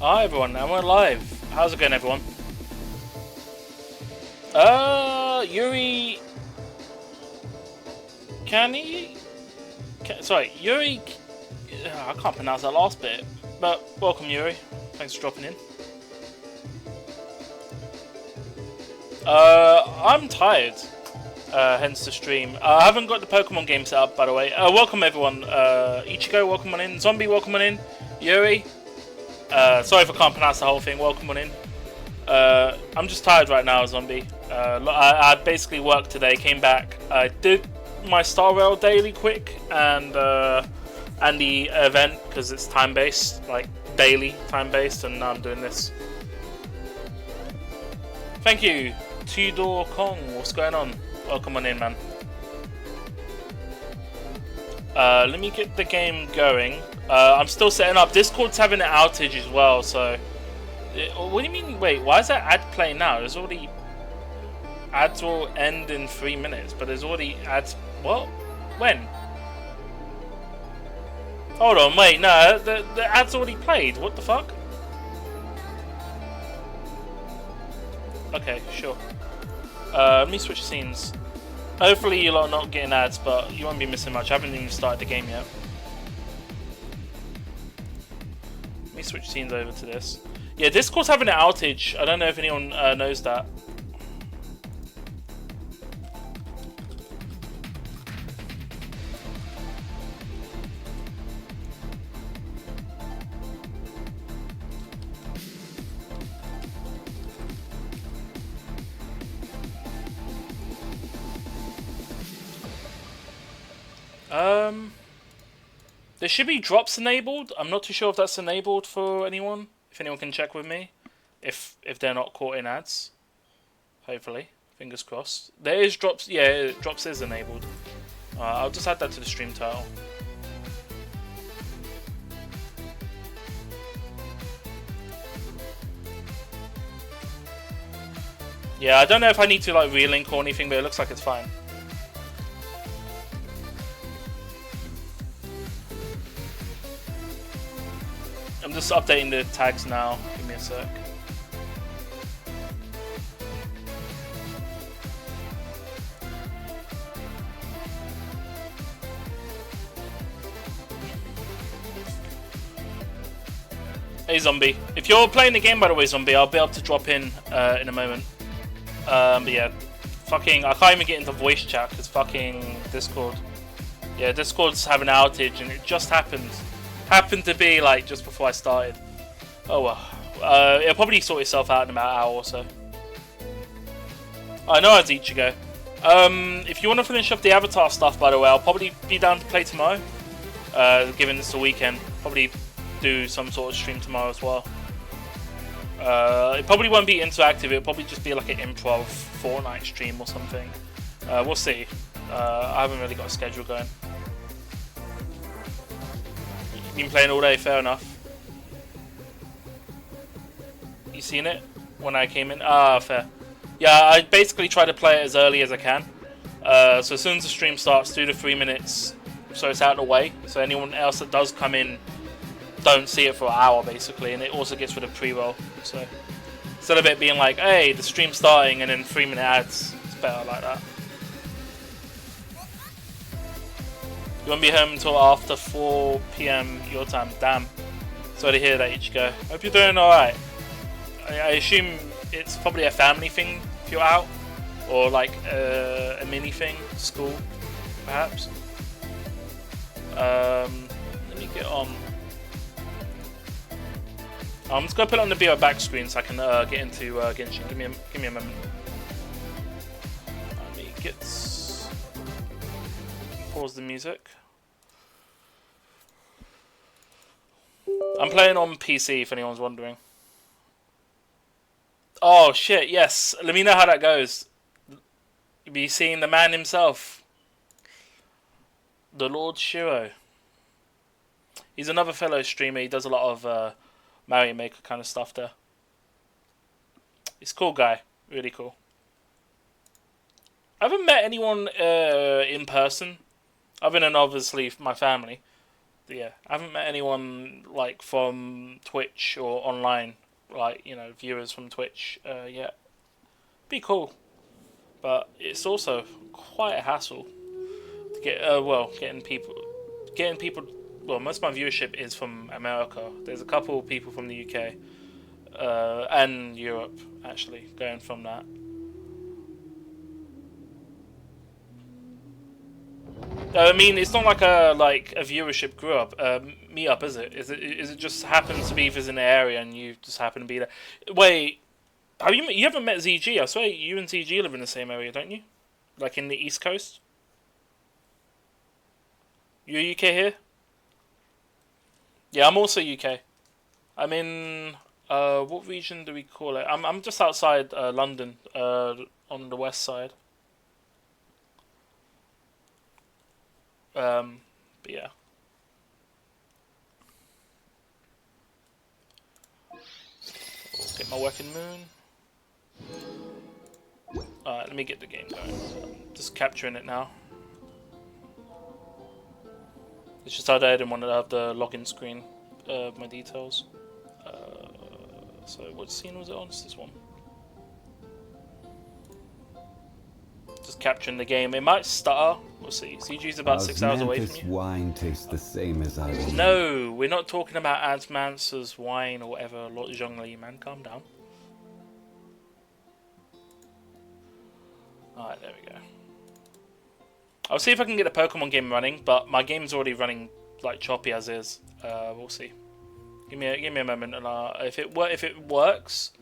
Hi everyone, and we're live. How's it going, everyone? Yuri... Kani? Sorry, Yuri... I can't pronounce that last bit. But, welcome Yuri. Thanks for dropping in. I'm tired. Hence the stream. I haven't got the Pokemon game set up, by the way. Welcome everyone. Ichigo, welcome on in. Zombie, welcome on in. Yuri. Sorry if I can't pronounce the whole thing. Welcome on in. I'm just tired right now, Zombie. I basically worked today, came back. I did my Star Rail daily quick and the event because it's time based, like daily time based, and now I'm doing this. Thank you, Tudor Kong. What's going on? Welcome on in, man. Let me get the game going. I'm still setting up. Discord's having an outage as well, so. What do you mean? Wait, why is that ad playing now? There's already. Ads will end in 3 minutes, but there's already ads. What? When? Hold on, wait, no, the ad's already played. What the fuck? Okay, sure. Let me switch scenes. Hopefully you're not getting ads, but you won't be missing much. I haven't even started the game yet. Let me switch scenes over to this. Yeah, Discord's having an outage. I don't know if anyone knows that. There should be drops enabled. I'm not too sure if that's enabled for anyone. If anyone can check with me, if they're not caught in ads. Hopefully, fingers crossed. There is drops. Yeah, drops is enabled. I'll just add that to the stream title. Yeah, I don't know if I need to like relink or anything, but it looks like it's fine. I'm just updating the tags now. Give me a sec. Hey Zombie, if you're playing the game by the way, Zombie, I'll be able to drop in a moment. But yeah, fucking, I can't even get into voice chat because fucking Discord. Yeah, Discord's having an outage and it just happened. Happened to be like just before I started. Oh well. It'll probably sort itself out in about an hour or so. I know it's Ichigo. If you want to finish up the Avatar stuff, by the way, I'll probably be down to play tomorrow. Given it's the weekend, probably do some sort of stream tomorrow as well. It probably won't be interactive. It'll probably just be like an improv Fortnite stream or something. We'll see. I haven't really got a schedule going. Been playing all day, fair enough. You seen it when I came in? Ah, fair. Yeah, I basically try to play it as early as I can. So as soon as the stream starts, do the 3 minutes so it's out of the way. So anyone else that does come in don't see it for an hour basically, and it also gets rid of pre-roll. So instead of it being like, hey, the stream's starting and then 3 minute ads, it's better like that. You won't be home until after 4 PM your time. Damn. Sorry to hear that, Ichigo. Hope you're doing alright. I assume it's probably a family thing if you're out. Or like a mini thing. School, perhaps. Let me get on. I'm just gonna put it on the BO back screen so I can get into Genshin. Give me a moment. Let me get... Pause the music. I'm playing on PC if anyone's wondering. Oh shit, yes. Let me know how that goes. You'll be seeing the man himself. The Lord Shiro. He's another fellow streamer. He does a lot of Mario Maker kind of stuff there. He's a cool guy. Really cool. I haven't met anyone in person, other than obviously my family. yeah, I haven't met anyone like from Twitch or online, like viewers from Twitch yet. Be cool, but it's also quite a hassle to get. Getting people. Well, most of my viewership is from America. There's a couple of people from the UK and Europe actually going from that. I mean, it's not like a viewership grew up meetup, is it? Is it just happens to be visiting the area and you just happen to be there? Wait, you haven't met ZG? I swear you and ZG live in the same area, don't you? Like in the East Coast? You're UK here? Yeah, I'm also UK. I'm in what region do we call it? I'm just outside London, on the west side. But yeah. Get my working moon. Alright, let me get the game going. I'm just capturing it now. It's just I didn't want to have the login screen of my details. So what scene was it on? It's this one. Just capturing the game. It might stutter. We'll see. CG's about 6 hours away from you. Wine tastes the same as I remember. No, we're not talking about Admance's wine or whatever. Lord Zhongli, man, calm down. Alright, there we go. I'll see if I can get the Pokemon game running, but my game's already running like choppy as is. We'll see. Give me a moment, and if it works,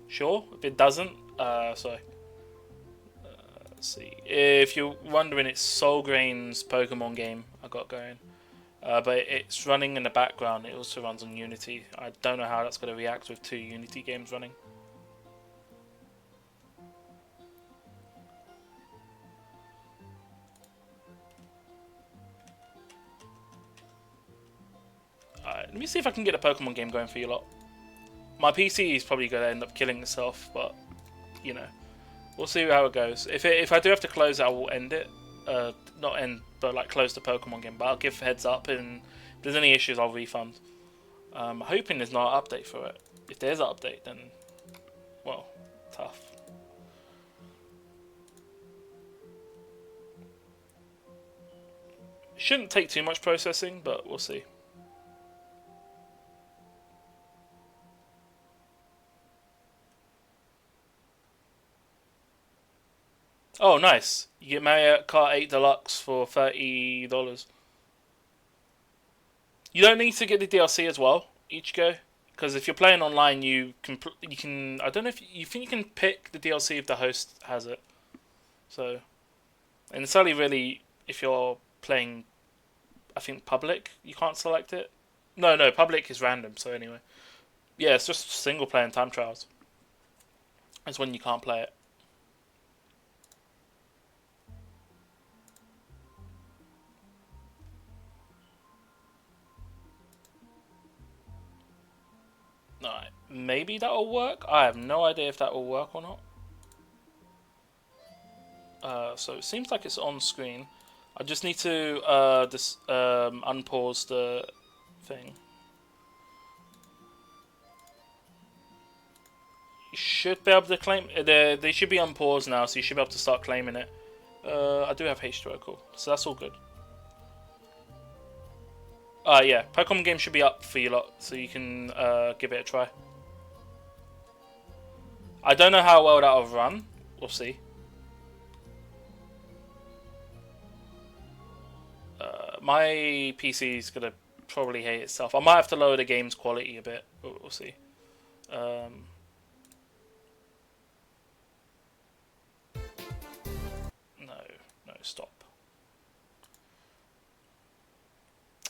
sure. If it doesn't, let's see. If you're wondering, it's Soulgrain's Pokemon game I got going, but it's running in the background. It also runs on Unity. I don't know how that's going to react with 2 Unity games running. Alright, let me see if I can get a Pokemon game going for you lot. My PC is probably going to end up killing itself, but we'll see how it goes. If I do have to close it, I will end it. Not end, but like close the Pokemon game. But I'll give heads up, and if there's any issues, I'll refund. I'm hoping there's not an update for it. If there's an update, then well, tough. Shouldn't take too much processing, but we'll see. Oh, nice. You get Mario Kart 8 Deluxe for $30. You don't need to get the DLC as well, Ichigo, because if you're playing online, you can. I don't know if you think you can pick the DLC if the host has it. So, and it's only really if you're playing, I think public, you can't select it. No, public is random. So anyway, yeah, it's just single player and time trials. That's when you can't play it. Alright, maybe that'll work. I have no idea if that will work or not. So it seems like it's on screen. I just need to unpause the thing. You should be able to claim. They should be unpaused now, so you should be able to start claiming it. I do have H2O, cool. So that's all good. Yeah, Pokemon game should be up for you lot, so you can give it a try. I don't know how well that'll run. We'll see. My PC is gonna probably hate itself. I might have to lower the game's quality a bit, but we'll see. No, stop.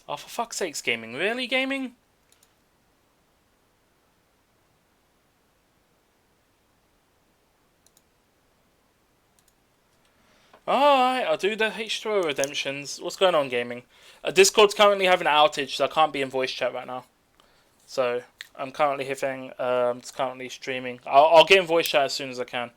Oh, for fuck's sakes, gaming. Really, gaming? Alright, I'll do the H2O redemptions. What's going on, gaming? Discord's currently having an outage, so I can't be in voice chat right now. So, I'm currently hitting, it's currently streaming. I'll get in voice chat as soon as I can.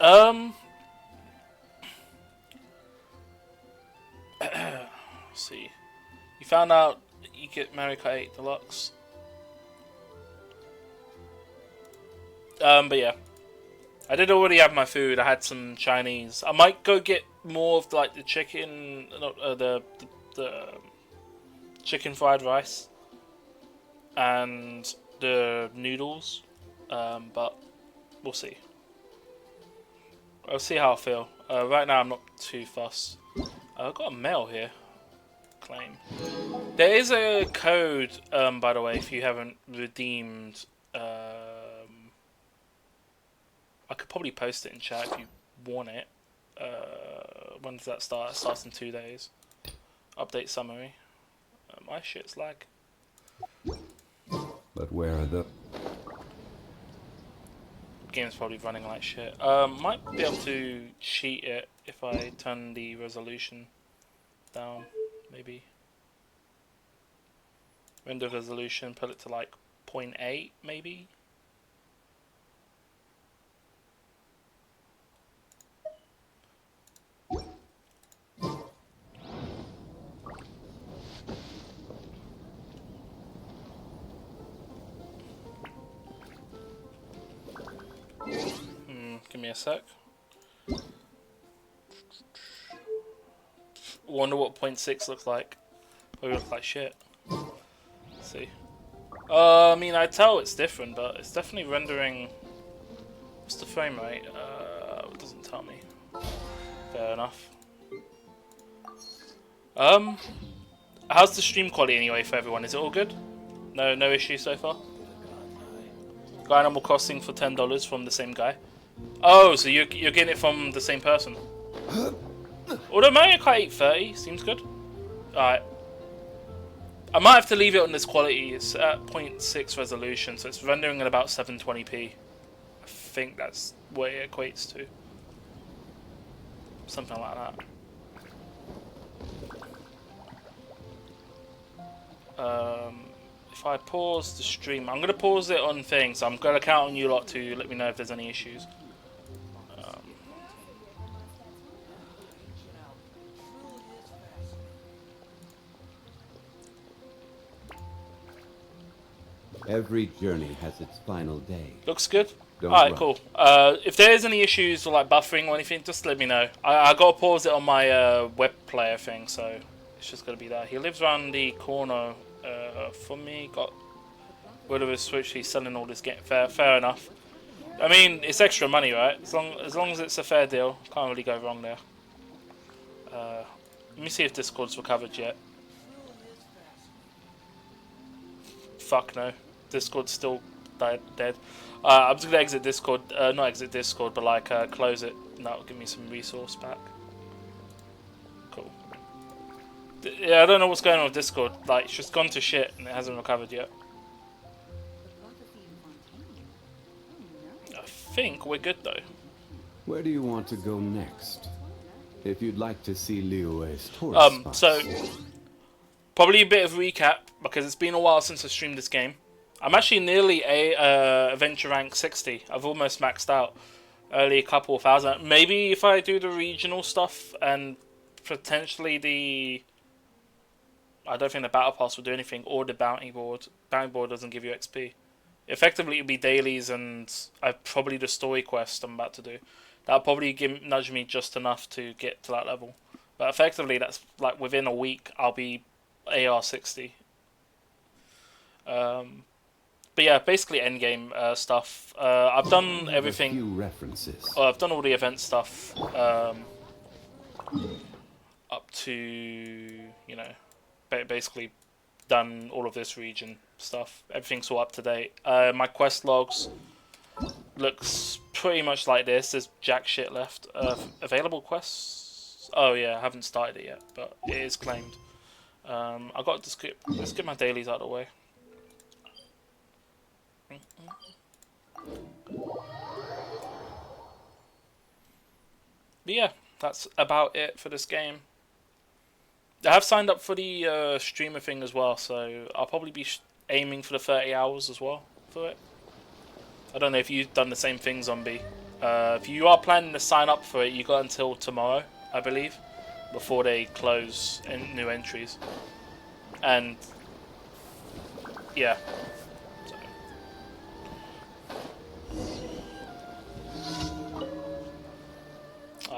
Um. Let's see. You found out you get Mario Kart 8 Deluxe. But yeah. I did already have my food. I had some Chinese. I might go get more of like the chicken, the chicken fried rice and the noodles. But we'll see. I'll see how I feel. Right now I'm not too fussed. I've got a mail here. Claim. There is a code, by the way, if you haven't redeemed. I could probably post it in chat if you want it. When does that start? It starts in 2 days. Update summary. My shit's lag. But where are the... Game's probably running like shit. Might be able to cheat it if I turn the resolution down, maybe. Render resolution, put it to like 0.8 maybe. Give me a sec. Wonder what 0.6 looks like. Probably looks like shit. Let's see. I mean, I tell it's different, but it's definitely rendering. What's the frame rate? It doesn't tell me. Fair enough. How's the stream quality anyway for everyone? Is it all good? No issues so far. Got Animal Crossing for $10 from the same guy. Oh, so you're getting it from the same person. Although Mario Kart 830 seems good. Alright. I might have to leave it on this quality. It's at 0.6 resolution, so it's rendering at about 720p. I think that's what it equates to. Something like that. If I pause the stream, I'm going to pause it on things, so I'm going to count on you lot to let me know if there's any issues. Every journey has its final day. Looks good. Don't Alright, rush. cool. If there's any issues or like buffering or anything, just let me know. I got to pause it on my web player thing, so it's just going to be that. He lives around the corner from me. Got rid of his Switch. He's selling all this game. Fair enough. I mean, it's extra money, right? As long as it's a fair deal, can't really go wrong there. Let me see if Discord's recovered yet. Fuck no. Discord's still dead. I'm just gonna exit Discord. Not exit Discord, but like close it. And that'll give me some resource back. Cool. Yeah, I don't know what's going on with Discord. Like, it's just gone to shit and it hasn't recovered yet. I think we're good though. Where do you want to go next? If you'd like to see Liyue's tourist spots. So probably a bit of recap because it's been a while since I streamed this game. I'm actually nearly a adventure rank 60. I've almost maxed out. Only a couple of thousand. Maybe if I do the regional stuff and potentially the... I don't think the battle pass will do anything, or the bounty board. Bounty board doesn't give you XP. Effectively, it'll be dailies and probably the story quest I'm about to do. That'll probably nudge me just enough to get to that level. But effectively, that's like within a week, I'll be AR 60. But yeah, basically endgame stuff. I've done everything. A few references. I've done all the event stuff up to, you know, basically done all of this region stuff. Everything's all up to date. My quest logs looks pretty much like this. There's jack shit left. Available quests? Oh yeah, I haven't started it yet, but it is claimed. I got to skip. Let's get my dailies out of the way. But yeah, that's about it for this game. I have signed up for the streamer thing as well, so I'll probably be aiming for the 30 hours as well for it. I don't know if you've done the same thing, Zombie. If you are planning to sign up for it, you got until tomorrow, I believe, before they close new entries. And yeah.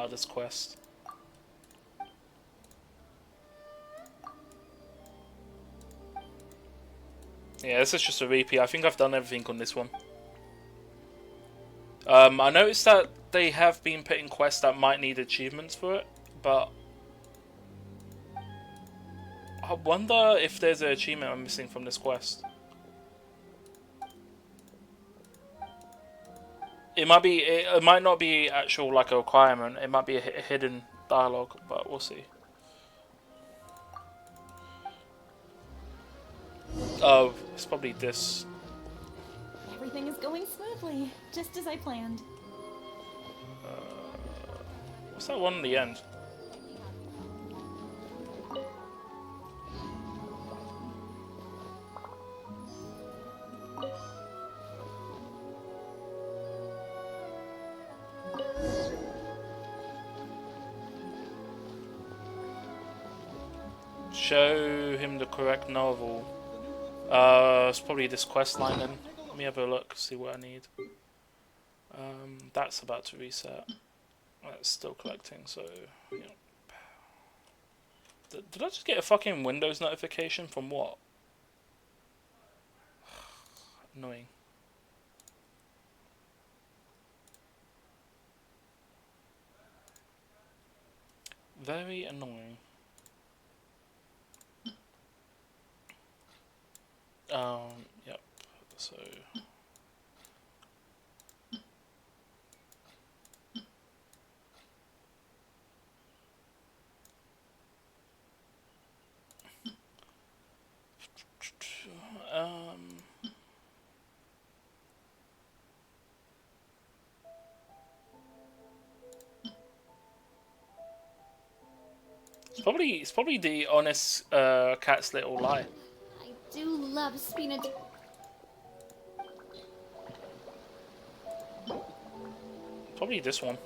This quest. Yeah, this is just a repeat. I think I've done everything on this one. I noticed that they have been putting quests that might need achievements for it, but I wonder if there's an achievement I'm missing from this quest. It might be. It might not be actual like a requirement. It might be a hidden dialogue, but we'll see. Oh, it's probably this. Everything is going smoothly, just as I planned. What's that one in the end? Show him the correct novel. It's probably this quest line then. Let me have a look, see what I need. That's about to reset. That's still collecting, so yeah. Did I just get a fucking Windows notification from what? Annoying. Very annoying. Yep, so... It's probably the honest cat's little lie. I do love Spina. Probably this one.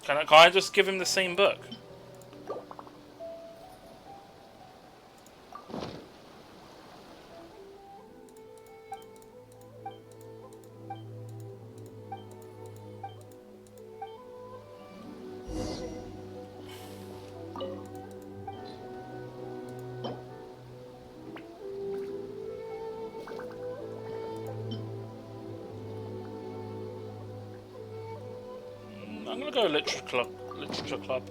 Can I just give him the same book? I'm gonna go Literature Club. Literature Club.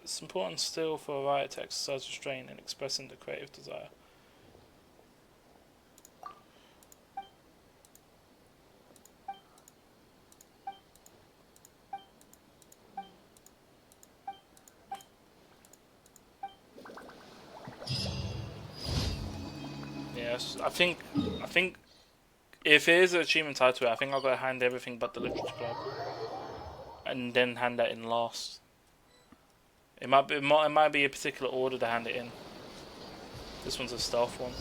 It's important still for a writer to exercise restraint in expressing the creative desire. Yes, I think if it is an achievement tied to it, I think I'll go hand everything but the Literature Club, and then hand that in last. It might be a particular order to hand it in. This one's a stealth one.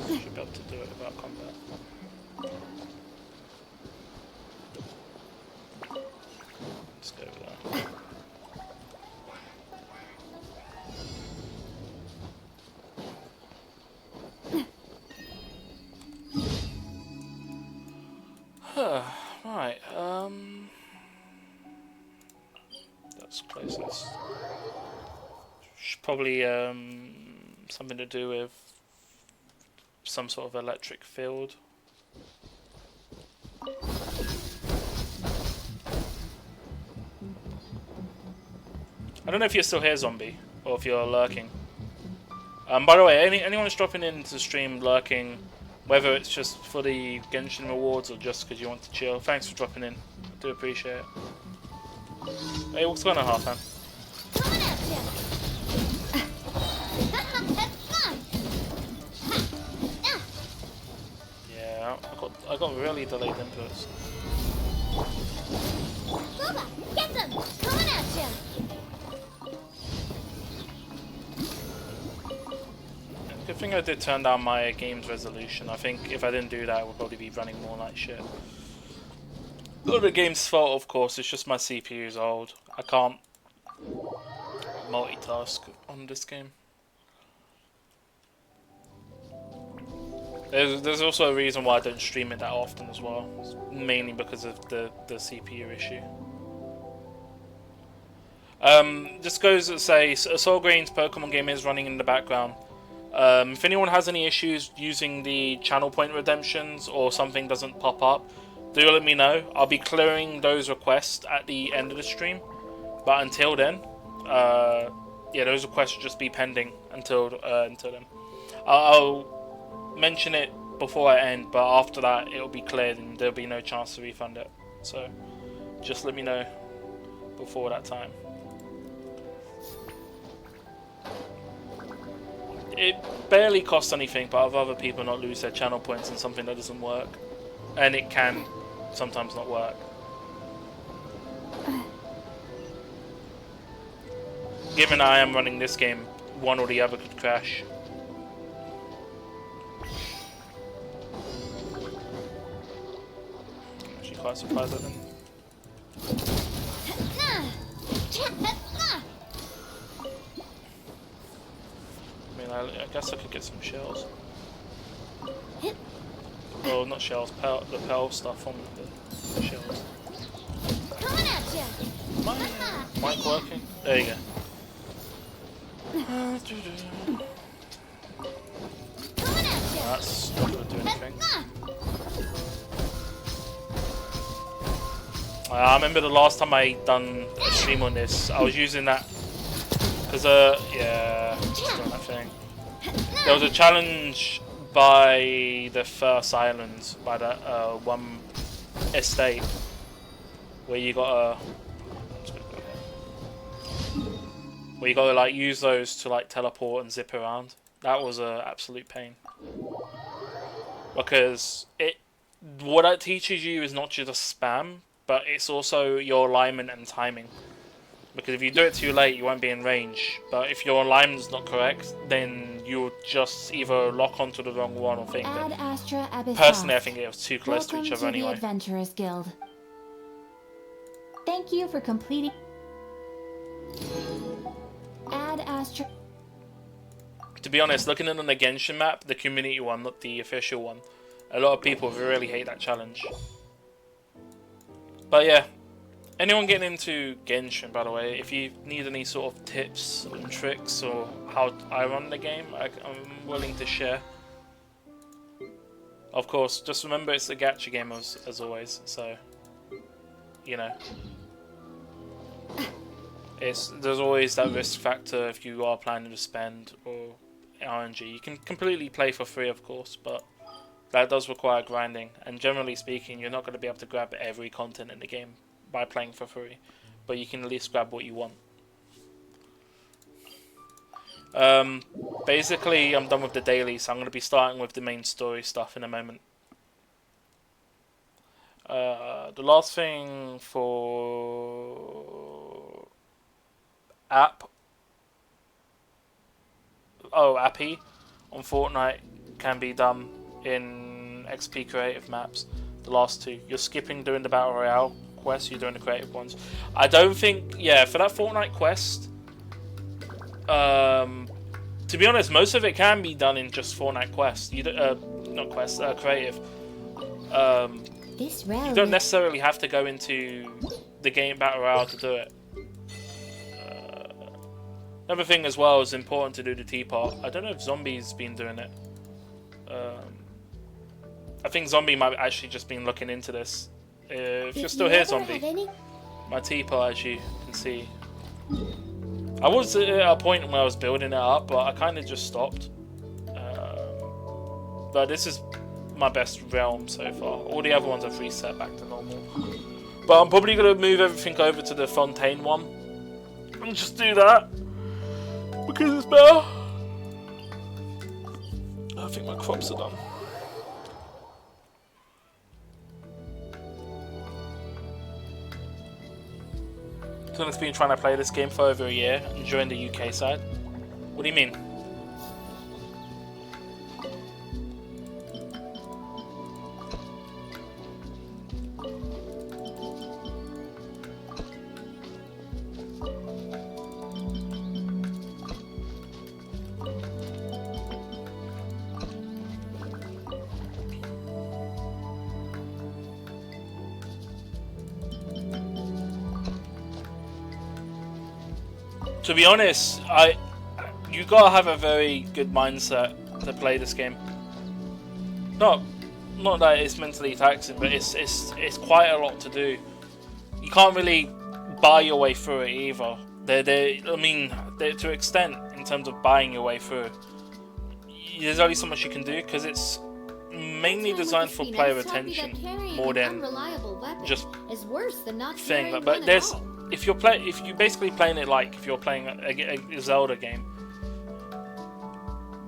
Should be able to do it without combat. Let's go with that. Let's close this. Probably something to do with some sort of electric field. I don't know if you're still here, Zombie, or if you're lurking. By the way, anyone who's dropping into the stream lurking, whether it's just for the Genshin rewards or just because you want to chill, thanks for dropping in. I do appreciate it. Hey, what's going on, Halfan? Yeah, I got really delayed inputs. Get them! Coming at you! Good thing I did turn down my game's resolution. I think if I didn't do that, I would probably be running more like shit. Not the game's fault, of course, it's just my CPU is old. I can't multitask on this game. There's also a reason why I don't stream it that often as well. It's mainly because of the CPU issue. Just goes to say, Soul Green's Pokemon game is running in the background. If anyone has any issues using the channel point redemptions or something doesn't pop up, do let me know. I'll be clearing those requests at the end of the stream. But until then, yeah, those requests will just be pending until then. I'll mention it before I end, but after that it'll be cleared and there'll be no chance to refund it. So just let me know before that time. It barely costs anything, but I'd rather people not lose their channel points in something that doesn't work. And it can sometimes not work. Given I am running this game, one or the other could crash. I'm actually quite surprised at them. I guess I could get some shells. Well, not shells, the pearl stuff from the shells. Coming at you! Is my mic working? There you go. Coming at you! That's not going to do anything. I remember the last time I done a stream on this, I was using that because yeah, just doing that thing. There was a challenge by the first island, by that one estate, where you gotta like use those to like teleport and zip around. That was an absolute pain because what that teaches you is not just spam, but it's also your alignment and timing. Because if you do it too late, you won't be in range. But if your alignment's not correct, then you'll just either lock onto the wrong one or think that. Personally, I think it was too close to each other anyway. Welcome to the Adventurers Guild. Thank you for completing. Ad Astra. To be honest, looking at the Genshin map, the community one, not the official one, a lot of people really hate that challenge. But yeah. Anyone getting into Genshin, by the way, if you need any sort of tips and tricks or how I run the game, I'm willing to share. Of course, just remember it's a gacha game as always, so, you know. There's always that risk factor if you are planning to spend or RNG. You can completely play for free, of course, but that does require grinding. And generally speaking, you're not going to be able to grab every content in the game by playing for free, but you can at least grab what you want. Basically, I'm done with the daily, so I'm going to be starting with the main story stuff in a moment. The last thing for Appy on Fortnite can be done in XP creative maps. The last two, you're skipping doing the Battle Royale quest, you're doing the creative ones. I don't think, yeah, for that Fortnite quest, to be honest, most of it can be done in just Fortnite quest. Not quest, creative. You don't necessarily have to go into the game Battle Royale to do it. Another thing as well is important to do the teapot. I don't know if Zombie's been doing it. I think Zombie might actually just been looking into this. If you're still here, Zombie, my teapot, as you can see, I was at a point where I was building it up, but I kind of just stopped. But this is my best realm so far. All the other ones I've reset back to normal. But I'm probably going to move everything over to the Fontaine one. And just do that. Because it's better. I think my crops are done. Someone's been trying to play this game for over a year and joined the UK side. What do you mean? To be honest, you gotta have a very good mindset to play this game. Not that it's mentally taxing, but it's quite a lot to do. You can't really buy your way through it either. To an extent, in terms of buying your way through, there's only so much you can do because it's mainly designed for player retention more than just thing. But there's. If you're basically playing it like if you're playing a Zelda game,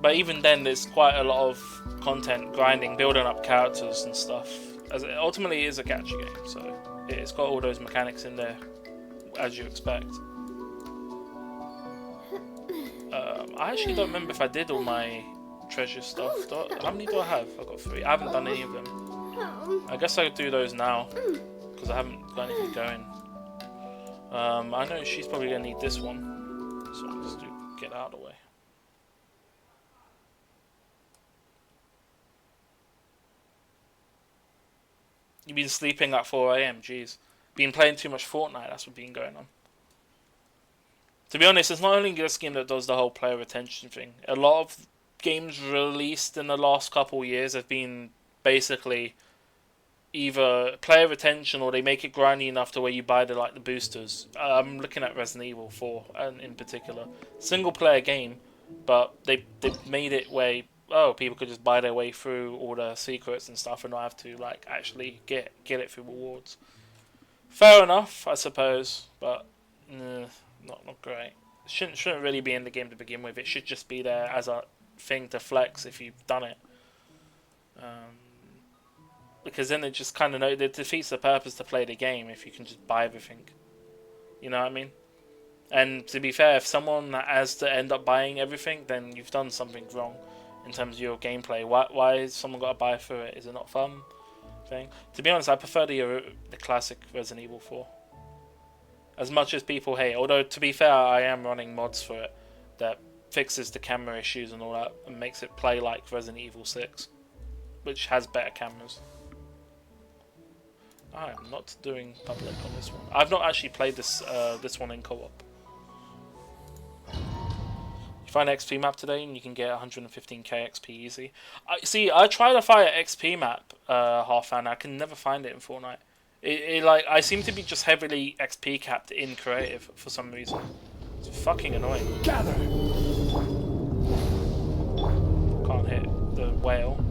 but even then there's quite a lot of content, grinding, building up characters and stuff. As it ultimately is a gacha game, so it's got all those mechanics in there as you expect. I actually don't remember if I did all my treasure stuff. How many do I have? I've got 3. I haven't done any of them. I guess I could do those now because I haven't got anything going. I know she's probably going to need this one, so I'll just get out of the way. You've been sleeping at 4 AM, jeez. Been playing too much Fortnite, that's what's been going on. To be honest, it's not only this game that does the whole player retention thing. A lot of games released in the last couple of years have been basically either player retention or they make it grindy enough to where you buy the boosters. I'm looking at Resident Evil 4 and in particular, single player game, but they made it where people could just buy their way through all the secrets and stuff and not have to actually get it through rewards. Fair enough, I suppose, but not great. It shouldn't really be in the game to begin with. It should just be there as a thing to flex if you've done it. Because then it just kind of it defeats the purpose to play the game if you can just buy everything. You know what I mean? And to be fair, if someone has to end up buying everything, then you've done something wrong in terms of your gameplay. Why has someone got to buy through it? Is it not fun? Thing? To be honest, I prefer the classic Resident Evil 4. As much as people hate, although to be fair, I am running mods for it that fixes the camera issues and all that and makes it play like Resident Evil 6, which has better cameras. I am not doing public on this one. I've not actually played this one in co-op. You find an XP map today and you can get 115k XP easy. I tried to find an XP map half an hour. I can never find it in Fortnite. I seem to be just heavily XP capped in creative for some reason. It's fucking annoying. Gather. Can't hit the whale.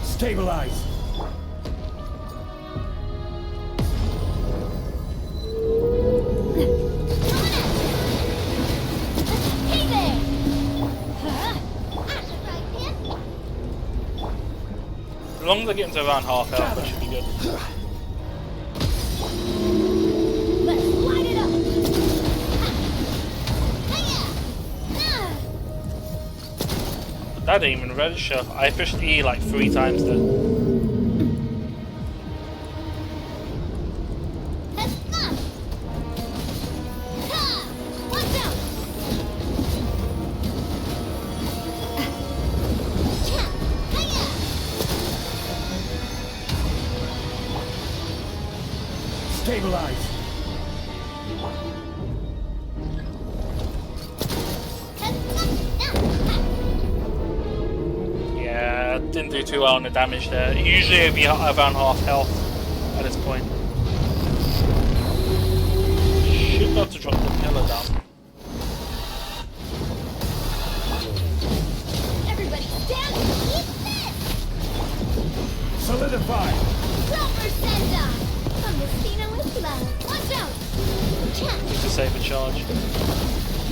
Stabilize. As long as I get into around half health, that should be good. Let's light it up. That didn't even register. I pushed E like 3 times then. Stabilize. Yeah, didn't do too well on the damage there. Usually it'd be around half health at this point. Should be able to drop the pillar down. Everybody stand and eat this! Solidify. Silver Senda! From the Sina with love. Watch out! Cha! Need to save a charge.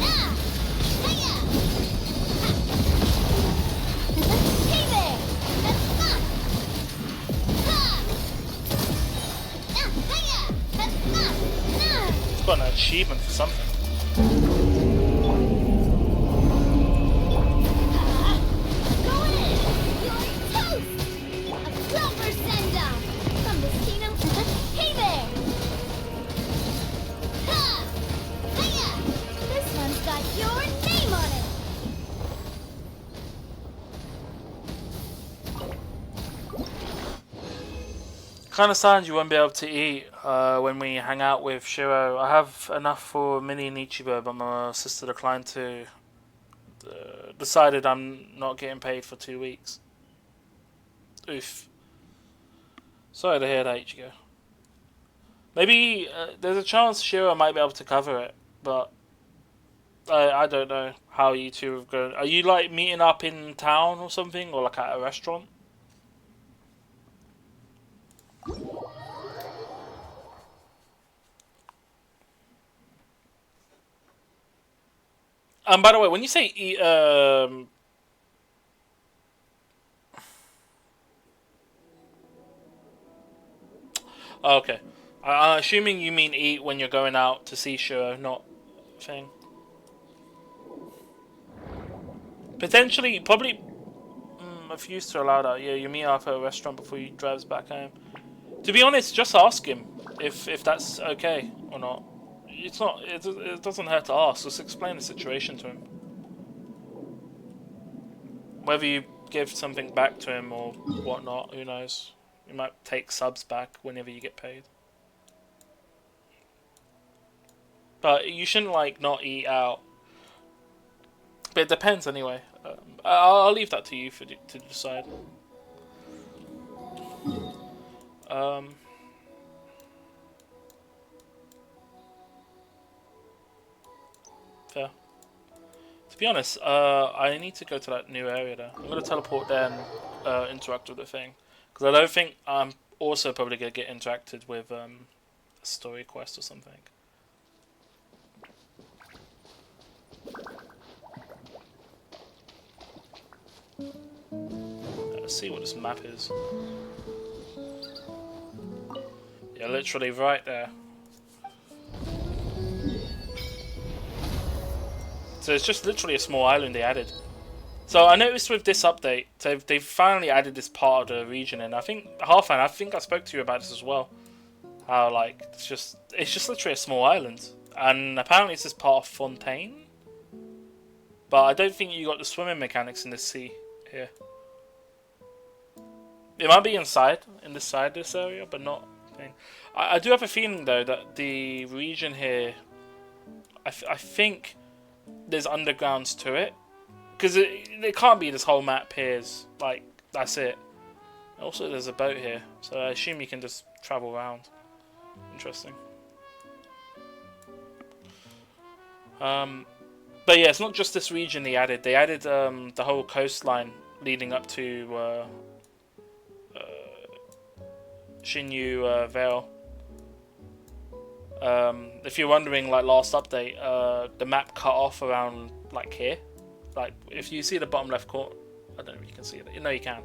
Ah! Hiya! Ha! Hey there! That's not! Ha! Ah! Hiya! That's not! Nah! It's got an achievement for something. Go in! You're toast! A Silver Senda! From the Sina... Hey there! Ha! Hiya! This one's got your name on it! Kind of sad you won't be able to eat when we hang out with Shiro. I have enough for Mini and Ichigo, but my sister declined to. Decided I'm not getting paid for 2 weeks. Oof. Sorry to hear that, Ichigo. Maybe there's a chance Shiro might be able to cover it, but I don't know how you two are going. Are you like meeting up in town or something, or like at a restaurant? By the way, when you say eat, oh, okay, I'm assuming you mean eat when you're going out to see Shiro, not thing. Potentially, probably, if you used to allow that, yeah, you meet up at a restaurant before you drives back home. To be honest, just ask him if that's okay or not. It's not. It doesn't hurt to ask. Just explain the situation to him. Whether you give something back to him or whatnot, who knows? You might take subs back whenever you get paid. But you shouldn't like not eat out. But it depends anyway. I'll leave that to you to decide. Fair. To be honest, I need to go to that new area there. I'm going to teleport there and interact with the thing. Because I don't think I'm also probably going to get interacted with a story quest or something. Let's see what this map is. Yeah, literally right there. So it's just literally a small island they added. So I noticed with this update, they've finally added this part of the region, and I think Halfan, I think I spoke to you about this as well. How like it's just literally a small island, and apparently it's just part of Fontaine. But I don't think you got the swimming mechanics in the sea here. It might be inside this area, but not. I do have a feeling though that the region here, I think there's undergrounds to it, because it can't be this whole map here is like that's it. Also, there's a boat here, so I assume you can just travel around. Interesting. But yeah, it's not just this region they added. They added the whole coastline leading up to Shinyu Vale. If you're wondering, like last update, the map cut off around like here. Like if you see the bottom left corner, I don't know if you can see it. No, you can.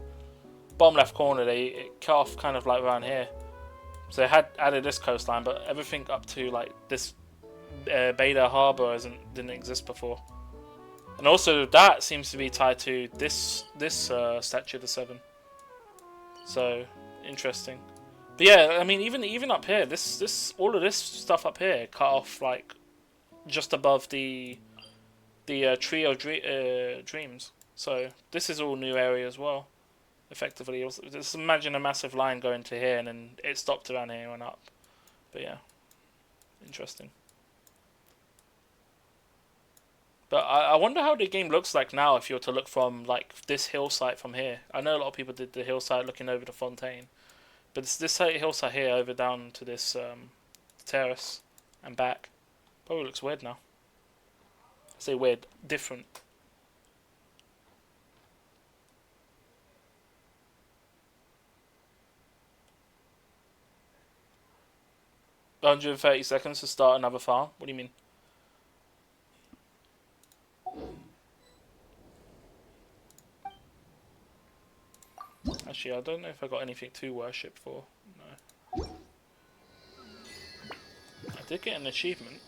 Bottom left corner, it cut off kind of like around here. So they had added this coastline, but everything up to like this Beta Harbor didn't exist before. And also that seems to be tied to this Statue of the Seven. So interesting. But yeah, I mean even up here, this all of this stuff up here cut off like just above the Tree of Dreams. So this is all new area as well. Effectively, just imagine a massive line going to here and then it stopped around here and up. But yeah. Interesting. But I wonder how the game looks like now if you were to look from like this hillside from here. I know a lot of people did the hillside looking over the Fontaine, but it's this hillside here over down to this terrace and back. Probably looks weird now. I say weird, different. $130 to start another farm? What do you mean? Actually, I don't know if I got anything to worship for. No. I did get an achievement.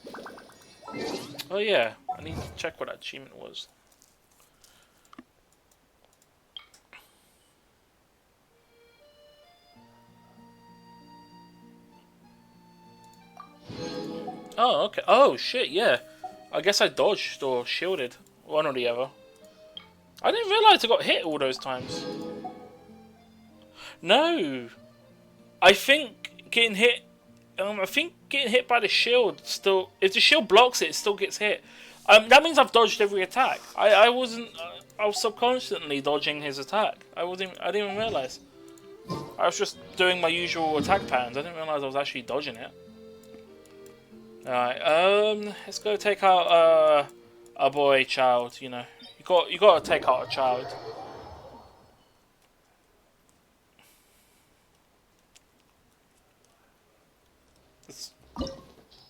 Oh yeah, I need to check what that achievement was. Oh, okay. Oh, shit, yeah. I guess I dodged or shielded. One or the other. I didn't realise I got hit all those times. No. I think getting hit... I think getting hit by the shield still... If the shield blocks it, it still gets hit. That means I've dodged every attack. I wasn't... I was subconsciously dodging his attack. I didn't even realise. I was just doing my usual attack patterns. I didn't realise I was actually dodging it. Alright, let's go take out a boy child, you know. You got to take out a child.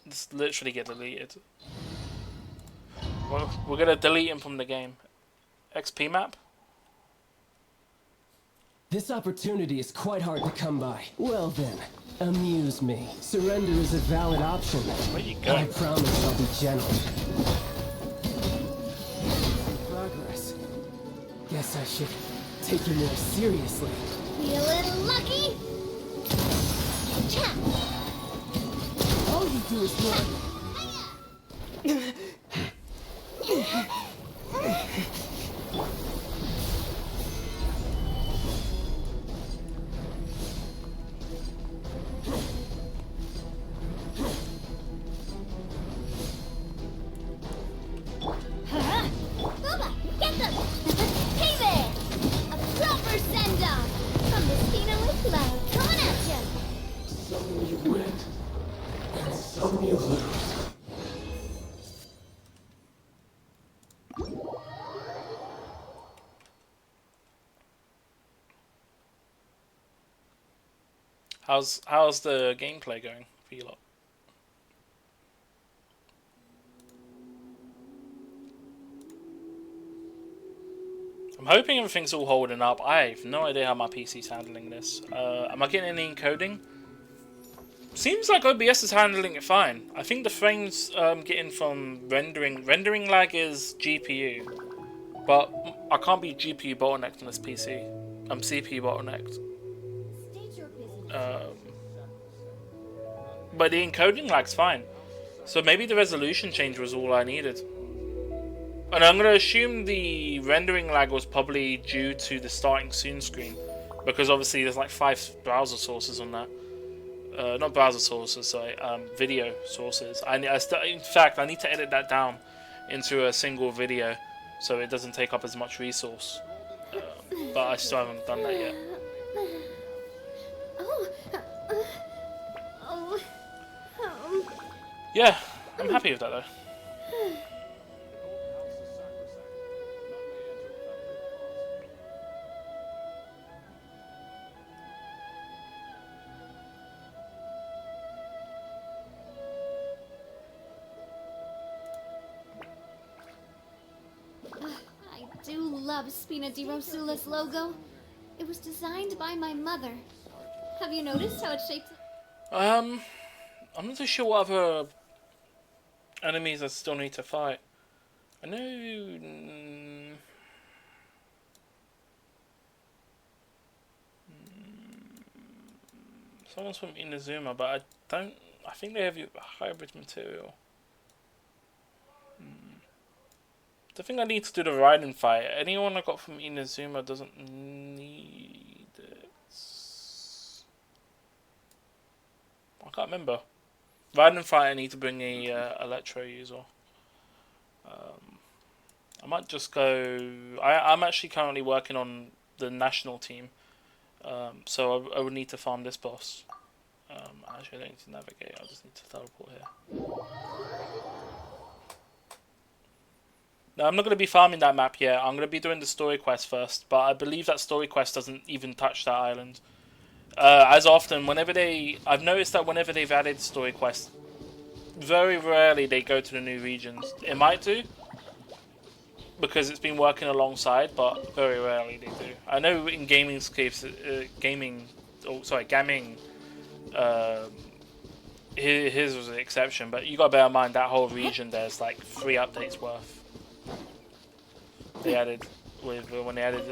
This literally get deleted. Well, we're gonna delete him from the game. XP map? This opportunity is quite hard to come by. Well then, amuse me. Surrender is a valid option. Where you I going? promise I'll be gentle. Progress. Guess I should take you more seriously. Feeling lucky? Cha! All you do is run. Booba, get them! Hey there! A proper send-off! From the Mosquito with Cloud, coming at ya! Some you win, and some you lose. How's the gameplay going for you lot? I'm hoping everything's all holding up. I have no idea how my PC's handling this. Am I getting any encoding? Seems like OBS is handling it fine. I think the frames getting from rendering lag is GPU, but I can't be GPU bottlenecked on this PC. I'm CPU bottlenecked. State your business. But the encoding lag's fine. So maybe the resolution change was all I needed. And I'm going to assume the rendering lag was probably due to the starting soon screen. Because obviously there's like 5 browser sources on that. Not browser sources, sorry, video sources. In fact, I need to edit that down into a single video so it doesn't take up as much resource. But I still haven't done that yet. Yeah, I'm happy with that though. I do love Spina di Rosula's logo. It was designed by my mother. Have you noticed how it shapes? I'm not too sure what other enemies I still need to fight. I know... someone's from Inazuma, but I think they have hybrid material. I think I need to do the Raiden fight. Anyone I got from Inazuma doesn't need it. I can't remember. Rather than fight, I need to bring a Electro user. I might just go. I'm actually currently working on the national team, so I would need to farm this boss. Actually, I don't need to navigate. I just need to teleport here. No, I'm not going to be farming that map yet. I'm going to be doing the story quest first, but I believe that story quest doesn't even touch that island. As often, I've noticed that whenever they've added story quests, very rarely they go to the new regions. It might do, because it's been working alongside, but very rarely they do. I know in gaming case, gaming, his was an exception, but you got to bear in mind that whole region there's like 3 updates worth. They added when they added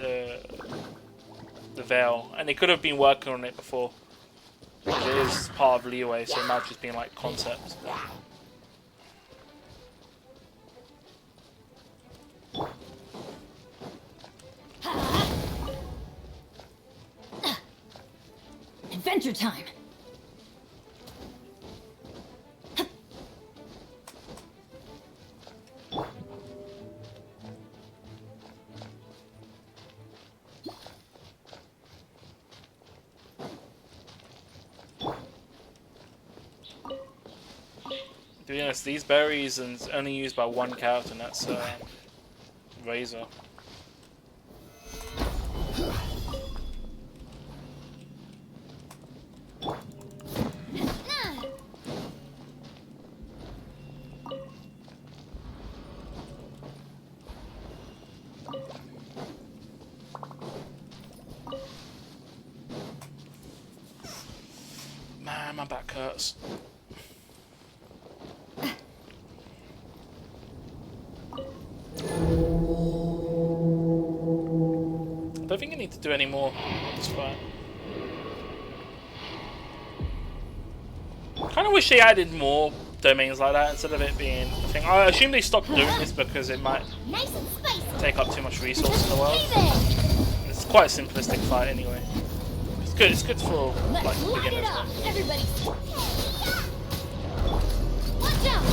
the Veil, and they could have been working on it before. Because it is part of Liyue, so it might just be like concept. Adventure time. To be honest, these berries are only used by one character, and that's Razor. Man, my back hurts. I don't think I need to do any more at this fight. Kind of wish they added more domains like that instead of it being a thing. I assume they stopped doing this because it might take up too much resource in the world. It's quite a simplistic fight anyway. It's good. It's good for like beginners. Everybody. Watch out!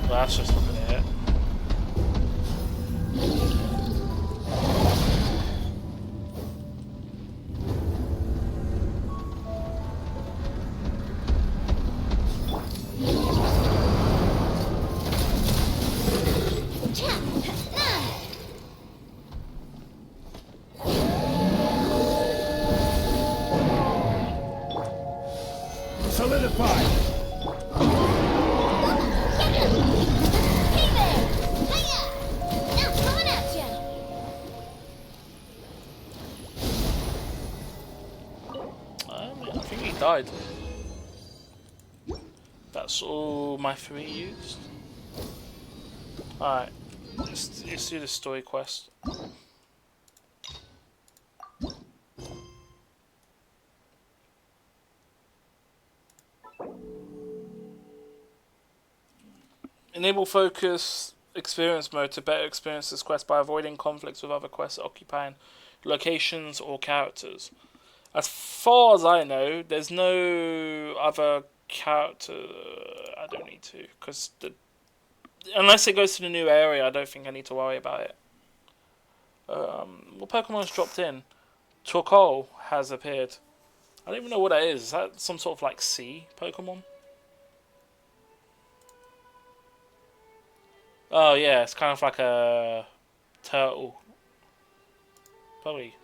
Well, that's just looking at it. Solidify! Died. That's all my 3 used. Alright, let's do the story quest. Enable focus experience mode to better experience this quest by avoiding conflicts with other quests occupying locations or characters. As far as I know, there's no other character. I don't need to, because unless it goes to the new area, I don't think I need to worry about it. What Pokemon's dropped in? Torkoal has appeared. I don't even know what that is. Is that some sort of like sea Pokemon? Oh yeah, it's kind of like a turtle. Probably.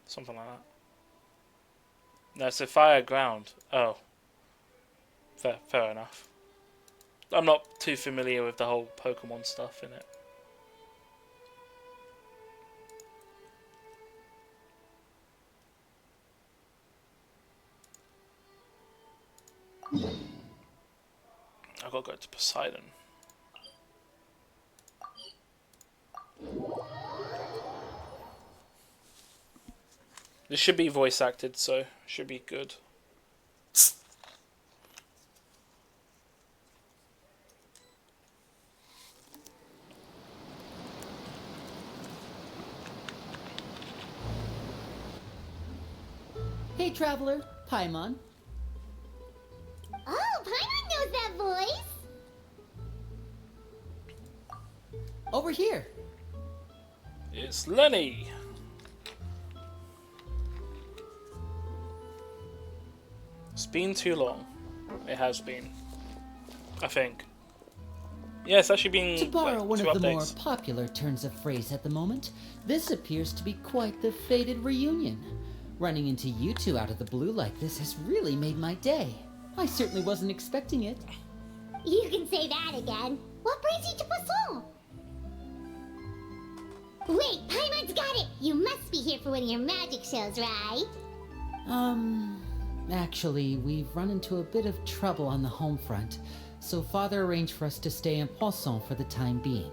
Something like that. No, it's a fire ground. Oh. Fair enough. I'm not too familiar with the whole Pokemon stuff in it. I've got to go to Poseidon. This should be voice acted, so should be good. Hey, traveler, Paimon. Oh, Paimon knows that voice. Over here. It's Lenny. It's been too long. It has been. I think. Yeah, it's actually been To borrow like, one 2 of the updates. more popular turns of phrase at the moment, this appears to be quite the fated reunion. Running into you two out of the blue like this has really made my day. I certainly wasn't expecting it. You can say that again. What brings you to Poisson? Wait, Paimon's got it! You must be here for one of your magic shows, right? Actually, we've run into a bit of trouble on the home front, so Father arranged for us to stay in Poisson for the time being.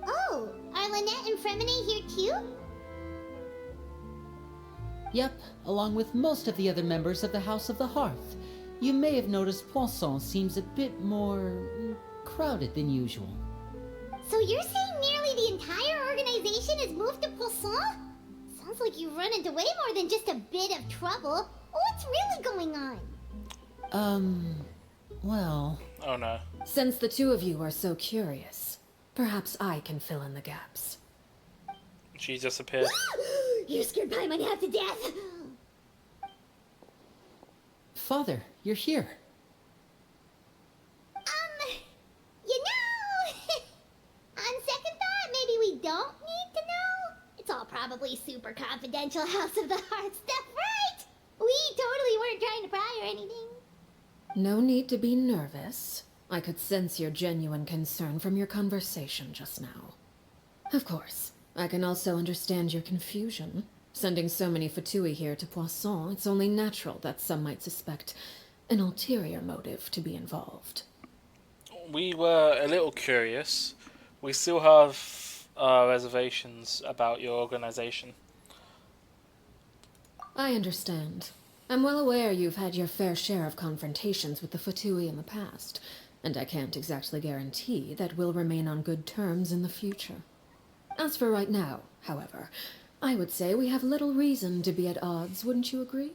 Oh, are Lynette and Fremine here too? Yep, along with most of the other members of the House of the Hearth. You may have noticed Poisson seems a bit more crowded than usual. So you're saying nearly the entire organization has moved to Poisson? Sounds like you've run into way more than just a bit of trouble. What's really going on? Well... Oh no. Since the two of you are so curious, perhaps I can fill in the gaps. She disappeared. You scared Paimon half to death. Father, you're here. You know, on second thought, maybe we don't need to know. It's all probably super confidential House of the Heart stuff, right? We totally weren't trying to pry or anything. No need to be nervous. I could sense your genuine concern from your conversation just now. Of course, I can also understand your confusion. Sending so many Fatui here to Poisson, it's only natural that some might suspect an ulterior motive to be involved. We were a little curious. We still have reservations about your organization. I understand. I'm well aware you've had your fair share of confrontations with the Fatui in the past, and I can't exactly guarantee that we'll remain on good terms in the future. As for right now, however, I would say we have little reason to be at odds, wouldn't you agree?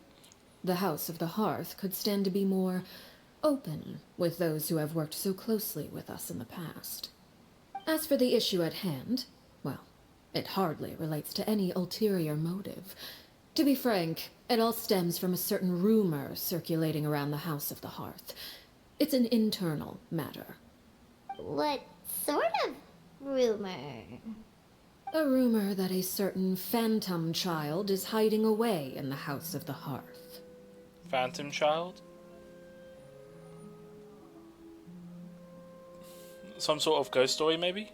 The House of the Hearth could stand to be more open with those who have worked so closely with us in the past. As for the issue at hand, well, it hardly relates to any ulterior motive. To be frank, it all stems from a certain rumor circulating around the House of the Hearth. It's an internal matter. What sort of rumor? A rumor that a certain phantom child is hiding away in the House of the Hearth. Phantom Child? Some sort of ghost story, maybe?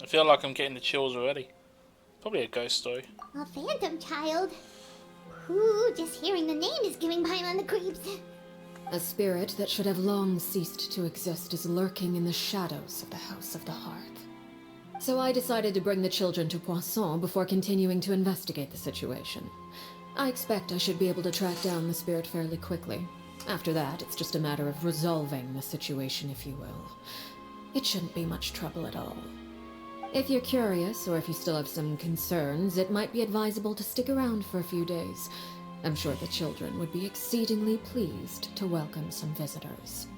I feel like I'm getting the chills already. Probably a ghost story. A phantom child? Ooh, just hearing the name is giving Paimon the creeps. A spirit that should have long ceased to exist is lurking in the shadows of the House of the Hearth. So I decided to bring the children to Poisson before continuing to investigate the situation. I expect I should be able to track down the spirit fairly quickly. After that, it's just a matter of resolving the situation, if you will. It shouldn't be much trouble at all. If you're curious, or if you still have some concerns, it might be advisable to stick around for a few days. I'm sure the children would be exceedingly pleased to welcome some visitors.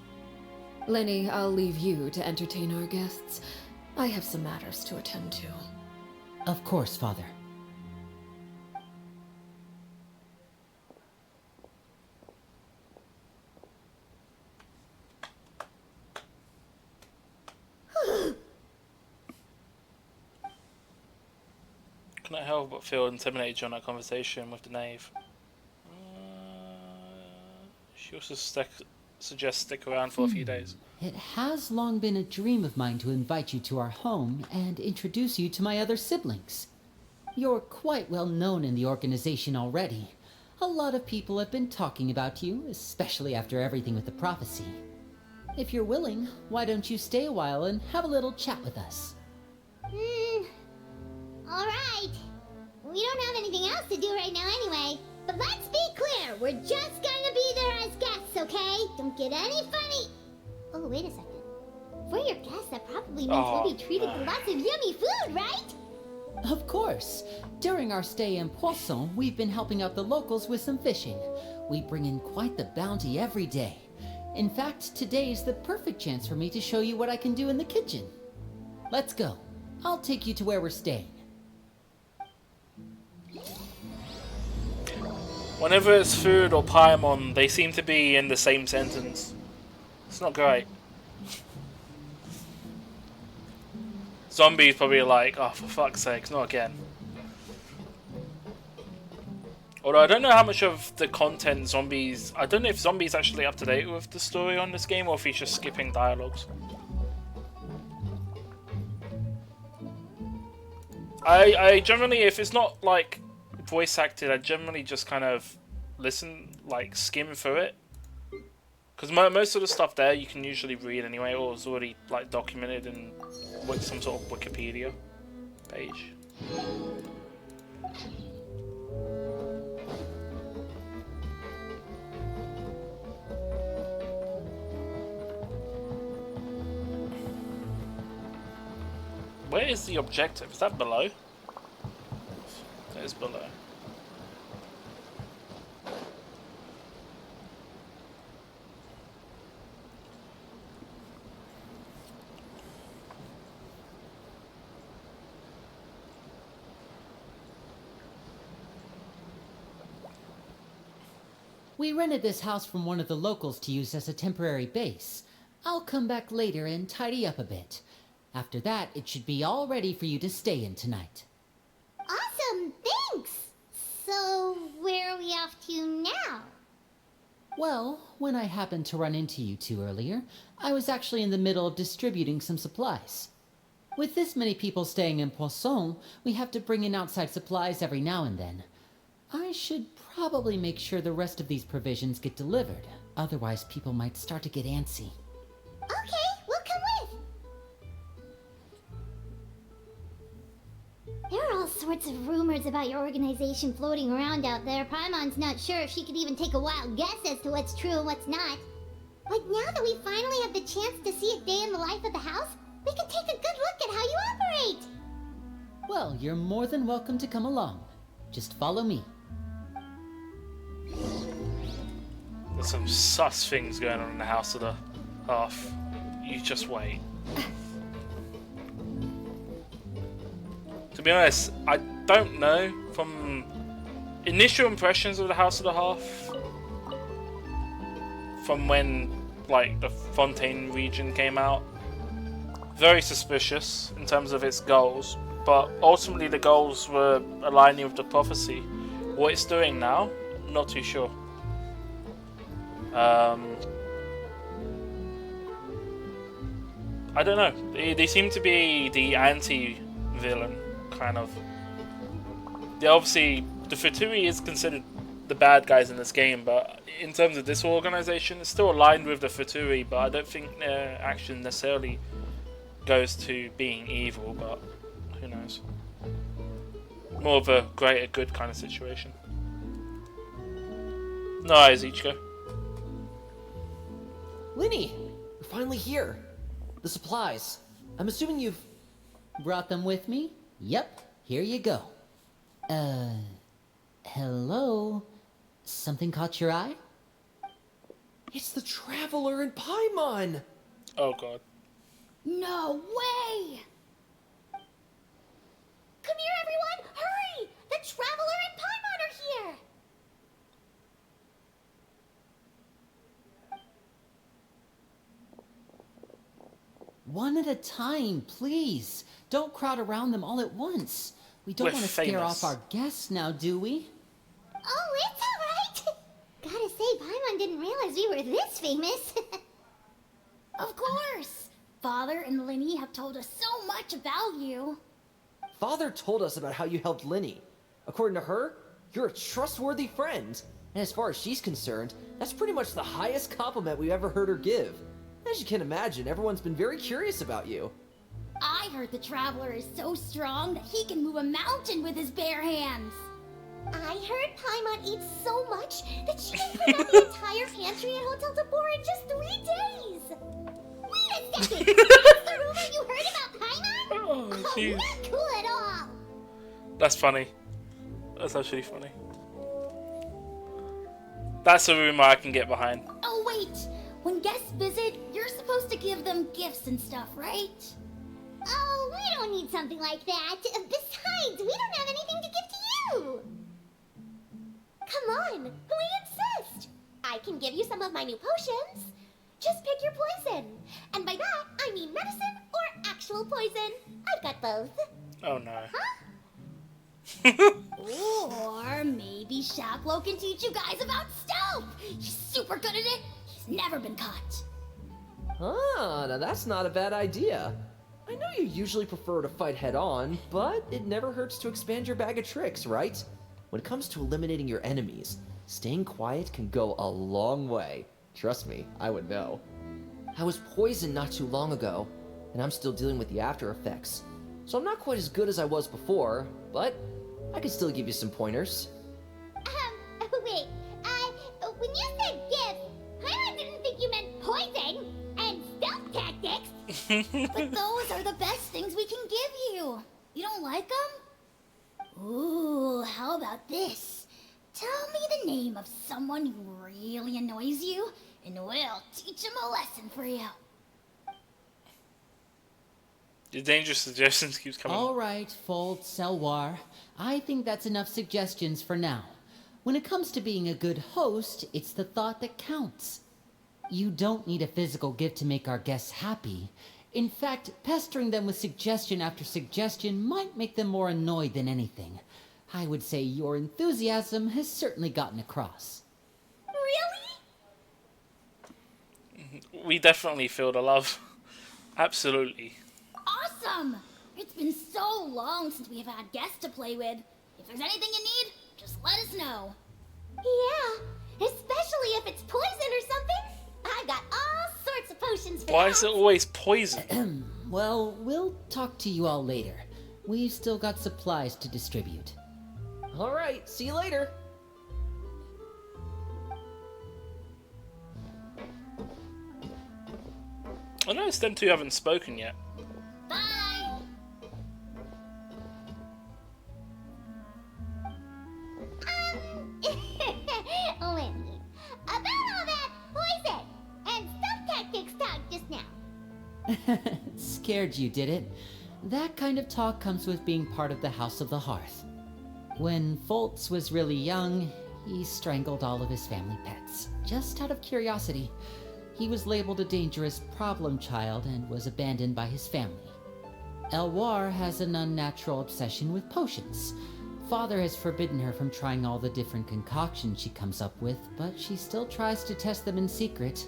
Lenny, I'll leave you to entertain our guests. I have some matters to attend to. Of course, Father. Couldn't help but feel intimidated during that conversation with the knave. She also suggests stick around for a few days. It has long been a dream of mine to invite you to our home and introduce you to my other siblings. You're quite well known in the organization already. A lot of people have been talking about you, especially after everything with the prophecy. If you're willing, why don't you stay a while and have a little chat with us? Alright. We don't have anything else to do right now anyway. But let's be clear, we're just gonna be there as guests, okay? Don't get any funny. Oh, wait a second. For your guests, that probably means we'll be treated to lots of yummy food, right? Of course. During our stay in Poisson, we've been helping out the locals with some fishing. We bring in quite the bounty every day. In fact, today's the perfect chance for me to show you what I can do in the kitchen. Let's go. I'll take you to where we're staying. Whenever it's food or Paimon, they seem to be in the same sentence. It's not great. Zombie's probably like, oh, for fuck's sake, not again. Although I don't know how much of the content Zombies... I don't know if Zombies actually up to date with the story on this game or if he's just skipping dialogues. I generally, if it's not like voice acted, I generally just kind of listen, like skim through it. Because most of the stuff there you can usually read anyway, or it's already like documented in some sort of Wikipedia page. Where is the objective? Is that below? It is below. We rented this house from one of the locals to use as a temporary base. I'll come back later and tidy up a bit. After that, it should be all ready for you to stay in tonight. Awesome, thanks! So, where are we off to now? Well, when I happened to run into you two earlier, I was actually in the middle of distributing some supplies. With this many people staying in Poisson, we have to bring in outside supplies every now and then. I should probably make sure the rest of these provisions get delivered, otherwise people might start to get antsy. Okay, we'll come with! There are all sorts of rumors about your organization floating around out there. Paimon's not sure if she could even take a wild guess as to what's true and what's not. But now that we finally have the chance to see a day in the life of the house, we can take a good look at how you operate! Well, you're more than welcome to come along. Just follow me. There's some sus things going on in the House of the Half. You just wait. To be honest, I don't know. From initial impressions of the House of the Half, from when like the Fontaine region came out, very suspicious in terms of its goals, but ultimately the goals were aligning with the prophecy. What it's doing now, not too sure. I don't know. They seem to be the anti-villain, kind of. They obviously, the Futuri is considered the bad guys in this game, but in terms of this organization, it's still aligned with the Futuri, but I don't think their action necessarily goes to being evil, but who knows. More of a greater good kind of situation. Nice, Ichigo. Linny! We're finally here. The supplies. I'm assuming you've... Brought them with me? Yep, here you go. Hello? Something caught your eye? It's the Traveler in Paimon! Oh god. No way! Come here, everyone! Hurry! The Traveler and Paimon are here! One at a time, please. Don't crowd around them all at once. We don't We're want to scare famous. off our guests now, do we? Oh, it's alright! Gotta say, Paimon didn't realize we were this famous. Of course! Father and Linny have told us so much about you. Father told us about how you helped Linny. According to her, you're a trustworthy friend. And as far as she's concerned, that's pretty much the highest compliment we've ever heard her give. As you can imagine, everyone's been very curious about you. I heard the Traveler is so strong that he can move a mountain with his bare hands. I heard Paimon eats so much that she can clean out the entire pantry at Hotel Tabor in just 3 days! Wait a second! That's the rumor you heard about Paimon? Oh, Oh, jeez. not cool at all! That's funny. That's actually funny. That's a rumor I can get behind. Oh, wait. When guests visit, you're supposed to give them gifts and stuff, right? Oh, we don't need something like that. Besides, we don't have anything to give to you. Come on, we insist. I can give you some of my new potions. Just pick your poison. And by that, I mean medicine or actual poison. I've got both. Oh no. Or maybe Shaplo can teach you guys about stealth. He's super good at it. He's never been caught. Ah, now that's not a bad idea. I know you usually prefer to fight head-on, but it never hurts to expand your bag of tricks, right? When it comes to eliminating your enemies, staying quiet can go a long way. Trust me, I would know. I was poisoned not too long ago, and I'm still dealing with the after effects. So I'm not quite as good as I was before, but I can still give you some pointers. Wait, when you said gift, I didn't think you meant poison and stealth tactics. But those are the best things we can give you. You don't like them? Ooh, how about this? Tell me the name of someone who really annoys you, and we'll teach him a lesson for you. The dangerous suggestions keeps coming. All right, Fold, Selwar. I think that's enough suggestions for now. When it comes to being a good host, it's the thought that counts. You don't need a physical gift to make our guests happy. In fact, pestering them with suggestion after suggestion might make them more annoyed than anything. I would say your enthusiasm has certainly gotten across. Really? We definitely feel the love. Absolutely. Awesome! It's been so long since we've had guests to play with. If there's anything you need, just let us know. Yeah, especially if it's poison or something. I've got all sorts of potions for Why that. is it always poison? Well, we'll talk to you all later. We've still got supplies to distribute. Alright, see you later. I noticed them two haven't spoken yet. Bye! Lenny, about all that poison and stealth tactics talk just now. Scared you, did it? That kind of talk comes with being part of the House of the Hearth. When Foltz was really young, he strangled all of his family pets, just out of curiosity. He was labeled a dangerous problem child and was abandoned by his family. Elwar has an unnatural obsession with potions. Father has forbidden her from trying all the different concoctions she comes up with, but she still tries to test them in secret.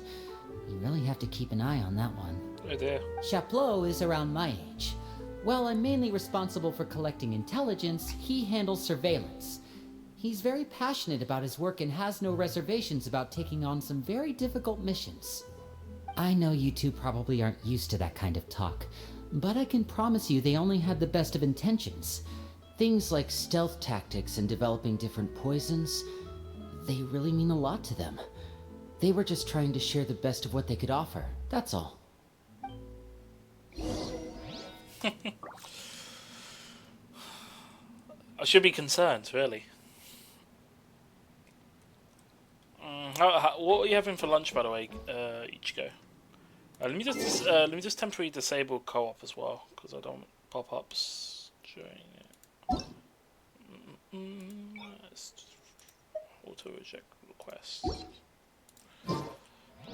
You really have to keep an eye on that one. Oh dear. Chaplot is around my age. While I'm mainly responsible for collecting intelligence, he handles surveillance. He's very passionate about his work and has no reservations about taking on some very difficult missions. I know you two probably aren't used to that kind of talk, but I can promise you they only had the best of intentions. Things like stealth tactics and developing different poisons, they really mean a lot to them. They were just trying to share the best of what they could offer, that's all. I should be concerned, really. What are you having for lunch, by the way, Ichigo? Let me just temporarily disable co-op as well, because I don't want pop-ups during it. Let's auto reject request,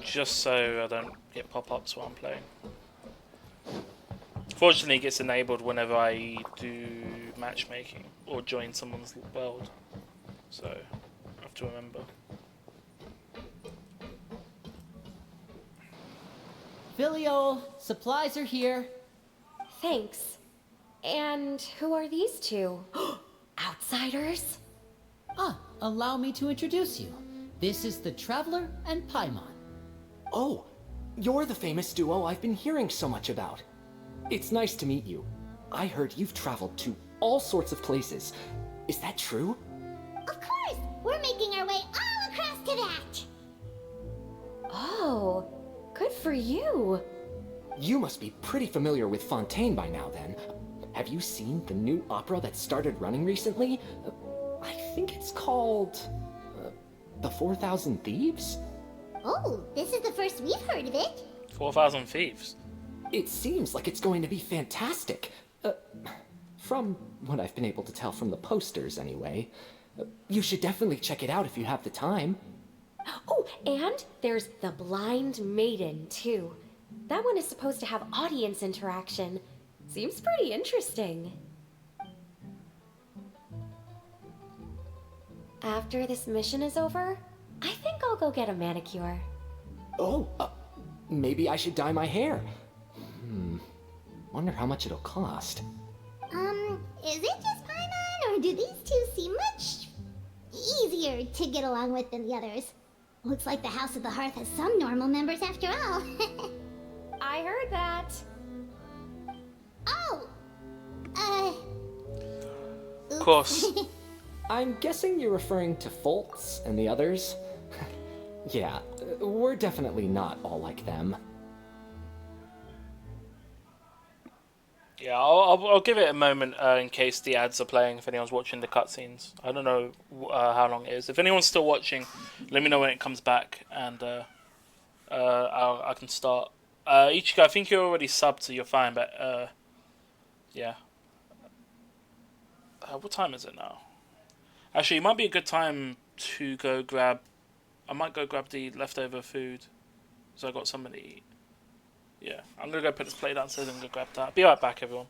just so I don't get pop-ups while I'm playing. Fortunately, it gets enabled whenever I do matchmaking or join someone's world, so I have to remember. Filial, supplies are here. Thanks. And who are these two? Outsiders? Allow me to introduce you. This is the Traveler and Paimon. Oh, you're the famous duo I've been hearing so much about. It's nice to meet you. I heard you've traveled to all sorts of places. Is that true? Of course! We're making our way all across to that! Oh, good for you. You must be pretty familiar with Fontaine by now, then. have you seen the new opera that started running recently? I think it's called The 4,000 Thieves? Oh, this is the first we've heard of it. 4,000 Thieves. It seems like it's going to be fantastic. From what I've been able to tell from the posters, anyway. You should definitely check it out if you have the time. Oh, and there's The Blind Maiden, too. That one is supposed to have audience interaction. Seems pretty interesting. After this mission is over, I think I'll go get a manicure. Oh, maybe I should dye my hair. Wonder how much it'll cost. Is it just Paimon, or do these two seem much easier to get along with than the others? Looks like the House of the Hearth has some normal members after all. I heard that. Oh! Of course. I'm guessing you're referring to Foltz and the others? Yeah, we're definitely not all like them. Yeah, I'll give it a moment in case the ads are playing, if anyone's watching the cutscenes. I don't know how long it is. If anyone's still watching, let me know when it comes back, and I can start. Ichigo, I think you're already subbed, so you're fine, but yeah. What time is it now? Actually, it might be a good time to go grab... I might go grab the leftover food, so I got something to eat. Yeah, I'm gonna go put this plate downstairs and go grab that. Be right back, everyone.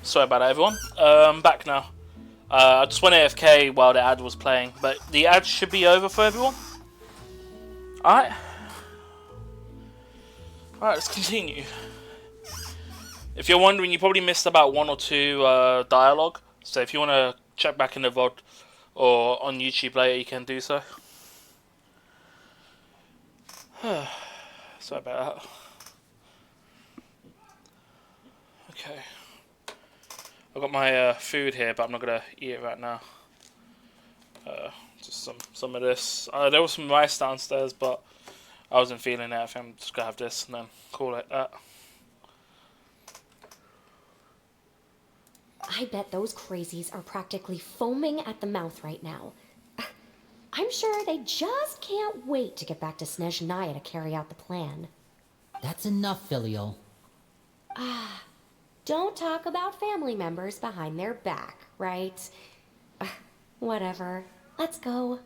Sorry about that, everyone. Back now. I just went AFK while the ad was playing, but the ad should be over for everyone. Alright. Alright, let's continue. If you're wondering, you probably missed about 1 or 2 dialogue. So if you want to check back in the VOD or on YouTube later, you can do so. Sorry about that. Okay. I've got my food here, but I'm not going to eat it right now. Just some of this. There was some rice downstairs, but I wasn't feeling it. I think I'm just going to have this and then call it that. I bet those crazies are practically foaming at the mouth right now. I'm sure they just can't wait to get back to Snezhnaya to carry out the plan. That's enough, Filial. Don't talk about family members behind their back, right? Whatever. Let's go.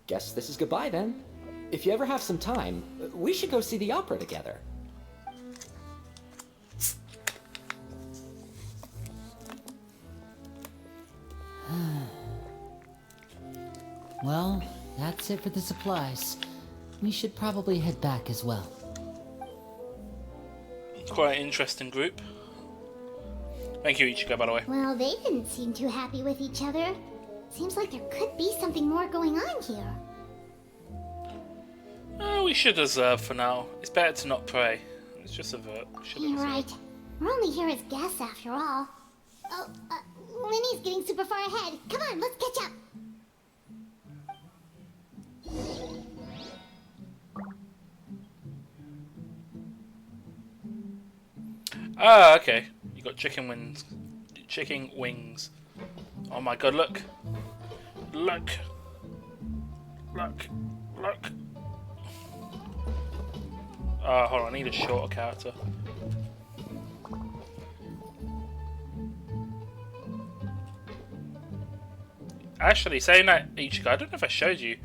Guess this is goodbye then. If you ever have some time, we should go see the opera together. Well, that's it for the supplies. We should probably head back as well. Quite an interesting group. Thank you, Ichigo, by the way. Well, they didn't seem too happy with each other. Seems like there could be something more going on here. We should observe for now. It's better to not pray. Let's just avert. You're right. We're only here as guests after all. Oh, Linny's getting super far ahead. Come on, let's catch up. Ah, okay. You got chicken wings. Chicken wings. Oh my god, look. Look. Look. Look. Hold on, I need a shorter character. Actually, saying that, Ichigo, I don't know if I showed you.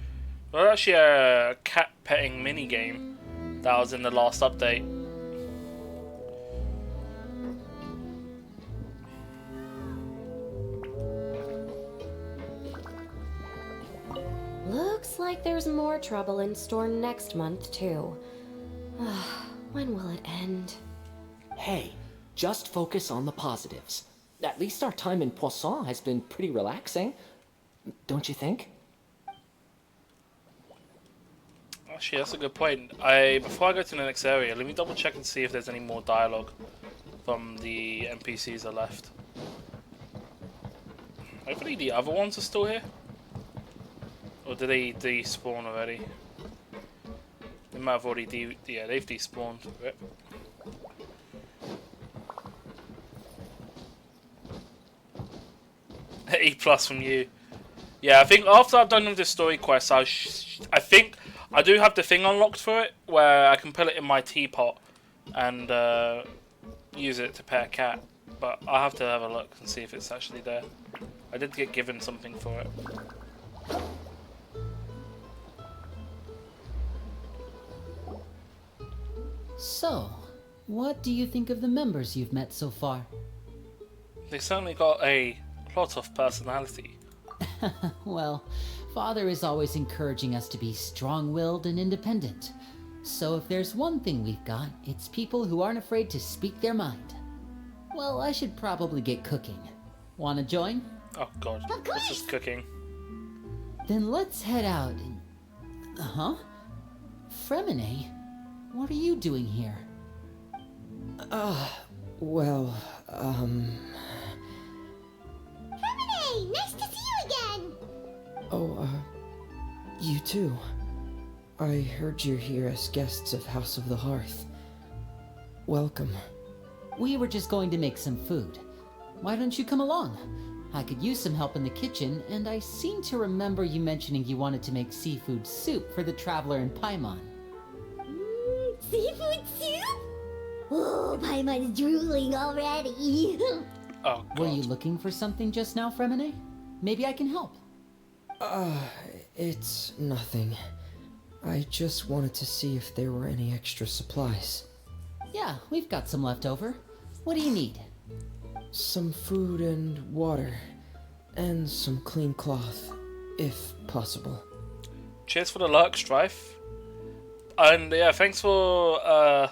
Well, actually a cat petting mini game that was in the last update. Looks like there's more trouble in store next month, too. When will it end? Hey, just focus on the positives. At least our time in Poisson has been pretty relaxing. Don't you think? Actually, that's a good point. Before I go to the next area, let me double check and see if there's any more dialogue from the NPCs that are left. Hopefully the other ones are still here. Or did they despawn already? They might have already yeah, they've despawned. Rip. E+ from you. Yeah, I think after I've done this story quest, I think I do have the thing unlocked for it where I can put it in my teapot and use it to pet a cat. But I'll have to have a look and see if it's actually there. I did get given something for it. So, what do you think of the members you've met so far? They certainly got a lot of personality. Well, Father is always encouraging us to be strong-willed and independent. So if there's one thing we've got, it's people who aren't afraid to speak their mind. Well, I should probably get cooking. Wanna join? Oh god, this is cooking. Then let's head out and... Fremine? What are you doing here? Well, Fremine, nice to see you again! Oh, you too. I heard you're here as guests of House of the Hearth. Welcome. We were just going to make some food. Why don't you come along? I could use some help in the kitchen, and I seem to remember you mentioning you wanted to make seafood soup for the traveler in Paimon. Seafood soup? Oh, Paimon's drooling already. Oh, God. Were you looking for something just now, Fremine? Maybe I can help. It's nothing. I just wanted to see if there were any extra supplies. Yeah, we've got some left over. What do you need? Some food and water, and some clean cloth, if possible. Cheers for the luck, Strife. And yeah, thanks for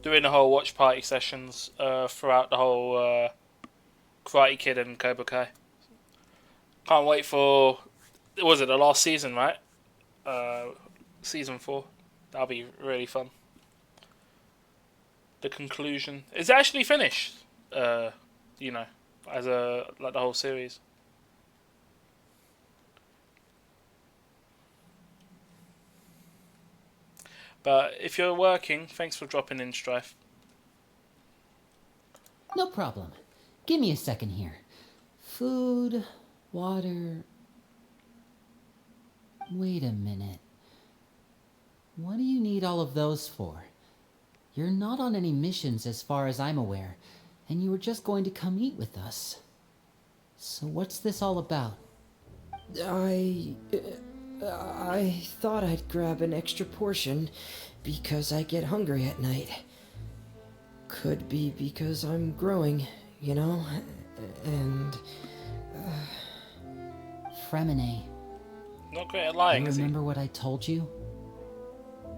doing the whole watch party sessions throughout the whole Karate Kid and Cobra Kai. Can't wait for, was it the last season, right? Season 4. That'll be really fun. The conclusion. Is it actually finished? You know, as like the whole series. But if you're working, thanks for dropping in, Strife. No problem. Give me a second here. Food, water... Wait a minute. What do you need all of those for? You're not on any missions as far as I'm aware, and you were just going to come eat with us. So what's this all about? I thought I'd grab an extra portion because I get hungry at night. Could be because I'm growing, you know, and... Fremine. Not great at lying, You is he? remember what I told you?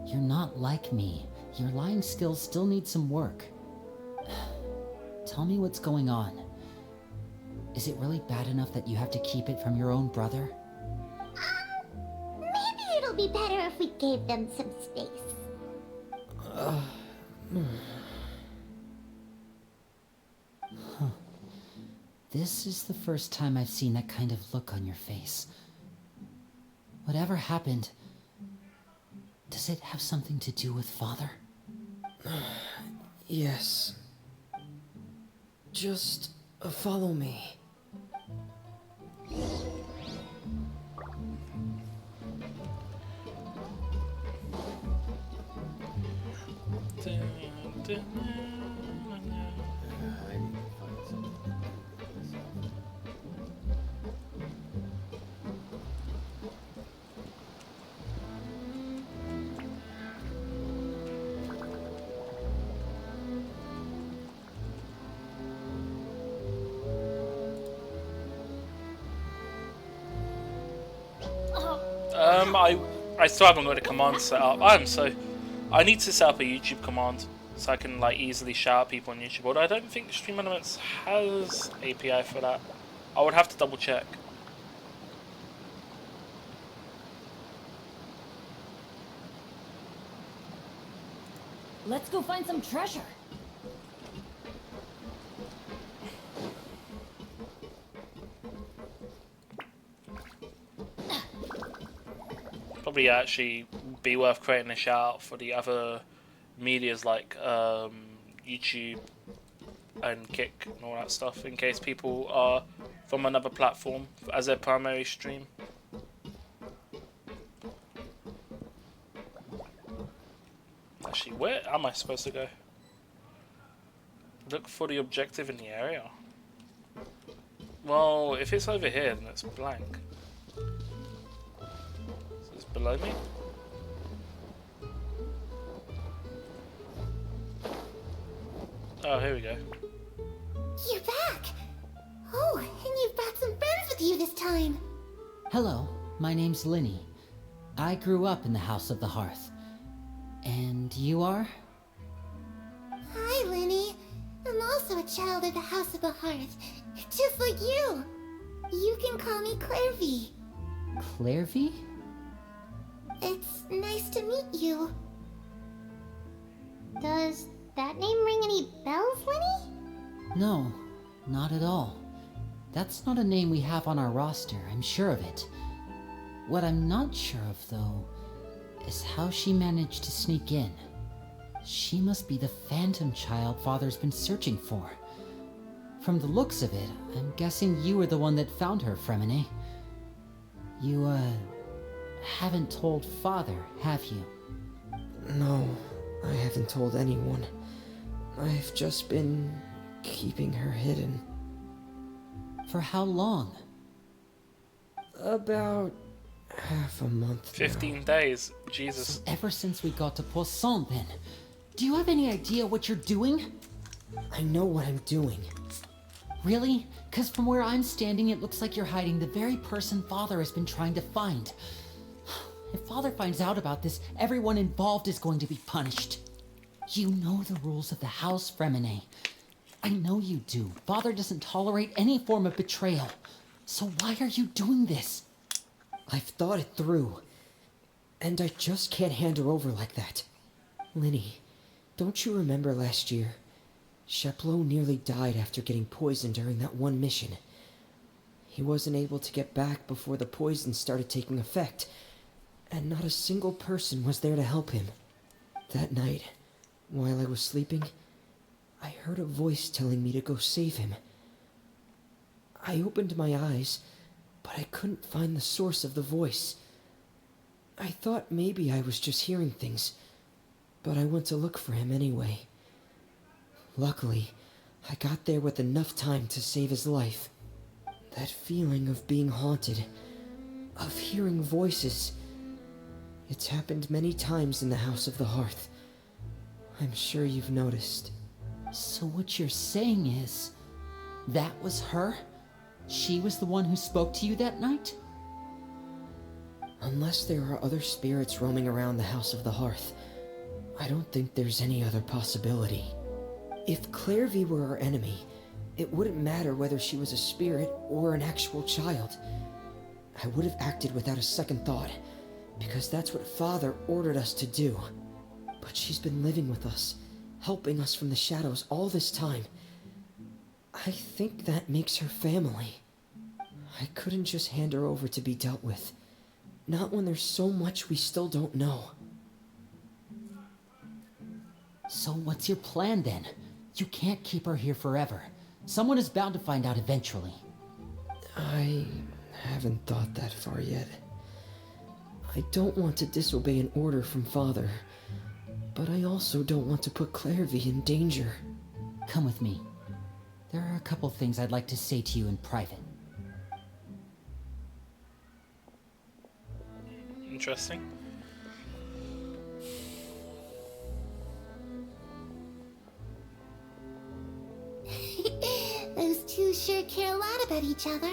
You're not like me. Your lying skills still need some work. Tell me what's going on. Is it really bad enough that you have to keep it from your own brother? Maybe it'll be better if we gave them some space. This is the first time I've seen that kind of look on your face. Whatever happened, does it have something to do with Father? Yes. Just follow me. I still haven't got a command set up. I need to set up a YouTube command so I can like easily shout at people on YouTube. Although I don't think Stream Elements has API for that. I would have to double check. Let's go find some treasure. Probably actually be worth creating a shout out for the other medias like YouTube and Kick and all that stuff in case people are from another platform as their primary stream. Actually, where am I supposed to go? Look for the objective in the area. Well, if it's over here, then it's blank. So it's below me? Oh, here we go. You're back! Oh, and you've brought some friends with you this time. Hello, my name's Linny. I grew up in the House of the Hearth. And you are? Hi, Linny. I'm also a child of the House of the Hearth, just like you. You can call me Clairvy. Clairvy? It's nice to meet you. Does that name ring any bells, Linny? No, not at all. That's not a name we have on our roster, I'm sure of it. What I'm not sure of, though, is how she managed to sneak in. She must be the phantom child Father's been searching for. From the looks of it, I'm guessing you were the one that found her, Fremine. You, haven't told Father, have you? No, I haven't told anyone. I've just been keeping her hidden. For how long? About half a month 15 now. days. Jesus. So ever since we got to Poisson, then. Do you have any idea what you're doing? I know what I'm doing. Really? Because from where I'm standing, it looks like you're hiding the very person Father has been trying to find. If Father finds out about this, everyone involved is going to be punished. You know the rules of the house, Fremine. I know you do. Father doesn't tolerate any form of betrayal. So why are you doing this? I've thought it through. And I just can't hand her over like that. Linny, don't you remember last year? Chapleau nearly died after getting poisoned during that one mission. He wasn't able to get back before the poison started taking effect, and not a single person was there to help him. That night, while I was sleeping, I heard a voice telling me to go save him. I opened my eyes, but I couldn't find the source of the voice. I thought maybe I was just hearing things, but I went to look for him anyway. Luckily, I got there with enough time to save his life. That feeling of being haunted, of hearing voices, it's happened many times in the House of the Hearth. I'm sure you've noticed. So what you're saying is, that was her? She was the one who spoke to you that night? Unless there are other spirits roaming around the House of the Hearth, I don't think there's any other possibility. If Clairvy were our enemy, it wouldn't matter whether she was a spirit or an actual child. I would have acted without a second thought, because that's what Father ordered us to do. But she's been living with us, helping us from the shadows all this time. I think that makes her family. I couldn't just hand her over to be dealt with. Not when there's so much we still don't know. So what's your plan then? You can't keep her here forever. Someone is bound to find out eventually. I haven't thought that far yet. I don't want to disobey an order from Father, but I also don't want to put Clairvy in danger. Come with me. There are a couple things I'd like to say to you in private. Interesting. Those two sure care a lot about each other.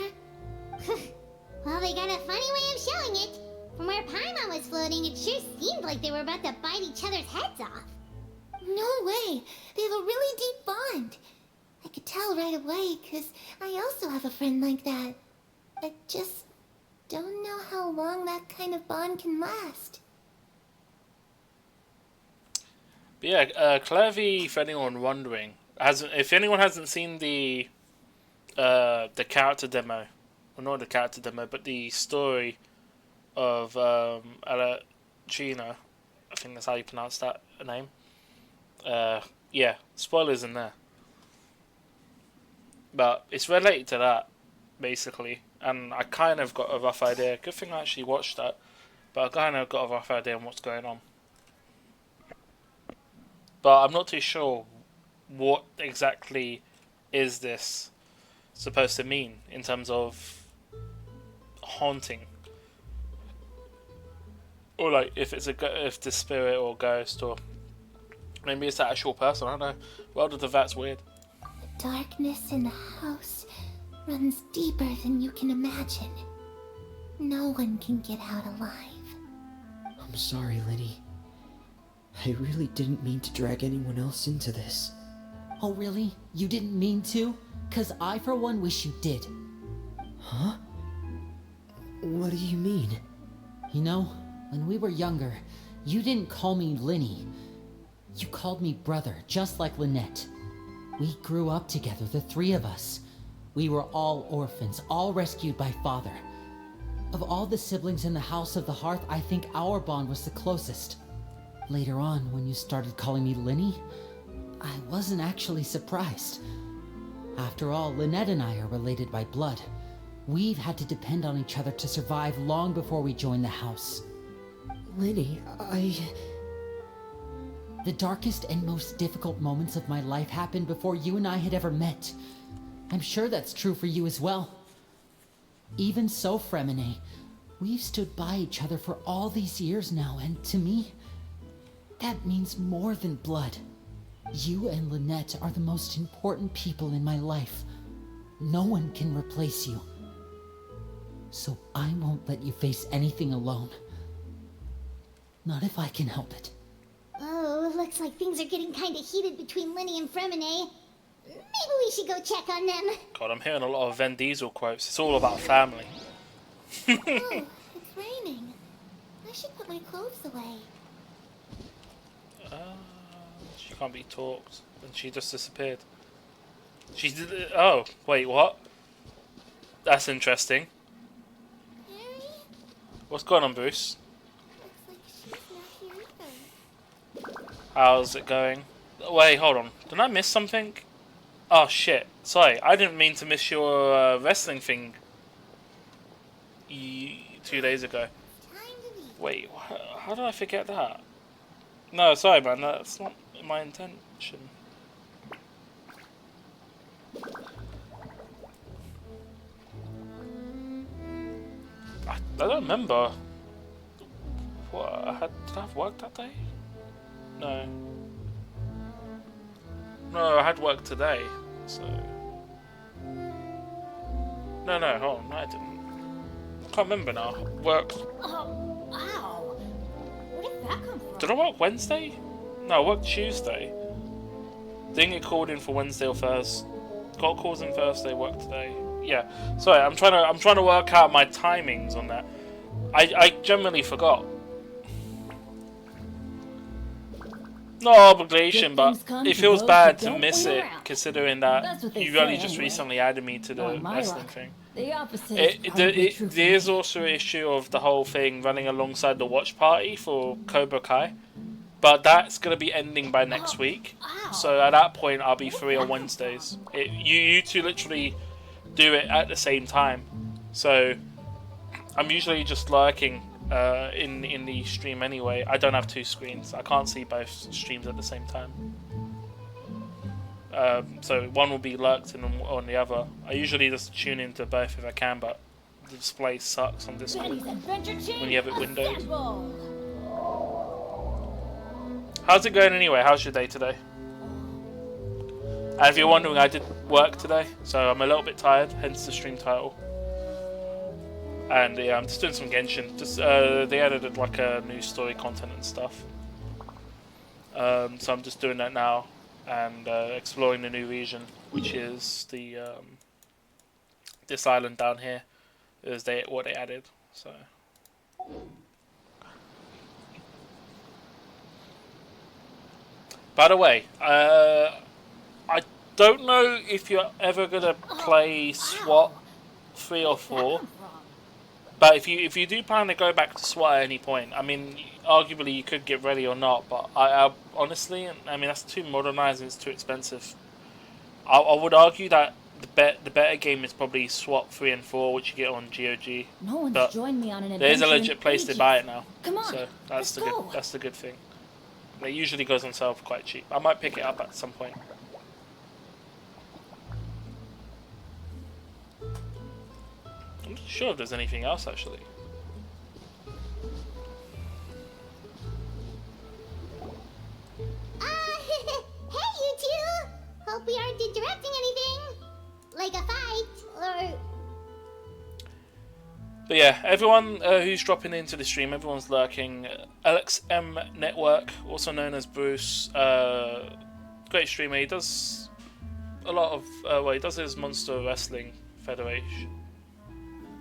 Well, they got a funny way of showing it. From where Paimon was floating, it sure seemed like they were about to bite each other's heads off. No way! They have a really deep bond. I could tell right away, because I also have a friend like that. I just don't know how long that kind of bond can last. But yeah, Clairvy, for anyone wondering, if anyone hasn't seen the character demo, well, not the character demo, but the story of Alachina, I think that's how you pronounce that name. Yeah, spoilers in there. But it's related to that, basically. And I kind of got a rough idea. Good thing I actually watched that. But I kind of got a rough idea on what's going on. But I'm not too sure what exactly is this supposed to mean in terms of haunting. Or like if it's if the spirit or ghost, or maybe it's the actual person. I don't know. World of the Vat's weird. The darkness in the house runs deeper than you can imagine. No one can get out alive. I'm sorry, Linny. I really didn't mean to drag anyone else into this. Oh really? You didn't mean to? 'Cause I for one wish you did. Huh? What do you mean? You know, when we were younger, you didn't call me Linny. You called me brother, just like Lynette. We grew up together, the three of us. We were all orphans, all rescued by Father. Of all the siblings in the House of the Hearth, I think our bond was the closest. Later on, when you started calling me Linny, I wasn't actually surprised. After all, Lynette and I are related by blood. We've had to depend on each other to survive long before we joined the house. Linny, The darkest and most difficult moments of my life happened before you and I had ever met. I'm sure that's true for you as well. Even so, Fremine, we've stood by each other for all these years now, and to me, that means more than blood. You and Lynette are the most important people in my life. No one can replace you. So I won't let you face anything alone. Not if I can help it. Oh, looks like things are getting kinda heated between Linny and Fremine. Maybe we should go check on them. God, I'm hearing a lot of Vin Diesel quotes. It's all about family. Oh, it's raining. I should put my clothes away. She can't be talked, and she just disappeared. She did. Oh, wait, what? That's interesting. Harry? What's going on, Bruce? Looks like she's not here either. How's it going? Wait, hold on. Did I miss something? Oh shit! Sorry, I didn't mean to miss your wrestling thing. 2 days ago. Wait, how did I forget that? No, sorry, man. That's not my intention. I don't remember. What did I have work that day? No. No, I had work today. So. No, hold on. No, I didn't. I can't remember now. Work. Oh, wow. Where did that come from? Did I work Wednesday? No, I worked Tuesday. Didn't get called in for Wednesday or Thursday. Got calls in Thursday, worked today. Yeah. Sorry, I'm trying to work out my timings on that. I generally forgot. No obligation, but it feels bad to miss it, considering that you only just recently added me to the wrestling thing. The opposite is There is also an issue of the whole thing running alongside the watch party for Cobra Kai, but that's going to be ending by next week. So at that point, I'll be free on Wednesdays. You two literally do it at the same time. So I'm usually just lurking in the stream anyway. I don't have two screens. I can't see both streams at the same time. So one will be lurked in on the other. I usually just tune into both if I can, but the display sucks on Discord when you have it windowed. How's it going anyway? How's your day today? And if you're wondering, I did work today, so I'm a little bit tired, hence the stream title. And yeah, I'm just doing some Genshin. Just they added like a new story content and stuff. So I'm just doing that now and exploring the new region, which is the this island down here. Is what they added. So. By the way, I don't know if you're ever gonna play SWAT 3 or 4. But if you do plan to go back to SWAT at any point, I mean, arguably you could get ready or not. But I honestly, I mean, that's too modernized and it's too expensive. I would argue that the better game is probably SWAT 3 and 4, which you get on GOG. No one's but joined me on an there's a adventure in legit place to ages. buy it now. Come on, so let's go. that's the good thing. It usually goes on sale for quite cheap. I might pick it up at some point. I'm not sure if there's anything else actually. Hey you two! Hope we aren't interrupting anything. Like a fight, or... But yeah, everyone who's dropping into the stream, everyone's lurking. Alex M Network, also known as Bruce, great streamer. He does a lot of, well, he does his Monster Wrestling Federation.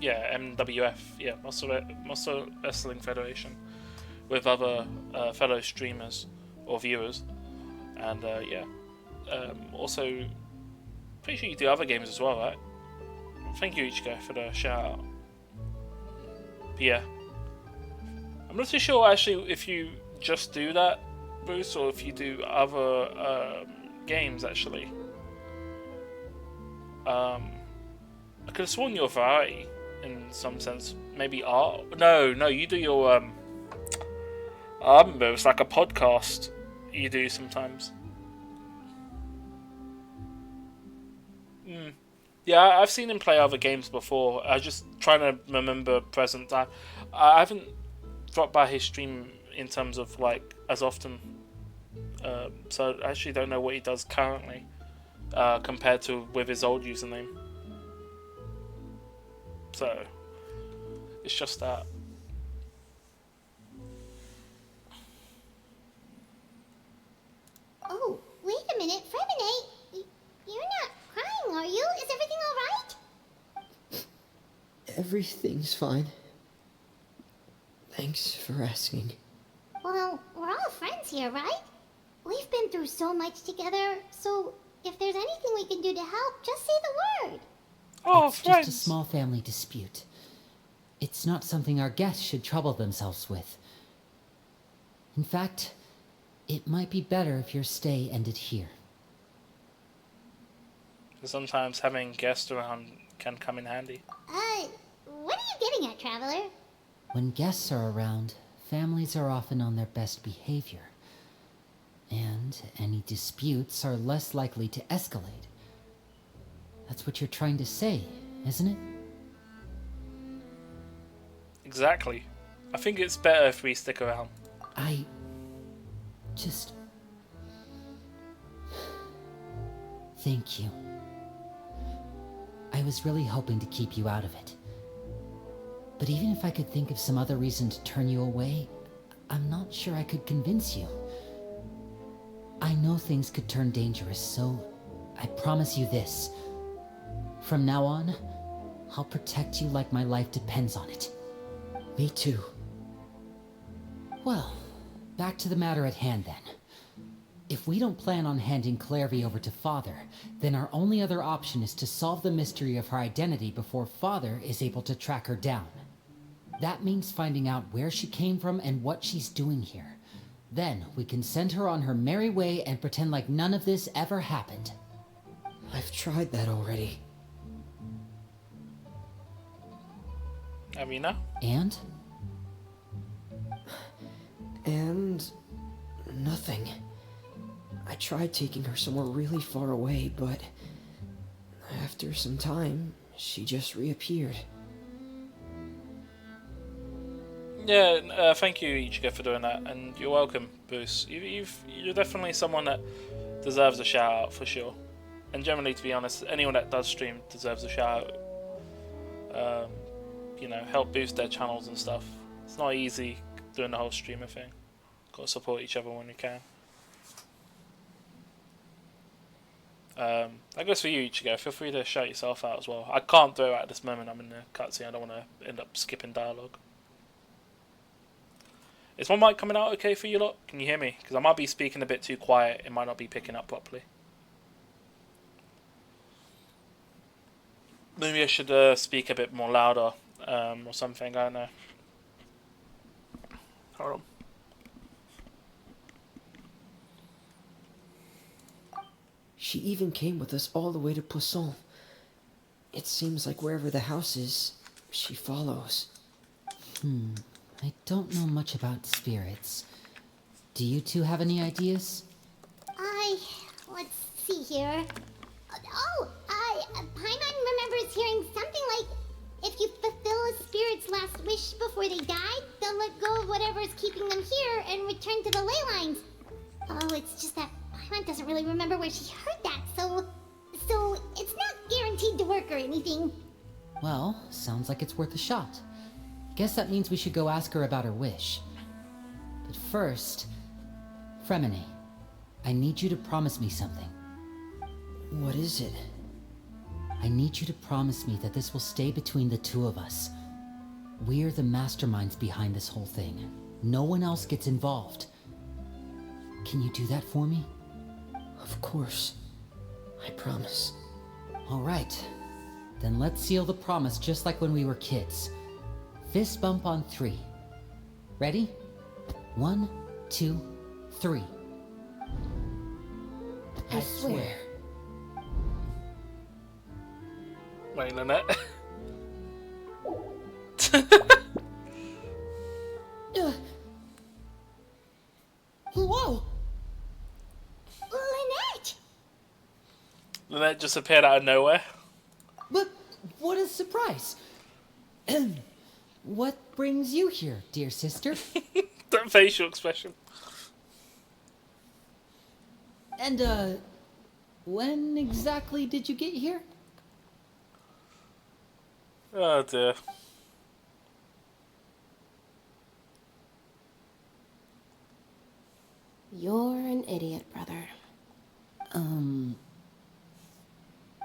Yeah, MWF, yeah, Monster Wrestling Federation, with other fellow streamers or viewers, and yeah, also pretty sure you do other games as well, right? Thank you, Ichigo, for the shout out. But yeah, I'm not too sure actually if you just do that, Bruce, or if you do other games actually. I could have sworn you're variety in some sense. Maybe art? No, you do your I remember it's like a podcast you do sometimes. Yeah, I've seen him play other games before. I was just trying to remember present time. I haven't dropped by his stream in terms of like as often So I actually don't know what he does currently compared to with his old username. So it's just that. Oh, wait a minute, Fremine, you're not crying, are you? Is everything alright? Everything's fine. Thanks for asking. Well, we're all friends here, right? We've been through so much together, so if there's anything we can do to help, just say the word. Oh, It's friends. just a small family dispute. It's not something our guests should trouble themselves with. In fact, it might be better if your stay ended here. Sometimes having guests around can come in handy. What are you getting at, Traveler? When guests are around, families are often on their best behavior. And any disputes are less likely to escalate. That's what you're trying to say, isn't it? Exactly. I think it's better if we stick around. I just... Thank you. I was really hoping to keep you out of it. But even if I could think of some other reason to turn you away, I'm not sure I could convince you. I know things could turn dangerous, so I promise you this. From now on, I'll protect you like my life depends on it. Me too. Well, back to the matter at hand then. If we don't plan on handing Clairvy over to Father, then our only other option is to solve the mystery of her identity before Father is able to track her down. That means finding out where she came from and what she's doing here. Then we can send her on her merry way and pretend like none of this ever happened. I've tried that already. Amina? And? And... nothing. I tried taking her somewhere really far away, but... after some time, she just reappeared. Yeah, thank you, Ichigo, for doing that, and you're welcome, Boost. You're definitely someone that deserves a shout out for sure. And generally, to be honest, anyone that does stream deserves a shout out. You know, help boost their channels and stuff. It's not easy doing the whole streamer thing. Gotta support each other when you can. That goes for you, Ichigo. Feel free to shout yourself out as well. I can't do it at this moment. I'm in the cutscene. I don't want to end up skipping dialogue. Is my mic coming out okay for you lot? Can you hear me? Because I might be speaking a bit too quiet. It might not be picking up properly. Maybe I should speak a bit more louder or something. I don't know. Hold on. She even came with us all the way to Poisson. It seems like wherever the house is, she follows. I don't know much about spirits. Do you two have any ideas? Let's see here. Paimon remembers hearing something like, if you fulfill a spirit's last wish before they die, they'll let go of whatever is keeping them here and return to the ley lines. Oh, it's just that Paimon doesn't really remember where she heard that, so it's not guaranteed to work or anything. Well, sounds like it's worth a shot. Guess that means we should go ask her about her wish. But first, Fremine, I need you to promise me something. What is it? I need you to promise me that this will stay between the two of us. We're the masterminds behind this whole thing. No one else gets involved. Can you do that for me? Of course. I promise. All right. Then let's seal the promise just like when we were kids. Fist bump on 3. Ready? 1, 2, 3. I swear. Wait, Lynette. Whoa! Lynette! Lynette just appeared out of nowhere. But what a surprise! What brings you here, dear sister? That facial expression. And, when exactly did you get here? Oh dear. You're an idiot, brother.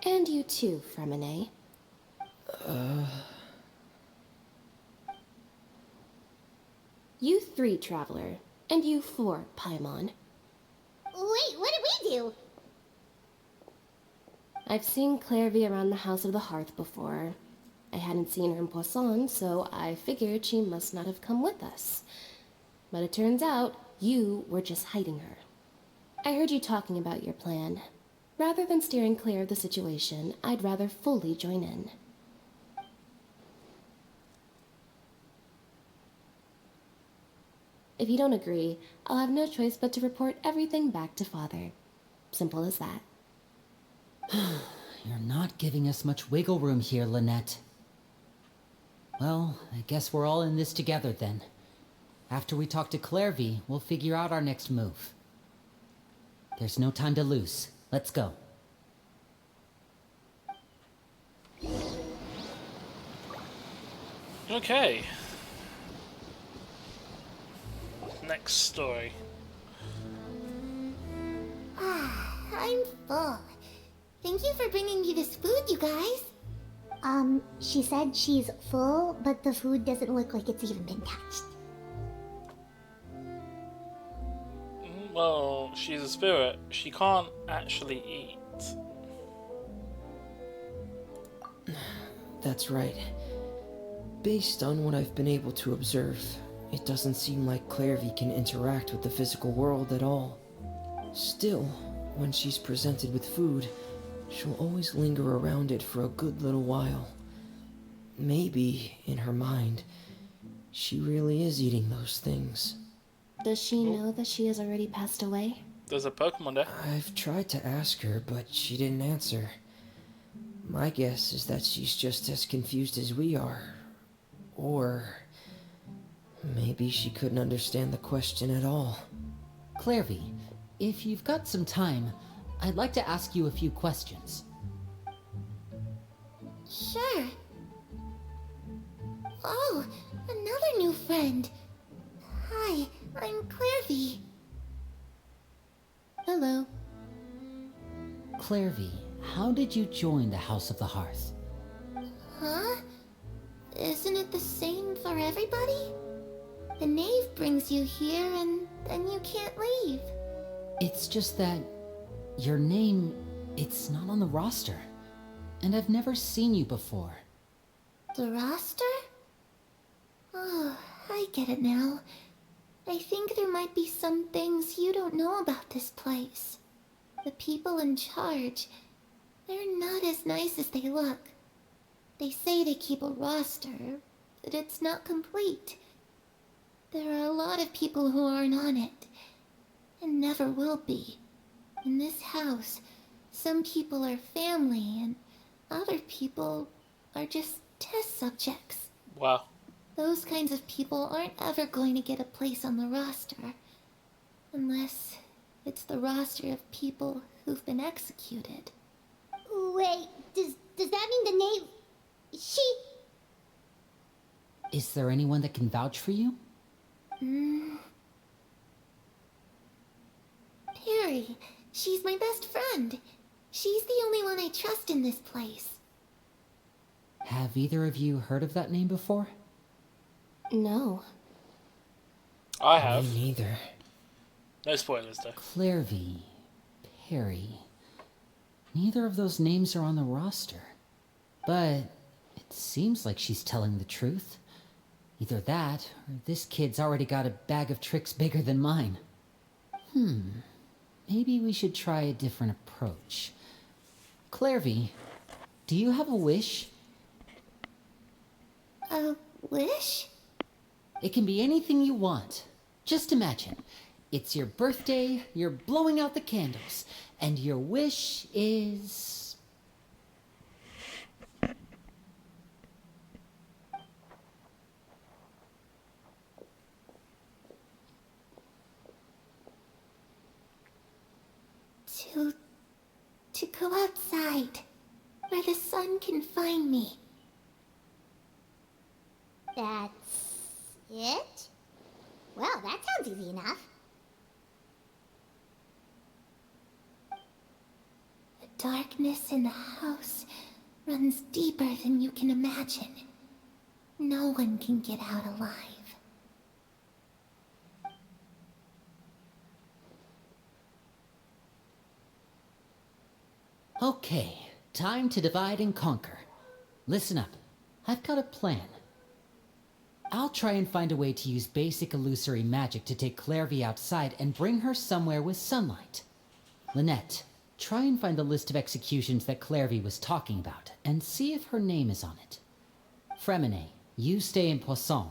And you too, Fremine. You 3, Traveler. And you 4, Paimon. Wait, what did we do? I've seen Clairvy around the House of the Hearth before. I hadn't seen her in Poisson, so I figured she must not have come with us. But it turns out you were just hiding her. I heard you talking about your plan. Rather than steering clear of the situation, I'd rather fully join in. If you don't agree, I'll have no choice but to report everything back to Father. Simple as that. You're not giving us much wiggle room here, Lynette. Well, I guess we're all in this together then. After we talk to Clairvy, we'll figure out our next move. There's no time to lose. Let's go. Okay. Next story. I'm full. Thank you for bringing me this food, you guys. She said she's full, but the food doesn't look like it's even been touched. Well, she's a spirit. She can't actually eat. That's right. Based on what I've been able to observe, it doesn't seem like Clairvy can interact with the physical world at all. Still, when she's presented with food, she'll always linger around it for a good little while. Maybe, in her mind, she really is eating those things. Does she know that she has already passed away? There's a Pokemon there. I've tried to ask her, but she didn't answer. My guess is that she's just as confused as we are. Or maybe she couldn't understand the question at all. Clairvy, if you've got some time, I'd like to ask you a few questions. Sure. Oh, another new friend. Hi, I'm Clairvy. Hello. Clairvy, how did you join the House of the Hearth? Huh? Isn't it the same for everybody? The knave brings you here and then you can't leave. It's just that your name, it's not on the roster. And I've never seen you before. The roster? Oh, I get it now. I think there might be some things you don't know about this place. The people in charge, they're not as nice as they look. They say they keep a roster, but it's not complete. There are a lot of people who aren't on it, and never will be. In this house, some people are family, and other people are just test subjects. Wow. Those kinds of people aren't ever going to get a place on the roster. Unless it's the roster of people who've been executed. Wait, does that mean the name... She... Is there anyone that can vouch for you? Perry. She's my best friend. She's the only one I trust in this place. Have either of you heard of that name before? No. I have. Me neither. No spoilers though. Clairvy, Perry. Neither of those names are on the roster. But it seems like she's telling the truth. Either that, or this kid's already got a bag of tricks bigger than mine. Maybe we should try a different approach. Clairvy, do you have a wish? A wish? It can be anything you want. Just imagine. It's your birthday, you're blowing out the candles, and your wish is... To go outside, where the sun can find me. That's it? Well, that sounds easy enough. The darkness in the house runs deeper than you can imagine. No one can get out alive. Okay, time to divide and conquer. Listen up, I've got a plan. I'll try and find a way to use basic illusory magic to take Clairvy outside and bring her somewhere with sunlight. Lynette, try and find the list of executions that Clairvy was talking about, and see if her name is on it. Freminet, you stay in Poisson.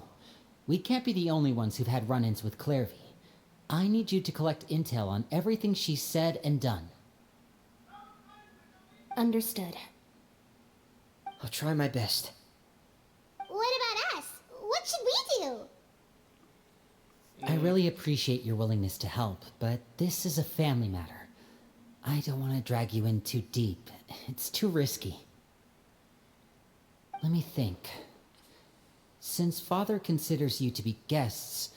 We can't be the only ones who've had run-ins with Clairvy. I need you to collect intel on everything she's said and done. Understood. I'll try my best. What about us? What should we do? I really appreciate your willingness to help, but this is a family matter. I don't want to drag you in too deep. It's too risky. Let me think. Since Father considers you to be guests,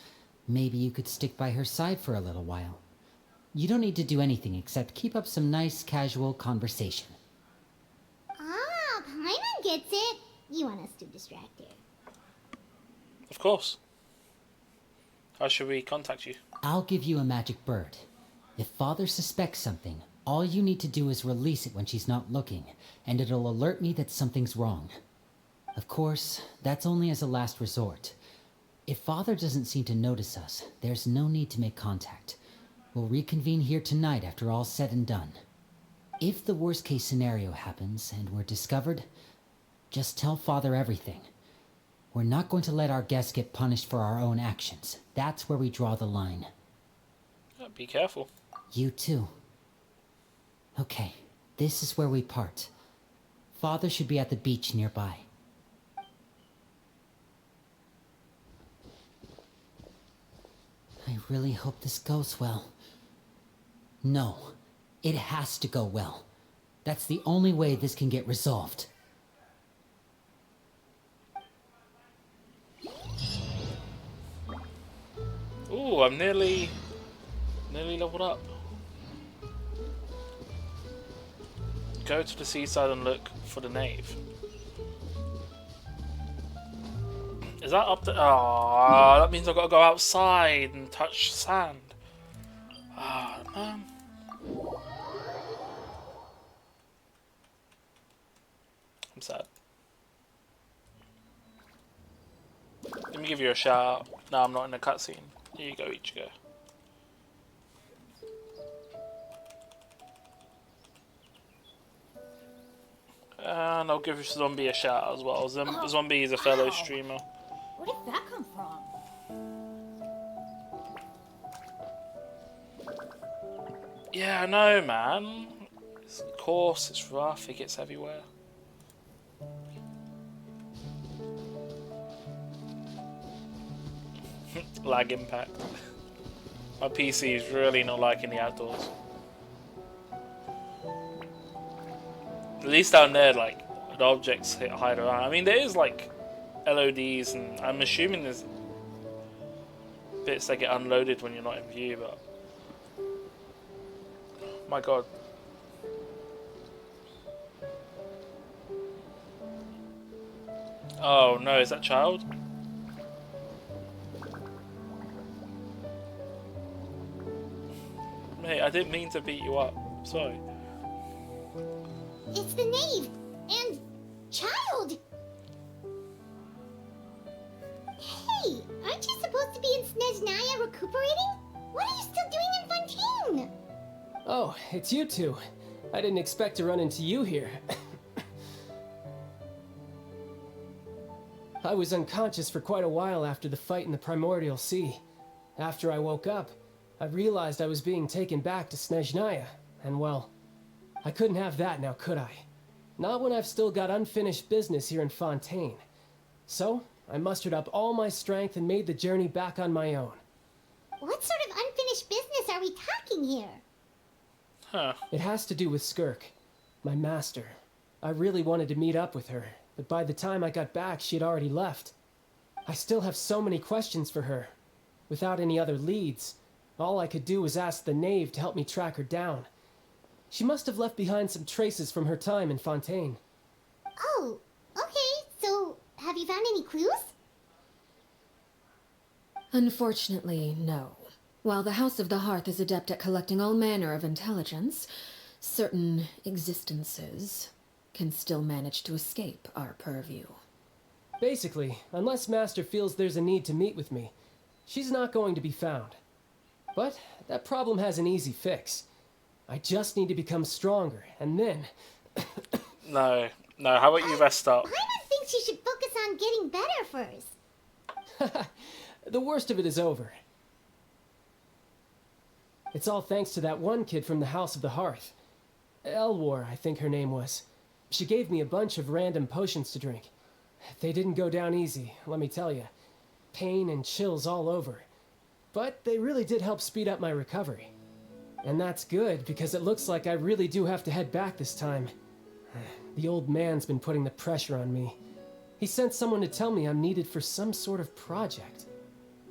maybe you could stick by her side for a little while. You don't need to do anything except keep up some nice, casual conversation. Ah, Paimon gets it. You want us to distract her. Of course. How should we contact you? I'll give you a magic bird. If Father suspects something, all you need to do is release it when she's not looking, and it'll alert me that something's wrong. Of course, that's only as a last resort. If Father doesn't seem to notice us, there's no need to make contact. We'll reconvene here tonight after all's said and done. If the worst case scenario happens and we're discovered, just tell Father everything. We're not going to let our guests get punished for our own actions. That's where we draw the line. Be careful. You too. Okay, this is where we part. Father should be at the beach nearby. I really hope this goes well. No, it has to go well. That's the only way this can get resolved. Ooh, I'm nearly leveled up. Go to the seaside and look for the Knave. Is that up there? Oh, that means I've got to go outside and touch sand. Ah, man. I'm sad. Let me give you a shout out. No, I'm not in a cutscene. Here you go, Ichigo. And I'll give Zombie a shout out as well. Zombie is a fellow streamer. Where did that come from? Yeah, I know, man. Of course, it's rough. It gets everywhere. Lag impact. My PC is really not liking the outdoors. At least down there, like, the objects hide around. I mean, there is, like, LODs, and I'm assuming there's bits that get unloaded when you're not in view, but... My god. Oh no, is that child? Mate, I didn't mean to beat you up. Sorry. It's the Knave and child. Hey, aren't you supposed to be in Snezhnaya recuperating? What are you still doing in Fontaine? Oh, it's you two. I didn't expect to run into you here. I was unconscious for quite a while after the fight in the Primordial Sea. After I woke up, I realized I was being taken back to Snezhnaya, and well, I couldn't have that now, could I? Not when I've still got unfinished business here in Fontaine. So, I mustered up all my strength and made the journey back on my own. What sort of unfinished business are we talking here? Huh. It has to do with Skirk, my master. I really wanted to meet up with her, but by the time I got back, she had already left. I still have so many questions for her. Without any other leads, all I could do was ask the knave to help me track her down. She must have left behind some traces from her time in Fontaine. Oh, okay. So, have you found any clues? Unfortunately, no. While the House of the Hearth is adept at collecting all manner of intelligence, certain existences can still manage to escape our purview. Basically, unless Master feels there's a need to meet with me, she's not going to be found. But that problem has an easy fix. I just need to become stronger, and then... No, how about you rest up? Paimon thinks you should focus on getting better first. The worst of it is over. It's all thanks to that one kid from the House of the Hearth. Elwar, I think her name was. She gave me a bunch of random potions to drink. They didn't go down easy, let me tell you. Pain and chills all over. But they really did help speed up my recovery. And that's good, because it looks like I really do have to head back this time. The old man's been putting the pressure on me. He sent someone to tell me I'm needed for some sort of project.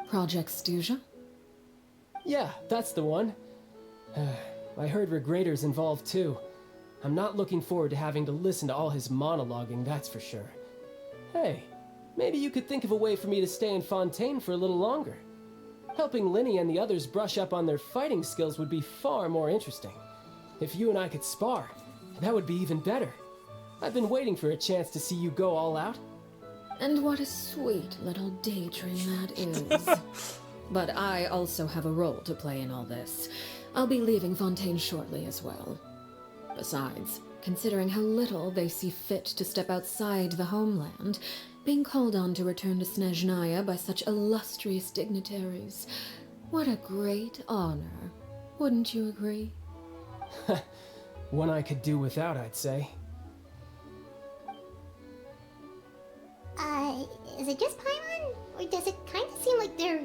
Project Stuja? Yeah, that's the one. I heard Regrader's involved too. I'm not looking forward to having to listen to all his monologuing, that's for sure. Hey, maybe you could think of a way for me to stay in Fontaine for a little longer. Helping Lyney and the others brush up on their fighting skills would be far more interesting. If you and I could spar, that would be even better. I've been waiting for a chance to see you go all out. And what a sweet little daydream that is. But I also have a role to play in all this. I'll be leaving Fontaine shortly as well. Besides, considering how little they see fit to step outside the homeland, being called on to return to Snezhnaya by such illustrious dignitaries, what a great honor. Wouldn't you agree? One I could do without, I'd say. Is it just Paimon? Or does it kind of seem like they're...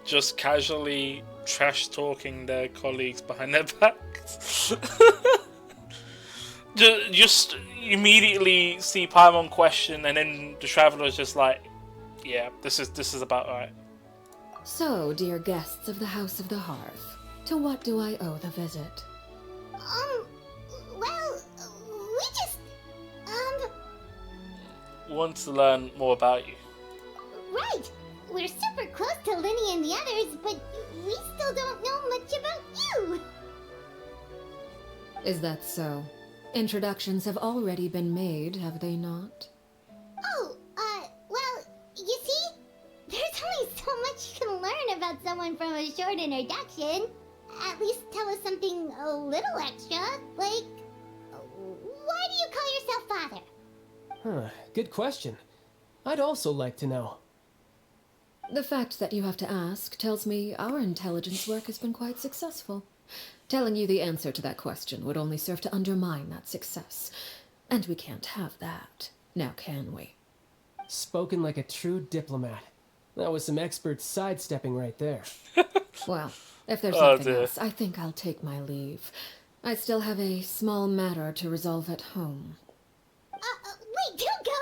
Just casually trash-talking their colleagues behind their backs? Just immediately see Paimon question, and then the Traveler's just like, yeah, this is about right. So, dear guests of the House of the Hearth, to what do I owe the visit? Well, we just, Want to learn more about you. Right! We're super close to Lyney and the others, but we still don't know much about you! Is that so? Introductions have already been made, have they not? Oh, well, you see? There's only so much you can learn about someone from a short introduction. At least tell us something a little extra, like, why do you call yourself father? Huh, good question. I'd also like to know. The fact that you have to ask tells me our intelligence work has been quite successful. Telling you the answer to that question would only serve to undermine that success. And we can't have that, now can we? Spoken like a true diplomat. That was some expert sidestepping right there. Well, if there's nothing else, I think I'll take my leave. I still have a small matter to resolve at home. Wait, don't go!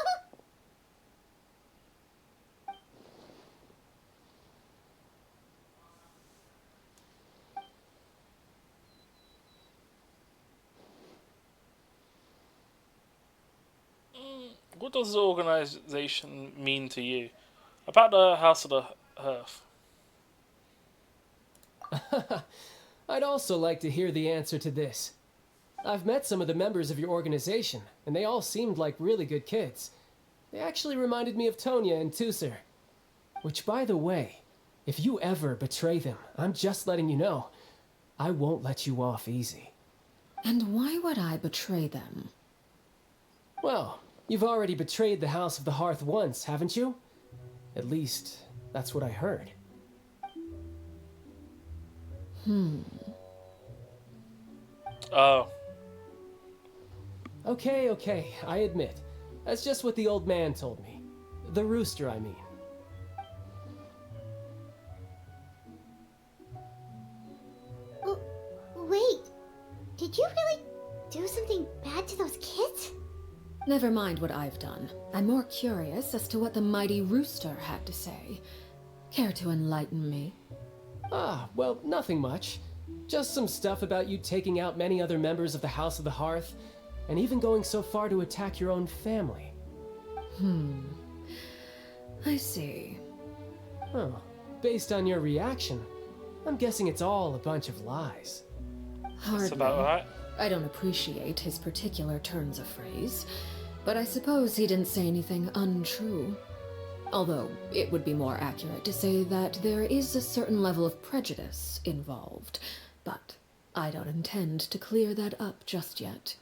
What does the organization mean to you? About the House of the Hearth. I'd also like to hear the answer to this. I've met some of the members of your organization, and they all seemed like really good kids. They actually reminded me of Tonya and Tusser. Which, by the way, if you ever betray them, I'm just letting you know, I won't let you off easy. And why would I betray them? Well, you've already betrayed the House of the Hearth once, haven't you? At least, that's what I heard. Oh. Okay, I admit. That's just what the old man told me. The rooster, I mean. Wait, Did you really do something bad to those kids? Never mind what I've done. I'm more curious as to what the mighty rooster had to say. Care to enlighten me? Ah, well, nothing much. Just some stuff about you taking out many other members of the House of the Hearth, and even going so far to attack your own family. I see. Oh, based on your reaction, I'm guessing it's all a bunch of lies. Hardly. That's about right. I don't appreciate his particular turns of phrase, but I suppose he didn't say anything untrue. Although, it would be more accurate to say that there is a certain level of prejudice involved, but I don't intend to clear that up just yet.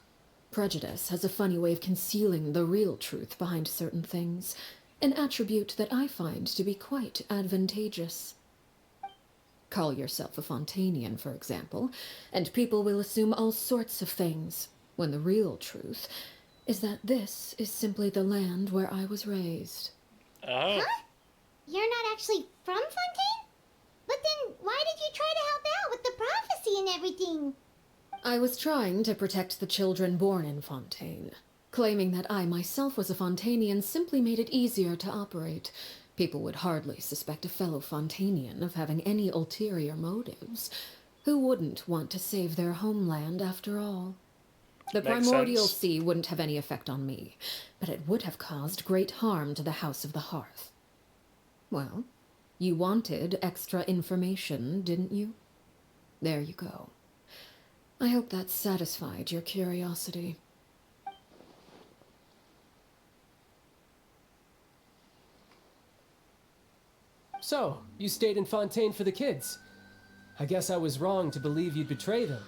Prejudice has a funny way of concealing the real truth behind certain things, an attribute that I find to be quite advantageous. Call yourself a Fontanian, for example, and people will assume all sorts of things, when the real truth is that this is simply the land where I was raised. Oh. Huh? You're not actually from Fontaine? But then why did you try to help out with the prophecy and everything? I was trying to protect the children born in Fontaine. Claiming that I myself was a Fontanian simply made it easier to operate. People would hardly suspect a fellow Fontanian of having any ulterior motives. Who wouldn't want to save their homeland after all? The Makes primordial sense. sea wouldn't have any effect on me, but it would have caused great harm to the House of the Hearth. Well, you wanted extra information, didn't you? There you go. I hope that satisfied your curiosity. So, you stayed in Fontaine for the kids. I guess I was wrong to believe you'd betray them.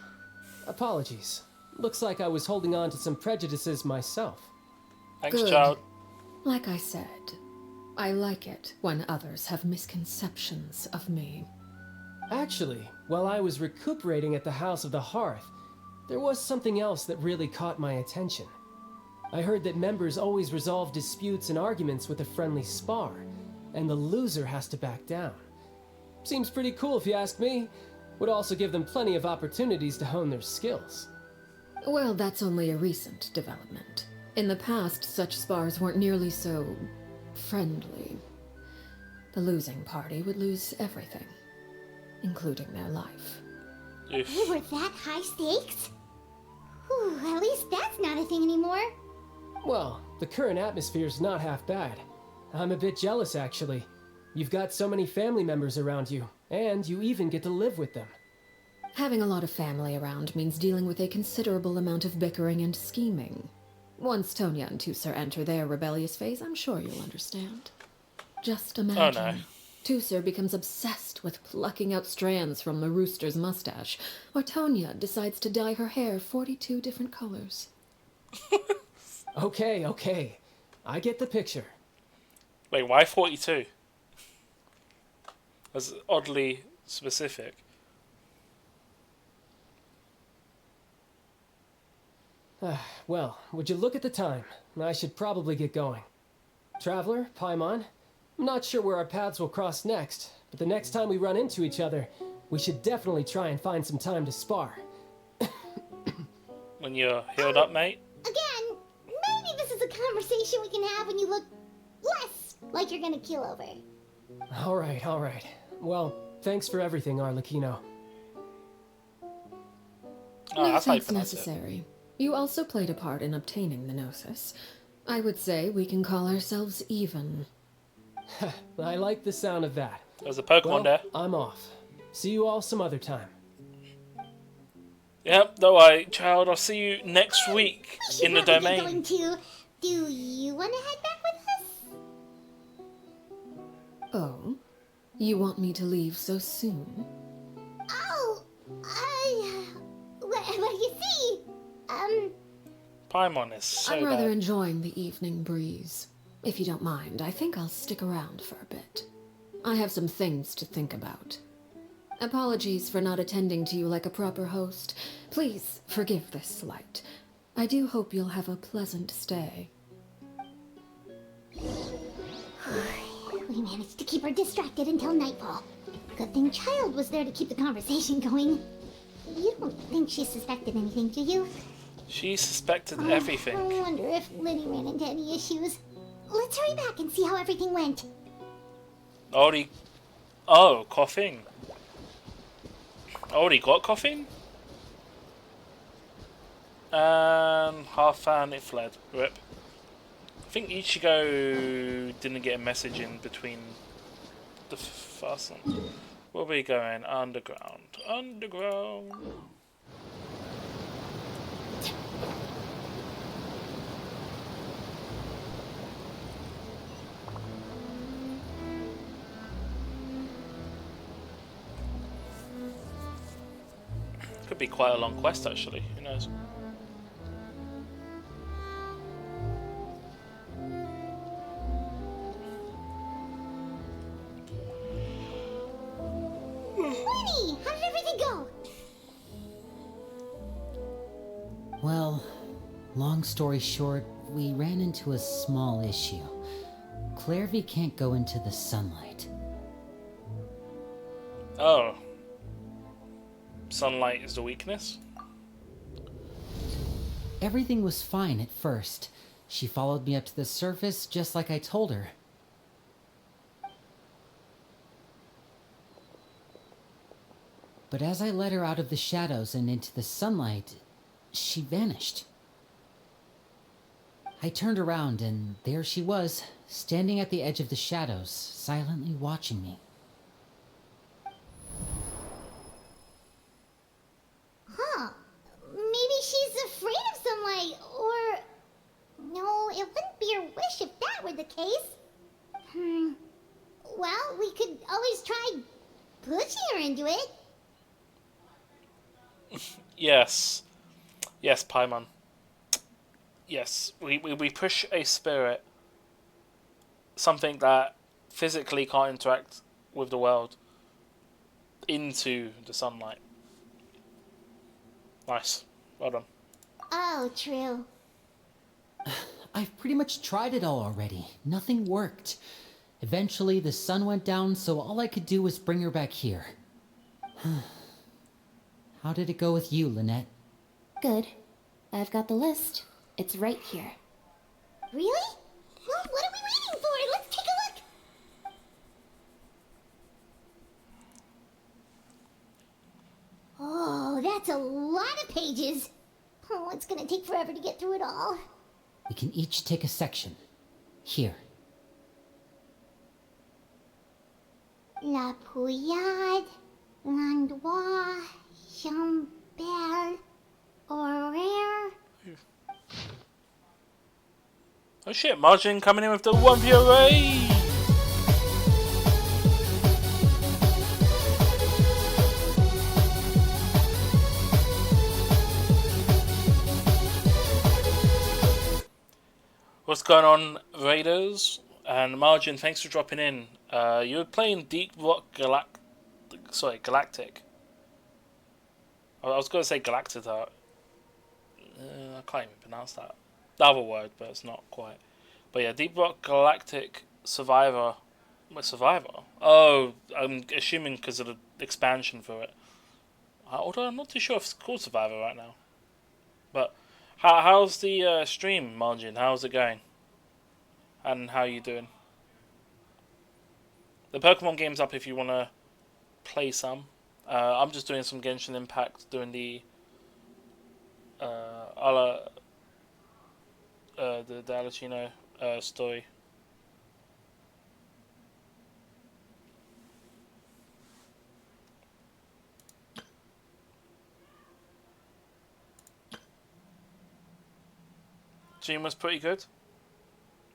Apologies. Looks like I was holding on to some prejudices myself. Thanks, Good. child. Like I said, I like it when others have misconceptions of me. Actually, while I was recuperating at the House of the Hearth, there was something else that really caught my attention. I heard that members always resolve disputes and arguments with a friendly spar, and the loser has to back down. Seems pretty cool if you ask me. Would also give them plenty of opportunities to hone their skills. Well, that's only a recent development. In the past, such spars weren't nearly so friendly. The losing party would lose everything, including their life. Oof. They were that high stakes? Whew, at least that's not a thing anymore. Well, the current atmosphere's not half bad. I'm a bit jealous, actually. You've got so many family members around you, and you even get to live with them. Having a lot of family around means dealing with a considerable amount of bickering and scheming. Once Tonya and Tusser enter their rebellious phase, I'm sure you'll understand. Just imagine. Oh, no. Tusser becomes obsessed with plucking out strands from the rooster's mustache, or Tonya decides to dye her hair 42 different colors. Okay. I get the picture. Wait, why 42? That's oddly specific. Well, would you look at the time? I should probably get going. Traveler, Paimon, I'm not sure where our paths will cross next, but the next time we run into each other, we should definitely try and find some time to spar. When you're healed up, mate? Again, maybe this is a conversation we can have when you look less like you're gonna keel over. All right. Well, thanks for everything, Arlecchino. Oh, No that's how you thanks pronounce it. necessary. You also played a part in obtaining the Gnosis. I would say we can call ourselves even. I like the sound of that. There's a Pokemon Well, there. I'm off. See you all some other time. Yep, don't worry, child. I'll see you next week We should in the probably get domain. going too. Do you want to head back with us? Oh? You want me to leave so soon? Oh, what do you see? Paimon is so I'm rather bad. enjoying the evening breeze. If you don't mind, I think I'll stick around for a bit. I have some things to think about. Apologies for not attending to you like a proper host. Please forgive this slight. I do hope you'll have a pleasant stay. We managed to keep her distracted until nightfall. Good thing Child was there to keep the conversation going. You don't think she suspected anything, do you? She suspected everything. I wonder if Liddy ran into any issues. Let's hurry back and see how everything went. Already... Oh, coughing. Already got coughing? And half fan, it fled. Rip. I think Ichigo didn't get a message in between the first one. Where are we going? Underground. Underground. Could be quite a long quest actually, who knows? Winnie, how did everything go? Well, long story short, we ran into a small issue. Clairvy can't go into the sunlight. Oh. Sunlight is the weakness? Everything was fine at first. She followed me up to the surface just like I told her. But as I led her out of the shadows and into the sunlight, she vanished. I turned around and there she was, standing at the edge of the shadows, silently watching me. Huh. Maybe she's afraid of sunlight, or... No, it wouldn't be her wish if that were the case. Well, we could always try pushing her into it. Yes. Yes, Paimon. Yes, we push a spirit, something that physically can't interact with the world, into the sunlight. Nice. Well done. Oh, true. I've pretty much tried it all already. Nothing worked. Eventually, the sun went down, so all I could do was bring her back here. How did it go with you, Lynette? Good. I've got the list. It's right here. Really? Well, what are we waiting for? Let's take a look. Oh, that's a lot of pages. Oh, it's gonna take forever to get through it all. We can each take a section. Here. La Pouillade, L'Endroit, Chambert, Horaire. Oh shit, Margin coming in with the 1v array! What's going on, Raiders? And Margin, thanks for dropping in. You were playing Deep Rock Galactic. I was going to say Galactica. I can't even pronounce that. The other word, but it's not quite. But yeah, Deep Rock Galactic Survivor. What, Survivor? Oh, I'm assuming because of the expansion for it. Although I'm not too sure if it's called Survivor right now. But how's the stream, Margin? How's it going? And how are you doing? The Pokemon game's up if you want to play some. I'm just doing some Genshin Impact, doing the the Dalachino story. Dream was pretty good.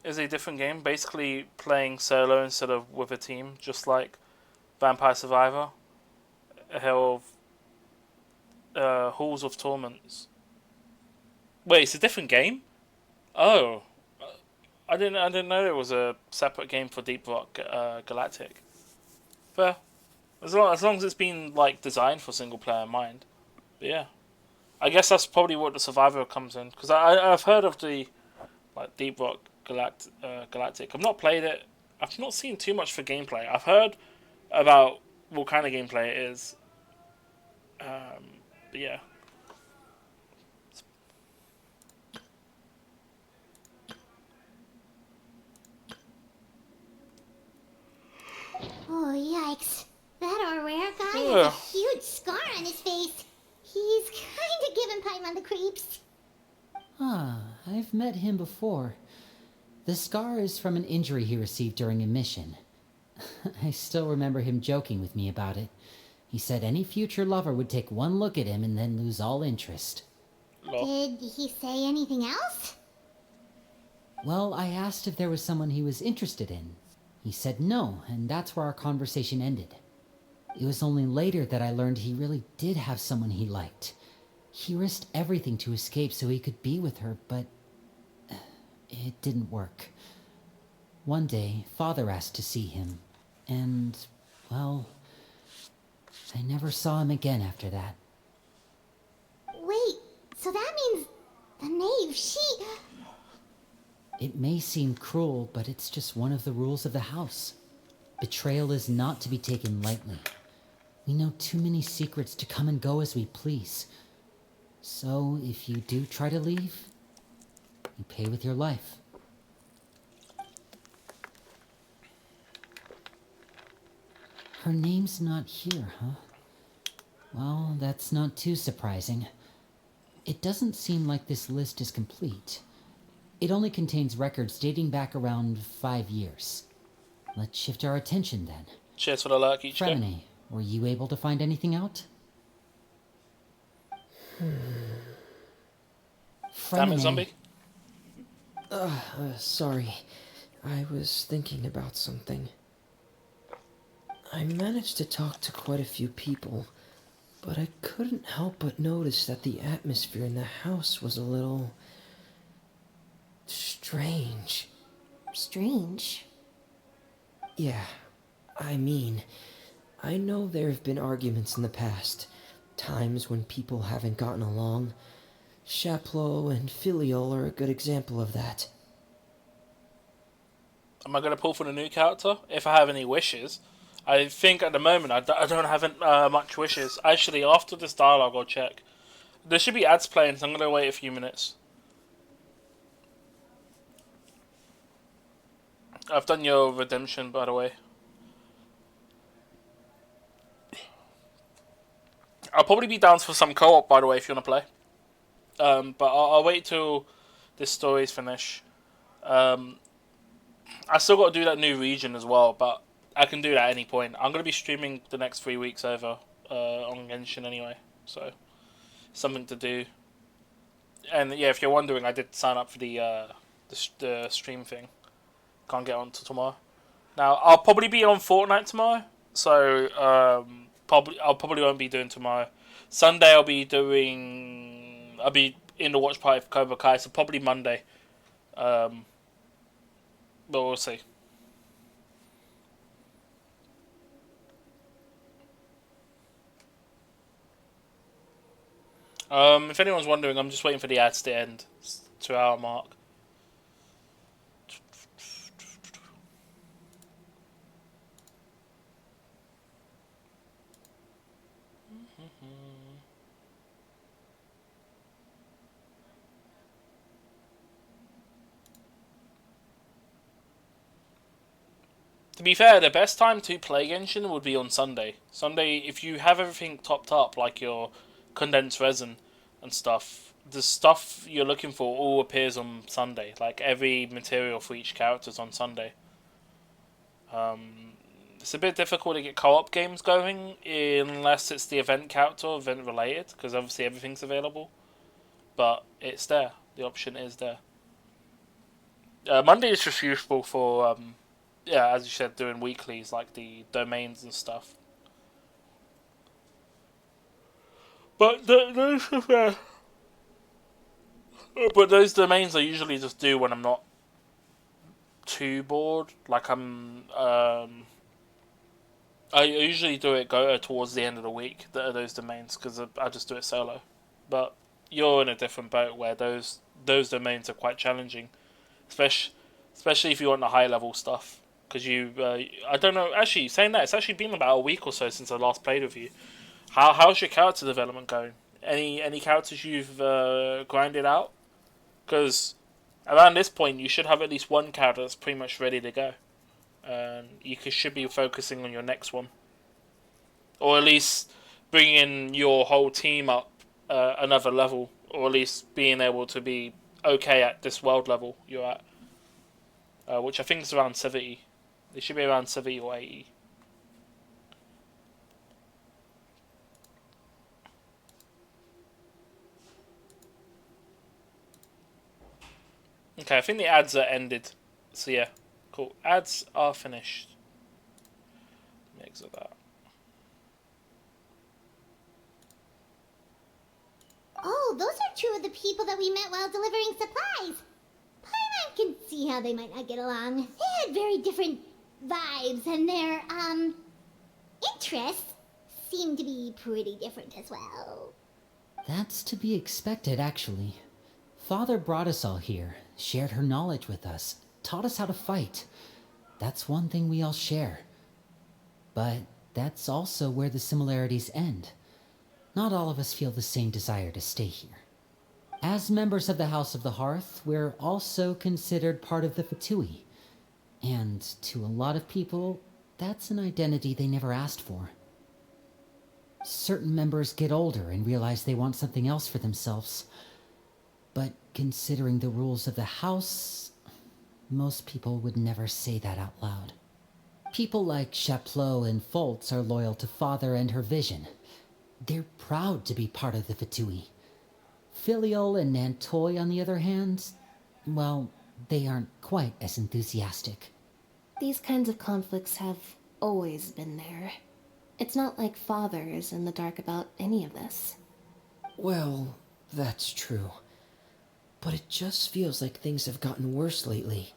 It's a different game, basically playing solo instead of with a team, just like Vampire Survivor, Halls of Torments. Wait, it's a different game? Oh, I didn't know it was a separate game for Deep Rock Galactic. Fair, as long as it's been like designed for single player in mind. But yeah, I guess that's probably what the Survivor comes in, because I've heard of the like Deep Rock Galactic. I've not played it. I've not seen too much for gameplay. I've heard about what kind of gameplay it is. yeah. Oh, yikes. That our rare guy has a huge scar on his face. He's kinda giving Paimon the creeps. Ah, I've met him before. The scar is from an injury he received during a mission. I still remember him joking with me about it. He said any future lover would take one look at him and then lose all interest. Did he say anything else? Well, I asked if there was someone he was interested in. He said no, and that's where our conversation ended. It was only later that I learned he really did have someone he liked. He risked everything to escape so he could be with her, but it didn't work. One day, Father asked to see him, and, well, I never saw him again after that. Wait, so that means the knave, she... It may seem cruel, but it's just one of the rules of the house. Betrayal is not to be taken lightly. We know too many secrets to come and go as we please. So, if you do try to leave, you pay with your life. Her name's not here, huh? Well, that's not too surprising. It doesn't seem like this list is complete. It only contains records dating back around 5 years. Let's shift our attention then. Cheers for the luck, each day. Fremine, were you able to find anything out? Damn it, zombie. Sorry. I was thinking about something. I managed to talk to quite a few people, but I couldn't help but notice that the atmosphere in the house was a little... strange. Strange? Yeah, I mean, I know there have been arguments in the past, times when people haven't gotten along. Chapleau and Filiol are a good example of that. Am I going to pull for the new character? If I have any wishes. I think at the moment I don't have much wishes. Actually, after this dialogue, I'll check. There should be ads playing, so I'm going to wait a few minutes. I've done your redemption, by the way. I'll probably be down for some co-op, by the way, if you want to play. But I'll wait till this story's finished. I still got to do that new region as well, but I can do that at any point. I'm going to be streaming the next 3 weeks over on Genshin anyway, so something to do. And yeah, if you're wondering, I did sign up for the stream thing. Can't get on till tomorrow. Now I'll probably be on Fortnite tomorrow, so I'll probably won't be doing tomorrow. Sunday I'll be in the watch party for Cobra Kai, so probably Monday. But we'll see. If anyone's wondering, I'm just waiting for the ads to end. It's 2-hour mark. To be fair, the best time to play Genshin would be on Sunday. Sunday, if you have everything topped up, like your condensed resin and stuff, the stuff you're looking for all appears on Sunday. Like, every material for each character is on Sunday. It's a bit difficult to get co-op games going, unless it's the event character, event related, because obviously everything's available. But it's there. The option is there. Monday is just useful for... yeah, as you said, doing weeklies, like the domains and stuff. But those domains I usually just do when I'm not too bored. Like I usually do it towards the end of the week, those domains, because I just do it solo. But you're in a different boat where those domains are quite challenging, especially if you want the high level stuff. Because I don't know, actually, saying that, it's actually been about a week or so since I last played with you. How's your character development going Any characters you've grinded out? Because around this point, you should have at least one character that's pretty much ready to go. And should be focusing on your next one. Or at least bringing your whole team up another level. Or at least being able to be okay at this world level you're at. Which I think is around 70. They should be around 70 or 80. Okay, I think the ads are ended. So yeah, cool. Ads are finished. Let me exit that. Oh, those are two of the people that we met while delivering supplies. Paimon can see how they might not get along. They had very different vibes, and their, interests seem to be pretty different as well. That's to be expected, actually. Father brought us all here, shared her knowledge with us, taught us how to fight. That's one thing we all share. But that's also where the similarities end. Not all of us feel the same desire to stay here. As members of the House of the Hearth, we're also considered part of the Fatui. And to a lot of people, that's an identity they never asked for. Certain members get older and realize they want something else for themselves. But considering the rules of the house, most people would never say that out loud. People like Chaplot and Foltz are loyal to Father and her vision. They're proud to be part of the Fatui. Filial and Nantoy, on the other hand, well, they aren't quite as enthusiastic. These kinds of conflicts have always been there. It's not like Father is in the dark about any of this. Well, that's true. But it just feels like things have gotten worse lately.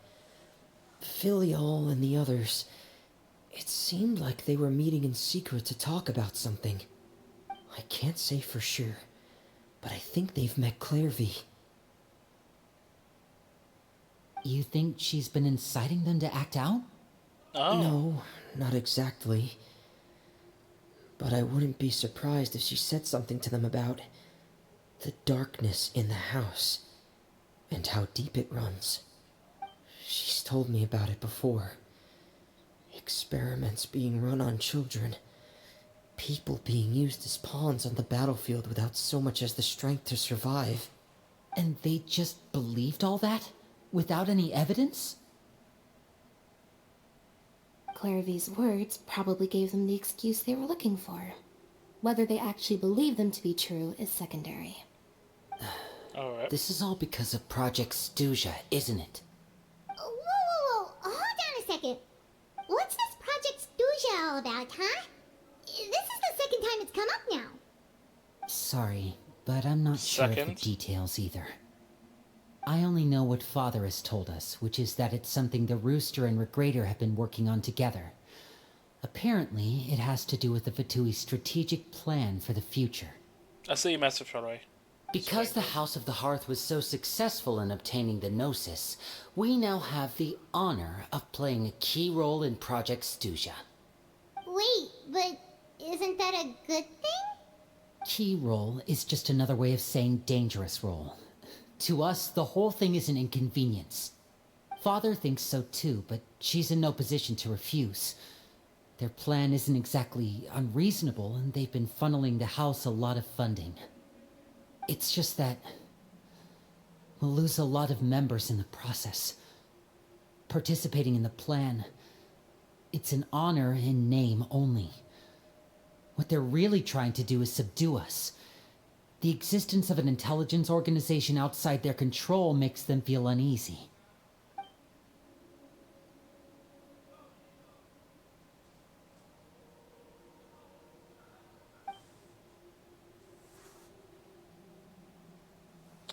Filial and the others, it seemed like they were meeting in secret to talk about something. I can't say for sure, but I think they've met Clairvy. You think she's been inciting them to act out? Oh. No, not exactly. But I wouldn't be surprised if she said something to them about the darkness in the house and how deep it runs. She's told me about it before. Experiments being run on children. People being used as pawns on the battlefield without so much as the strength to survive. And they just believed all that? Without any evidence? Clairvy's words probably gave them the excuse they were looking for. Whether they actually believe them to be true is secondary. Alright. This is all because of Project Stuja, isn't it? Whoa. Hold on a second. What's this Project Stuja all about, huh? This is the second time it's come up now. Sorry, but I'm not sure of the details either. I only know what Father has told us, which is that it's something the Rooster and Regrader have been working on together. Apparently, it has to do with the Fatui's strategic plan for the future. I see your message, by the way. Because the House of the Hearth was so successful in obtaining the Gnosis, we now have the honor of playing a key role in Project Stuja. Wait, but isn't that a good thing? Key role is just another way of saying dangerous role. To us, the whole thing is an inconvenience. Father thinks so too, but she's in no position to refuse. Their plan isn't exactly unreasonable, and they've been funneling the house a lot of funding. It's just that we'll lose a lot of members in the process. Participating in the plan, it's an honor in name only. What they're really trying to do is subdue us. The existence of an intelligence organization outside their control makes them feel uneasy.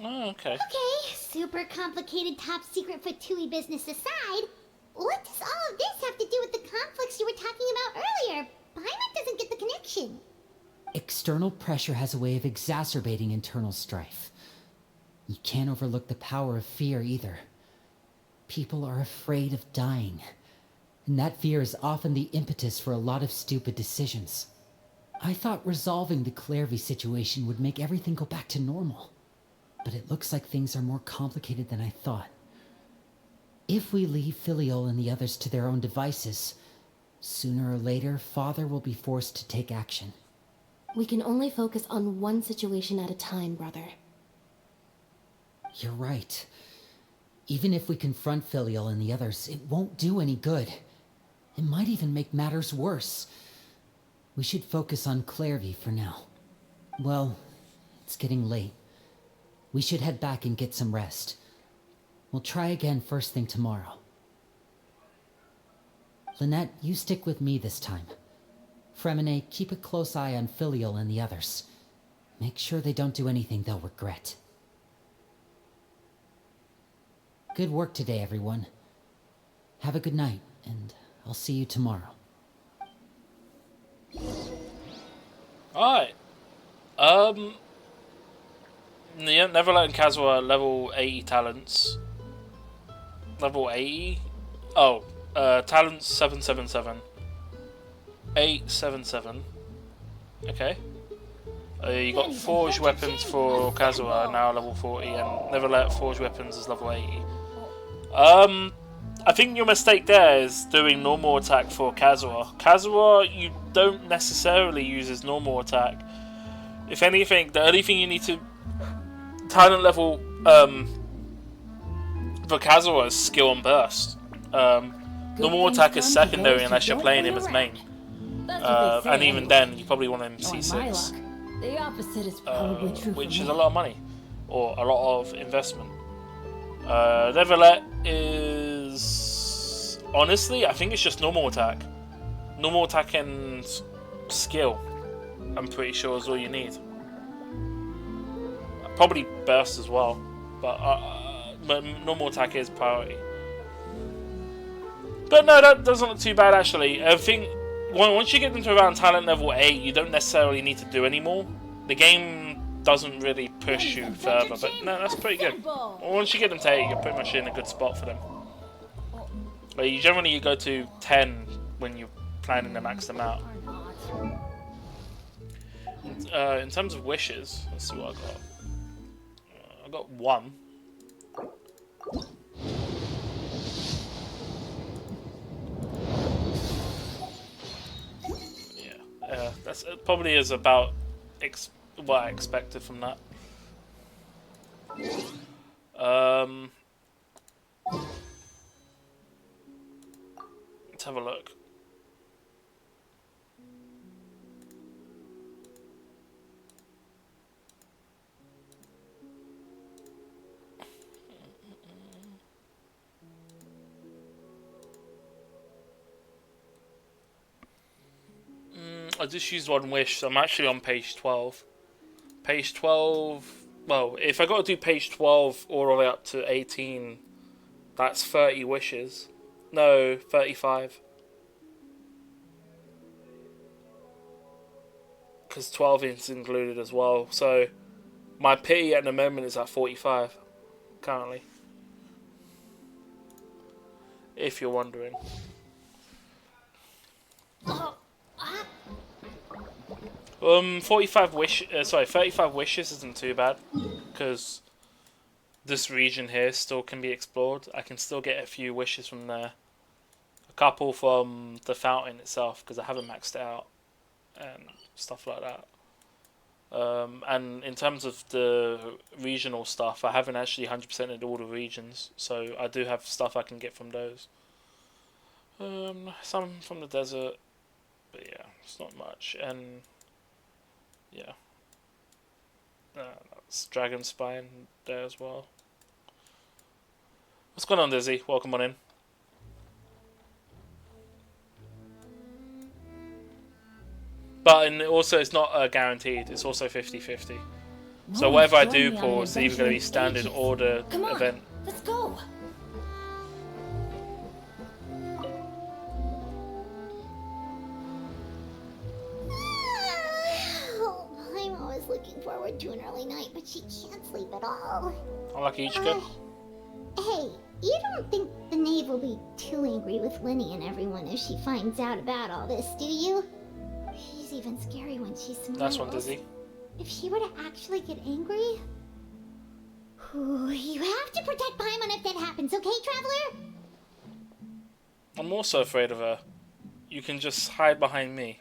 Oh, okay. Okay, super complicated top secret Fatui business aside, what does all of this have to do with the conflicts you were talking about earlier? Paimon doesn't get the connection. External pressure has a way of exacerbating internal strife. You can't overlook the power of fear either. People are afraid of dying, and that fear is often the impetus for a lot of stupid decisions. I thought resolving the Clairvy situation would make everything go back to normal. But it looks like things are more complicated than I thought. If we leave Filiol and the others to their own devices, sooner or later, Father will be forced to take action. We can only focus on one situation at a time, brother. You're right. Even if we confront Filiol and the others, it won't do any good. It might even make matters worse. We should focus on Clairvy for now. Well, it's getting late. We should head back and get some rest. We'll try again first thing tomorrow. Lynette, you stick with me this time. Fremine, keep a close eye on Filiol and the others. Make sure they don't do anything they'll regret. Good work today, everyone. Have a good night, and I'll see you tomorrow. Alright. Yeah, Neverlet and Kazuha level 80 talents. Level 80? Oh, talents 777. 877. Okay. You got forged weapons for Kazuha, now level 40, and Neverlet forged weapons is level 80. I think your mistake there is doing normal attack for Kazuha. Kazuha, you don't necessarily use his normal attack. If anything, the only thing you need to talent level for Kazuha is skill and burst. Normal attack is secondary unless you're playing him as main. And even then, you probably want him C6. The opposite is probably true, which is a lot of money, or a lot of investment. Neverlet is... honestly, I think it's just normal attack. Normal attack and skill, I'm pretty sure, is all you need. Probably burst as well, but normal attack is priority. But no, that doesn't look too bad actually. I think once you get into around talent level 8, you don't necessarily need to do any more. The game doesn't really push you further, but no, that's pretty good. Once you get them to 8, you're pretty much in a good spot for them. Like, you generally go to 10 when you're planning to max them out. In terms of wishes, let's see what I got. I got 1. Yeah, that's probably is about what I expected from that. Let's have a look. I just used 1 wish, so I'm actually on page 12. Page 12... well, if I got to do page 12 all the way up to 18, that's 30 wishes. No, 35. Because 12 is included as well, so my pity at the moment is at 45, currently. If you're wondering. 35 wishes isn't too bad, because this region here still can be explored. I can still get a few wishes from there. A couple from the fountain itself, because I haven't maxed it out, and stuff like that. And in terms of the regional stuff, I haven't actually 100%ed all the regions, so I do have stuff I can get from those. Some from the desert, but yeah, it's not much. And yeah, that's Dragon Spine there as well. What's going on, Dizzy? Welcome on in. But also, it's not guaranteed. It's also 50-50. So whatever I do pull, it's either going to be standard or the event. Let's go. I'm always looking forward to an early night, but she can't sleep at all. Unlucky Ichika. Hey, you don't think the Knave will be too angry with Linny and everyone if she finds out about all this, do you? She's She's even scary when she smiles. Nice one, Dizzy. If she were to actually get angry... Ooh, you have to protect Paimon if that happens, okay, Traveler? I'm also afraid of her. You can just hide behind me.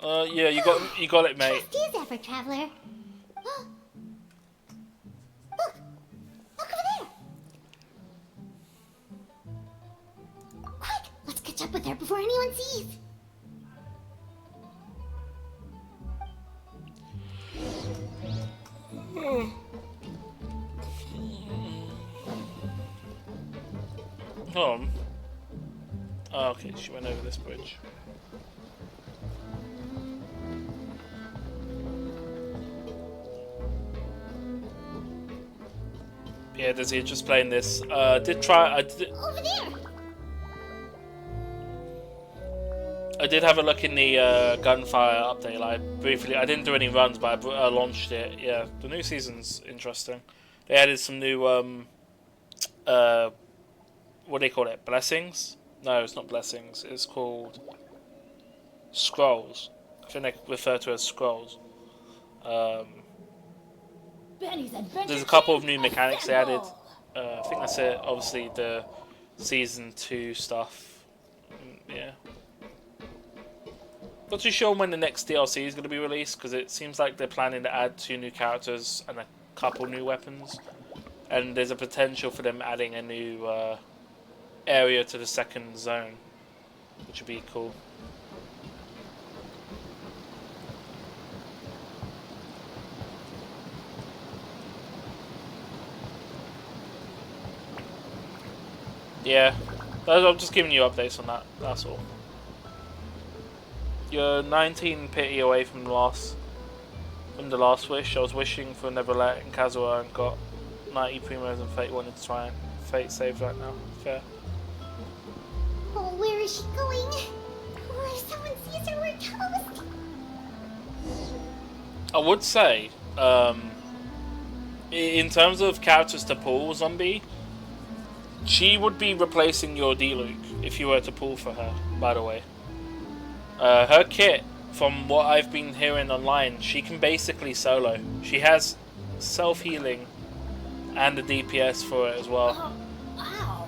Yeah, you got it, mate. Trust his effort, Traveler. Look over there. Quick, let's catch up with her before anyone sees. Hold on. Oh, okay, she went over this bridge. Yeah, Dizzy, just playing this. I did Over there. I did have a look in the Gunfire update. Like briefly, I didn't do any runs, but I launched it. Yeah, the new season's interesting. They added some new what do they call it? Blessings? No, it's not blessings. It's called scrolls. I think they refer to it as scrolls. There's a couple of new mechanics they added. I think that's it. Obviously, the season 2 stuff. Yeah. Not too sure when the next DLC is going to be released, because it seems like they're planning to add 2 new characters and a couple new weapons. And there's a potential for them adding a new area to the second zone, which would be cool. Yeah, I'm just giving you updates on that, that's all. You're 19 pity away from the last wish. I was wishing for Neverlet and Kazuha and got 90 primos and Fate wanted to try and Fate saved right now. Fair. Oh, where is she going? Oh, if someone sees her, we're toast. I would say, in terms of characters to pull, Zombie, she would be replacing your D-Luke if you were to pull for her, by the way. Her kit, from what I've been hearing online, she can basically solo. She has self-healing and the DPS for it as well.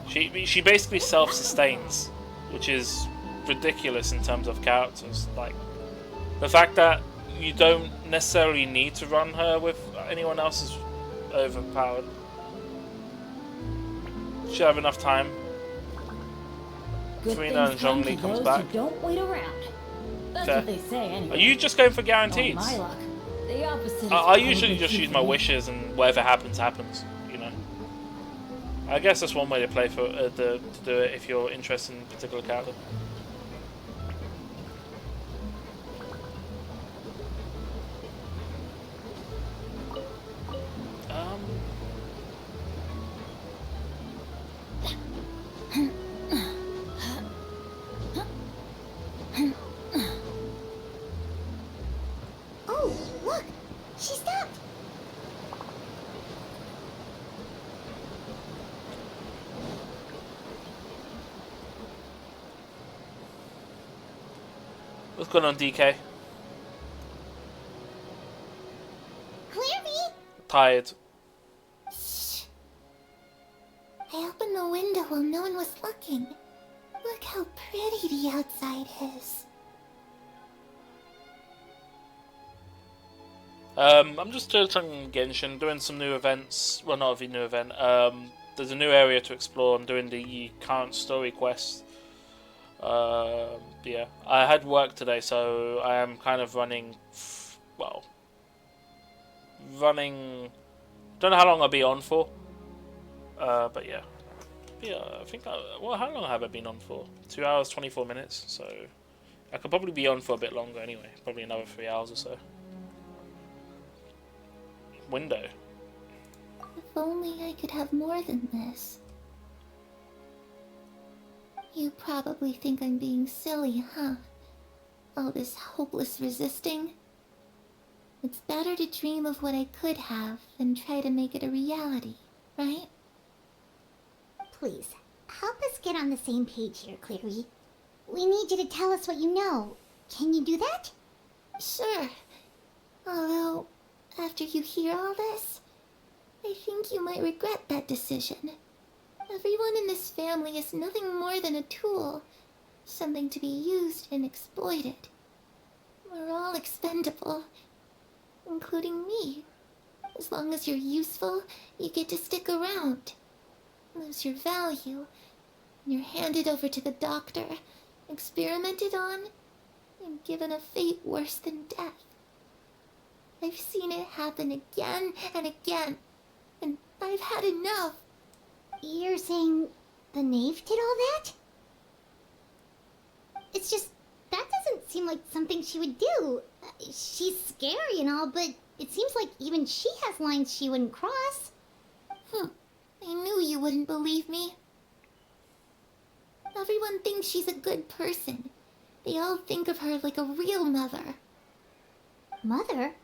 She basically self-sustains, which is ridiculous in terms of characters. Like, the fact that you don't necessarily need to run her with anyone else is overpowered. Should have enough time. Farina and Zhongli comes back. Don't wait around. That's Fair. what they say anyway. Are you just going for guarantees? My luck. The opposite is I usually just use my wishes, and whatever happens, happens. You know. I guess that's one way to play for to do it if you're interested in a particular character. Oh, look! She stopped! What's going on, DK? Clearly! Tired. I opened the window while no one was looking. Look how pretty the outside is. I'm just doing Genshin, doing some new events. Well, not a new event. There's a new area to explore. I'm doing the current story quest. Yeah, I had work today, so I am kind of running. Well, running. Don't know how long I'll be on for. But yeah, I think. Well, how long have I been on for? 2 hours 24 minutes. So I could probably be on for a bit longer anyway. Probably another 3 hours or so. Window. If only I could have more than this. You probably think I'm being silly, huh? All this hopeless resisting. It's better to dream of what I could have than try to make it a reality, right? Please, help us get on the same page here, Clary. We need you to tell us what you know. Can you do that? Sure. Although, after you hear all this, I think you might regret that decision. Everyone in this family is nothing more than a tool. Something to be used and exploited. We're all expendable. Including me. As long as you're useful, you get to stick around. Lose your value. You're handed over to the doctor, experimented on, and given a fate worse than death. I've seen it happen again and again, and I've had enough. You're saying the knave did all that? It's just, that doesn't seem like something she would do. She's scary and all, but it seems like even she has lines she wouldn't cross. I knew you wouldn't believe me. Everyone thinks she's a good person. They all think of her like a real mother. Mother?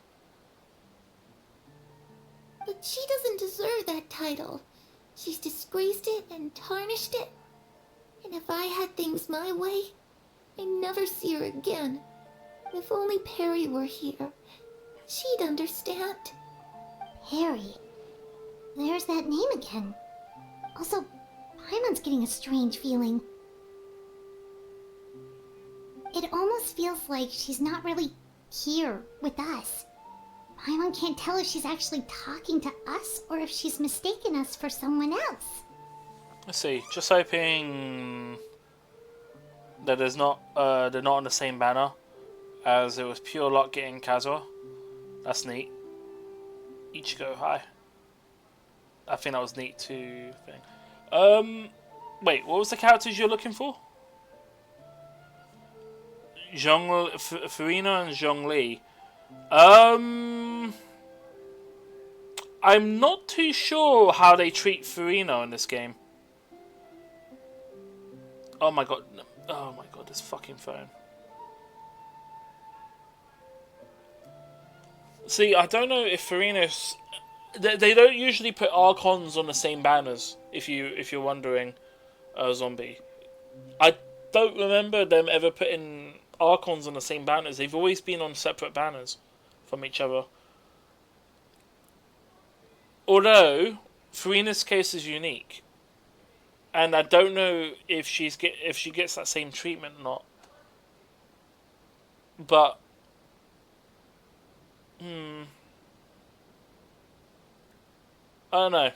But she doesn't deserve that title. She's disgraced it and tarnished it. And if I had things my way, I'd never see her again. If only Perry were here, she'd understand. Perry? There's that name again. Also, Paimon's getting a strange feeling. It almost feels like she's not really here with us. Paimon can't tell if she's actually talking to us or if she's mistaken us for someone else. Let's see. Just hoping that they're not on the same banner, as it was pure luck getting Kazuha. That's neat. Ichigo, hi. I think that was neat too. Wait, what was the characters you're looking for? Furina and Zhongli. I'm not too sure how they treat Furino in this game. Oh my god, this fucking phone. See, I don't know if Furino's... They don't usually put Archons on the same banners, if you're wondering, Zombie. I don't remember them ever putting Archons on the same banners. They've always been on separate banners from each other. Although Furina's case is unique, and I don't know if she gets that same treatment or not. But I don't know.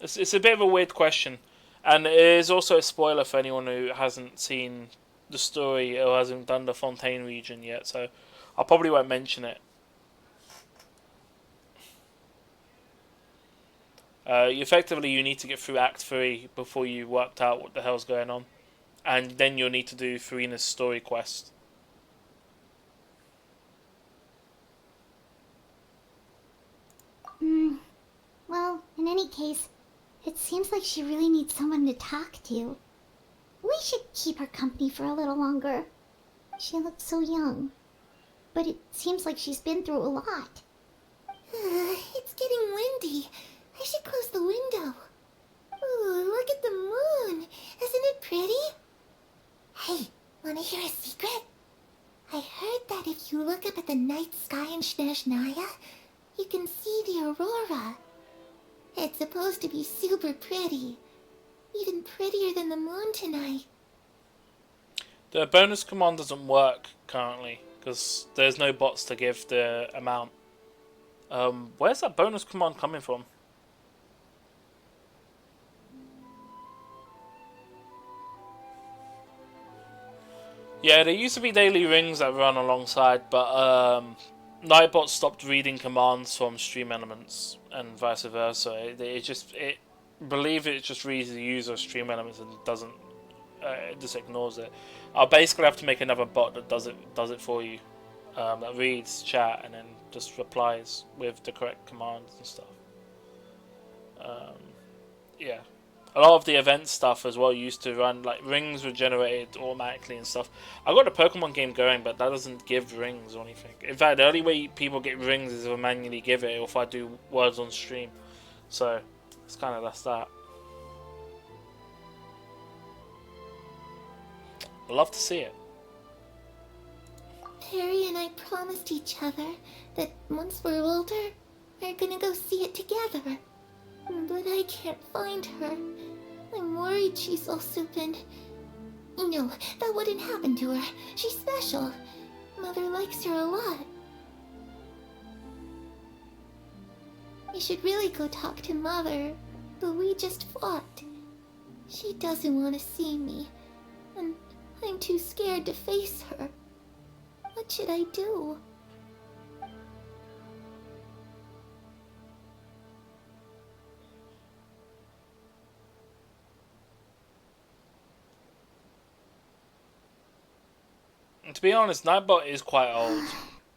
It's a bit of a weird question, and it is also a spoiler for anyone who hasn't seen the story or hasn't done the Fontaine region yet. So I probably won't mention it. You need to get through Act 3 before you worked out what the hell's going on, and then you'll need to do Furina's story quest. Well, in any case, it seems like she really needs someone to talk to. We should keep her company for a little longer. She looks so young. But it seems like she's been through a lot. It's getting windy. I should close the window. Ooh, look at the moon. Isn't it pretty? Hey, wanna hear a secret? I heard that if you look up at the night sky in Snezhnaya, you can see the aurora. It's supposed to be super pretty. Even prettier than the moon tonight. The bonus command doesn't work currently, because there's no bots to give the amount. Where's that bonus command coming from? Yeah, there used to be daily rings that run alongside, but Nightbot stopped reading commands from Stream Elements and vice versa. It just reads the user Stream Elements and it just ignores it. I'll basically have to make another bot that does it for you, that reads chat and then just replies with the correct commands and stuff. Yeah. A lot of the event stuff as well used to run, like rings were generated automatically and stuff. I got a Pokemon game going, but that doesn't give rings or anything. In fact, the only way people get rings is if I manually give it or if I do words on stream. So, it's kind of that's that. I'd love to see it. Harry and I promised each other that once we're older, we're gonna go see it together. But I can't find her. I'm worried she's also been... No, that wouldn't happen to her. She's special. Mother likes her a lot. We should really go talk to Mother, but we just fought. She doesn't want to see me, and I'm too scared to face her. What should I do? To be honest, Nightbot is quite old.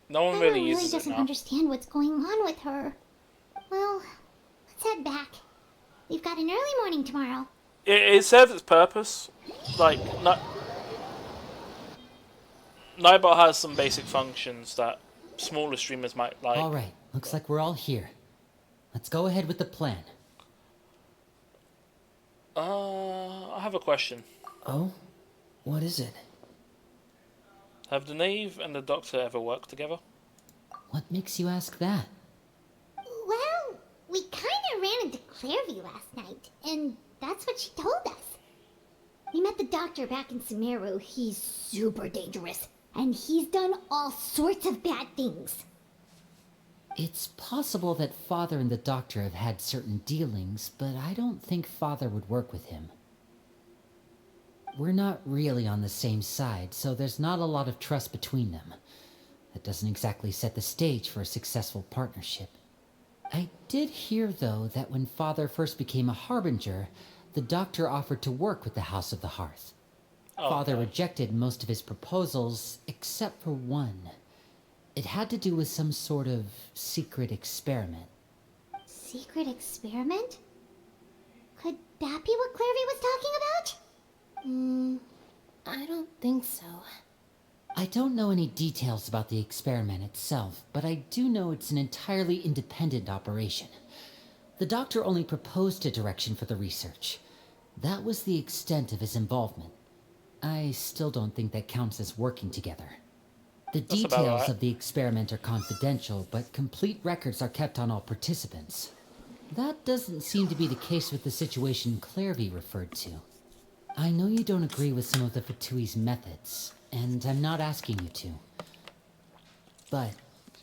No one really Everyone uses it doesn't now. understand what's going on with her. Well, let's head back. We've got an early morning tomorrow. It serves its purpose. Like, Nightbot has some basic functions that smaller streamers might like. Alright, looks like we're all here. Let's go ahead with the plan. I have a question. Oh? What is it? Have the Knave and the Doctor ever worked together? What makes you ask that? Well, we kinda ran into Clairview last night, and that's what she told us. We met the Doctor back in Sumeru. He's super dangerous, and he's done all sorts of bad things. It's possible that Father and the Doctor have had certain dealings, but I don't think Father would work with him. We're not really on the same side, so there's not a lot of trust between them. That doesn't exactly set the stage for a successful partnership. I did hear, though, that when Father first became a Harbinger, the Doctor offered to work with the House of the Hearth. Father rejected most of his proposals, except for one. It had to do with some sort of secret experiment. Secret experiment? Could that be what Clairview was talking about? I don't think so. I don't know any details about the experiment itself, but I do know it's an entirely independent operation. The Doctor only proposed a direction for the research. That was the extent of his involvement. I still don't think that counts as working together. The That's about details right. of the experiment are confidential, but complete records are kept on all participants. That doesn't seem to be the case with the situation Clairview referred to. I know you don't agree with some of the Fatui's methods, and I'm not asking you to. But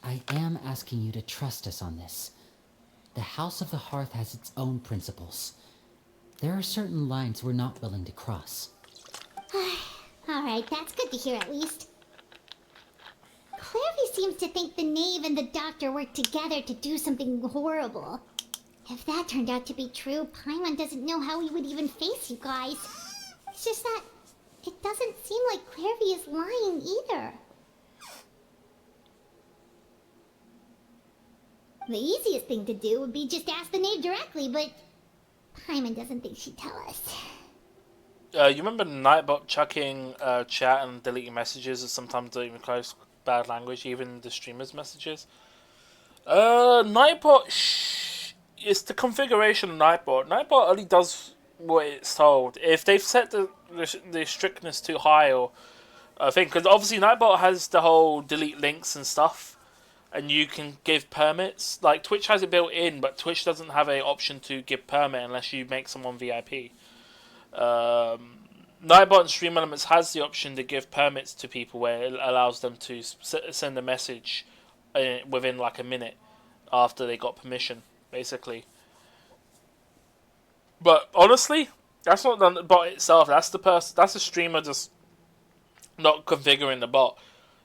I am asking you to trust us on this. The House of the Hearth has its own principles. There are certain lines we're not willing to cross. Alright, that's good to hear at least. Clairview seems to think the Knave and the Doctor worked together to do something horrible. If that turned out to be true, Paimon doesn't know how he would even face you guys. It's just that it doesn't seem like Clairview is lying either. The easiest thing to do would be just ask the Knave directly, but Paimon doesn't think she'd tell us. You remember Nightbot chucking chat and deleting messages, and sometimes don't even close bad language, even the streamers' messages? Nightbot, it's the configuration of Nightbot. Nightbot only does what it's told. If they've set the strictness too high, or I think, because obviously Nightbot has the whole delete links and stuff, and you can give permits. Like Twitch has it built in, but Twitch doesn't have an option to give permit unless you make someone VIP. Nightbot and Stream Elements has the option to give permits to people where it allows them to send a message within like a minute after they got permission, basically. But honestly, that's not the bot itself. That's the streamer just not configuring the bot.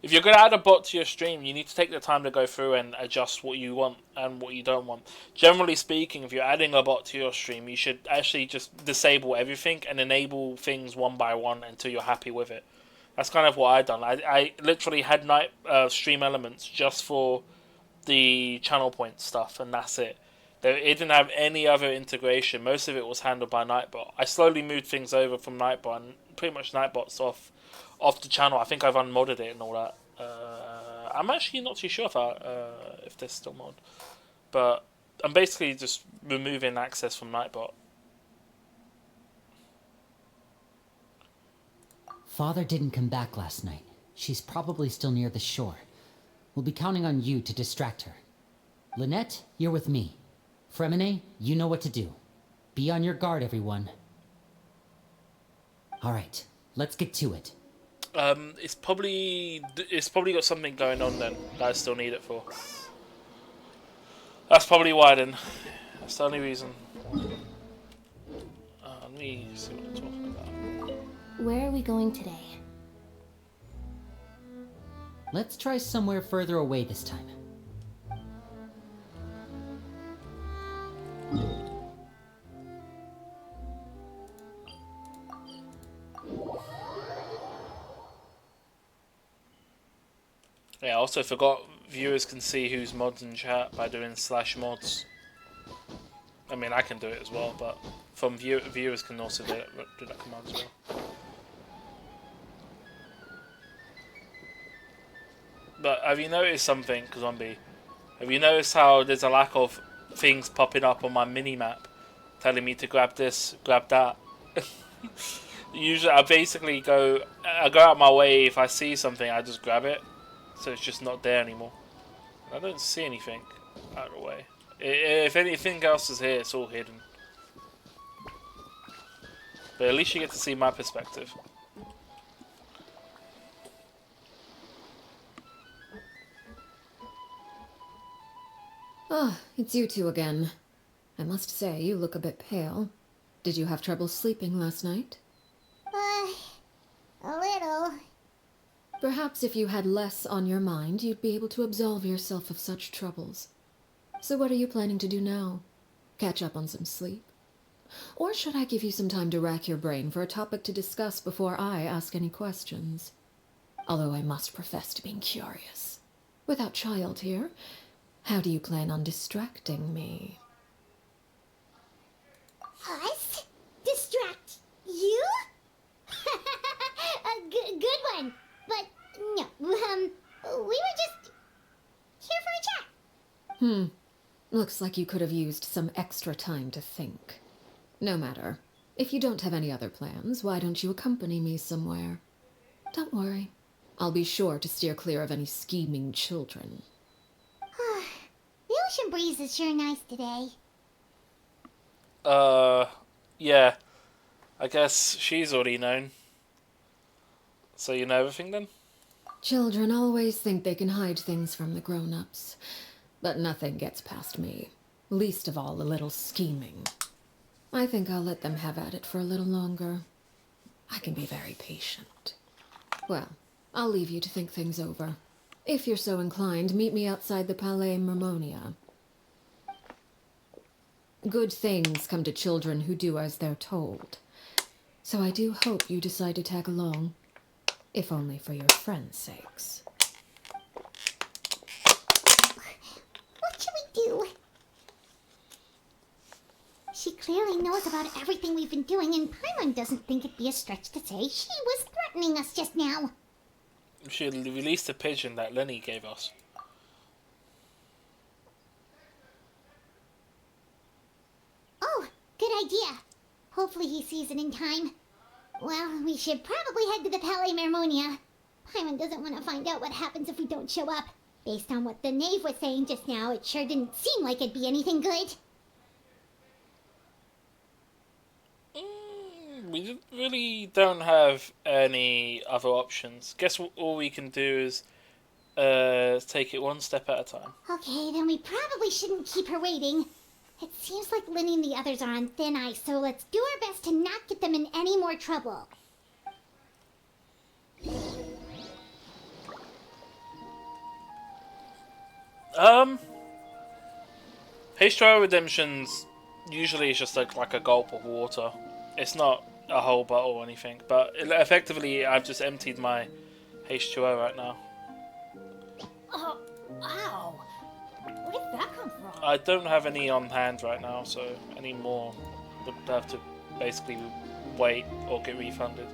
If you're going to add a bot to your stream, you need to take the time to go through and adjust what you want and what you don't want. Generally speaking, if you're adding a bot to your stream, you should actually just disable everything and enable things one by one until you're happy with it. That's kind of what I've done. I literally had Stream Elements just for the channel point stuff, and that's it. It didn't have any other integration. Most of it was handled by Nightbot. I slowly moved things over from Nightbot, and pretty much Nightbot's off the channel. I think I've unmodded it and all that. I'm actually not too sure if there's still mod, but I'm basically just removing access from Nightbot. Father didn't come back last night. She's probably still near the shore. We'll be counting on you to distract her. Lynette, you're with me. Fremine, you know what to do. Be on your guard, everyone. Alright, let's get to it. It's probably got something going on then that I still need it for. That's probably why then. That's the only reason. Let me see what they're talking about. Where are we going today? Let's try somewhere further away this time. Yeah, I also forgot viewers can see who's mods in chat by doing /mods. I mean, I can do it as well, but from viewers can also do that command as well. But have you noticed something, Zombie? Have you noticed how there's a lack of things popping up on my mini-map telling me to grab this, grab that? Usually I basically go out my way. If I see something, I just grab it. So it's just not there anymore. I don't see anything out of the way. If anything else is here, it's all hidden. But at least you get to see my perspective. Ah, it's you two again. I must say, you look a bit pale. Did you have trouble sleeping last night? A little. Perhaps if you had less on your mind, you'd be able to absolve yourself of such troubles. So what are you planning to do now? Catch up on some sleep? Or should I give you some time to rack your brain for a topic to discuss before I ask any questions? Although I must profess to being curious. Without Child here, how do you plan on distracting me? Us? Distract you? A good one. But no, we were just here for a chat. Looks like you could have used some extra time to think. No matter. If you don't have any other plans, why don't you accompany me somewhere? Don't worry. I'll be sure to steer clear of any scheming children. The ocean breeze is sure nice today. Yeah. I guess she's already known. So you know everything then? Children always think they can hide things from the grown-ups. But nothing gets past me. Least of all a little scheming. I think I'll let them have at it for a little longer. I can be very patient. Well, I'll leave you to think things over. If you're so inclined, meet me outside the Palais Mermonia. Good things come to children who do as they're told. So I do hope you decide to tag along. If only for your friends' sakes. What should we do? She clearly knows about everything we've been doing, and Paimon doesn't think it'd be a stretch to say she was threatening us just now. She released a pigeon that Lenny gave us. Oh, good idea. Hopefully he sees it in time. Well, we should probably head to the Palais Mermonia. Paimon doesn't want to find out what happens if we don't show up. Based on what the knave was saying just now, it sure didn't seem like it'd be anything good. We really don't have any other options. Guess all we can do is take it one step at a time. Okay, then we probably shouldn't keep her waiting. It seems like Lyney and the others are on thin ice, so let's do our best to not get them in any more trouble. H2O Redemption's usually it's just like a gulp of water. It's not a whole bottle or anything, but effectively I've just emptied my H2O right now. Oh, ow. Where did that come from? I don't have any on hand right now, so any more would have to basically wait or get refunded.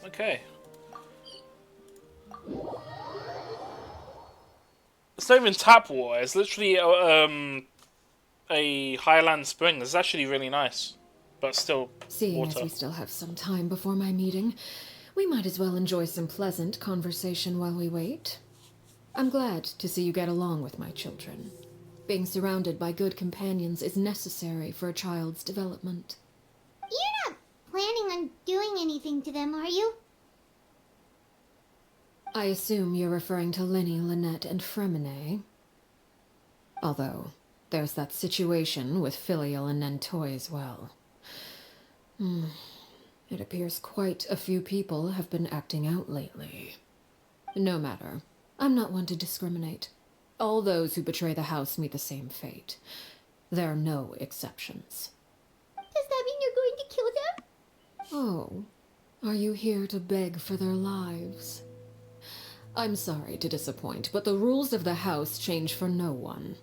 Okay. It's not even tap water. It's literally a highland spring. It's actually really nice, but still Seeing water. as we still have some time before my meeting, we might as well enjoy some pleasant conversation while we wait. I'm glad to see you get along with my children. Being surrounded by good companions is necessary for a child's development. You're not planning on doing anything to them, are you? I assume you're referring to Lyney, Lynette, and Fremine. Although, there's that situation with Filial and Nentoy as well. It appears quite a few people have been acting out lately. No matter. I'm not one to discriminate. All those who betray the house meet the same fate. There are no exceptions. Does that mean you're going to kill them? Oh, are you here to beg for their lives? I'm sorry to disappoint, but the rules of the house change for no one.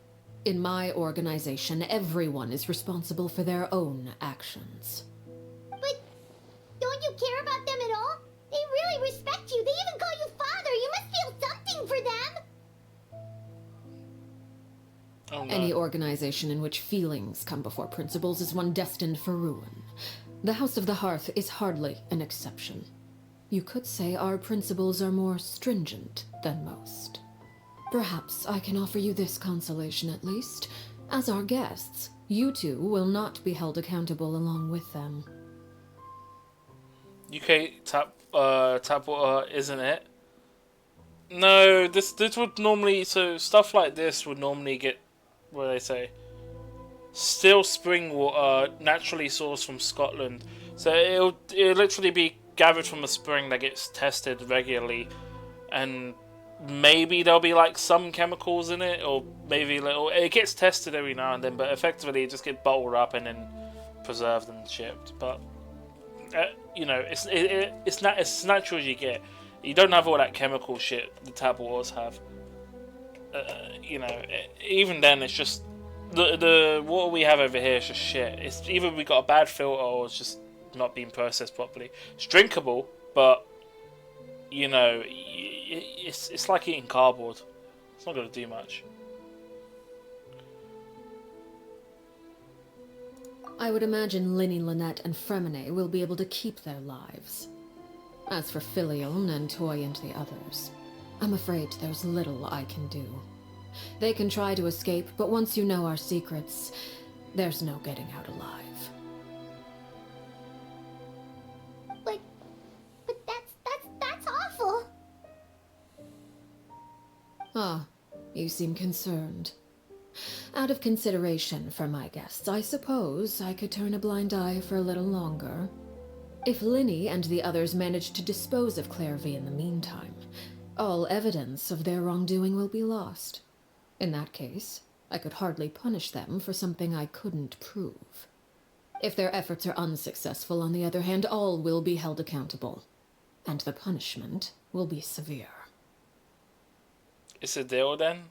In my organization, everyone is responsible for their own actions. But don't you care about them at all? They really respect you. They even call you father. You must feel something for them. Oh, no. Any organization in which feelings come before principles is one destined for ruin. The House of the Hearth is hardly an exception. You could say our principles are more stringent than most. Perhaps I can offer you this consolation at least. As our guests, you two will not be held accountable along with them. UK tap water, isn't it? No, this would normally, so stuff like this would normally get, what do they say? Still spring water, naturally sourced from Scotland. So it'll literally be gathered from a spring that gets tested regularly, and maybe there'll be like some chemicals in it, or maybe little. It gets tested every now and then, but effectively it just gets bottled up and then preserved and shipped. But you know, it's not as natural as you get. You don't have all that chemical shit the tap waters have. You know, even then it's just the water we have over here is just shit. It's either we got a bad filter or it's just not being processed properly. It's drinkable, but you know, it's like eating cardboard. It's not going to do much. I would imagine Lyney, Lynette, and Fremine will be able to keep their lives. As for Filial, Nentoy, and the others, I'm afraid there's little I can do. They can try to escape, but once you know our secrets, there's no getting out alive. But that's awful. Ah, you seem concerned. Out of consideration for my guests, I suppose I could turn a blind eye for a little longer. If Lyney and the others manage to dispose of Clairvy in the meantime, all evidence of their wrongdoing will be lost. In that case, I could hardly punish them for something I couldn't prove. If their efforts are unsuccessful, on the other hand, all will be held accountable, and the punishment will be severe. It's a deal then?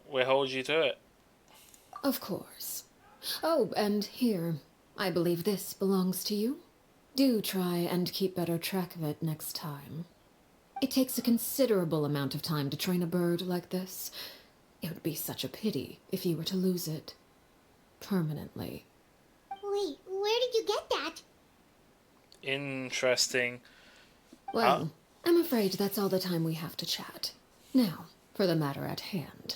We'll hold you to it. Of course. Oh, and here, I believe this belongs to you. Do try and keep better track of it next time. It takes a considerable amount of time to train a bird like this. It would be such a pity if you were to lose it. Permanently. Wait, where did you get that? Interesting. Well, I'm afraid that's all the time we have to chat. Now, for the matter at hand.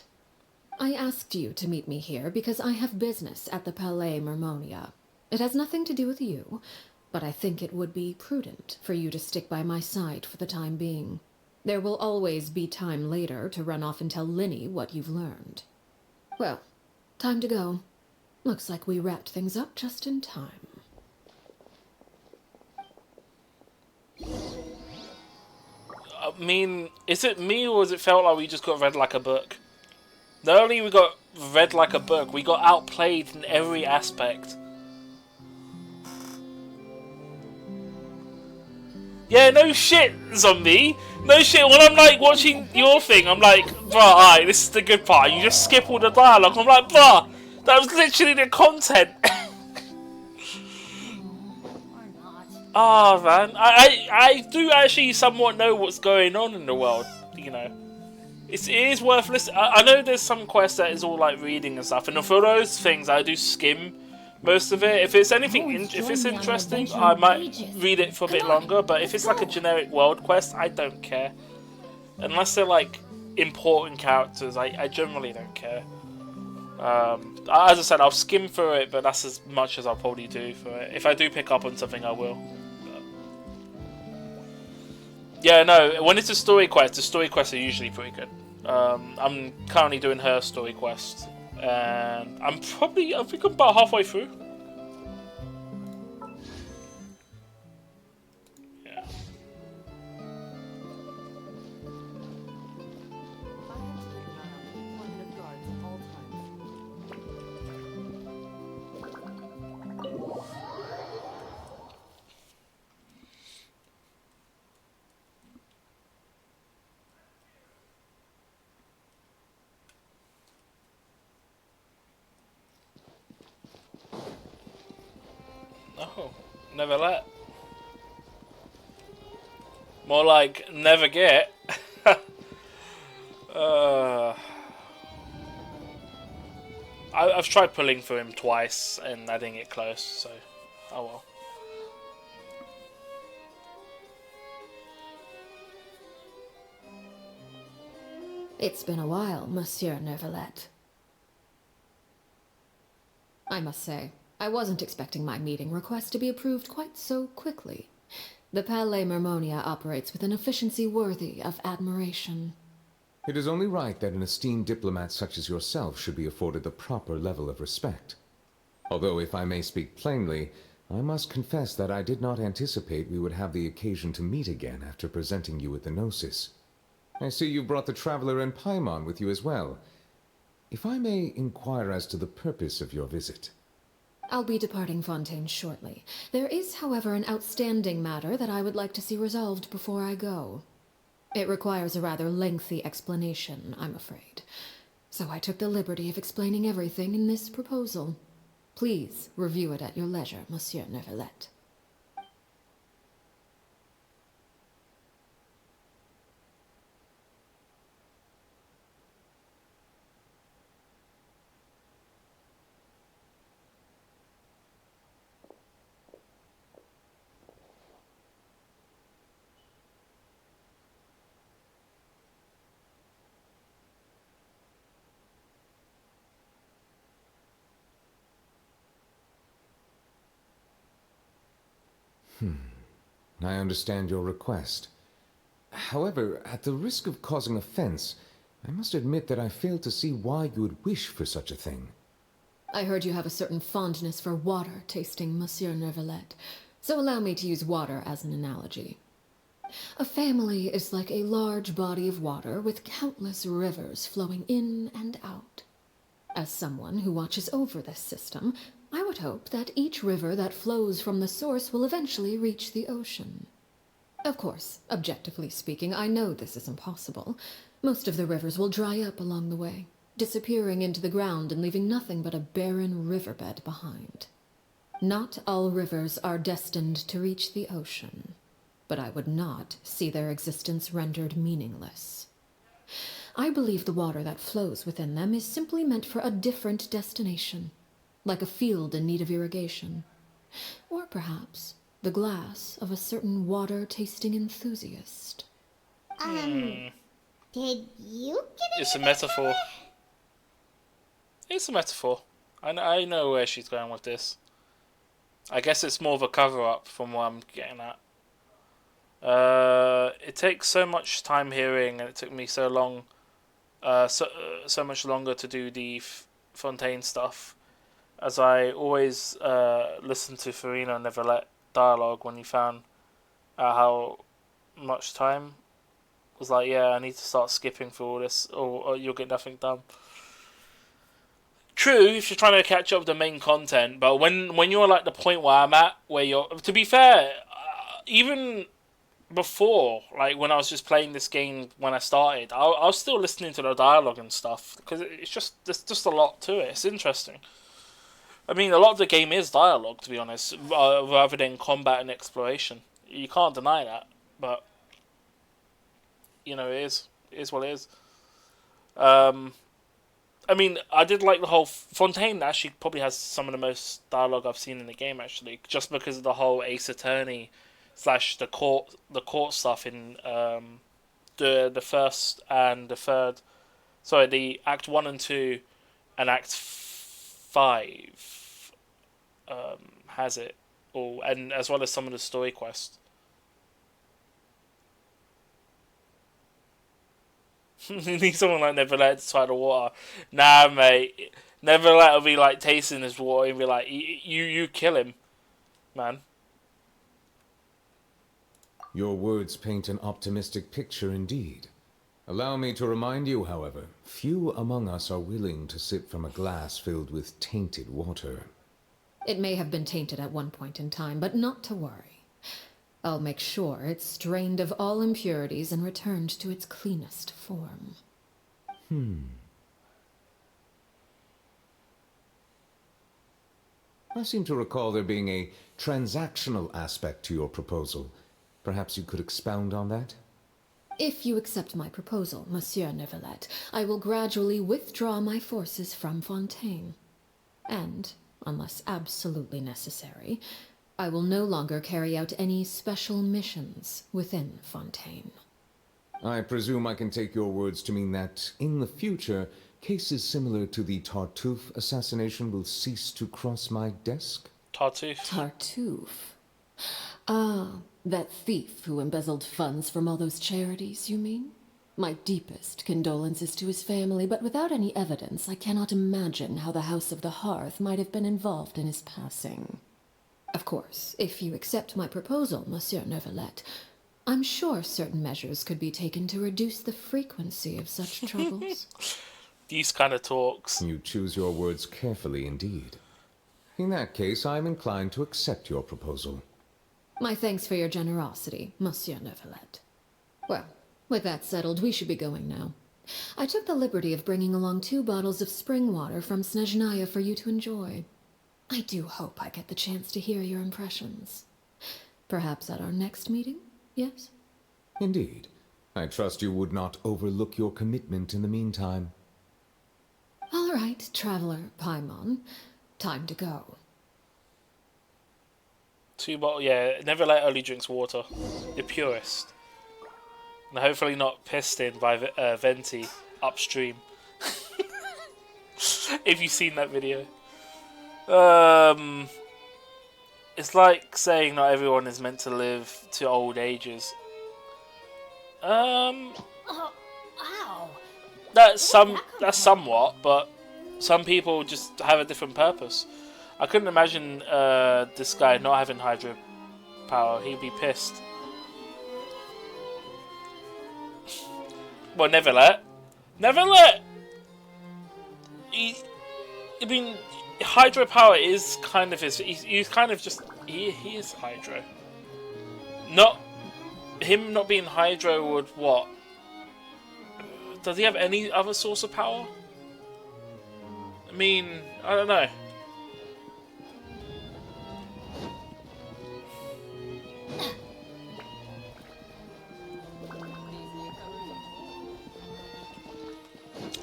I asked you to meet me here because I have business at the Palais Mermonia. It has nothing to do with you, but I think it would be prudent for you to stick by my side for the time being. There will always be time later to run off and tell Lyney what you've learned. Well, time to go. Looks like we wrapped things up just in time. I mean, is it me or has it felt like we just got read like a book? Not only we got read like a book, we got outplayed in every aspect. Yeah, no shit, zombie. No shit, when I'm like watching your thing, I'm like, bruh, alright, this is the good part. You just skip all the dialogue. I'm like, bruh, that was literally the content. Oh man, I do actually somewhat know what's going on in the world, you know. It is worth listening. I know there's some quests that is all like reading and stuff, and for those things I do skim most of it. If it's anything, if it's interesting, I might read it for a bit longer. But if it's like a generic world quest, I don't care. Unless they're like important characters, I generally don't care. As I said, I'll skim through it, but that's as much as I'll probably do for it. If I do pick up on something, I will. Yeah, no, when it's a story quest, the story quests are usually pretty good. I'm currently doing her story quest, and I think I'm about halfway through. Yeah. Oh, never let. More like never get. I've tried pulling for him twice and I didn't get close, so oh well. It's been a while, Monsieur Neuvillette. I must say, I wasn't expecting my meeting request to be approved quite so quickly. The Palais Mermonia operates with an efficiency worthy of admiration. It is only right that an esteemed diplomat such as yourself should be afforded the proper level of respect. Although, if I may speak plainly, I must confess that I did not anticipate we would have the occasion to meet again after presenting you with the Gnosis. I see you brought the Traveler and Paimon with you as well. If I may inquire as to the purpose of your visit. I'll be departing Fontaine shortly. There is, however, an outstanding matter that I would like to see resolved before I go. It requires a rather lengthy explanation, I'm afraid. So I took the liberty of explaining everything in this proposal. Please review it at your leisure, Monsieur Neuvillette. I understand your request. However, at the risk of causing offense, I must admit that I fail to see why you would wish for such a thing. I heard you have a certain fondness for water tasting, Monsieur Neuvillette, so allow me to use water as an analogy. A family is like a large body of water with countless rivers flowing in and out. As someone who watches over this system, I would hope that each river that flows from the source will eventually reach the ocean. Of course, objectively speaking, I know this is impossible. Most of the rivers will dry up along the way, disappearing into the ground and leaving nothing but a barren riverbed behind. Not all rivers are destined to reach the ocean, but I would not see their existence rendered meaningless. I believe the water that flows within them is simply meant for a different destination, like a field in need of irrigation. Or perhaps the glass of a certain water-tasting enthusiast. Did you get It's a metaphor. It's a metaphor. I know where she's going with this. I guess it's more of a cover-up from what I'm getting at. It takes so much time hearing, and it took me so long, so much longer to do the Fontaine stuff, as I always listen to Furina and Neuvillette dialogue when you found out how much time. Was like, yeah, I need to start skipping through all this, or you'll get nothing done. True, if you're trying to catch up with the main content, but when you're like the point where I'm at, where you're, to be fair, even before, like when I was just playing this game when I started, I was still listening to the dialogue and stuff, because it's just, there's just a lot to it. It's interesting. I mean, a lot of the game is dialogue, to be honest, rather than combat and exploration. You can't deny that, but you know, it is what it is. I mean, I did like the whole Fontaine. Actually, probably has some of the most dialogue I've seen in the game, actually, just because of the whole Ace Attorney / the court stuff in the first and the third. Sorry, the Act 1 and 2 and Act 5 has it all, and as well as some of the story quests. You need someone like Neverlet to try the water. Nah, mate. Neverlet will be like tasting this water and be like, you kill him, man. Your words paint an optimistic picture indeed. Allow me to remind you, however, few among us are willing to sip from a glass filled with tainted water. It may have been tainted at one point in time, but not to worry. I'll make sure it's strained of all impurities and returned to its cleanest form. I seem to recall there being a transactional aspect to your proposal. Perhaps you could expound on that? If you accept my proposal, Monsieur Neverlet, I will gradually withdraw my forces from Fontaine. And, unless absolutely necessary, I will no longer carry out any special missions within Fontaine. I presume I can take your words to mean that, in the future, cases similar to the Tartuffe assassination will cease to cross my desk? Tartuffe? Tartuffe? Ah, that thief who embezzled funds from all those charities, you mean? My deepest condolences to his family, but without any evidence, I cannot imagine how the House of the Hearth might have been involved in his passing. Of course, if you accept my proposal, Monsieur Neverlet, I'm sure certain measures could be taken to reduce the frequency of such troubles. These kind of talks. You choose your words carefully indeed. In that case, I'm inclined to accept your proposal. My thanks for your generosity, Monsieur Neverlet. Well, with that settled, we should be going now. I took the liberty of bringing along 2 bottles of spring water from Snezhnaya for you to enjoy. I do hope I get the chance to hear your impressions. Perhaps at our next meeting, yes? Indeed. I trust you would not overlook your commitment in the meantime. All right, Traveler Paimon. Time to go. 2 bottles, yeah. Neverlet only drinks water. The purest. And hopefully not pissed in by Venti upstream. If you've seen that video. It's like saying not everyone is meant to live to old ages. Wow. That's somewhat, but some people just have a different purpose. I couldn't imagine this guy not having hydro power. He'd be pissed. Well, Neverlet. Neverlet! I mean, hydropower is kind of his. He's kind of just. He is hydro. Him not being hydro would what? Does he have any other source of power? I mean, I don't know.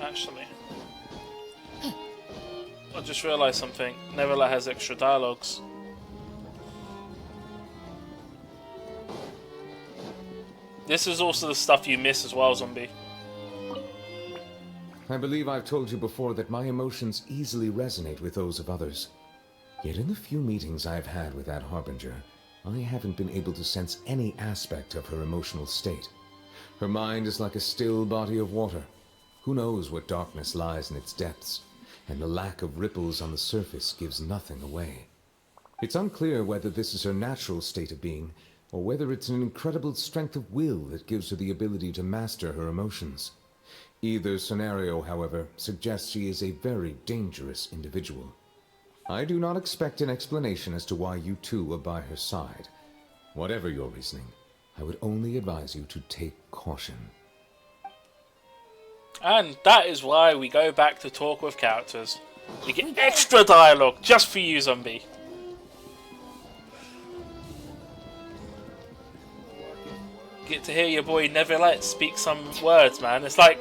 Actually, I just realised something. Neverlet has extra dialogues. This is also the stuff you miss as well, Zombie. I believe I've told you before that my emotions easily resonate with those of others. Yet in the few meetings I've had with that Harbinger, I haven't been able to sense any aspect of her emotional state. Her mind is like a still body of water. Who knows what darkness lies in its depths, and the lack of ripples on the surface gives nothing away. It's unclear whether this is her natural state of being, or whether it's an incredible strength of will that gives her the ability to master her emotions. Either scenario, however, suggests she is a very dangerous individual. I do not expect an explanation as to why you two are by her side. Whatever your reasoning, I would only advise you to take caution. And that is why we go back to talk with characters. You get extra dialogue just for you, Zombie. Get to hear your boy Neverlight speak some words, man. It's like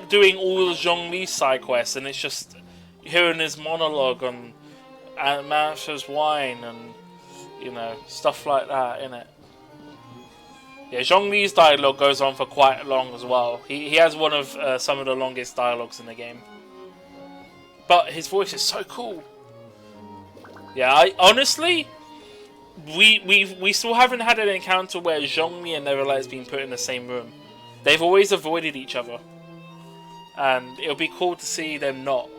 doing all the Zhongli side quests, and it's just hearing his monologue on Mancha's wine and stuff like that, innit? Yeah, Zhongli's dialogue goes on for quite long as well. He has one of some of the longest dialogues in the game, but his voice is so cool. Yeah, honestly. We still haven't had an encounter where Zhongli and Neverlight has been put in the same room. They've always avoided each other, and it'll be cool to see them not.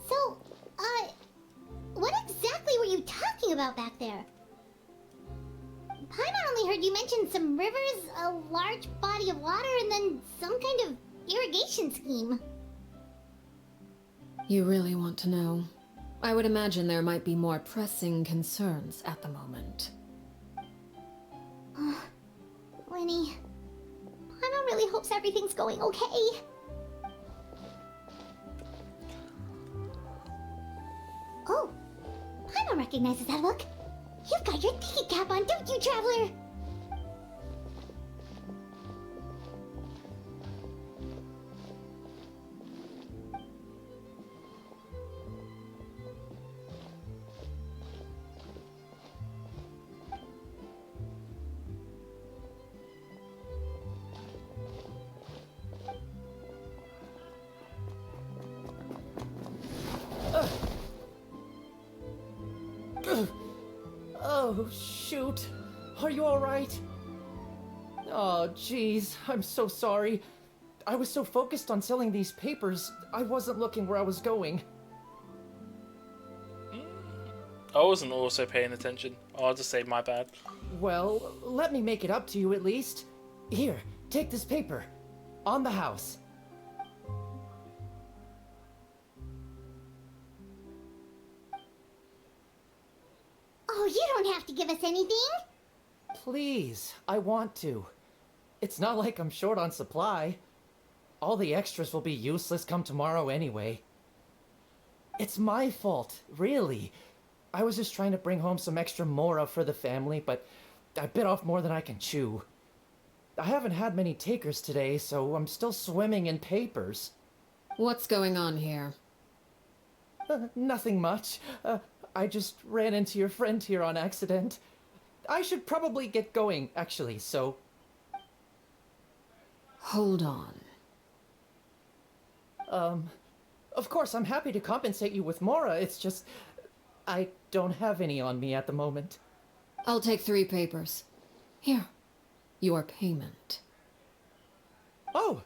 So, what exactly were you talking about back there? Paimon only heard you mention some rivers, a large body of water, and then some kind of irrigation scheme. You really want to know? I would imagine there might be more pressing concerns at the moment. Winnie, Paimon really hopes everything's going okay. Oh, Paimon recognizes that look. You've got your tiki cap on, don't you, Traveler? Oh, shoot. Are you alright? Oh, jeez. I'm so sorry. I was so focused on selling these papers, I wasn't looking where I was going. I wasn't also paying attention. I'll just say my bad. Well, let me make it up to you at least. Here, take this paper. On the house. Oh, you don't have to give us anything. Please, I want to. It's not like I'm short on supply. All the extras will be useless come tomorrow anyway. It's my fault, really. I was just trying to bring home some extra mora for the family, but I bit off more than I can chew. I haven't had many takers today, so I'm still swimming in papers. What's going on here? Nothing much. I just ran into your friend here on accident. I should probably get going, actually, so... Hold on. Of course, I'm happy to compensate you with mora, it's just... I don't have any on me at the moment. I'll take 3 papers. Here. Your payment. Oh!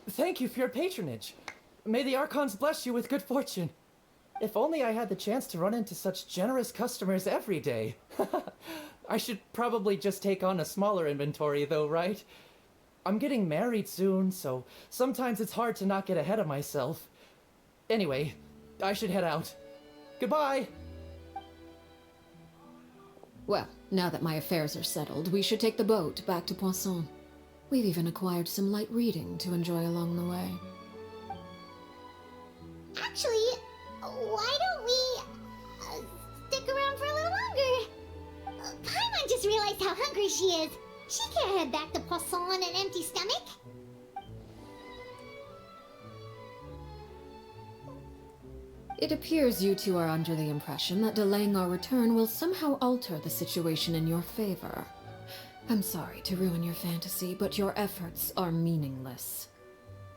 Thank you for your patronage. May the Archons bless you with good fortune. If only I had the chance to run into such generous customers every day. I should probably just take on a smaller inventory though, right? I'm getting married soon, so sometimes it's hard to not get ahead of myself. Anyway, I should head out. Goodbye! Well, now that my affairs are settled, we should take the boat back to Poisson. We've even acquired some light reading to enjoy along the way. Actually, why don't we stick around for a little longer? Paimon just realized how hungry she is. She can't head back to Poisson on an empty stomach. It appears you two are under the impression that delaying our return will somehow alter the situation in your favor. I'm sorry to ruin your fantasy, but your efforts are meaningless.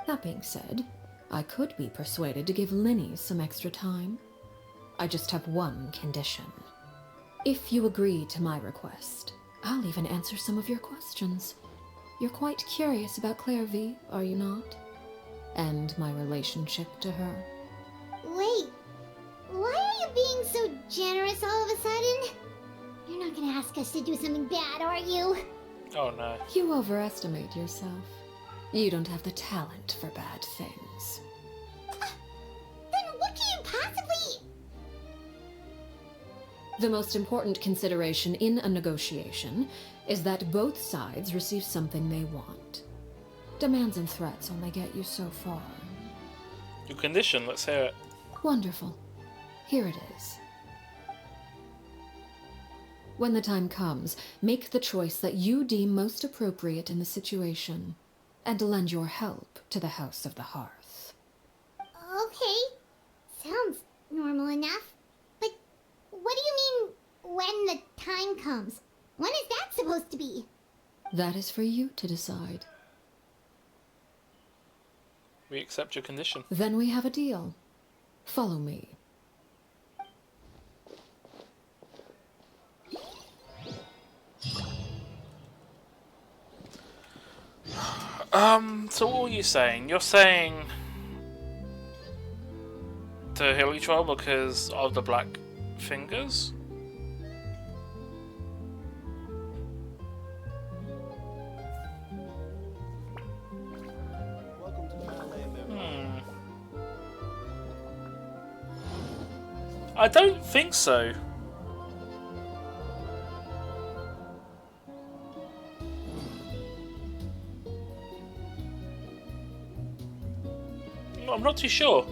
That being said, I could be persuaded to give Linny some extra time. I just have one condition. If you agree to my request, I'll even answer some of your questions. You're quite curious about Clairvy, are you not? And my relationship to her. Wait, why are you being so generous all of a sudden? You're not gonna ask us to do something bad, are you? Oh no. You overestimate yourself. You don't have the talent for bad things. The most important consideration in a negotiation is that both sides receive something they want. Demands and threats only get you so far. Your condition, let's hear it. Wonderful. Here it is. When the time comes, make the choice that you deem most appropriate in the situation, and lend your help to the House of the Hearth. Okay. Sounds normal enough. But what do you mean, when the time comes? When is that supposed to be? That is for you to decide. We accept your condition. Then we have a deal. Follow me. So what were you saying? You're saying to Hilly Troll because of the black fingers? I don't think so. I'm not too sure.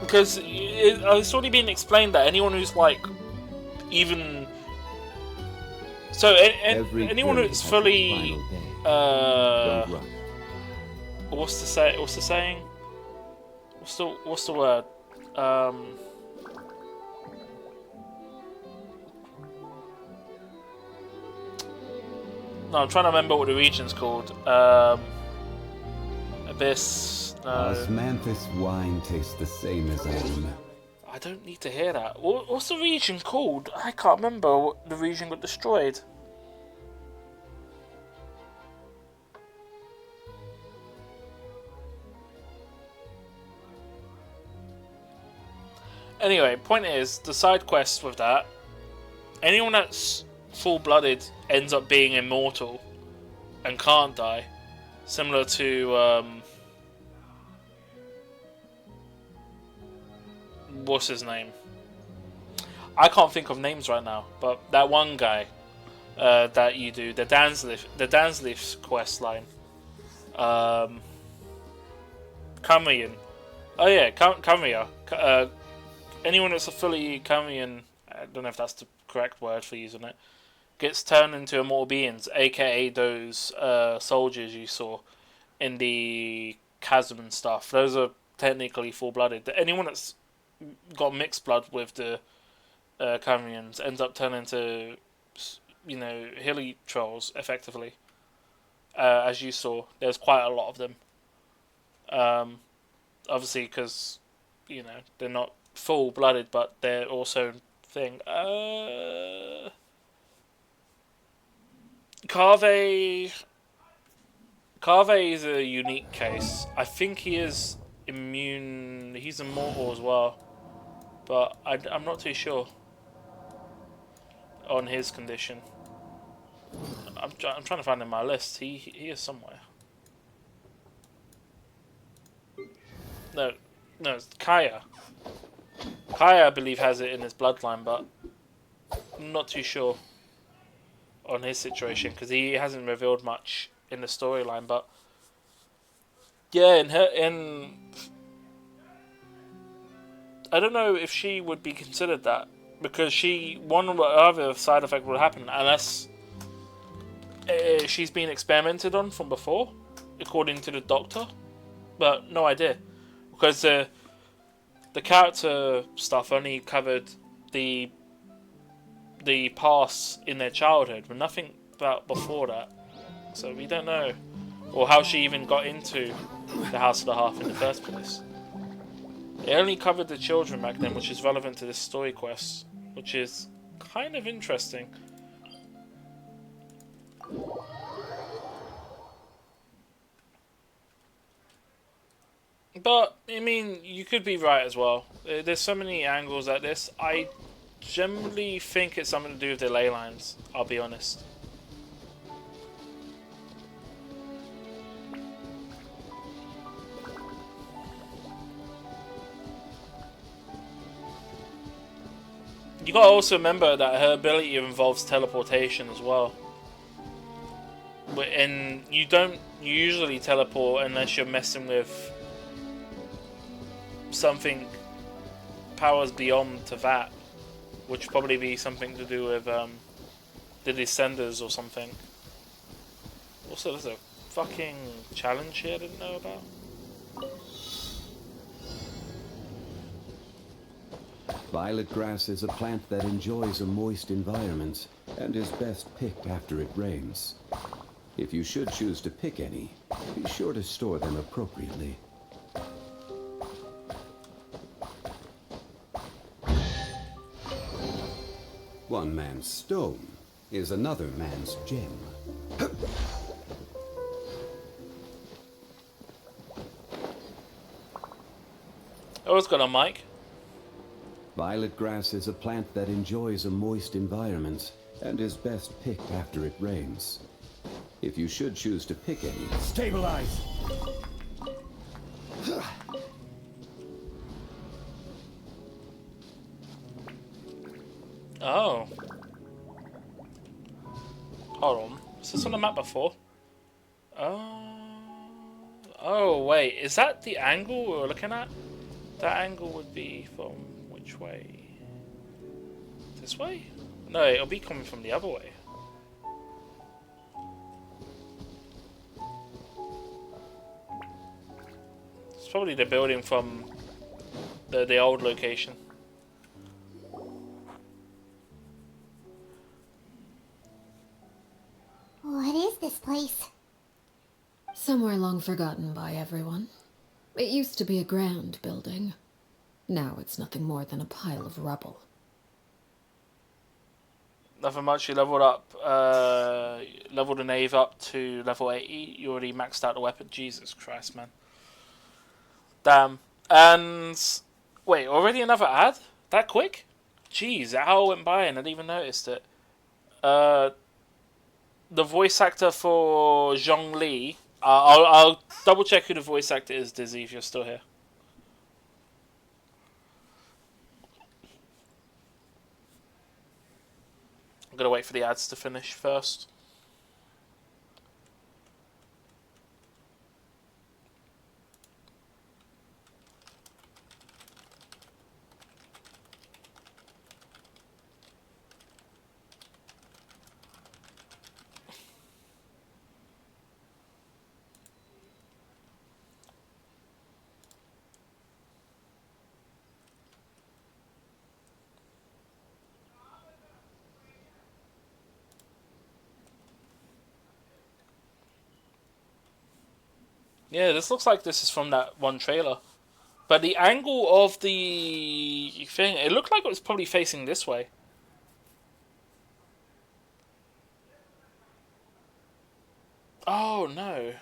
Because it's already been explained that anyone who's like, even so, anyone who's fully, what's the saying? What's the word? No, I'm trying to remember what the region's called. Abyss. No. Osmanthus wine tastes the same as I remember. I don't need to hear that. What's the region called? I can't remember what the region got destroyed. Anyway, point is, the side quests with that, anyone that's full-blooded ends up being immortal and can't die, similar to what's his name? I can't think of names right now, but that one guy that you do, the Dansleif quest line, Camrian. Oh yeah, Camria. Anyone that's a fully Camrian, I don't know if that's the correct word for using it, gets turned into immortal beings, aka those soldiers you saw in the chasm and stuff. Those are technically full-blooded. Anyone that's got mixed blood with the Camrians ends up turning into, you know, hilly trolls, effectively. As you saw, there's quite a lot of them. Obviously, because, you know, they're not full-blooded, but they're also thing. Carve is a unique case. I think he is immune. He's immortal as well, but I'm not too sure on his condition. I'm trying to find in my list. He is somewhere. No, it's Kaya. Kaya, I believe, has it in his bloodline, but I'm not too sure on his situation because he hasn't revealed much in the storyline. But yeah, in I don't know if she would be considered that, because one or other side effect would happen unless she's been experimented on from before, according to the doctor. But no idea, because the character stuff only covered the past in their childhood, but nothing about before that. So we don't know, or how she even got into the House of the Hearth in the first place. It only covered the children back then, which is relevant to this story quest, which is kind of interesting. But, I mean, you could be right as well. There's so many angles at this. I generally think it's something to do with the ley lines, I'll be honest. gotta also remember that her ability involves teleportation as well. And you don't usually teleport unless you're messing with something powers beyond to that, which would probably be something to do with the Descenders or something. Also, there's a fucking challenge here I didn't know about. Violet grass is a plant that enjoys a moist environment and is best picked after it rains. If you should choose to pick any, be sure to store them appropriately. One man's stone is another man's gem. Oh, it's got a mic. Violet grass is a plant that enjoys a moist environment and is best picked after it rains. If you should choose to pick any, stabilize! Oh. Hold on. Was this on the map before? Oh, wait. Is that the angle we were looking at? That angle would be from which way? This way? No, it'll be coming from the other way. It's probably the building from the old location. What is this place? Somewhere long forgotten by everyone. It used to be a grand building. Now it's nothing more than a pile of rubble. Nothing much. You leveled up, leveled the Knave up to level 80. You already maxed out the weapon. Jesus Christ, man. Damn. And wait, already another ad? That quick? Jeez, that hour went by and I didn't even noticed it. The voice actor for Zhongli. I'll double check who the voice actor is, Dizzy, if you're still here. I'm gonna wait for the ads to finish first. Yeah, this looks like this is from that one trailer. But the angle of the thing, it looked like it was probably facing this way. Oh, no.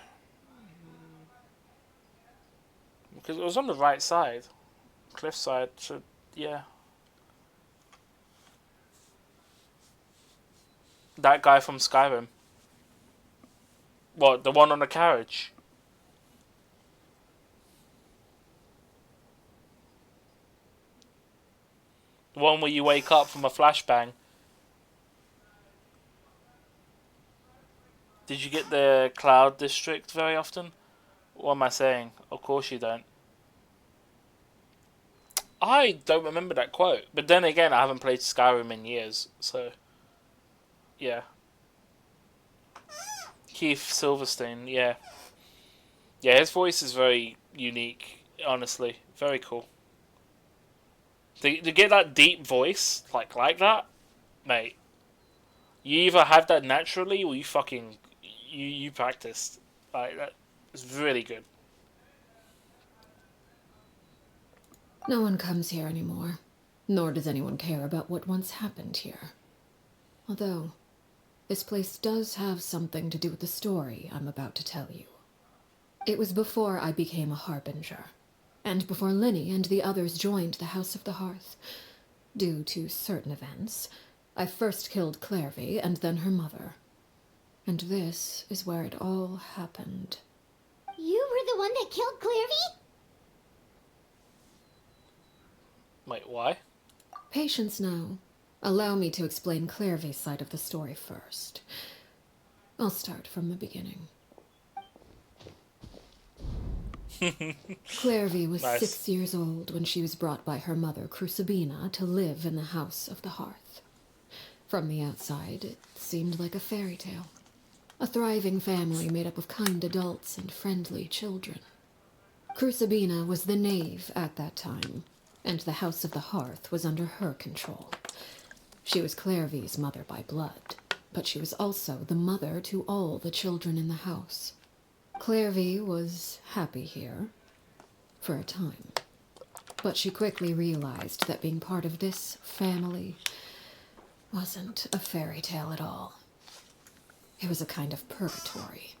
Because it was on the right side. Cliff side, so yeah. That guy from Skyrim. What, the one on the carriage? The one where you wake up from a flashbang. Did you get the Cloud District very often? What am I saying? Of course you don't. I don't remember that quote. But then again, I haven't played Skyrim in years, so... yeah. Keith Silverstein, yeah. Yeah, his voice is very unique, honestly. Very cool. To get that deep voice, like that, mate, you either have that naturally or you fucking, you practiced. Like, that is really good. No one comes here anymore, nor does anyone care about what once happened here. Although, this place does have something to do with the story I'm about to tell you. It was before I became a Harbinger. And before Lyney and the others joined the House of the Hearth. Due to certain events, I first killed Clairvy and then her mother. And this is where it all happened. You were the one that killed Clairvy? Wait, why? Patience now. Allow me to explain Clairvy's side of the story first. I'll start from the beginning. Clairvy was Nice. 6 years old when she was brought by her mother, Crucibina, to live in the House of the Hearth. From the outside, it seemed like a fairy tale. A thriving family made up of kind adults and friendly children. Crucibina was the knave at that time, and the House of the Hearth was under her control. She was Clairvy's mother by blood, but she was also the mother to all the children in the house. Clairvy was happy here, for a time. But she quickly realized that being part of this family wasn't a fairy tale at all. It was a kind of purgatory.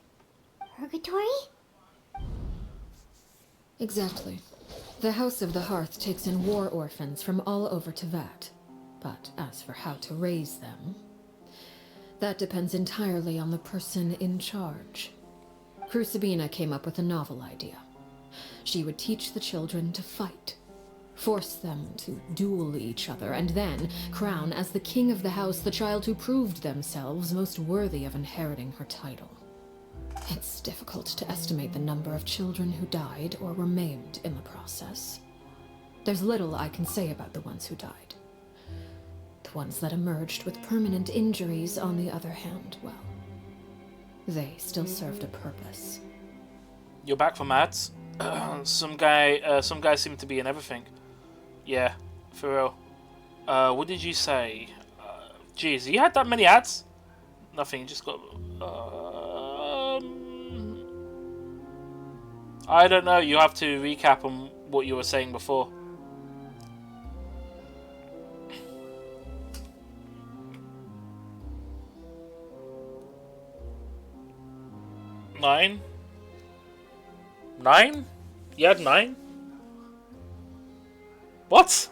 Purgatory? Exactly. The House of the Hearth takes in war orphans from all over Teyvat. But as for how to raise them, that depends entirely on the person in charge. Crucibina came up with a novel idea. She would teach the children to fight, force them to duel each other, and then crown as the king of the house the child who proved themselves most worthy of inheriting her title. It's difficult to estimate the number of children who died or were maimed in the process. There's little I can say about the ones who died. The ones that emerged with permanent injuries, on the other hand, well, they still served a purpose. You're back from ads. Some guy seemed to be in everything. Yeah, for real. What did you say? Jeez, you had that many ads? Nothing. You just got. I don't know. You have to recap on what you were saying before. Nine? You had 9? What?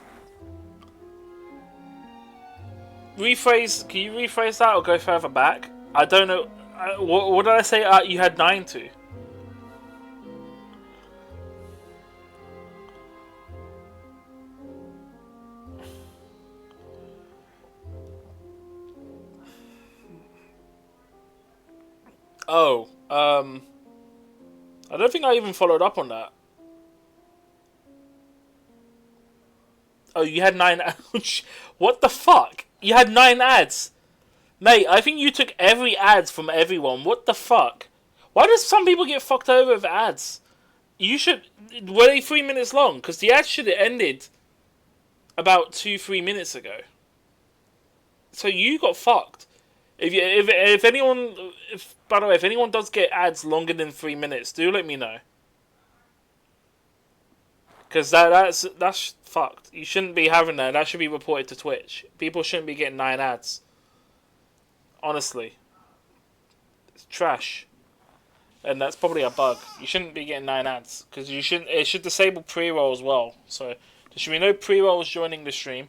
Rephrase. Can you rephrase that or go further back? I don't know. What did I say? You had 9 to. Oh, I don't think I even followed up on that. Oh, you had 9 ads. What the fuck? You had 9 ads. Mate, I think you took every ads from everyone. What the fuck? Why does some people get fucked over with ads? You should... Were they 3 minutes long? Because the ads should have ended about 2-3 minutes ago. So you got fucked. If anyone... By the way, if anyone does get ads longer than 3 minutes, do let me know. Because that's fucked. You shouldn't be having that. That should be reported to Twitch. People shouldn't be getting 9 ads. Honestly. It's trash. And that's probably a bug. You shouldn't be getting 9 ads. Because you shouldn't. It should disable pre-roll as well. So there should be no pre-rolls joining the stream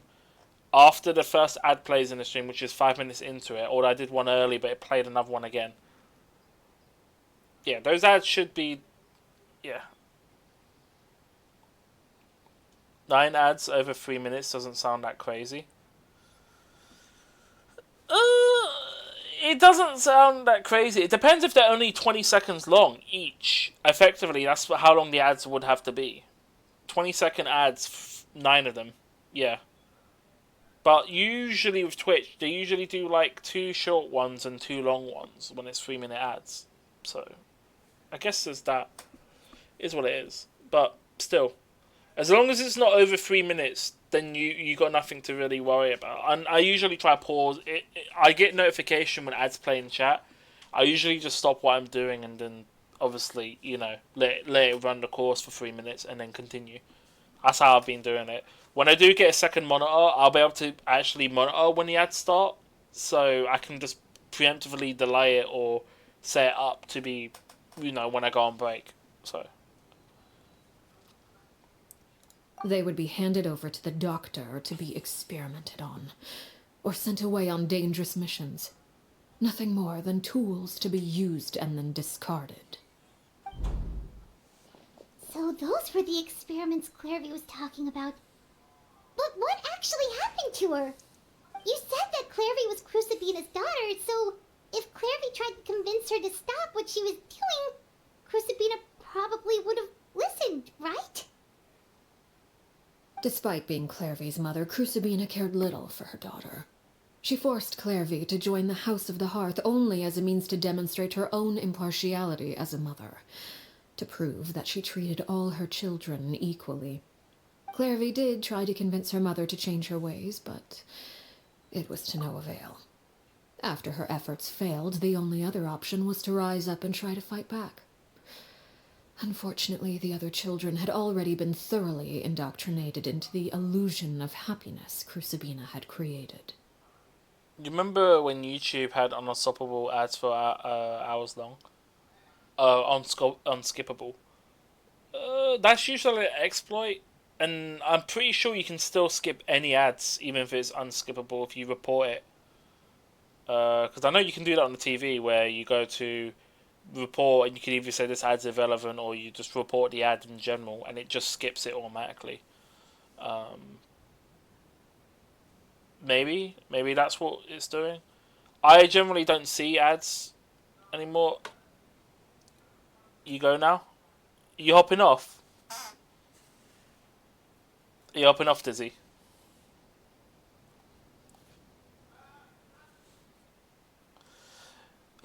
after the first ad plays in the stream, which is 5 minutes into it. Or I did one early, but it played another one again. Yeah, those ads should be... Yeah. 9 ads over 3 minutes doesn't sound that crazy. It doesn't sound that crazy. It depends if they're only 20 seconds long each. Effectively, that's how long the ads would have to be. 20-second ads, 9 of them. Yeah. But usually with Twitch, they usually do like 2 short ones and 2 long ones when it's 3-minute ads. So, I guess there's that. Is what it is. But still. As long as it's not over 3 minutes, then you got nothing to really worry about. And I usually try to pause. I get notification when ads play in chat. I usually just stop what I'm doing and then, obviously, you know, let it run the course for 3 minutes and then continue. That's how I've been doing it. When I do get a second monitor, I'll be able to actually monitor when the ads start. So I can just preemptively delay it or set it up to be, you know, when I go on break. So... They would be handed over to the doctor to be experimented on, or sent away on dangerous missions. Nothing more than tools to be used and then discarded. So those were the experiments Clairvy was talking about. But what actually happened to her? You said that Clairvy was Crucibina's daughter, so if Clairvy tried to convince her to stop what she was doing, Crucibina probably would have listened, right? Despite being Clairvy's mother, Crucibina cared little for her daughter. She forced Clairvy to join the House of the Hearth only as a means to demonstrate her own impartiality as a mother, to prove that she treated all her children equally. Clairvy did try to convince her mother to change her ways, but it was to no avail. After her efforts failed, the only other option was to rise up and try to fight back. Unfortunately, the other children had already been thoroughly indoctrinated into the illusion of happiness Crucibina had created. You remember when YouTube had unstoppable ads for hours long? Unskippable. That's usually an exploit, and I'm pretty sure you can still skip any ads, even if it's unskippable, if you report it. Because I know you can do that on the TV, where you go to report and you can either say this ad's irrelevant, or you just report the ad in general, and it just skips it automatically. Maybe that's what it's doing. I generally don't see ads anymore. You go now? You hopping off? Are you hopping off, Dizzy?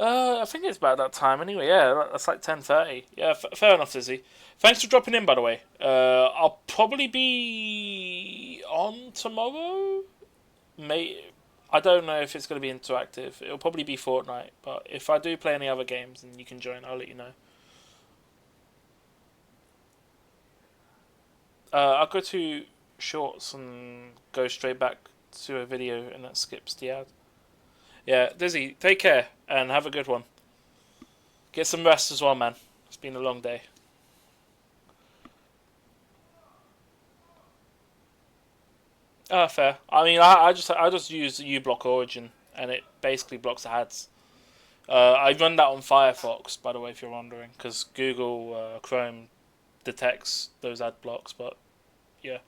I think it's about that time anyway. Yeah, that's like 10:30. Yeah, fair enough, Dizzy. Thanks for dropping in, by the way. I'll probably be on tomorrow. I don't know if it's going to be interactive. It'll probably be Fortnite, but if I do play any other games and you can join, I'll let you know. I'll go to shorts and go straight back to a video, and that skips the ad. Yeah, Dizzy, take care and have a good one. Get some rest as well, man. It's been a long day. Fair. I mean, I just use uBlock Origin, and it basically blocks the ads. I run that on Firefox, by the way, if you're wondering, because Google Chrome detects those ad blocks. But yeah,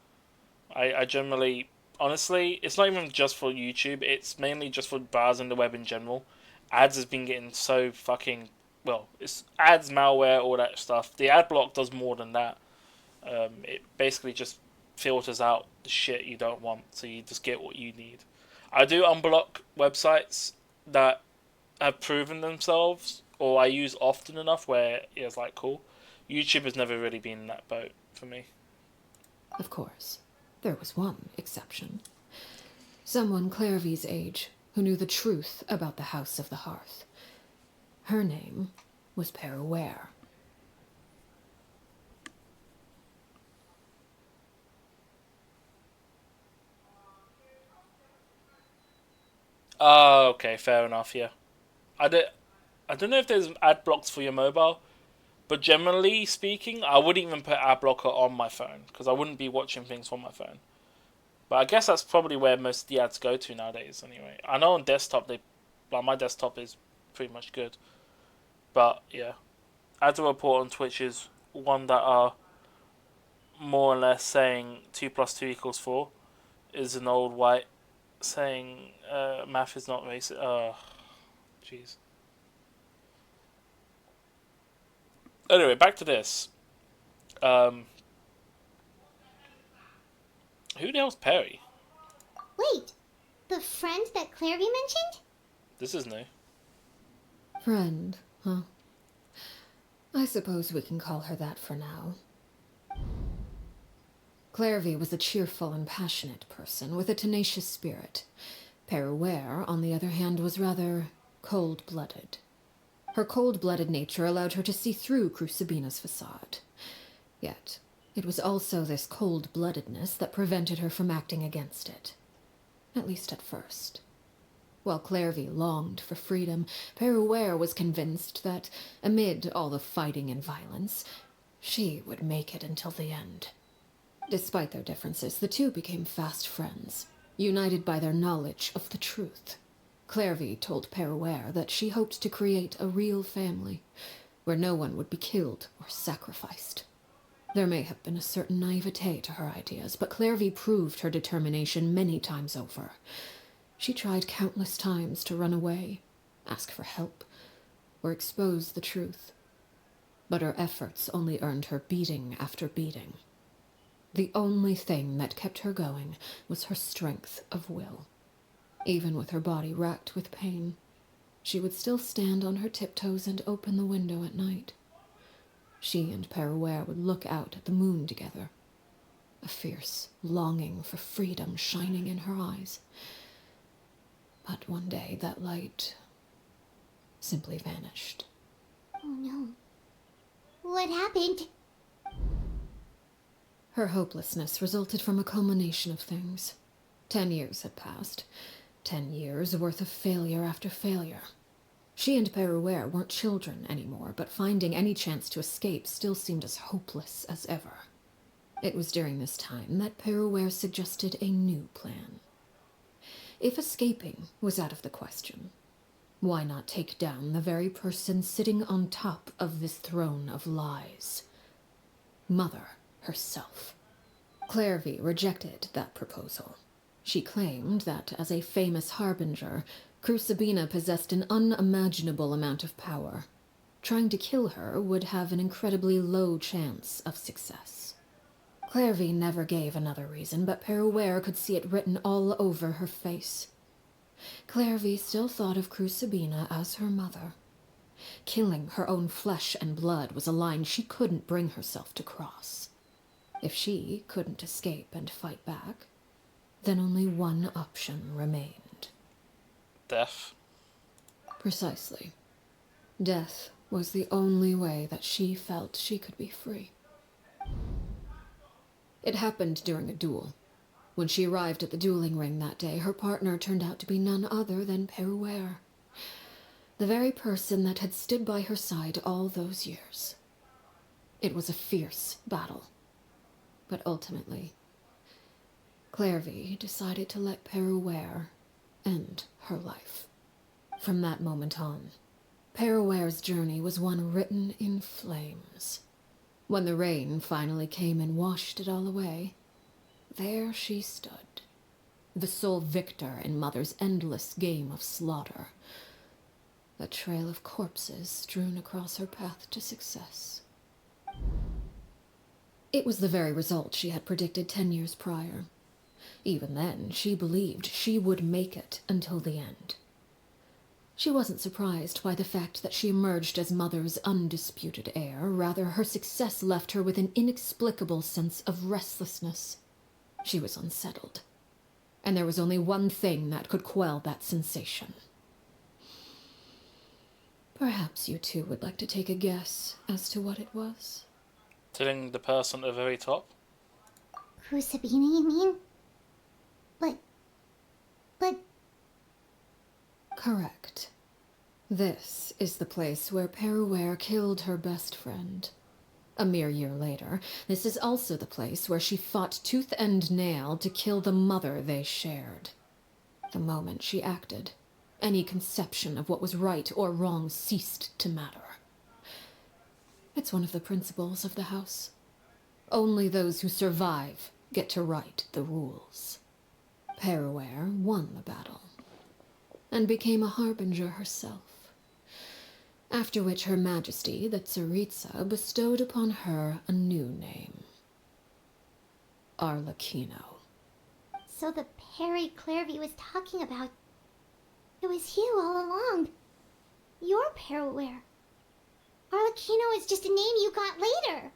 I generally, honestly, it's not even just for YouTube. It's mainly just for browsing the web in general. Ads has been getting so fucking, well, it's ads, malware, all that stuff. The ad block does more than that. It basically just filters out the shit you don't want, so you just get what you need. I do unblock websites that have proven themselves, or I use often enough where it's like, cool. YouTube has never really been in that boat for me. Of course, there was one exception. Someone Clairvy's age who knew the truth about the House of the Hearth. Her name was Peruere. Oh, okay, fair enough, yeah. I don't know if there's ad blocks for your mobile, but generally speaking, I wouldn't even put ad blocker on my phone, because I wouldn't be watching things from my phone. But I guess that's probably where most of the ads go to nowadays anyway. I know on desktop, my desktop is pretty much good. But yeah, ad report on Twitch is one that are more or less saying 2 + 2 = 4, is an old white saying math is not racist. Oh, jeez. Anyway, back to this. Who the hell's Perry? Wait, the friend that Clairvy mentioned? This is new. Friend, huh? I suppose we can call her that for now. Clairvy was a cheerful and passionate person with a tenacious spirit. Peruere, on the other hand, was rather cold-blooded. Her cold-blooded nature allowed her to see through Crucibina's facade. Yet, it was also this cold-bloodedness that prevented her from acting against it. At least at first. While Clairvy longed for freedom, Peruere was convinced that, amid all the fighting and violence, she would make it until the end. Despite their differences, the two became fast friends, united by their knowledge of the truth. Clairvy told Peruere that she hoped to create a real family, where no one would be killed or sacrificed. There may have been a certain naivete to her ideas, but Clairvy proved her determination many times over. She tried countless times to run away, ask for help, or expose the truth. But her efforts only earned her beating after beating. The only thing that kept her going was her strength of will. Even with her body racked with pain, she would still stand on her tiptoes and open the window at night. She and Peruere would look out at the moon together, a fierce longing for freedom shining in her eyes. But one day that light simply vanished. Oh no. What happened? Her hopelessness resulted from a culmination of things. 10 years had passed. 10 years worth of failure after failure. She and Peruere weren't children anymore, but finding any chance to escape still seemed as hopeless as ever. It was during this time that Peruere suggested a new plan. If escaping was out of the question, why not take down the very person sitting on top of this throne of lies? Mother herself. Clairvy rejected that proposal. She claimed that, as a famous harbinger, Crucibina possessed an unimaginable amount of power. Trying to kill her would have an incredibly low chance of success. Clairvy never gave another reason, but Peruere could see it written all over her face. Clairvy still thought of Crucibina as her mother. Killing her own flesh and blood was a line she couldn't bring herself to cross. If she couldn't escape and fight back, then only one option remained. Death. Precisely. Death was the only way that she felt she could be free. It happened during a duel. When she arrived at the dueling ring that day, her partner turned out to be none other than Peruere, the very person that had stood by her side all those years. It was a fierce battle, but ultimately, Clairvy decided to let Peruere end her life. From that moment on, Peruere's journey was one written in flames. When the rain finally came and washed it all away, there she stood, the sole victor in Mother's endless game of slaughter, a trail of corpses strewn across her path to success. It was the very result she had predicted 10 years prior. Even then, she believed she would make it until the end. She wasn't surprised by the fact that she emerged as Mother's undisputed heir. Rather, her success left her with an inexplicable sense of restlessness. She was unsettled, and there was only one thing that could quell that sensation. Perhaps you two would like to take a guess as to what it was? Telling the person at the very top? Crucibina, you mean? But... Correct. This is the place where Peruere killed her best friend. A mere year later, this is also the place where she fought tooth and nail to kill the mother they shared. The moment she acted, any conception of what was right or wrong ceased to matter. It's one of the principles of the house. Only those who survive get to write the rules. Peruere won the battle, and became a harbinger herself. After which Her Majesty, the Tsaritsa, bestowed upon her a new name. Arlecchino. So the Perry Clairvy was talking about... It was you all along. You're Peruere. Arlecchino is just a name you got later.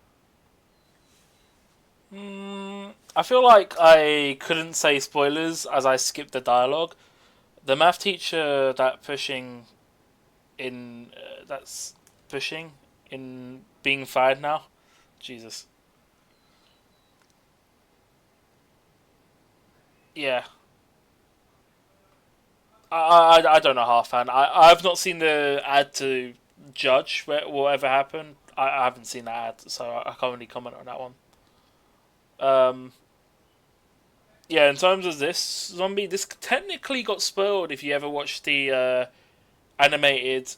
I feel like I couldn't say spoilers as I skipped the dialogue. The math teacher that's pushing in being fired now. Jesus. Yeah. I don't know half-hand. I've not seen the ad to judge whatever happened. I haven't seen that ad, so I can't really comment on that one. Yeah, in terms of this zombie, this technically got spoiled if you ever watched the animated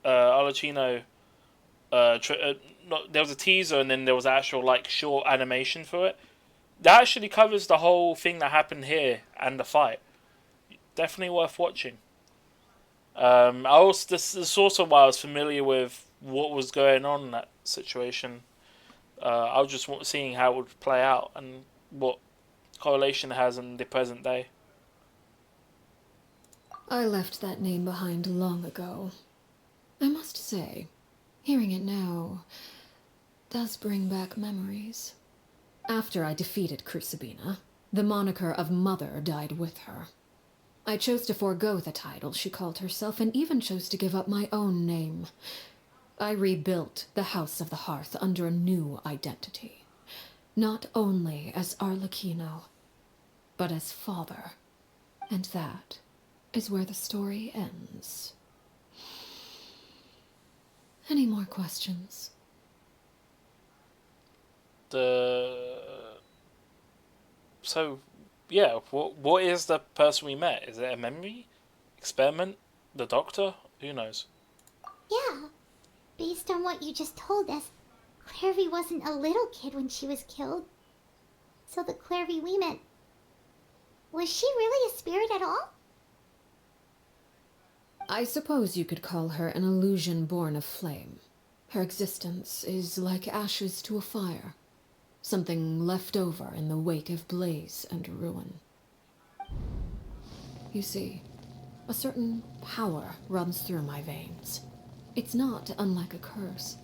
Arlecchino. There was a teaser and then there was actual like short animation for it. that actually covers the whole thing that happened here and the fight. Definitely worth watching. This is also why I was familiar with what was going on in that situation. I was just seeing how it would play out and what correlation it has in the present day. I left that name behind long ago. I must say, hearing it now does bring back memories. After I defeated Crucibina, the moniker of Mother died with her. I chose to forego the title she called herself and even chose to give up my own name. I rebuilt the House of the Hearth under a new identity. Not only as Arlecchino, but as father. And that is where the story ends. Any more questions? So, yeah, what is the person we met? Is it a memory? Experiment? The Doctor? Who knows? Yeah. Based on what you just told us, Clairvy wasn't a little kid when she was killed. So the Clairvy we met... Was she really a spirit at all? I suppose you could call her an illusion born of flame. Her existence is like ashes to a fire. Something left over in the wake of blaze and ruin. You see, a certain power runs through my veins. It's not unlike a curse.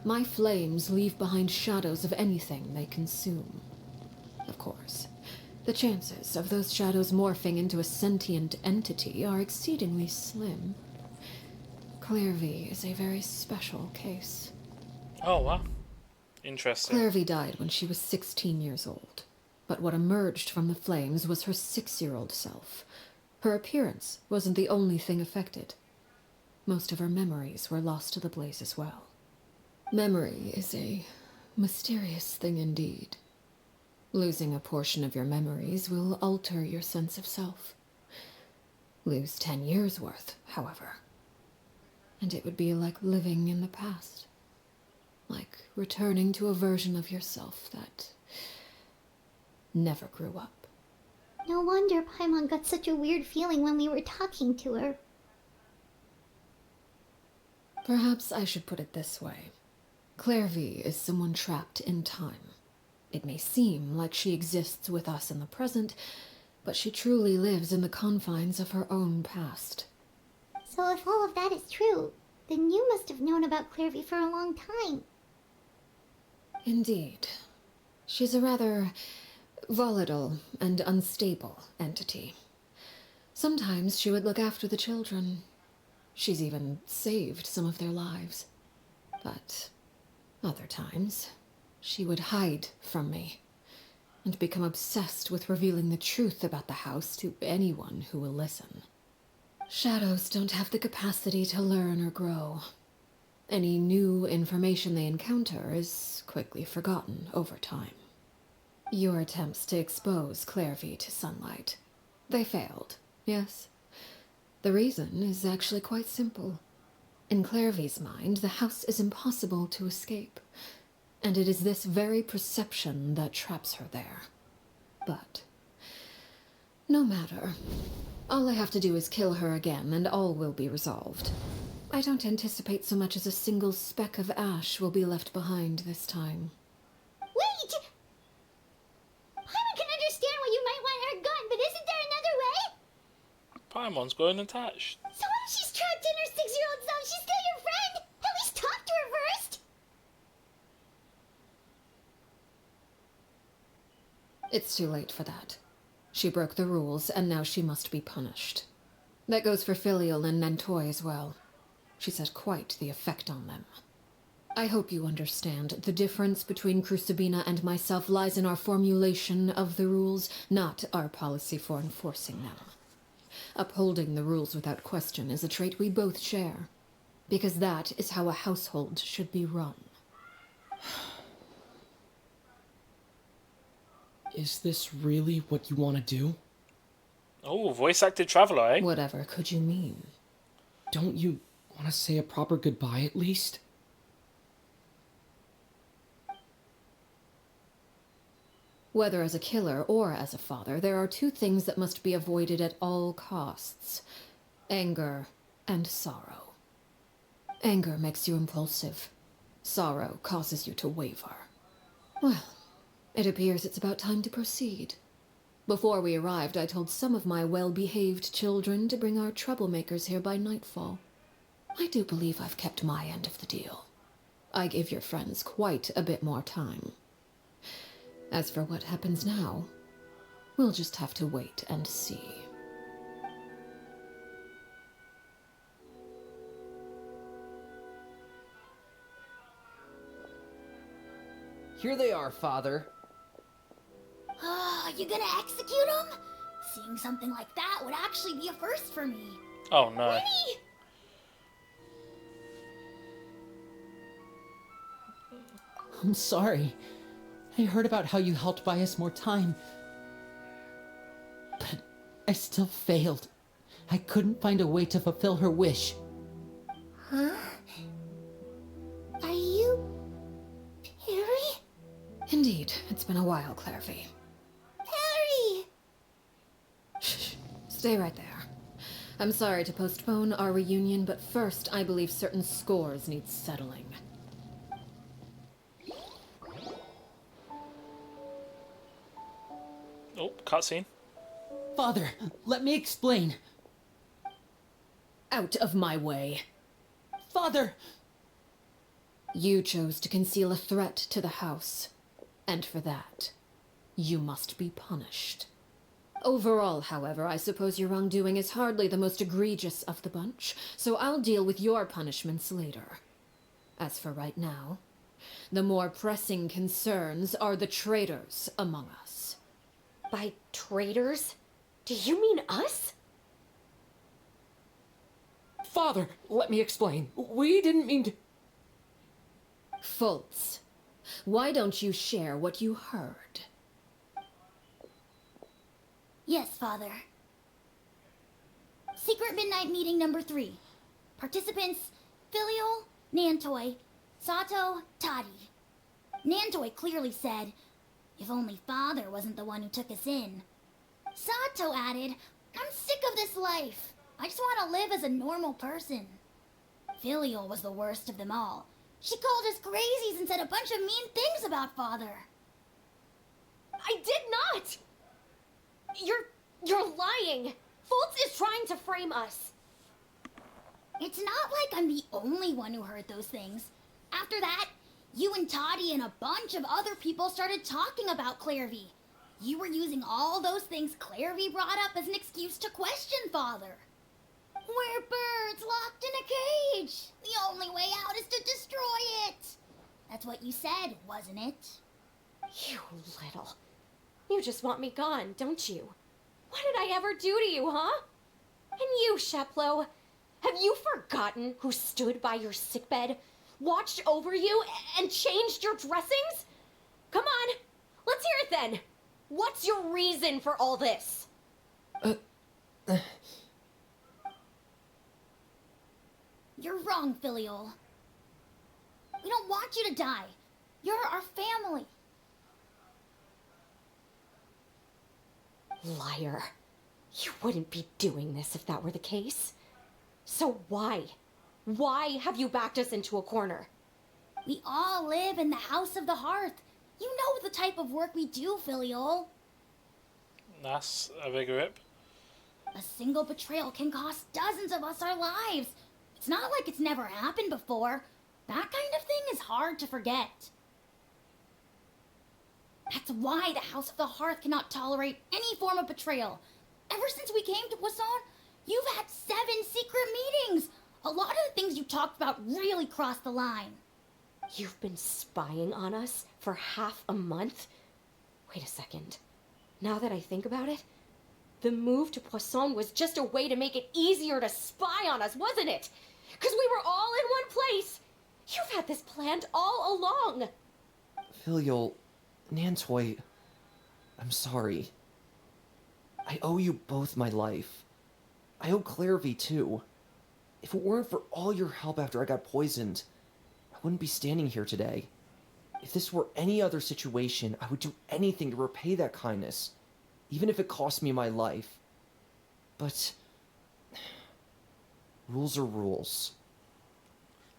My flames leave behind shadows of anything they consume. Of course, the chances of those shadows morphing into a sentient entity are exceedingly slim. Clairvy is a very special case. Oh, wow. Interesting. Clairvy died when she was 16 years old, but what emerged from the flames was her 6-year-old self. Her appearance wasn't the only thing affected. Most of her memories were lost to the blaze as well. Memory is a mysterious thing indeed. Losing a portion of your memories will alter your sense of self. Lose 10 years' worth, however, and it would be like living in the past. Like returning to a version of yourself that never grew up. No wonder Paimon got such a weird feeling when we were talking to her. Perhaps I should put it this way. Clairvy is someone trapped in time. It may seem like she exists with us in the present, but she truly lives in the confines of her own past. So if all of that is true, then you must have known about Clairvy for a long time. Indeed. She's a rather volatile and unstable entity. Sometimes she would look after the children. She's even saved some of their lives. But other times, she would hide from me and become obsessed with revealing the truth about the house to anyone who will listen. Shadows don't have the capacity to learn or grow. Any new information they encounter is quickly forgotten over time. Your attempts to expose Clairvy to sunlight, they failed, yes? The reason is actually quite simple. In Clairvy's mind, the house is impossible to escape, and it is this very perception that traps her there. But no matter. All I have to do is kill her again, and all will be resolved. I don't anticipate so much as a single speck of ash will be left behind this time. Wait! Paimon can understand why you might want her gone, but isn't there another way? Paimon's going attached. So what if she's trapped in her 6-year-old self? She's still your friend! At least talk to her first! It's too late for that. She broke the rules, and now she must be punished. That goes for Filial and Nantoy as well. She's had quite the effect on them. I hope you understand. The difference between Crucibina and myself lies in our formulation of the rules, not our policy for enforcing them. Upholding the rules without question is a trait we both share, because that is how a household should be run. Is this really what you want to do? Oh, voice-acted traveler, eh? Whatever could you mean? Don't you want to say a proper goodbye at least? Whether as a killer or as a father, there are two things that must be avoided at all costs: anger and sorrow. Anger makes you impulsive. Sorrow causes you to waver. Well, it appears it's about time to proceed. Before we arrived, I told some of my well-behaved children to bring our troublemakers here by nightfall. I do believe I've kept my end of the deal. I gave your friends quite a bit more time. As for what happens now, we'll just have to wait and see. Here they are, Father. You gonna execute him? Seeing something like that would actually be a first for me. Oh no. Winnie! I'm sorry. I heard about how you helped buy us more time. But I still failed. I couldn't find a way to fulfill her wish. Huh? Are you... Perry? Indeed, it's been a while, Clairvy. Perry! Shh, stay right there. I'm sorry to postpone our reunion, but first I believe certain scores need settling. Oh, cutscene. Father, let me explain. Out of my way. Father! You chose to conceal a threat to the house, and for that, you must be punished. Overall, however, I suppose your wrongdoing is hardly the most egregious of the bunch, so I'll deal with your punishments later. As for right now, the more pressing concerns are the traitors among us. By traitors? Do you mean us? Father, let me explain. We didn't mean to... Fultz, why don't you share what you heard? Yes, Father. Secret Midnight Meeting number 3. Participants, Filial, Nantoi, Sato, Toddy. Nantoi clearly said, if only Father wasn't the one who took us in. Sato added, I'm sick of this life. I just want to live as a normal person. Filial was the worst of them all. She called us crazies and said a bunch of mean things about Father. I did not! You're lying! Fultz is trying to frame us. It's not like I'm the only one who heard those things. After that, you and Toddy and a bunch of other people started talking about Clairvy. You were using all those things Clairvy brought up as an excuse to question Father. We're birds locked in a cage. The only way out is to destroy it. That's what you said, wasn't it? You little... You just want me gone, don't you? What did I ever do to you, huh? And you, Sheplo, have you forgotten who stood by your sickbed, watched over you, and changed your dressings? Come on, let's hear it then. What's your reason for all this? You're wrong, Filial. We don't want you to die. You're our family. Liar. You wouldn't be doing this if that were the case. So why? Why have you backed us into a corner? We all live in the House of the Hearth. You know the type of work we do, Filial. That's a big rip. A single betrayal can cost dozens of us our lives. It's not like it's never happened before. That kind of thing is hard to forget. That's why the House of the Hearth cannot tolerate any form of betrayal. Ever since we came to Poisson, you've had 7 secret meetings. A lot of the things you talked about really crossed the line. You've been spying on us for half a month? Wait a second. Now that I think about it, the move to Poisson was just a way to make it easier to spy on us, wasn't it? Because we were all in one place. You've had this planned all along. Filial, Nantoi, I'm sorry. I owe you both my life. I owe Clairvy too. If it weren't for all your help after I got poisoned, I wouldn't be standing here today. If this were any other situation, I would do anything to repay that kindness, even if it cost me my life. But rules are rules.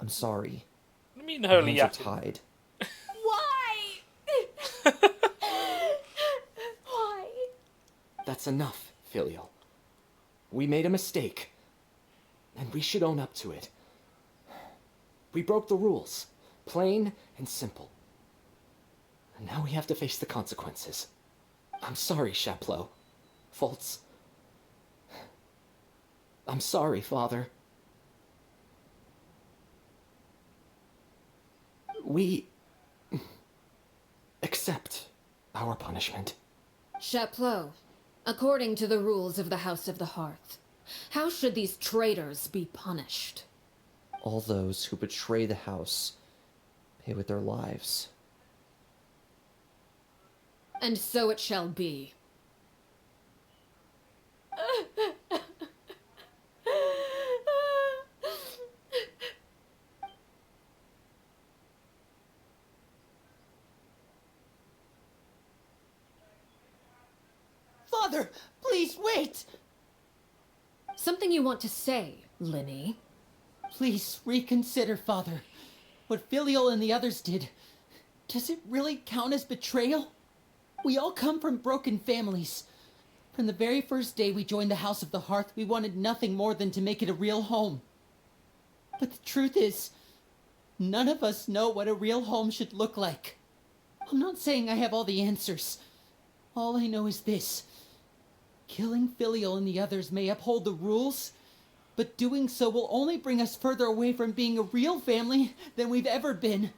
I'm sorry. I mean, My holy hands are yapping. tied. Why? Why? That's enough, Filial. We made a mistake, and we should own up to it. We broke the rules, plain and simple. And now we have to face the consequences. I'm sorry, Chapleau. Fultz. I'm sorry, Father. We accept our punishment. Chapleau, according to the rules of the House of the Hearth, how should these traitors be punished? All those who betray the house pay with their lives. And so it shall be. Father, please wait! Something you want to say, Linny? Please reconsider, Father. What Filial and the others did, does it really count as betrayal? We all come from broken families. From the very first day we joined the House of the Hearth, we wanted nothing more than to make it a real home. But the truth is, none of us know what a real home should look like. I'm not saying I have all the answers. All I know is this. Killing Filial and the others may uphold the rules, but doing so will only bring us further away from being a real family than we've ever been.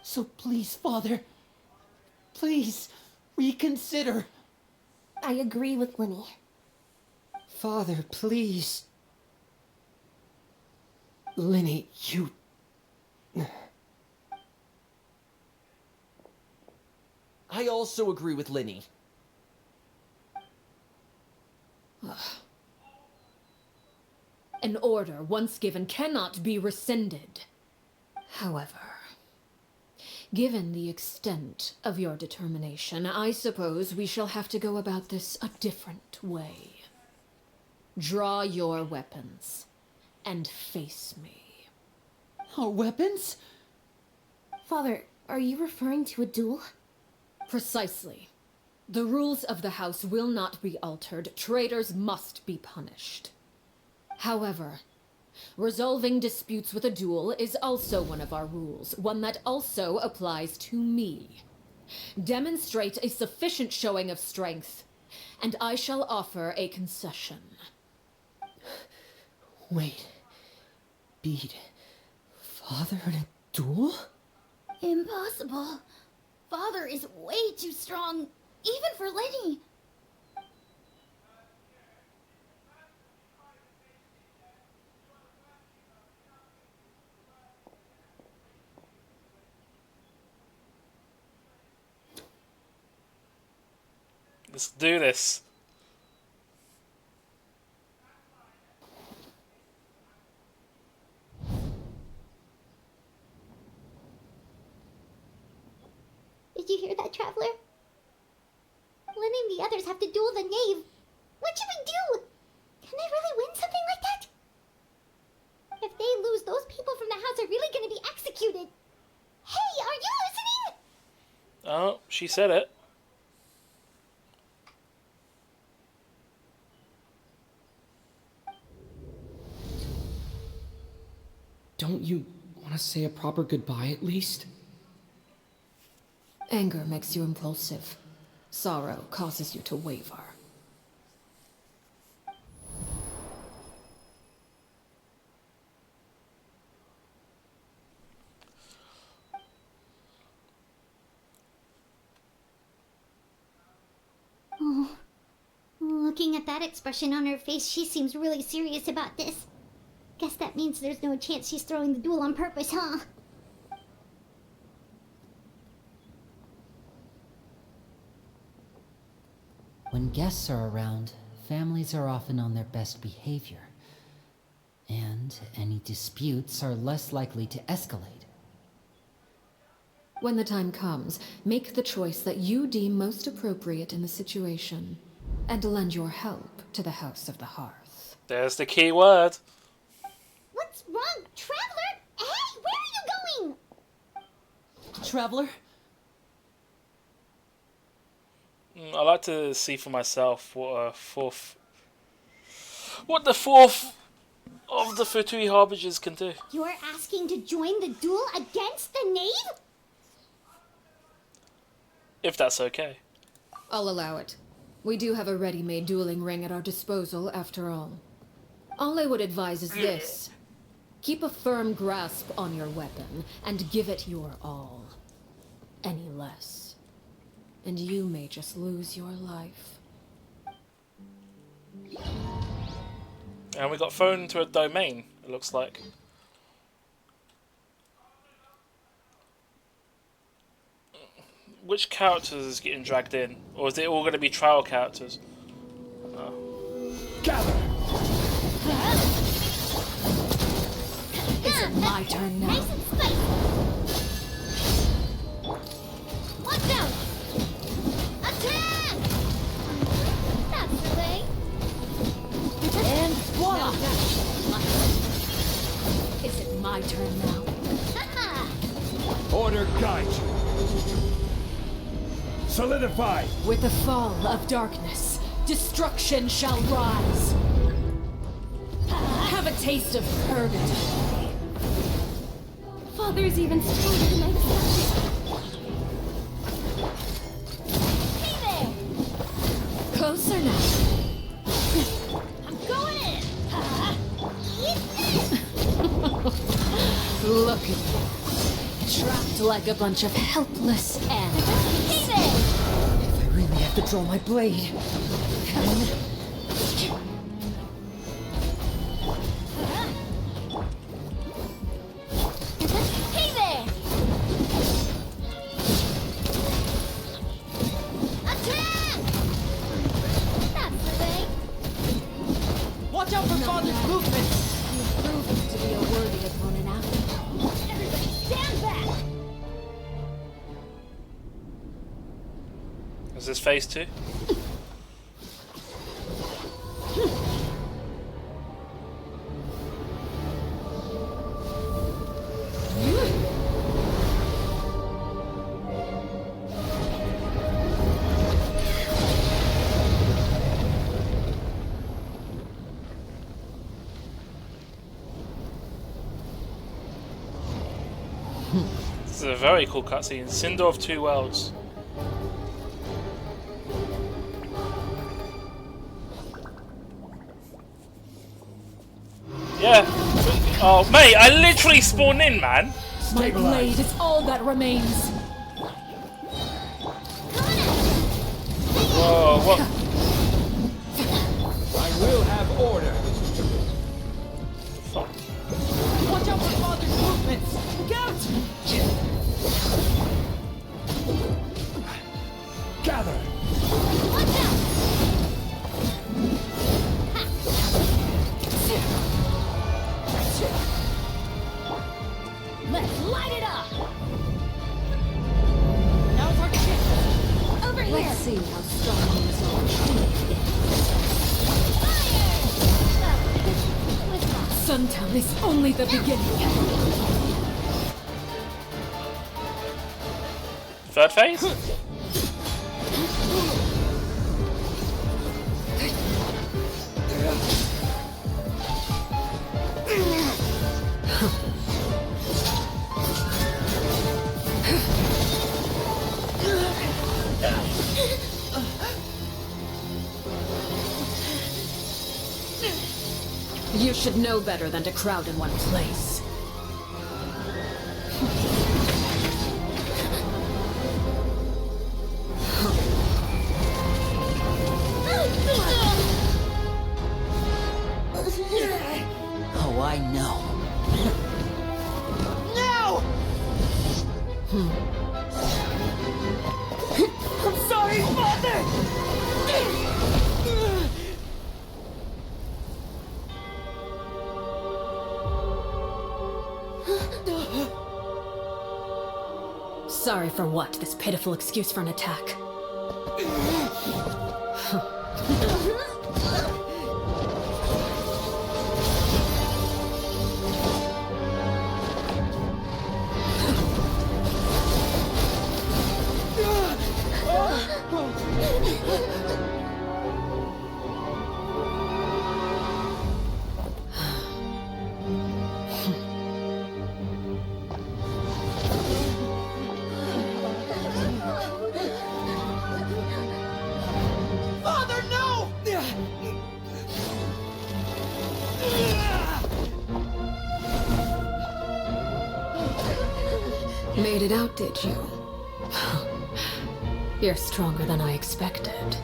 So please, Father, please reconsider. I agree with Linny. Father, please. Linny, you... I also agree with Linny. An order once given cannot be rescinded. However, given the extent of your determination, I suppose we shall have to go about this a different way. Draw your weapons and face me. Our weapons? Father, are you referring to a duel? Precisely. The rules of the house will not be altered. Traitors must be punished. However, resolving disputes with a duel is also one of our rules, one that also applies to me. Demonstrate a sufficient showing of strength, and I shall offer a concession. Wait. Beat Father in a duel? Impossible. Father is way too strong, even for Linny. Let's do this. Did you hear that, Traveler? Linny and the others have to duel the knave. What should we do? Can they really win something like that? If they lose, those people from the house are really going to be executed. Hey, are you listening? Oh, she said it. Don't you want to say a proper goodbye at least? Anger makes you impulsive. Sorrow causes you to waver. Oh, looking at that expression on her face, she seems really serious about this. Guess that means there's no chance she's throwing the duel on purpose, huh? When guests are around, families are often on their best behavior. And any disputes are less likely to escalate. When the time comes, make the choice that you deem most appropriate in the situation, and lend your help to the House of the Hearth. There's the key word. What's wrong, Traveler? Hey, where are you going? Traveler? I like to see for myself what the fourth of the Fatui Harbingers can do. You're asking to join the duel against the knave? If that's okay. I'll allow it. We do have a ready-made dueling ring at our disposal, after all. All I would advise is this. Keep a firm grasp on your weapon, and give it your all. Any less, and you may just lose your life. And we got thrown into a domain, it looks like. Which characters is getting dragged in? Or is it all going to be trial characters? Oh. Gather! Is it my turn now? Nice and spicy. Watch out! Attack! That's the way. And voila! Is it my turn now? Order guide you. Solidify! With the fall of darkness, destruction shall rise. Have a taste of purgatory. Father's even stronger than I expected. Hey there! Closer now. I'm going in! Eat this! Look at you. Trapped like a bunch of helpless animals. Hey there! If I really have to draw my blade, then... Hey there! Attack! That's the way. Watch out for Father's movements! You've proven to be a worthy opponent after all. Everybody stand back! Is this phase 2? This is a very cool cutscene. Cinder of Two Worlds. Yeah. Oh, mate, I literally spawned in, man. My blade is all that remains. Whoa, what? I will have order. Fuck. Watch out for Father's movements! Look out! Gather! Watch out! Let's light it up! Now's our chance! Over here! Let's see how strong you are. Suntown is only the beginning. Third phase? You should know better than to crowd in one place. Oh, I know. No! I'm sorry, Father! Sorry for what? This pitiful excuse for an attack. Father, no! Made it out, did you? You're stronger than I expected.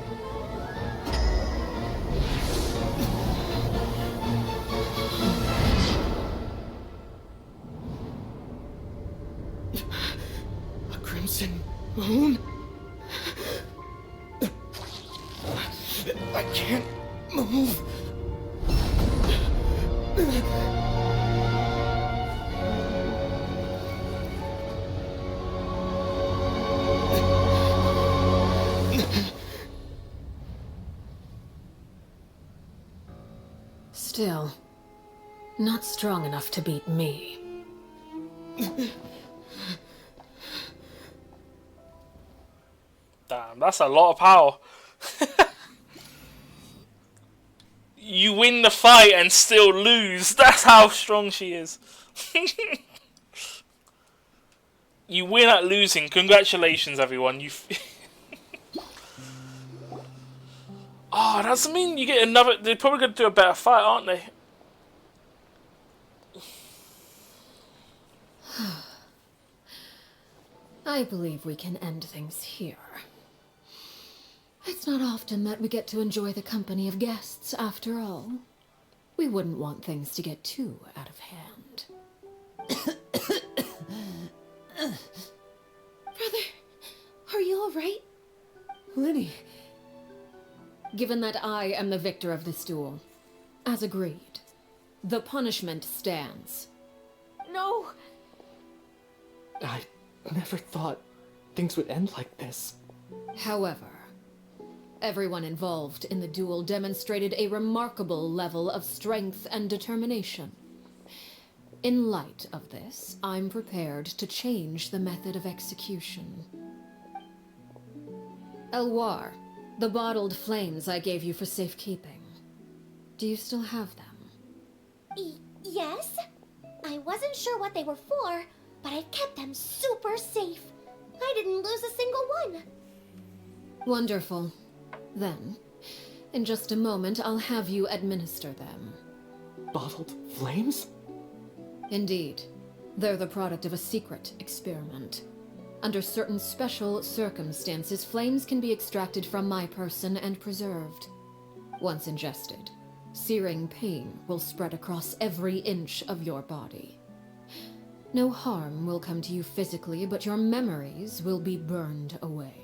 A crimson moon? I can't move. Still, not strong enough to beat me. Damn, that's a lot of power. You win the fight and still lose. That's how strong she is. You win at losing. Congratulations, everyone. You. Oh, does that mean you get another? They're probably going to do a better fight, aren't they? I believe we can end things here. It's not often that we get to enjoy the company of guests, after all. We wouldn't want things to get too out of hand. Brother, are you all right? Lyney. Given that I am the victor of this duel, as agreed, the punishment stands. No! I never thought things would end like this. However, everyone involved in the duel demonstrated a remarkable level of strength and determination. In light of this, I'm prepared to change the method of execution. Elwar, the bottled flames I gave you for safekeeping. Do you still have them? Yes? I wasn't sure what they were for, but I've kept them super safe. I didn't lose a single one. Wonderful. Then, in just a moment, I'll have you administer them. Bottled flames? Indeed. They're the product of a secret experiment. Under certain special circumstances, flames can be extracted from my person and preserved. Once ingested, searing pain will spread across every inch of your body. No harm will come to you physically, but your memories will be burned away.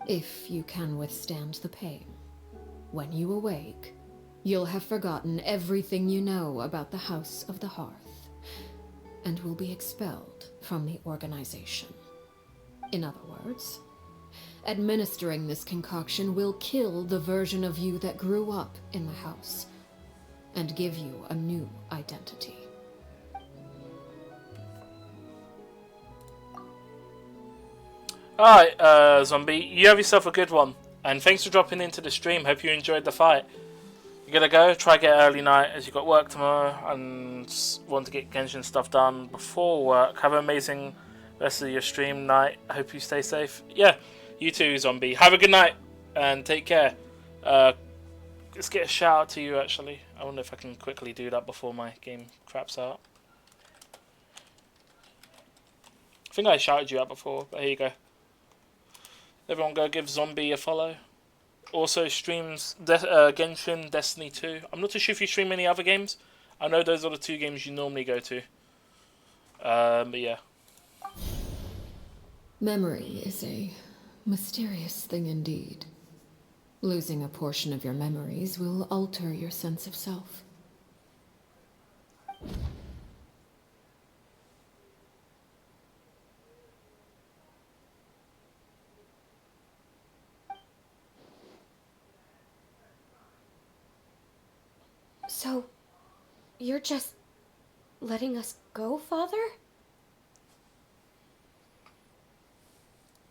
If you can withstand the pain. When you awake, you'll have forgotten everything you know about the House of the Hearth, and will be expelled from the organization. In other words, administering this concoction will kill the version of you that grew up in the house, and give you a new identity. Alright, Zombie, you have yourself a good one. And thanks for dropping into the stream. Hope you enjoyed the fight. You gotta go, try get early night as you got work tomorrow and want to get Genshin stuff done before work. Have an amazing rest of your stream night. I hope you stay safe. Yeah, you too, Zombie. Have a good night and take care. Let's get a shout out to you actually. I wonder if I can quickly do that before my game craps out. I think I shouted you out before, but here you go. Everyone go give Zombie a follow. Also streams Genshin, Destiny 2. I'm not too sure if you stream any other games. I know those are the two games you normally go to. But yeah. Memory is a mysterious thing indeed. Losing a portion of your memories will alter your sense of self. So, you're just letting us go, Father?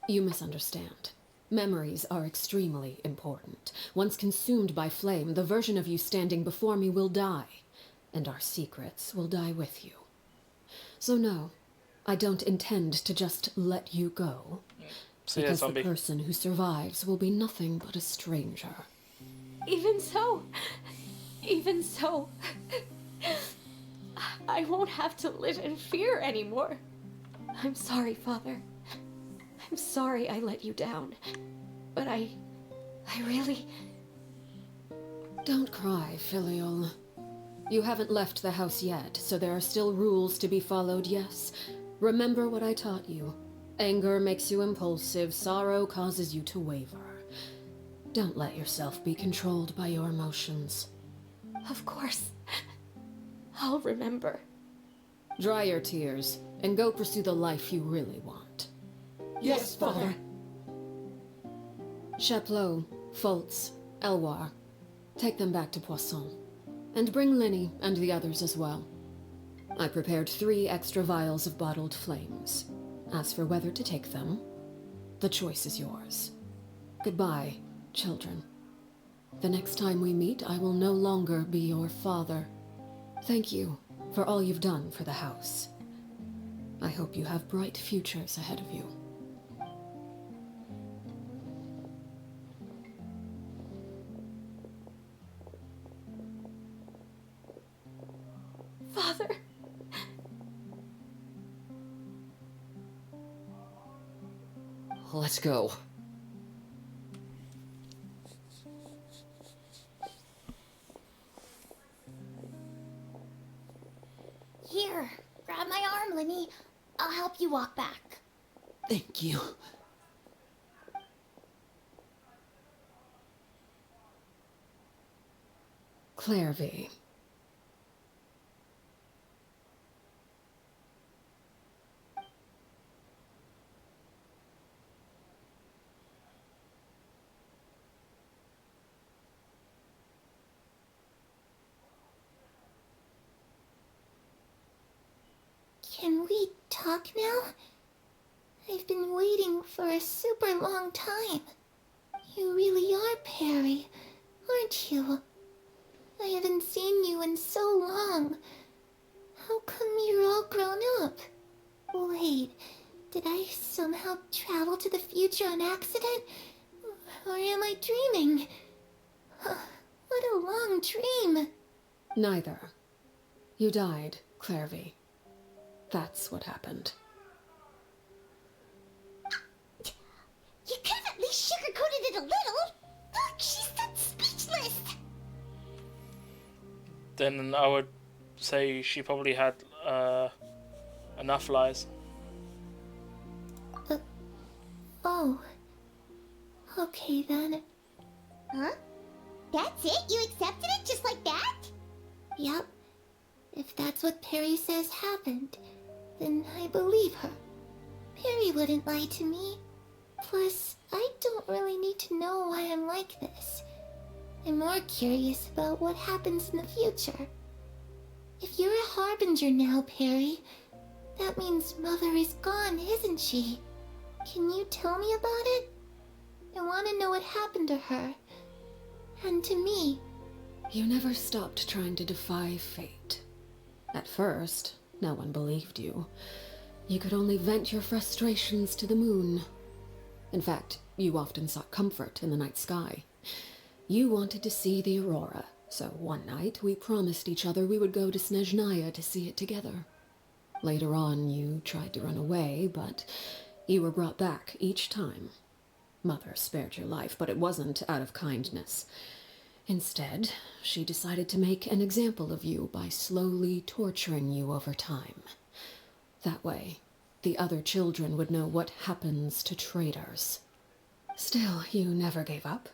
You misunderstand. Memories are extremely important. Once consumed by flame, the version of you standing before me will die, and our secrets will die with you. So no, I don't intend to just let you go, because the person who survives will be nothing but a stranger. Even so, I won't have to live in fear anymore. I'm sorry, Father. I'm sorry I let you down. But I really... Don't cry, Filial. You haven't left the house yet, so there are still rules to be followed, yes. Remember what I taught you. Anger makes you impulsive, sorrow causes you to waver. Don't let yourself be controlled by your emotions. Of course. I'll remember. Dry your tears, and go pursue the life you really want. Yes, Father. Chaplot, Foltz, Elwar. Take them back to Poisson. And bring Linny and the others as well. I prepared 3 extra vials of bottled flames. As for whether to take them, the choice is yours. Goodbye, children. The next time we meet, I will no longer be your father. Thank you for all you've done for the house. I hope you have bright futures ahead of you. Father. Let's go. Here, grab my arm, Linny. I'll help you walk back. Thank you. Clairvy. Can we talk now? I've been waiting for a super long time. You really are Perry, aren't you? I haven't seen you in so long. How come you're all grown up? Wait, did I somehow travel to the future on accident? Or am I dreaming? What a long dream. Neither. You died, Clairvy. That's what happened. You could have at least sugarcoated it a little. Look, she's that speechless. Then I would say she probably had enough lies. Oh. Okay then. Huh? That's it? You accepted it just like that? Yep. If that's what Perry says happened, then I believe her. Perry wouldn't lie to me. Plus, I don't really need to know why I'm like this. I'm more curious about what happens in the future. If you're a harbinger now, Perry, that means Mother is gone, isn't she? Can you tell me about it? I want to know what happened to her. And to me. You never stopped trying to defy fate. At first, no one believed you. You could only vent your frustrations to the moon. In fact, you often sought comfort in the night sky. You wanted to see the aurora, so one night we promised each other we would go to Snezhnaya to see it together. Later on, you tried to run away, but you were brought back each time. Mother spared your life, but it wasn't out of kindness. Instead, she decided to make an example of you by slowly torturing you over time. That way, the other children would know what happens to traitors. Still, you never gave up.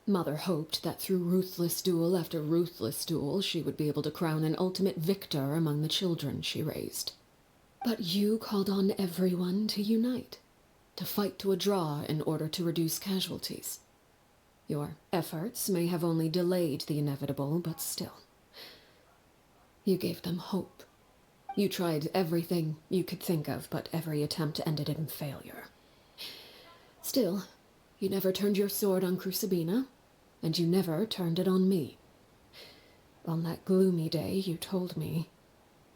Mother hoped that through ruthless duel after ruthless duel, she would be able to crown an ultimate victor among the children she raised. But you called on everyone to unite, to fight to a draw in order to reduce casualties. Your efforts may have only delayed the inevitable, but still, You gave them hope. You tried everything you could think of, but every attempt ended in failure. Still, you never turned your sword on Crucibina, and you never turned it on me. On that gloomy day, you told me,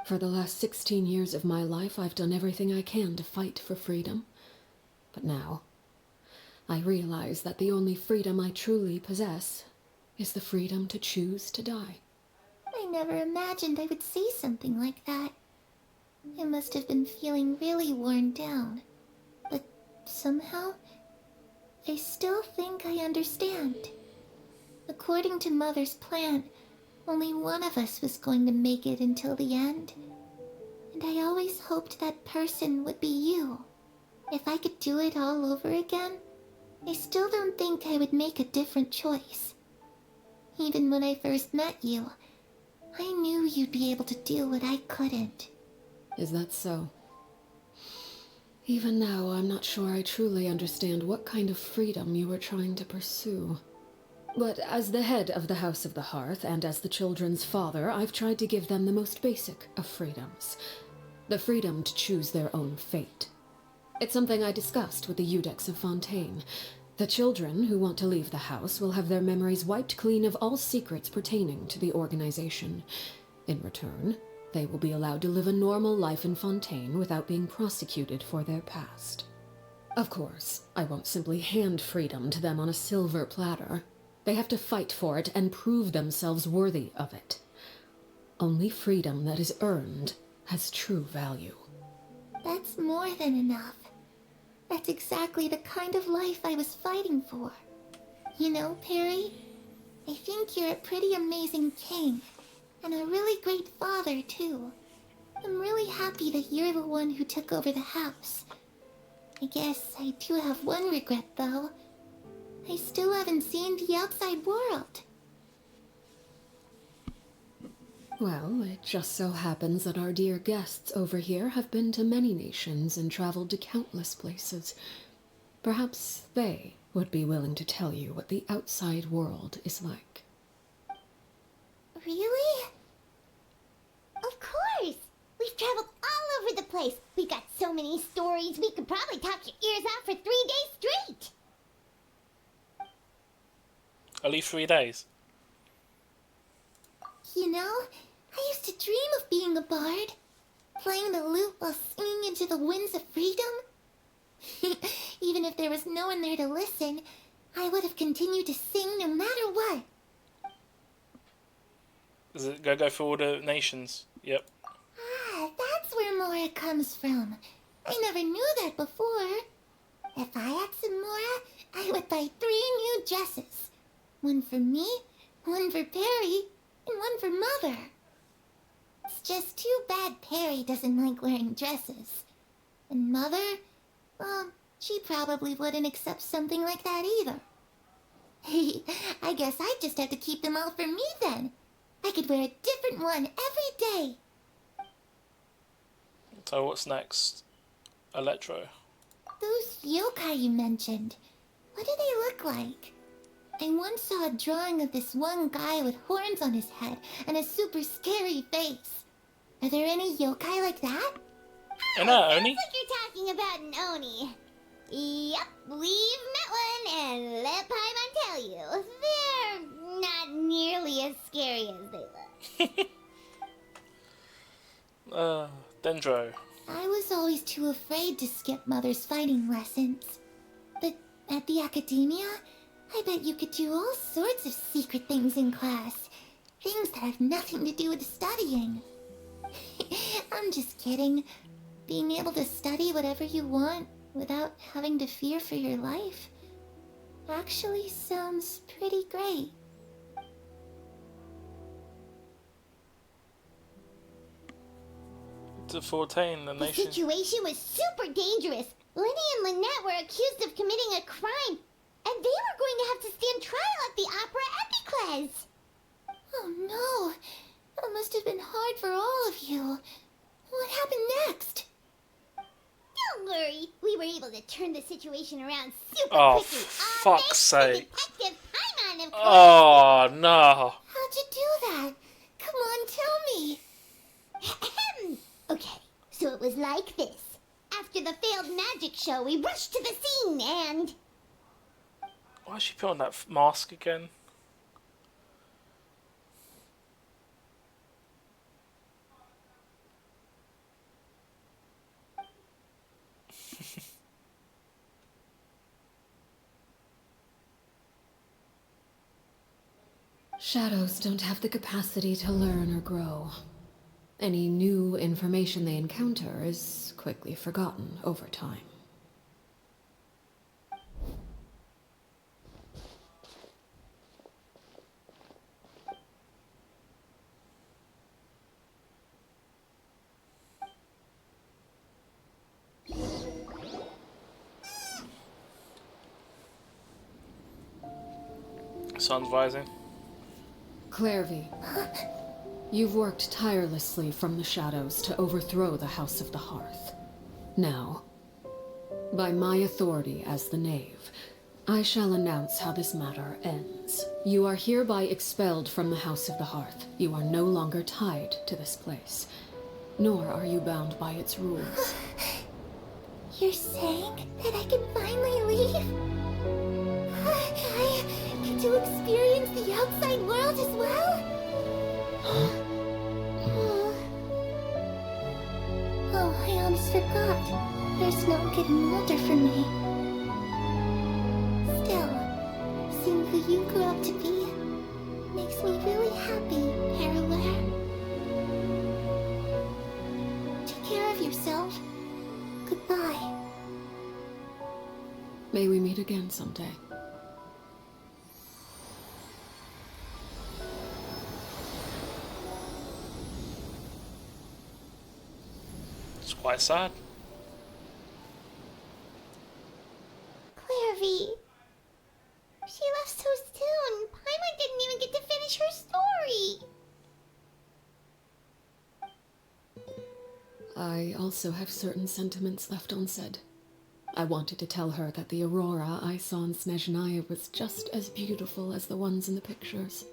"For the last 16 years of my life, I've done everything I can to fight for freedom. But now, I realize that the only freedom I truly possess is the freedom to choose to die." I never imagined I would say something like that. I must have been feeling really worn down. But somehow, I still think I understand. According to Mother's plan, only one of us was going to make it until the end. And I always hoped that person would be you. If I could do it all over again, I still don't think I would make a different choice. Even when I first met you, I knew you'd be able to do what I couldn't. Is that so? Even now, I'm not sure I truly understand what kind of freedom you were trying to pursue. But as the head of the House of the Hearth, and as the children's father, I've tried to give them the most basic of freedoms. The freedom to choose their own fate. It's something I discussed with the Iudex of Fontaine. The children who want to leave the house will have their memories wiped clean of all secrets pertaining to the organization. In return, they will be allowed to live a normal life in Fontaine without being prosecuted for their past. Of course, I won't simply hand freedom to them on a silver platter. They have to fight for it and prove themselves worthy of it. Only freedom that is earned has true value. That's more than enough. That's exactly the kind of life I was fighting for. You know, Perry, I think you're a pretty amazing king, and a really great father, too. I'm really happy that you're the one who took over the house. I guess I do have one regret, though. I still haven't seen the outside world. Well, it just so happens that our dear guests over here have been to many nations and traveled to countless places. Perhaps they would be willing to tell you what the outside world is like. Really? Of course! We've traveled all over the place. We got so many stories, we could probably talk your ears out for 3 days straight. At least 3 days. You know, I used to dream of being a bard. Playing the lute while singing into the winds of freedom. Even if there was no one there to listen, I would have continued to sing no matter what. Does it go through all the nations? Yep. Ah, that's where Mora comes from. I never knew that before. If I had some Mora, I would buy 3 new dresses. One for me, one for Perry, and one for Mother. It's just too bad Perry doesn't like wearing dresses. And Mother, well, she probably wouldn't accept something like that either. I guess I'd just have to keep them all for me then. I could wear a different one every day. So what's next? Electro. Those yokai you mentioned, what do they look like? I once saw a drawing of this one guy with horns on his head and a super scary face. Are there any yokai like that? And Oni? That's what you're talking about in Oni. Yep, we've met one, and let Paimon tell you, they're not nearly as scary as they look. Dendro. I was always too afraid to skip Mother's fighting lessons. But at the academia, I bet you could do all sorts of secret things in class. Things that have nothing to do with studying. I'm just kidding. Being able to study whatever you want without having to fear for your life actually sounds pretty great. To Fontaine, the nation. The situation was super dangerous. Lenny and Lynette were accused of committing a crime, and they were going to have to stand trial at the Opera Epicles. Oh no, that must have been hard for all of you. What happened next? Don't worry, we were able to turn the situation around super quickly. Fuck's sake. Detective Paimon, of course. Oh, no. How'd you do that? Come on, tell me. it was like this. After the failed magic show, we rushed to the scene and... Why is she put on that mask again? Shadows don't have the capacity to learn or grow. Any new information they encounter is quickly forgotten over time. Sun's rising. Clairvy, you've worked tirelessly from the shadows to overthrow the House of the Hearth. Now, by my authority as the Knave, I shall announce how this matter ends. You are hereby expelled from the House of the Hearth. You are no longer tied to this place, nor are you bound by its rules. You're saying that I can finally leave? I get to experience the outside world as well? Oh, I almost forgot. There's no getting older for me. Still, seeing who you grew up to be makes me really happy, Harroware. Take care of yourself. Goodbye. May we meet again someday. It's quite sad. Clairvy. She left so soon. Paimon didn't even get to finish her story. I also have certain sentiments left unsaid. I wanted to tell her that the aurora I saw in Snezhnaya was just as beautiful as the ones in the pictures.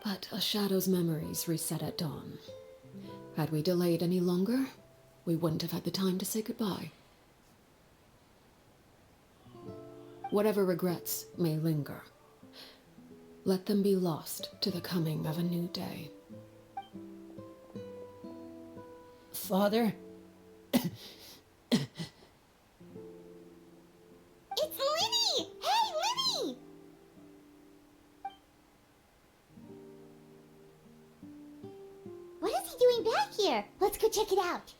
But a shadow's memories reset at dawn. Had we delayed any longer, we wouldn't have had the time to say goodbye. Whatever regrets may linger, let them be lost to the coming of a new day. Father? It's Lyney! Hey, Lyney! What is he doing back here? Let's go check it out.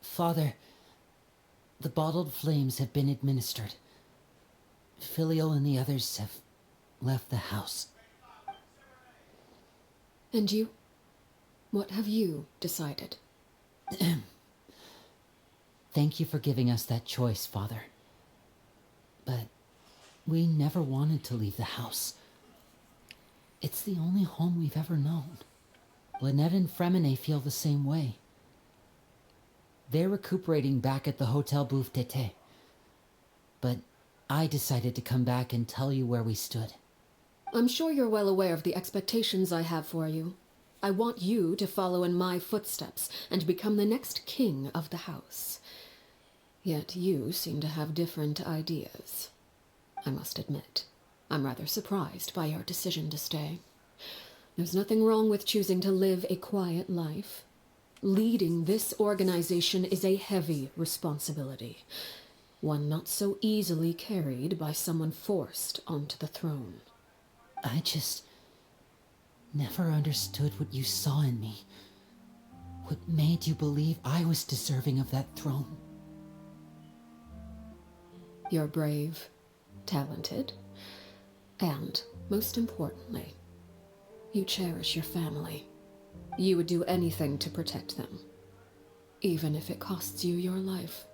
Father, the bottled flames have been administered. Filial and the others have left the house. And you? What have you decided? Thank you for giving us that choice, Father. But we never wanted to leave the house. It's the only home we've ever known. Lynette and Freminet feel the same way. They're recuperating back at the Hotel Bouffe d'Été. But I decided to come back and tell you where we stood. I'm sure you're well aware of the expectations I have for you. I want you to follow in my footsteps and become the next king of the house. Yet you seem to have different ideas. I must admit, I'm rather surprised by your decision to stay. There's nothing wrong with choosing to live a quiet life. Leading this organization is a heavy responsibility, one not so easily carried by someone forced onto the throne. I just never understood what you saw in me. What made you believe I was deserving of that throne? You're brave, talented, and, most importantly, you cherish your family. You would do anything to protect them, even if it costs you your life.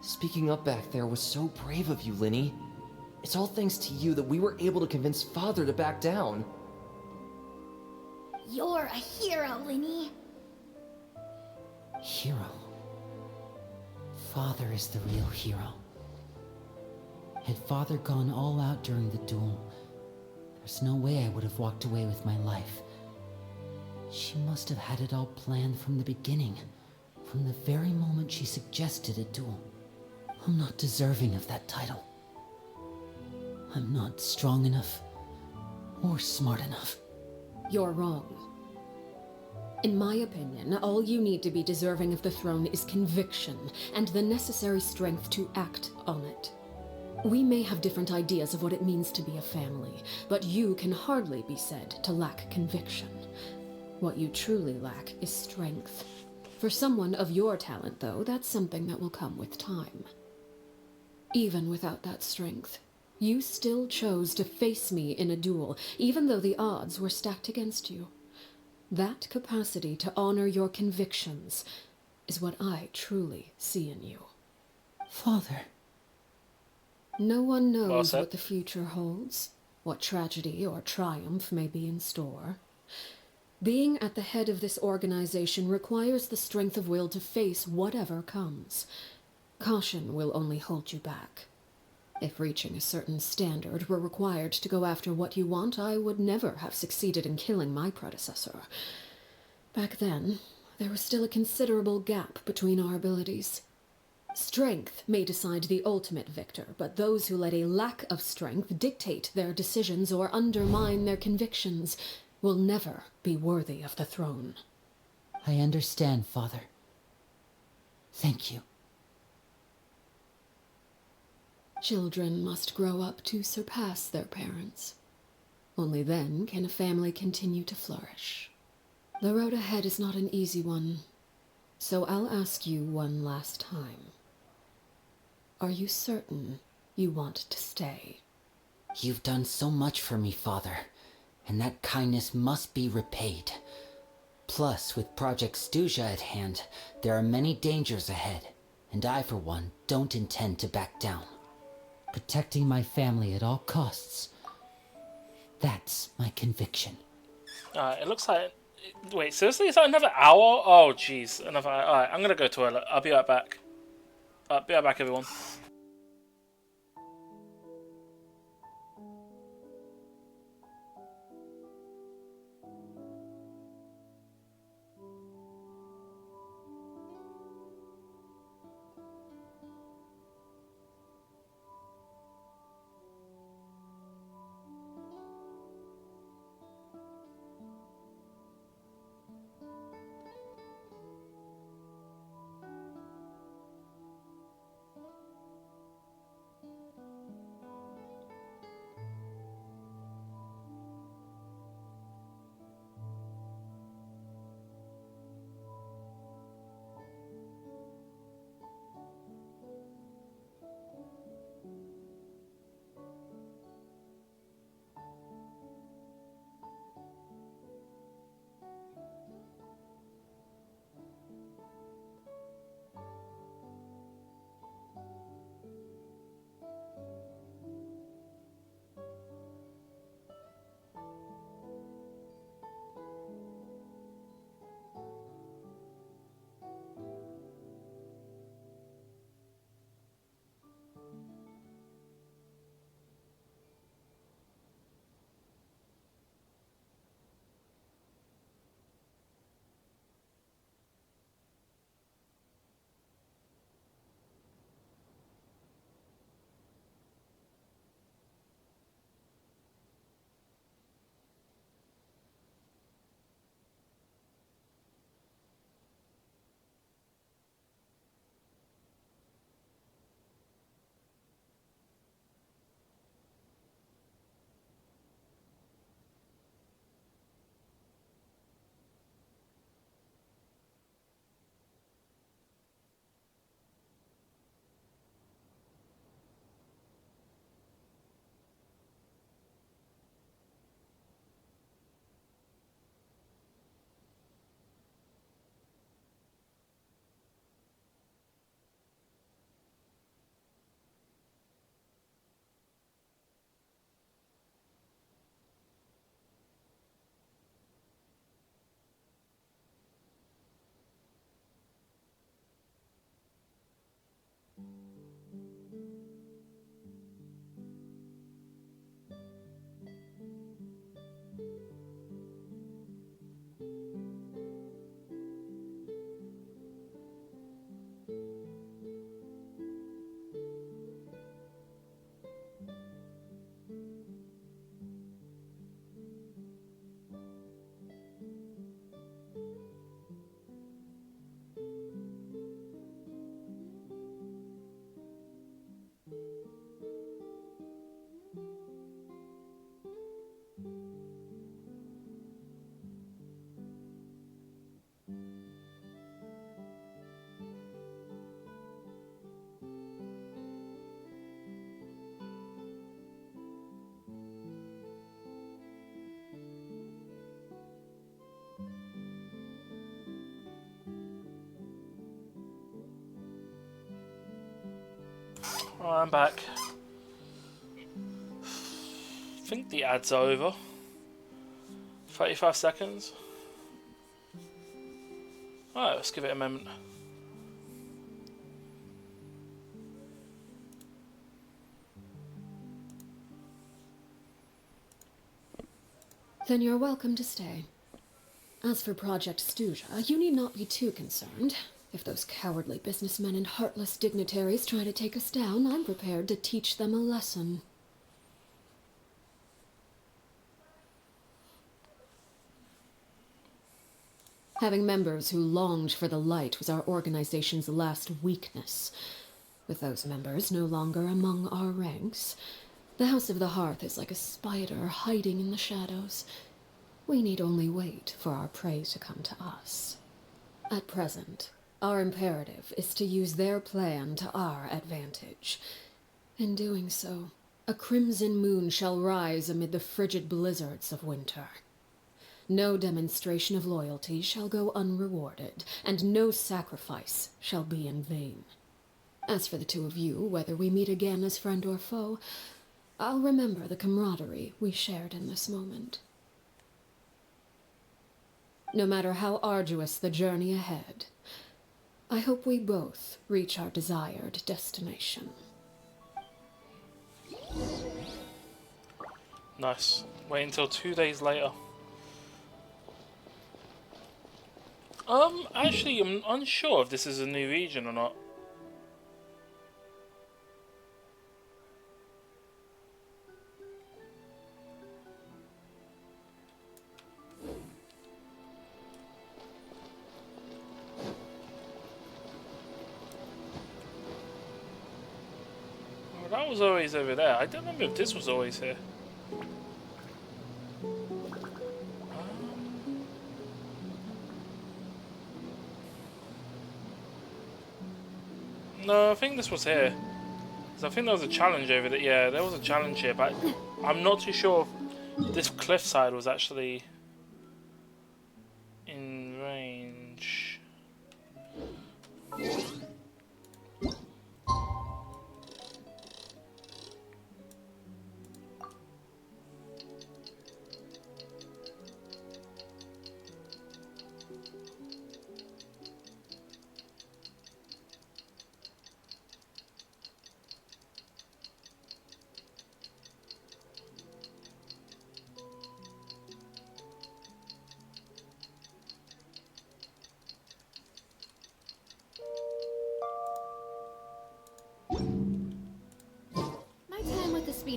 Speaking up back there was so brave of you, Linny. It's all thanks to you that we were able to convince Father to back down. You're a hero, Linny. Hero. Father is the real hero. Had Father gone all out during the duel, there's no way I would have walked away with my life. She must have had it all planned from the beginning, from the very moment she suggested a duel. I'm not deserving of that title. I'm not strong enough or smart enough. You're wrong. In my opinion, all you need to be deserving of the throne is conviction and the necessary strength to act on it. We may have different ideas of what it means to be a family, but you can hardly be said to lack conviction. What you truly lack is strength. For someone of your talent, though, that's something that will come with time. Even without that strength, you still chose to face me in a duel, even though the odds were stacked against you. That capacity to honor your convictions is what I truly see in you. Father. No one knows what the future holds, what tragedy or triumph may be in store. Being at the head of this organization requires the strength of will to face whatever comes. Caution will only hold you back. If reaching a certain standard were required to go after what you want, I would never have succeeded in killing my predecessor. Back then, there was still a considerable gap between our abilities. Strength may decide the ultimate victor, but those who let a lack of strength dictate their decisions or undermine their convictions will never be worthy of the throne. I understand, Father. Thank you. Children must grow up to surpass their parents. Only then can a family continue to flourish. The road ahead is not an easy one, so I'll ask you one last time. Are you certain you want to stay? You've done so much for me, Father, and that kindness must be repaid. Plus, with Project Stuja at hand, there are many dangers ahead, and I, for one, don't intend to back down. Protecting my family at all costs. That's my conviction. It looks like... Wait, seriously? Is that another hour? Oh, jeez. Another hour. Alright, I'm gonna go toilet. I'll be right back. Be right back, everyone. Alright, I'm back. I think the ads are over. 35 seconds. Alright, let's give it a moment. Then you're welcome to stay. As for Project Stuja, you need not be too concerned. If those cowardly businessmen and heartless dignitaries try to take us down, I'm prepared to teach them a lesson. Having members who longed for the light was our organization's last weakness. With those members no longer among our ranks, the House of the Hearth is like a spider hiding in the shadows. We need only wait for our prey to come to us. At present, our imperative is to use their plan to our advantage. In doing so, a crimson moon shall rise amid the frigid blizzards of winter. No demonstration of loyalty shall go unrewarded, and no sacrifice shall be in vain. As for the two of you, whether we meet again as friend or foe, I'll remember the camaraderie we shared in this moment. No matter how arduous the journey ahead, I hope we both reach our desired destination. Nice. Wait until 2 days later. Actually, I'm unsure if this is a new region or not. Oh, that was always over there. I don't remember if this was always here. No, I think this was here. 'Cause I think there was a challenge over there. Yeah, there was a challenge here, but I'm not too sure if this cliffside was actually in range.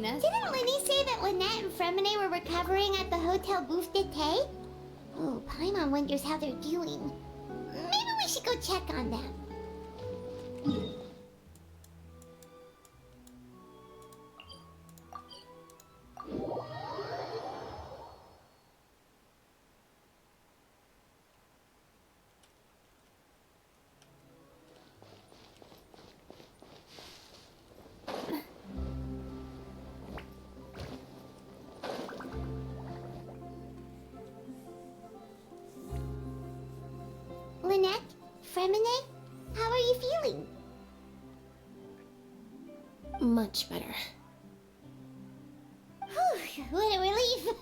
Didn't Linny say that Lynette and Fremine were recovering at the Hotel Bouffe d'été? Oh, Paimon wonders how they're doing. Maybe we should go check on them. Lynette? Fremine? How are you feeling? Much better. Whew, what a relief!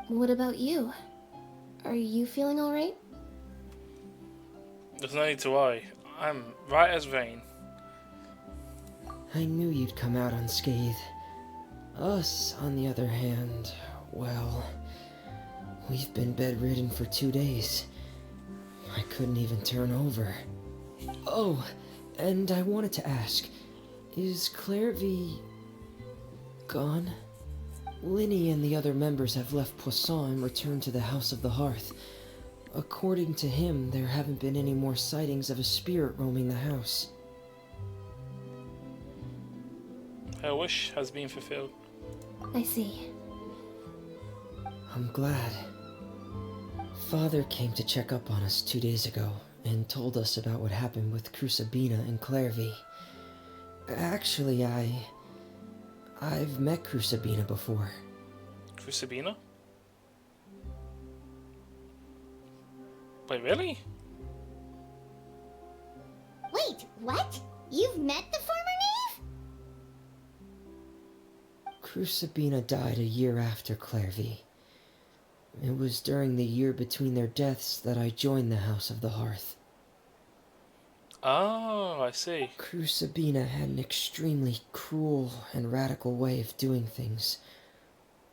What about you? Are you feeling alright? There's no need to worry. I'm right as rain. I knew you'd come out unscathed. Us, on the other hand, well, we've been bedridden for 2 days. I couldn't even turn over. Oh, and I wanted to ask, is Clairvy gone? Linny and the other members have left Poisson and returned to the House of the Hearth. According to him, there haven't been any more sightings of a spirit roaming the house. Her wish has been fulfilled. I see. I'm glad. Father came to check up on us 2 days ago and told us about what happened with Crucibina and Clairvy. Actually, I've met Crucibina before. Crucibina? Wait, really? Wait, Wait, what? You've met the former knave? Crucibina died a year after Clairvy. It was during the year between their deaths that I joined the House of the Hearth. Oh, I see. Crucibina had an extremely cruel and radical way of doing things.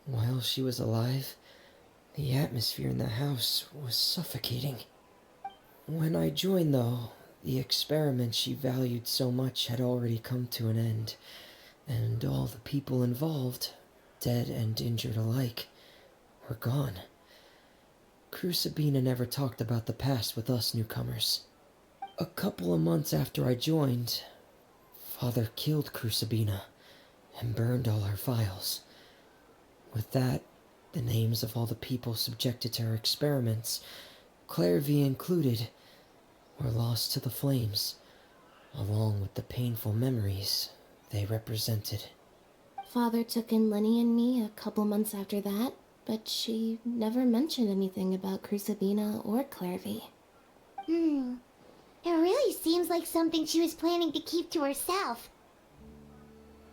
While she was alive, the atmosphere in the house was suffocating. When I joined, though, the experiment she valued so much had already come to an end, and all the people involved, dead and injured alike, were gone. Crucibina never talked about the past with us newcomers. A couple of months after I joined, Father killed Crucibina and burned all her files. With that, the names of all the people subjected to her experiments, Clairvy included, were lost to the flames, along with the painful memories they represented. Father took in Lenny and me a couple months after that, but she never mentioned anything about Crucibina or Clairvy. It really seems like something she was planning to keep to herself.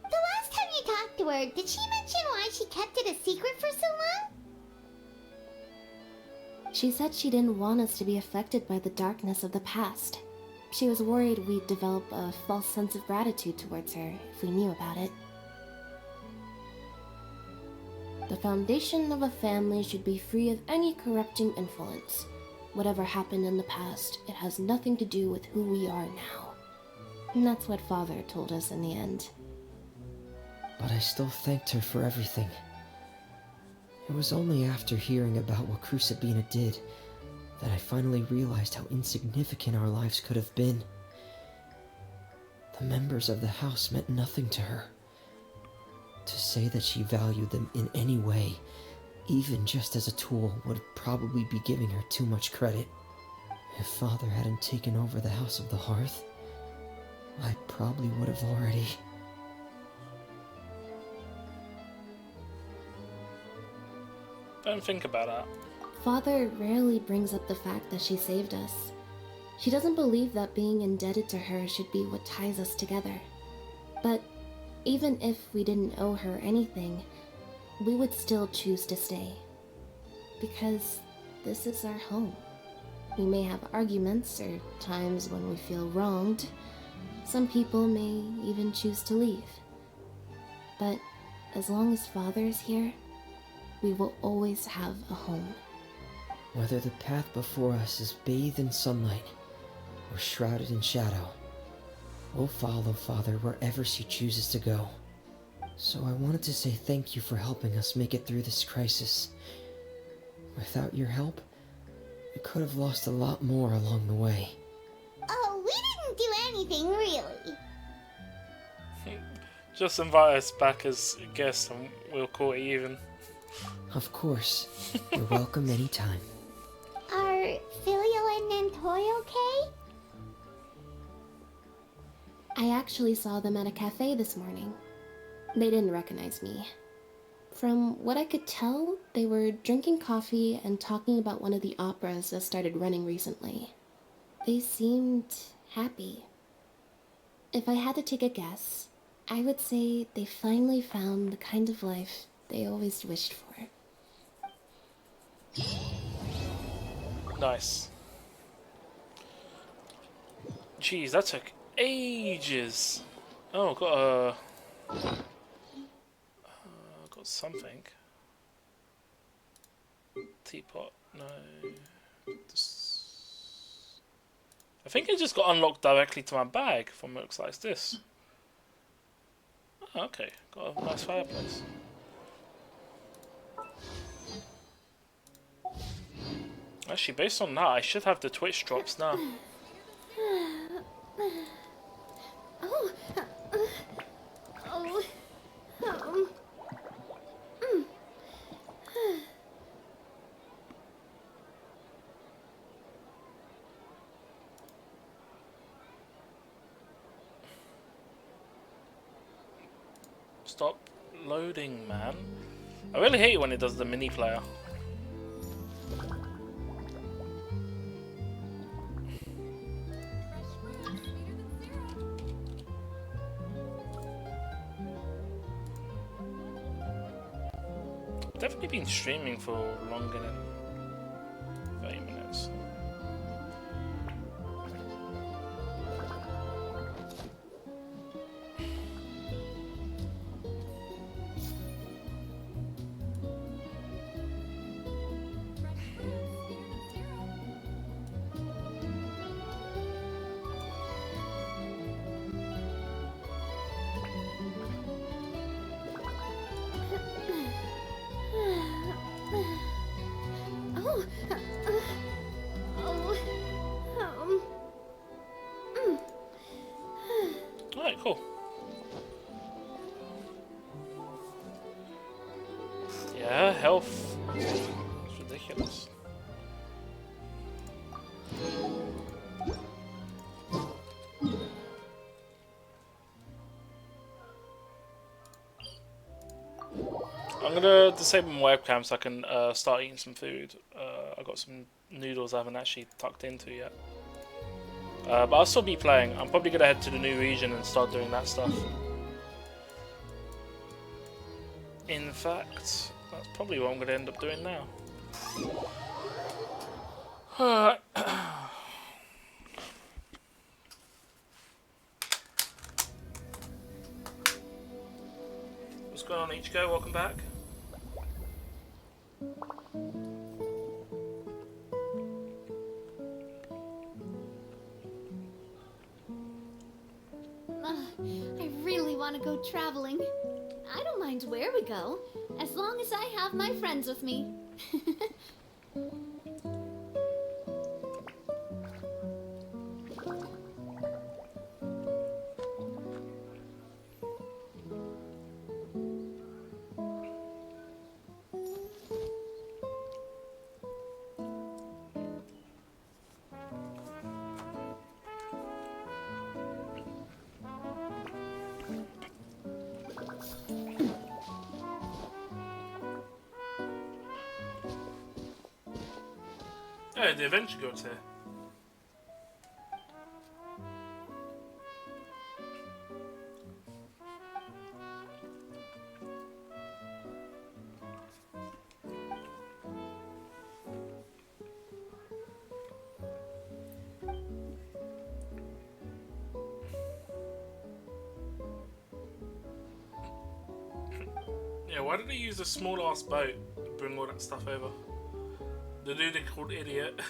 The last time you talked to her, did she mention why she kept it a secret for so long? She said she didn't want us to be affected by the darkness of the past. She was worried we'd develop a false sense of gratitude towards her if we knew about it. The foundation of a family should be free of any corrupting influence. Whatever happened in the past, it has nothing to do with who we are now. And that's what Father told us in the end. But I still thanked her for everything. It was only after hearing about what Crucibina did that I finally realized how insignificant our lives could have been. The members of the house meant nothing to her. To say that she valued them in any way, even just as a tool, would probably be giving her too much credit. If Father hadn't taken over the House of the Hearth, I probably would have already... Don't think about that. Father rarely brings up the fact that she saved us. She doesn't believe that being indebted to her should be what ties us together. But even if we didn't owe her anything, we would still choose to stay. Because this is our home. We may have arguments or times when we feel wronged. Some people may even choose to leave. But as long as Father is here, we will always have a home. Whether the path before us is bathed in sunlight or shrouded in shadow, we'll follow Father wherever she chooses to go. So I wanted to say thank you for helping us make it through this crisis. Without your help, we could have lost a lot more along the way. Oh, we didn't do anything, really. Just invite us back as guests and we'll call it even. Of course. You're welcome anytime. Are Filial and Nantoy okay? I actually saw them at a cafe this morning. They didn't recognize me. From what I could tell, they were drinking coffee and talking about one of the operas that started running recently. They seemed happy. If I had to take a guess, I would say they finally found the kind of life they always wished for. Nice. Jeez, that took ages. Oh, got something. Teapot, no. I think it just got unlocked directly to my bag from what looks like this. Oh, okay, got a nice fireplace. Actually, based on that, I should have the Twitch drops now. Stop loading, man. I really hate it when it does the mini player. definitely been streaming for longer than 30 minutes. Alright, cool. Yeah, health. It's ridiculous. I'm gonna disable my webcam so I can start eating some food. I got some noodles I haven't actually tucked into yet. But I'll still be playing. I'm probably gonna head to the new region and start doing that stuff. In fact, that's probably what I'm gonna end up doing now. What's going on, Ichigo? Welcome back. I really want to go traveling. I don't mind where we go, as long as I have my friends with me. Oh, the adventure goat's here. Yeah, why did they use a small ass boat to bring all that stuff over? The dude they called idiot.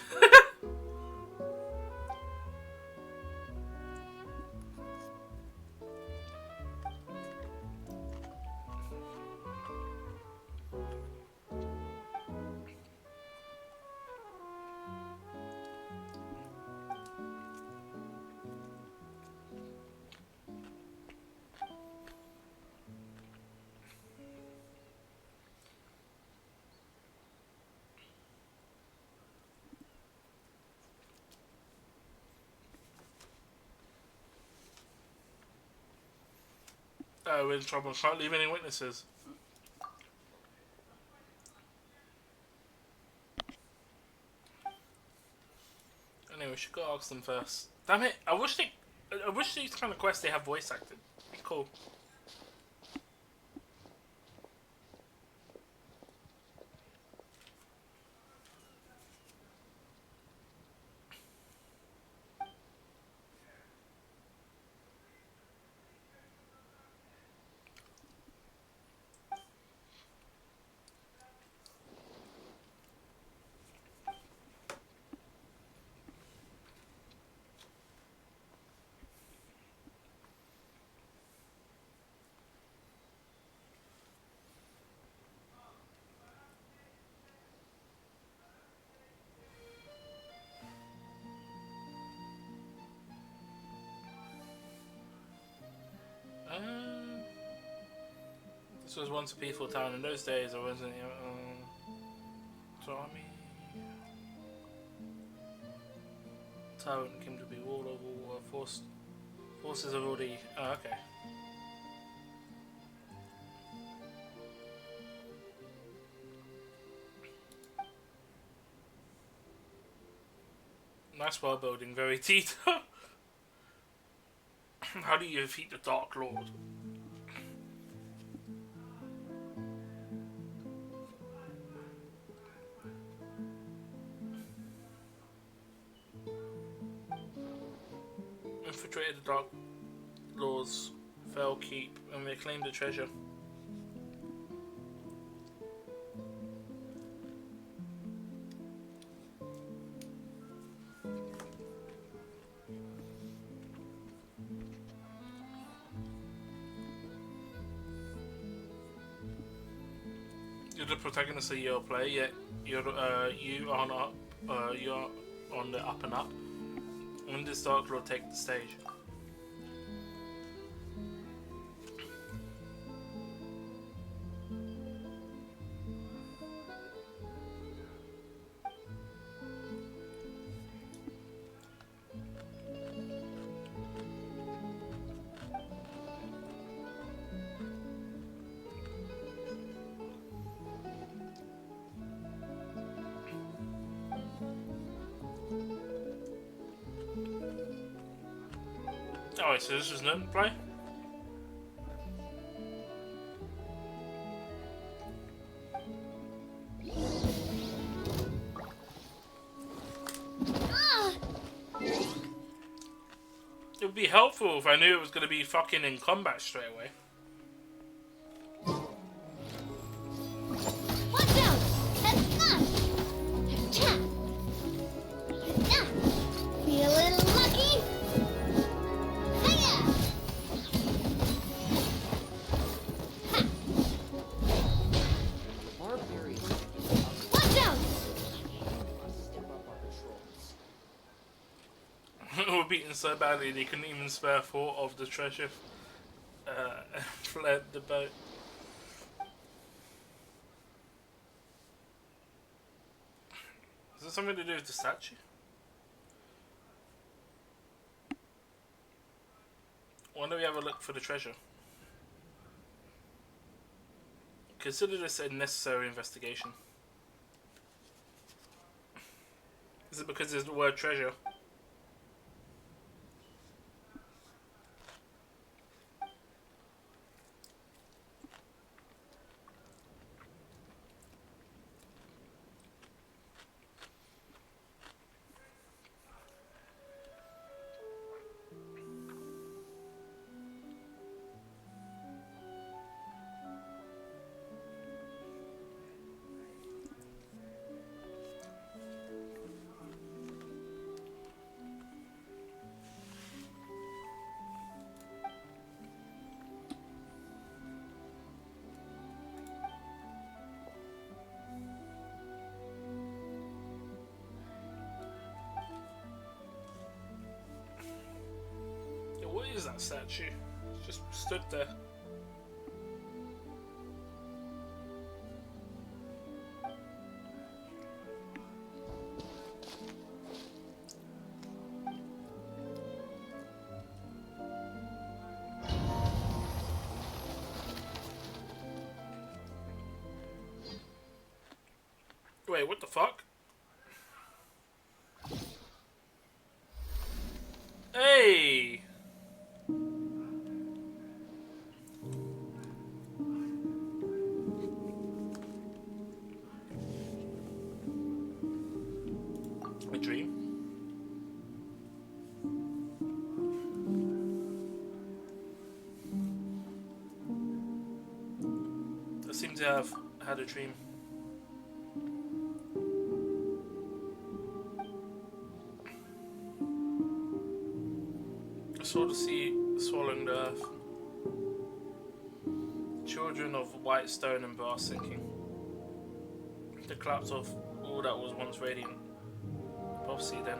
Oh, we're in trouble. Can't leave any witnesses. Anyway, we should go ask them first. Damn it! I wish these kind of quests they have voice acted. Cool. This was once a peaceful town in those days, or wasn't it? Army. Town came to be walled over. Forces have already. Oh, okay. Nice world building, very detailed. How do you defeat the Dark Lord? infiltrated the Dark Lord's fell keep and reclaimed the treasure. You're the protagonist of your play, yet you're you're on the up and up. When does Dark Lord take the stage? Oh, so this is not play? It would be helpful if I knew it was going to be fucking in combat straight away. Watch out! Feeling lucky? Hiya! Watch out! We're beaten so badly they couldn't even spare thought of the treasure. Fled the boat. Is there something to do with the statue? Why don't we have a look for the treasure? Consider this a necessary investigation. Is it because there's the word treasure? What is that statue? It's just stood there. Wait, what the fuck? Hey! A dream? I seem to have had a dream. I saw the sea swallowing the earth. Children of white stone and brass sinking. The collapse of all that was once radiant. Above sea then.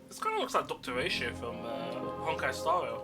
This kind of looks like Dr. Ratio from Honkai Star Rail.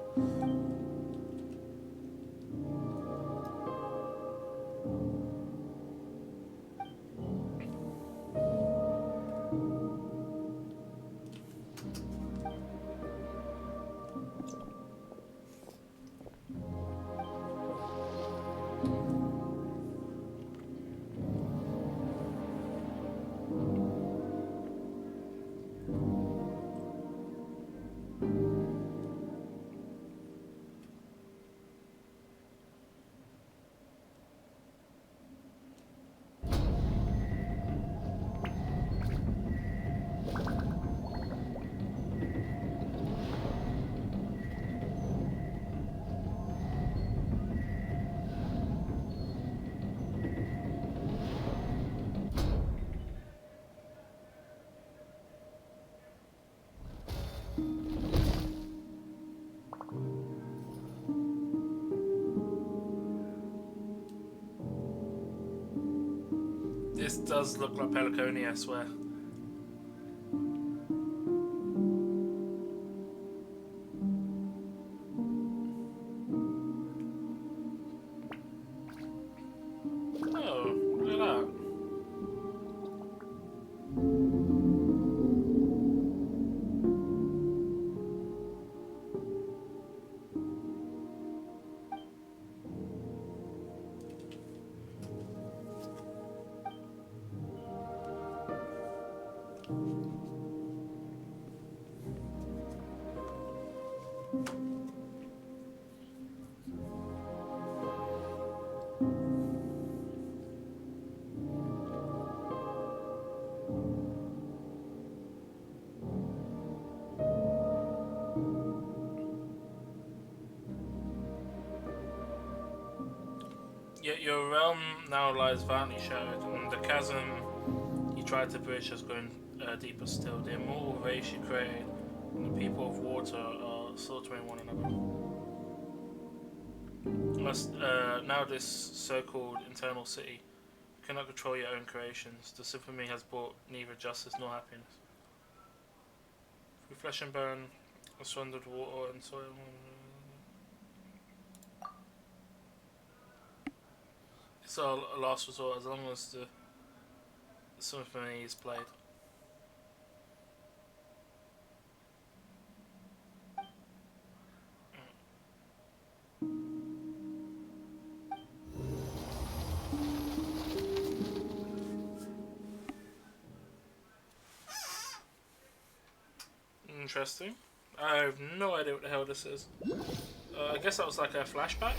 This does look like Peliconia, I swear. Oh, look at that. Yet your realm now lies violently shattered, and the chasm you tried to bridge has grown deeper still. The immortal race you created, and the people of water are slaughtering one another. Now this so-called internal city cannot control your own creations. The symphony has brought neither justice nor happiness. Through flesh and bone, surrendered water and soil. It's our last resort as long as the symphony is played. Interesting. I have no idea what the hell this is. I guess that was like a flashback.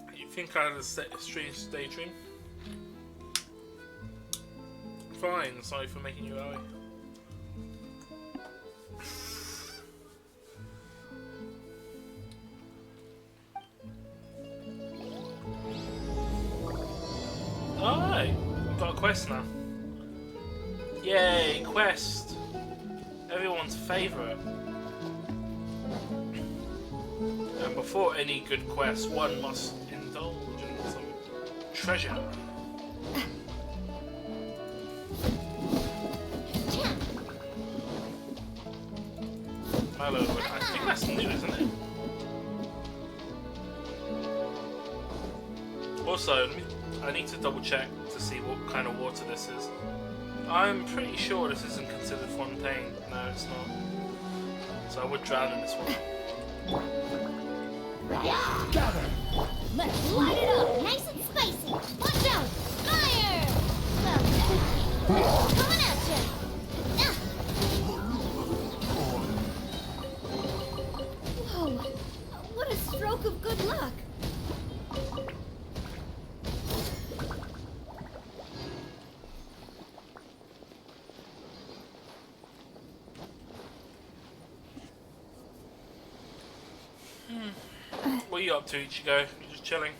I think I had a strange daydream. Fine, sorry for making you early. Alright, we've got a quest now. Yay, quest! Everyone's favourite. And before any good quest, one must indulge in some treasure. Mallow, I think that's new, isn't it? Also, I need to double check to see what kind of water this is. I'm pretty sure this isn't considered Fontaine. No, it's not. So I would drown in this one. Gather! Let's light it up! Nice and spicy! Watch out! Fire! Well, coming at ya! Whoa! What a stroke of good luck! What are you up to, Ichigo? You're just chilling.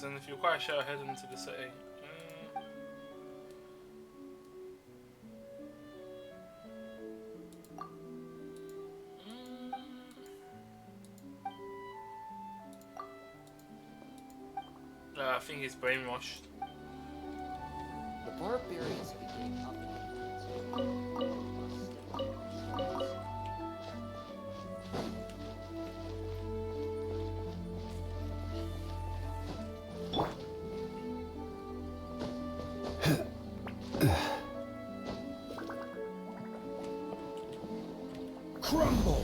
And if you're quite sure, head into the city. I think he's brainwashed. The barbarians began crumble.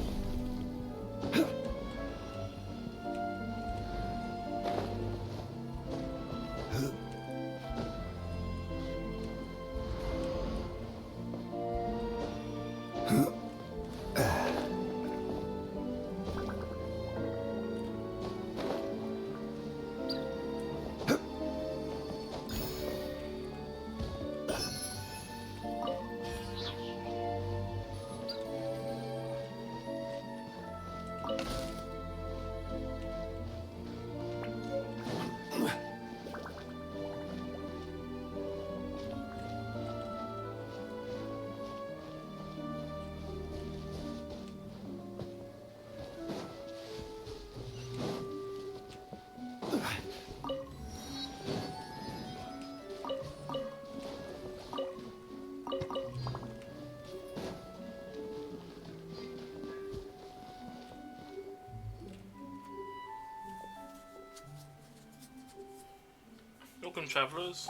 Welcome, travellers.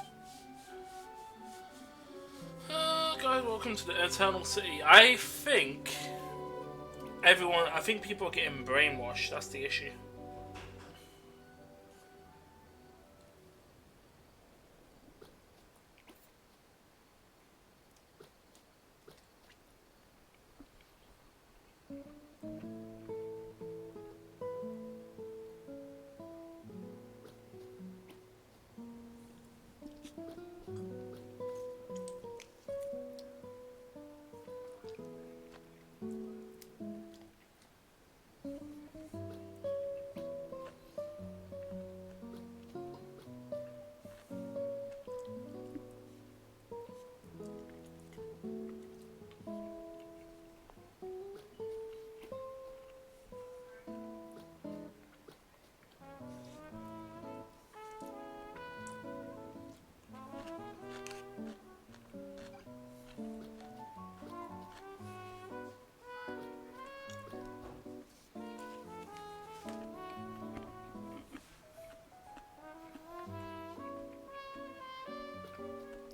Guys, welcome to the Eternal City. I think people are getting brainwashed. That's the issue.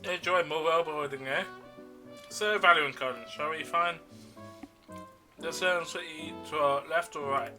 Enjoy more elbowing, eh? So, value and current, shall we find the Eternal City to our left or right?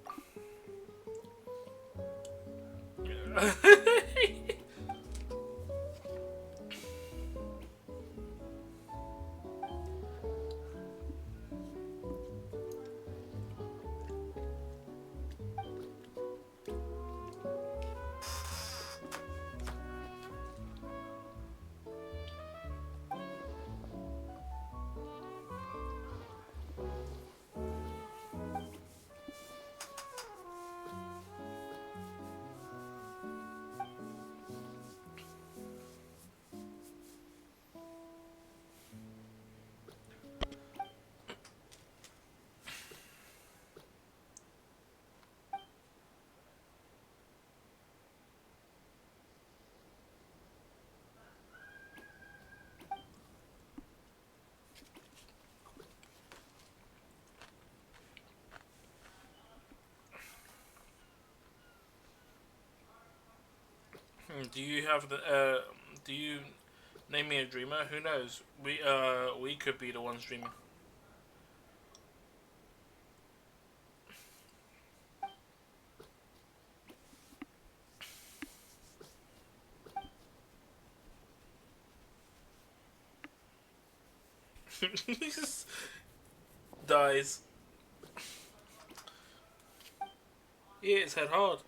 Do you have the? Do you name me a dreamer? Who knows? We could be the ones dreaming. He just dies. He hit his head hard.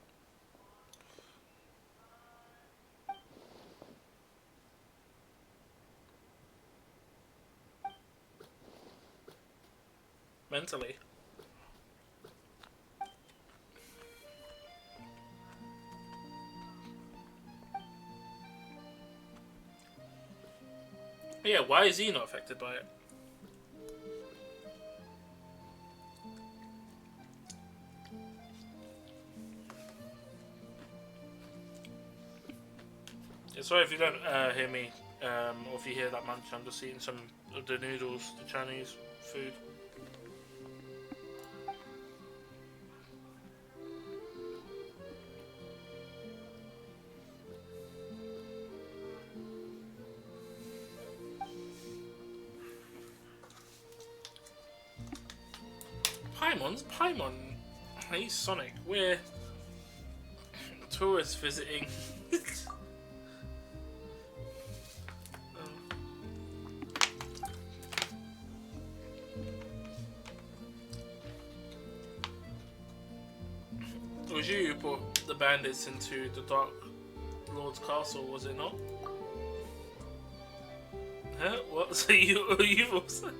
Mentally. Yeah, why is he not affected by it? Yeah, sorry if you don't hear me, or if you hear that much. I'm just eating some of the noodles, the Chinese food. Paimon's Paimon. He's Sonic. We're tourists visiting. It was you who put the bandits into the Dark Lord's castle, was it not? Huh? What? So you've also...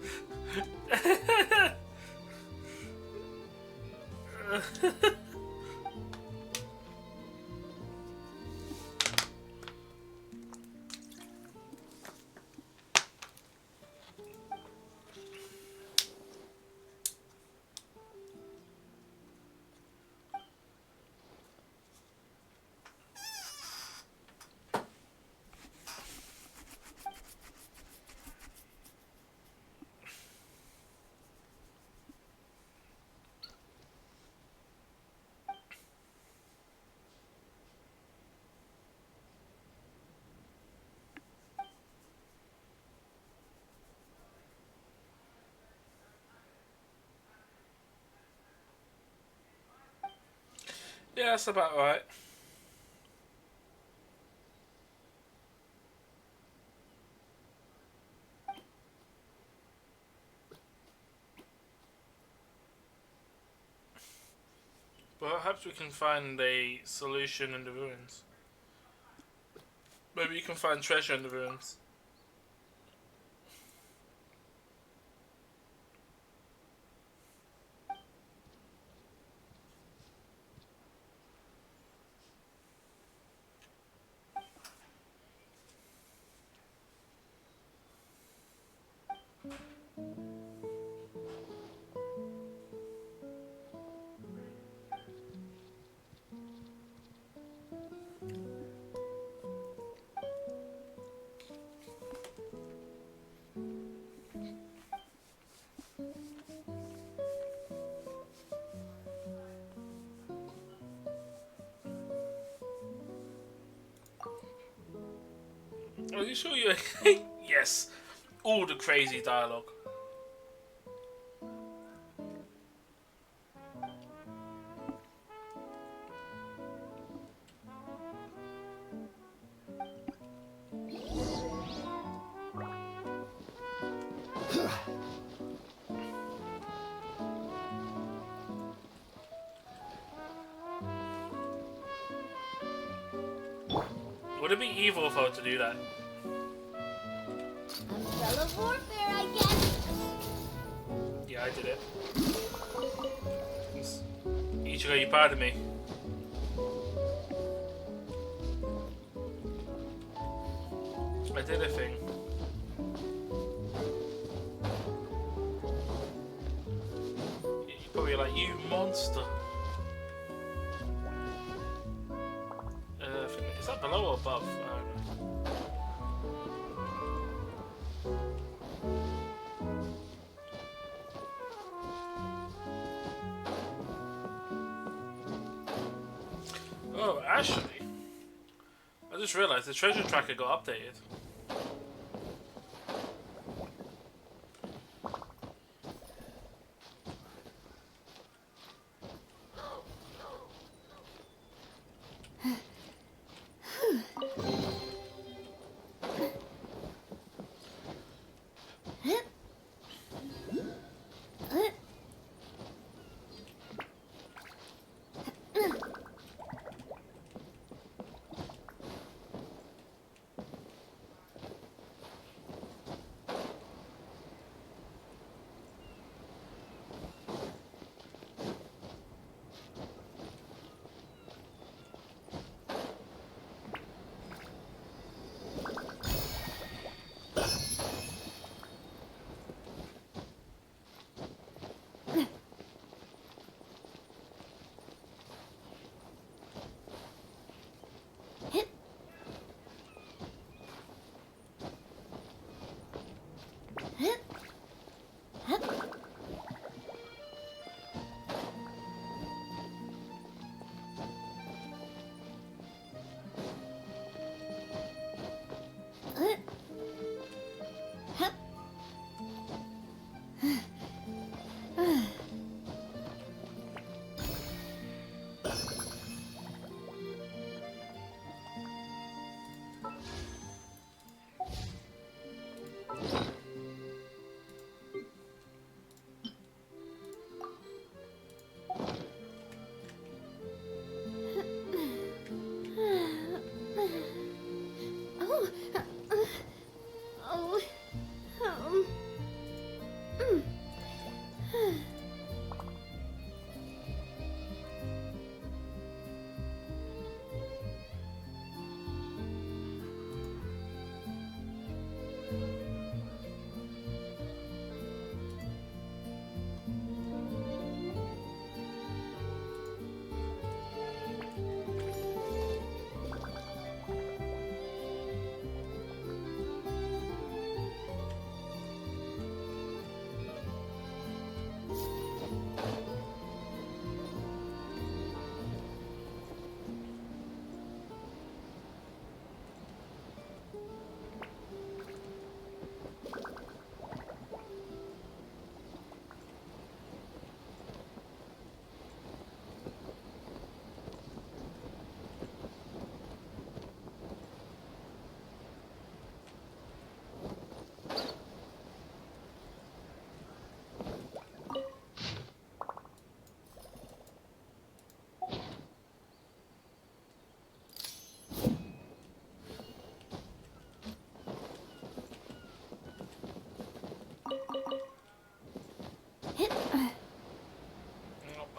Yeah, that's about right. Perhaps we can find a solution in the ruins. Maybe you can find treasure in the ruins. Are you sure you... Yes. All the crazy dialogue. Would it be evil for her to do that? Umbrella warfare, I guess. Yeah, I did it. Ichigo, you proud of me? I did a thing. You're probably like, you monster. Is that below or above? I don't know. Oh, actually, I just realised the treasure tracker got updated.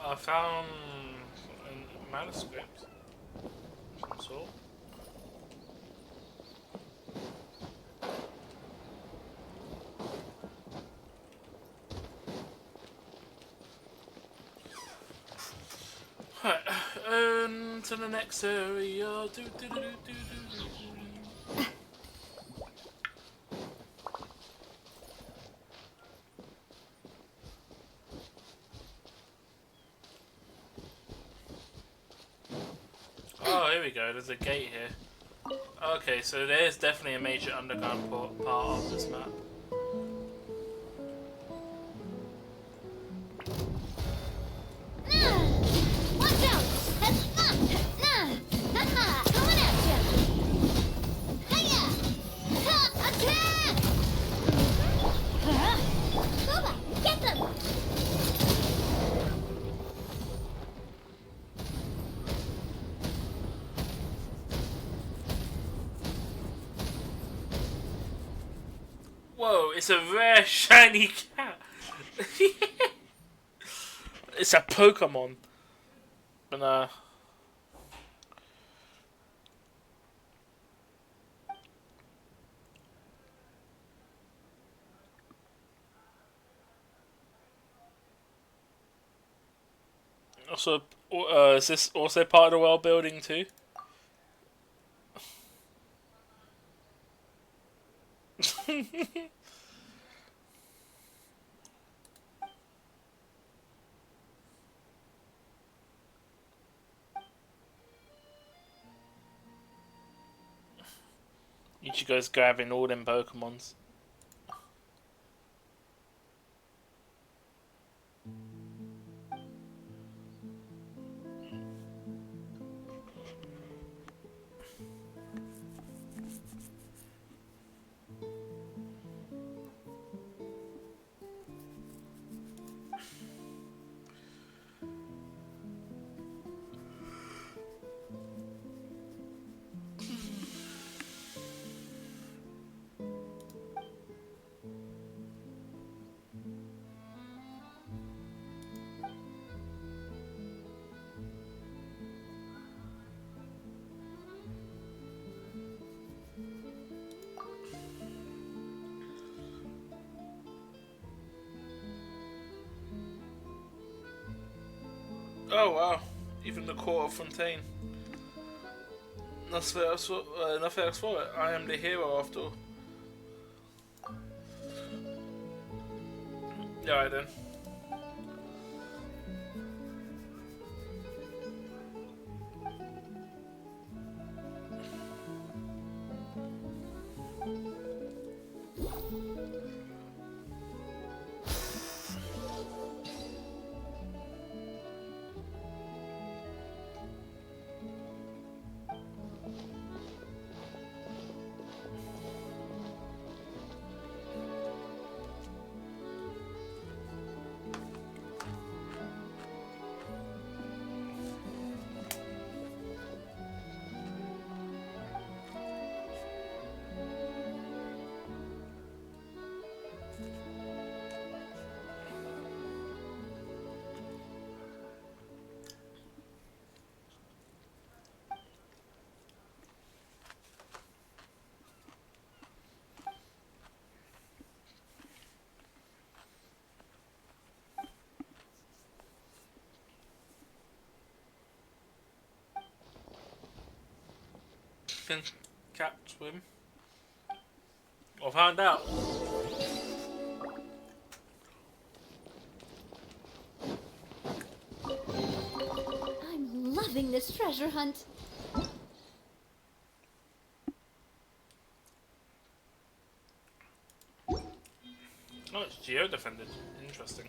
I found a manuscript of some sort. Right, to the next area. Oh, here we go. There's a gate here. Okay, so there's definitely a major underground part of this map. Watch out! Coming at you! Hiya! Attack! Koba, get them! Whoa, it's a rare shiny cat. It's a Pokemon. But also, is this also part of the world building too? Ichigo's grabbing all them Pokemons. Oh wow, even the court of Fontaine. Nothing else for it. I am the hero after all. Alright then. Can cat swim? I'll find out. I'm loving this treasure hunt. Oh, it's geo-defended. Interesting.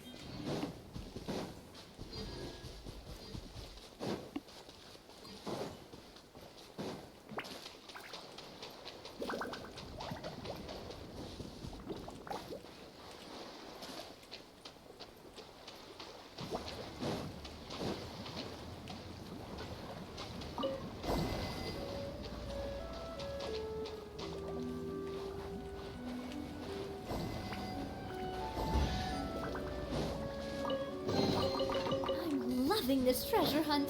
Loving this treasure hunt.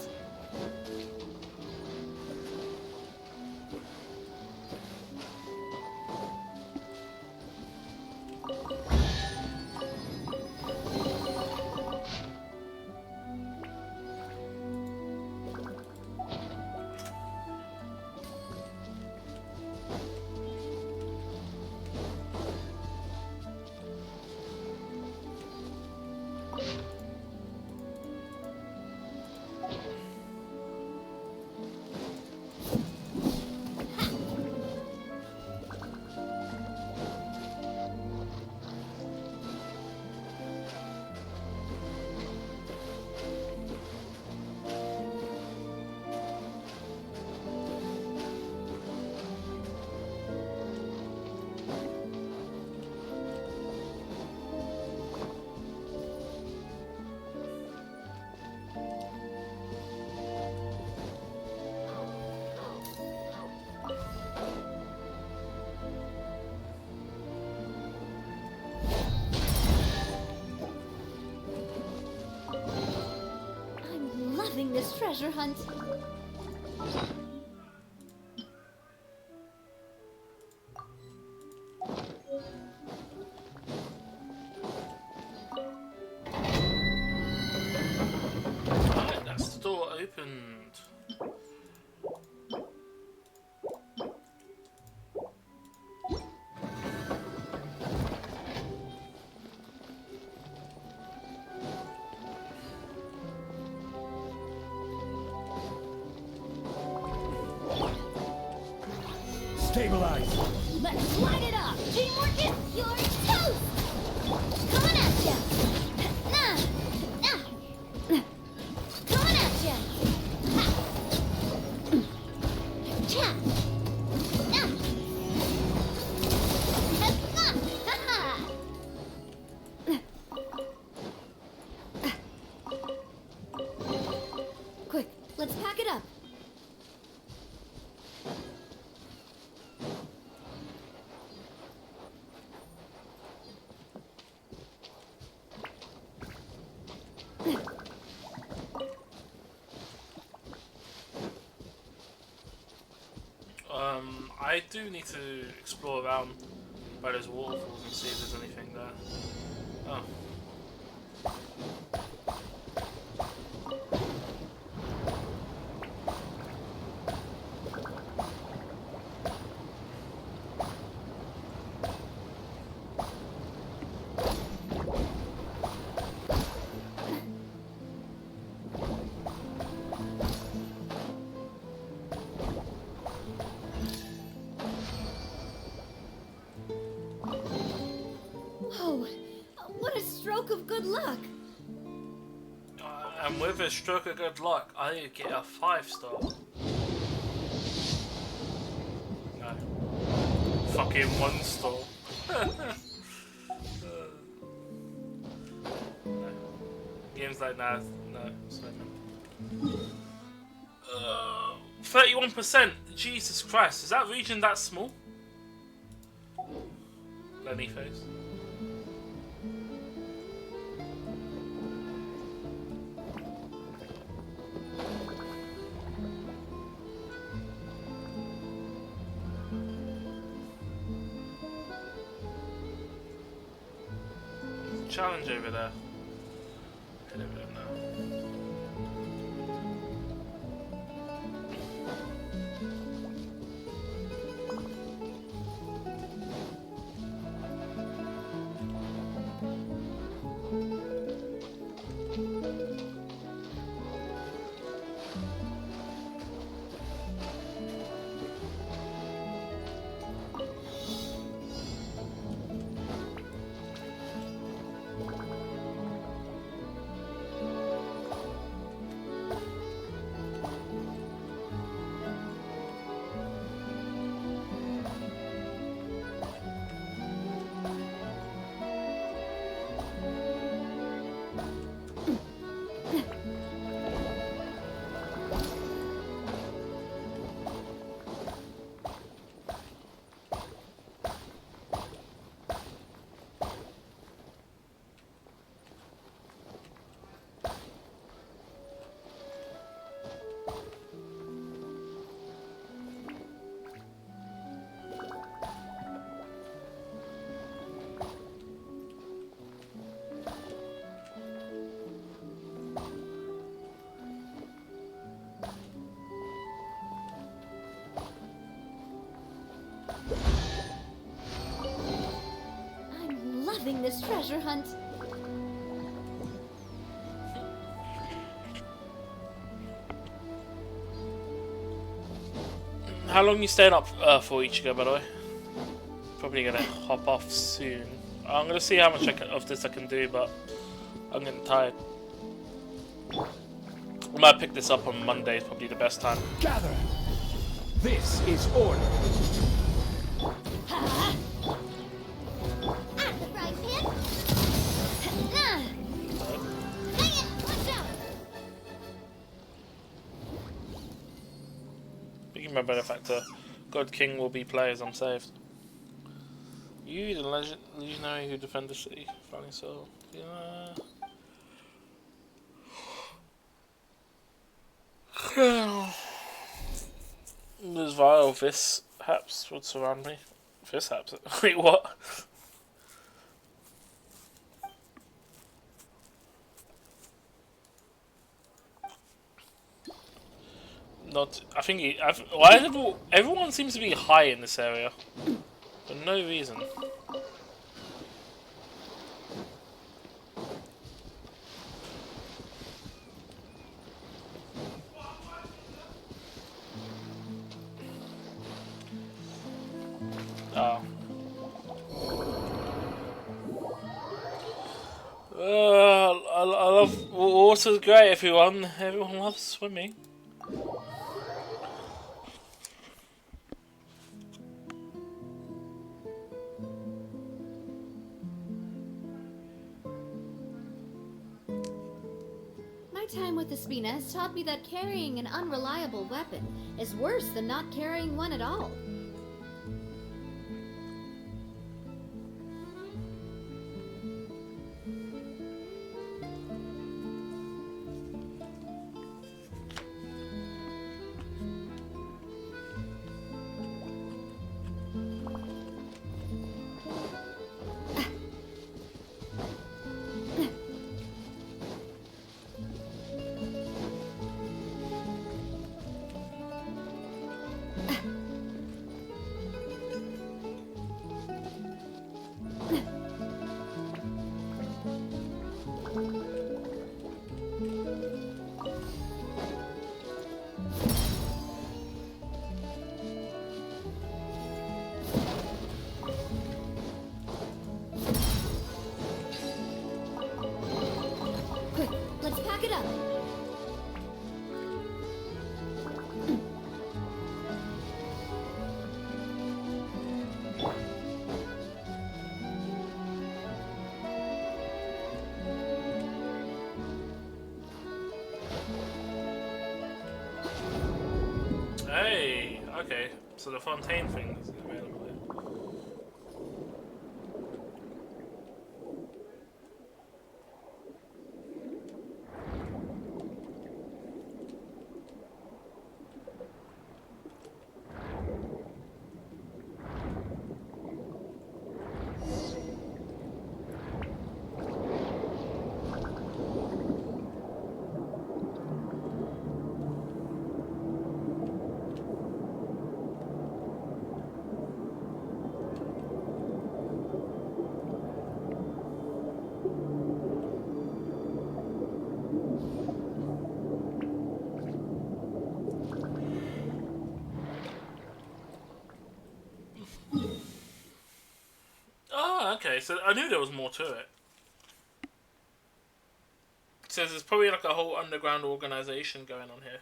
Loving this treasure hunt. Right, that's the door opened. Stabilize. Let's light it up. Teamwork is your toast. Coming at ya. Nah. Coming at ya. Ha. Cha. Nah. Ha. Ha. Quick, let's pack it up. I do need to explore around by those waterfalls and see if there's anything there. Oh. Oh, what a stroke of good luck. And with a stroke of good luck, I get a 5-star. No. Fucking 1-star. No. Games like that, no. 31%. Jesus Christ, is that region that small? Lenny face. Challenge over there. Head over there now. loving this treasure hunt. How long you staying up for Ichigo, by the way? Probably gonna hop off soon. I'm gonna see how much of this I can do, but I'm getting tired. I might pick this up on Monday, it's probably the best time. Gather! This is order! Ha! At the frying pan! Dang it! Watch out! Thinking my benefactor, God King will be players, I'm saved. You, the legionary who defend the city, flying soul. Yeah. There's vile Vis haps would surround me. Vis haps? Wait, what? Not. I think. Why is everyone seems to be high in this area for no reason. Oh. I love water's great. Everyone loves swimming. My time with the Spina has taught me that carrying an unreliable weapon is worse than not carrying one at all. Hey, okay. So the Fontaine thing is available here. Oh, okay. So I knew there was more to it. It says there's probably like a whole underground organization going on here.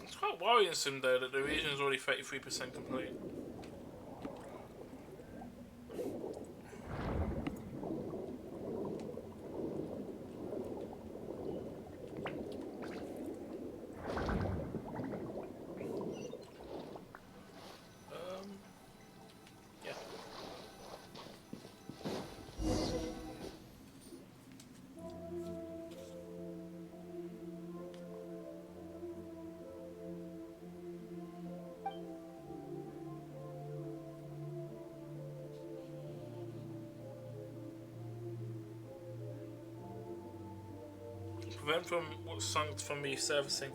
It's quite worrisome though that the region is already 33% complete. Yeah. Prevent from what's sunk from resurfacing.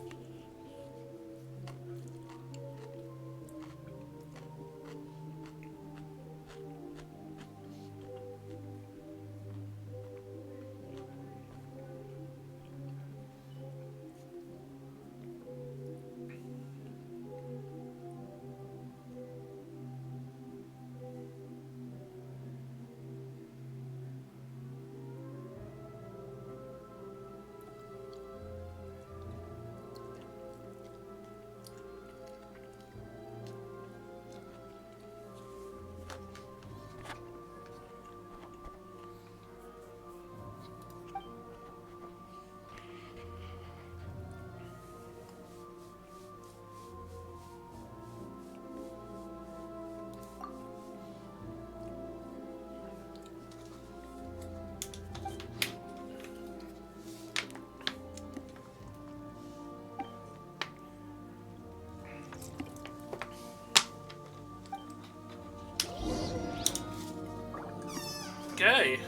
Okay.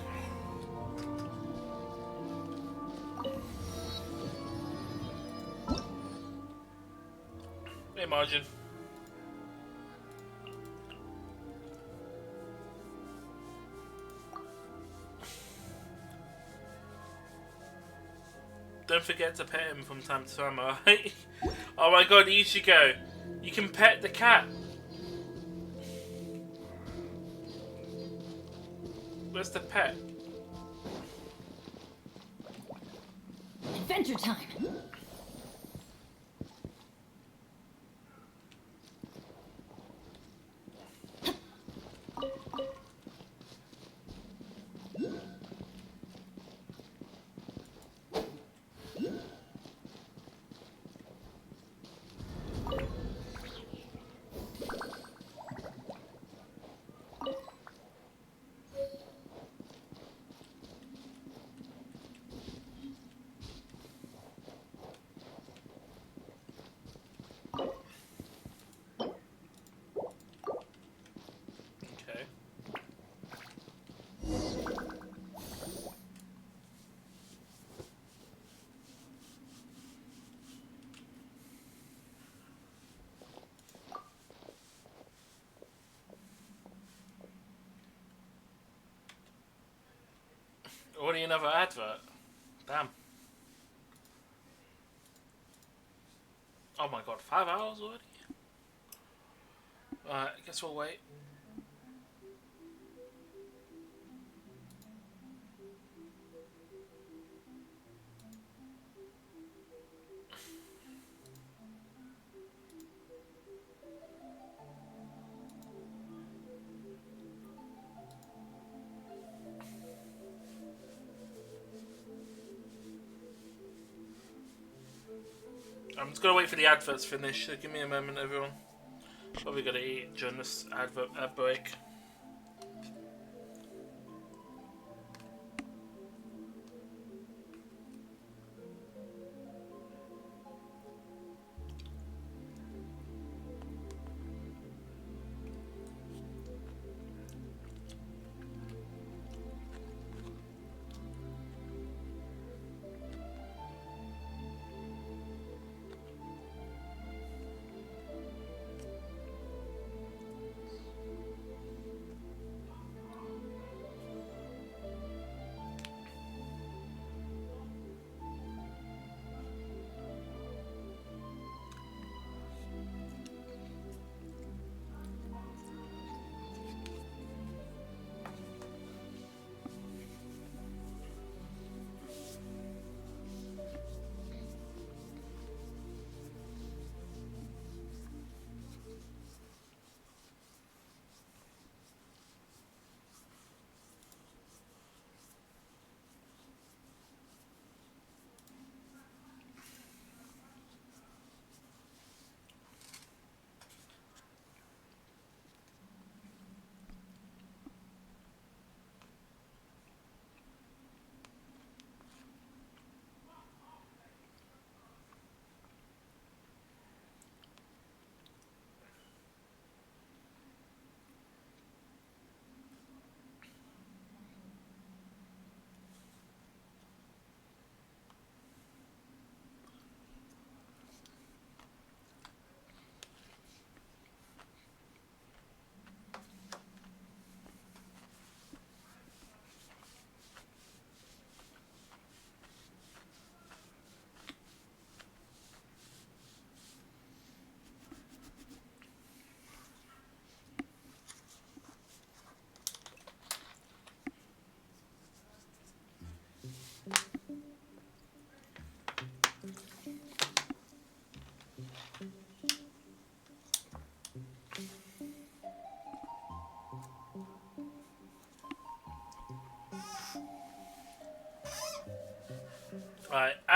Hey, Margin. Don't forget to pet him from time to time, alright? Oh my god, Ichigo! You can pet the cat! Where's the pet? Adventure time! Already another advert. Damn. Oh my god, 5 hours already? Alright, I guess we'll wait. I'm just gonna wait for the adverts to finish, so give me a moment, everyone. Probably gonna eat during this ad break.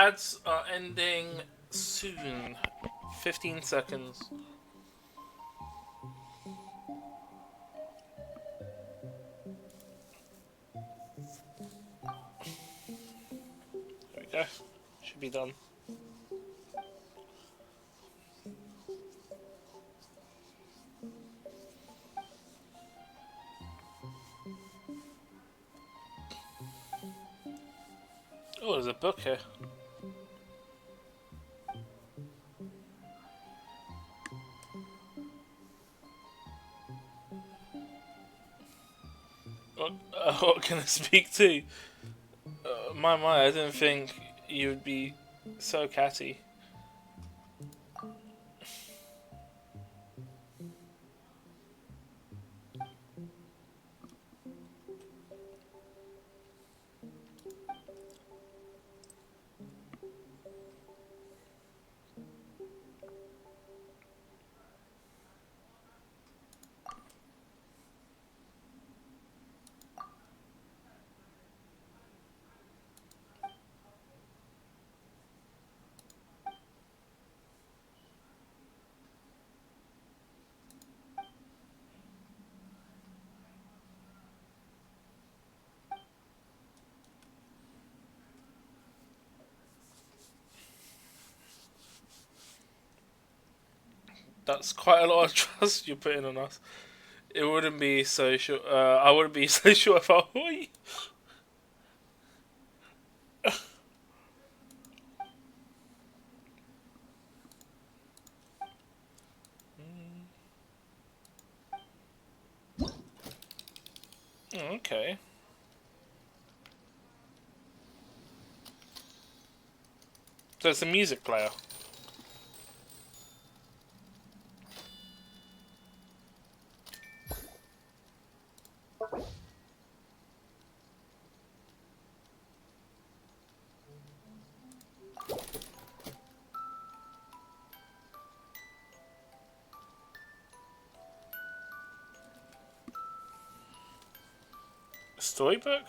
ads are ending soon. 15 seconds. There we go. Should be done. Oh, there's a book here. What can I speak to? My, I didn't think you would be so catty. That's quite a lot of trust you're putting on us. It wouldn't be so sure. I wouldn't be so sure if I were you. Okay. So it's a music player. Storybook?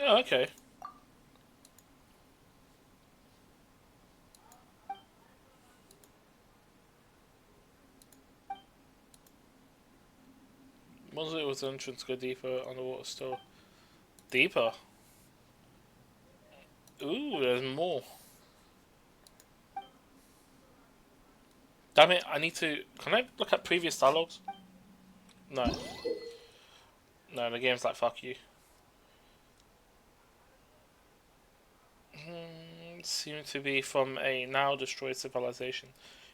Oh, okay. Was it was the entrance go deeper underwater still? Deeper? Ooh, there's more. Damn it, I need to... Can I look at previous dialogues? No. No, the game's like, fuck you. Seems to be from a now destroyed civilization.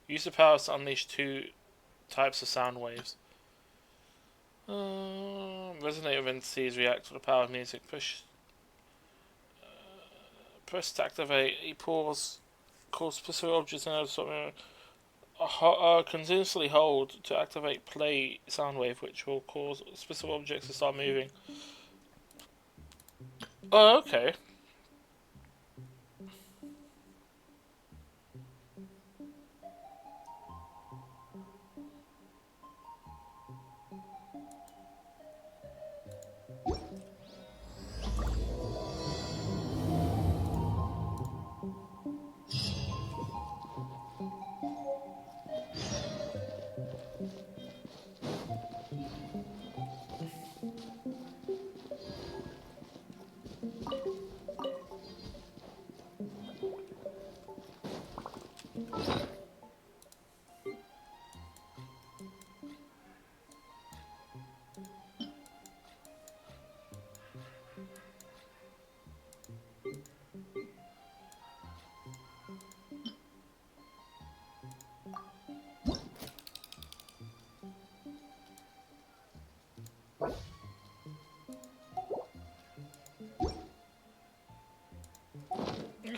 Use the powers to unleash two types of sound waves. Resonative entities react to the power of music. Press to activate a pause. Cause specific objects and something. Continuously hold to activate play sound wave, which will cause specific objects to start moving. Oh, okay.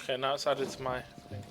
Okay, now it's added to my thing.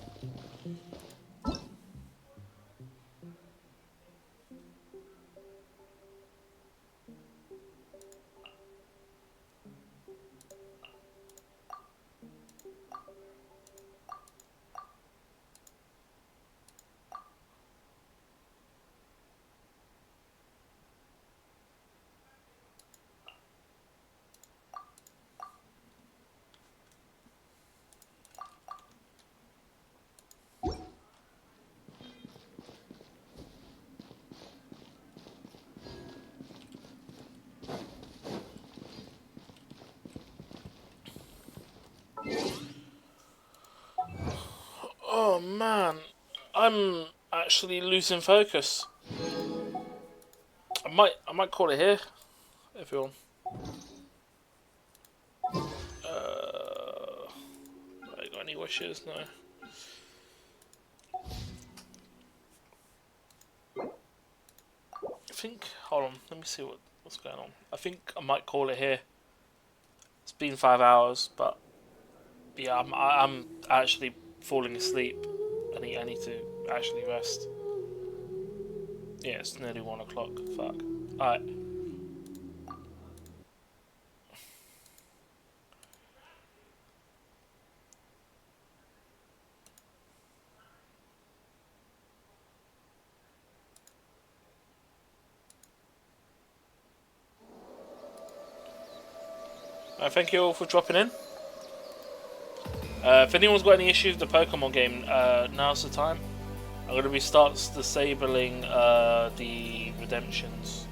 Oh man, I'm actually losing focus. I might call it here, everyone. I got any wishes? No. I think. Hold on. Let me see what's going on. I think I might call it here. It's been 5 hours, but yeah, I'm actually falling asleep. I need to actually rest. Yeah, it's nearly 1 o'clock. Fuck. Alright. Thank you all for dropping in. If anyone's got any issues with the Pokemon game, now's the time. I'm going to start disabling the redemptions.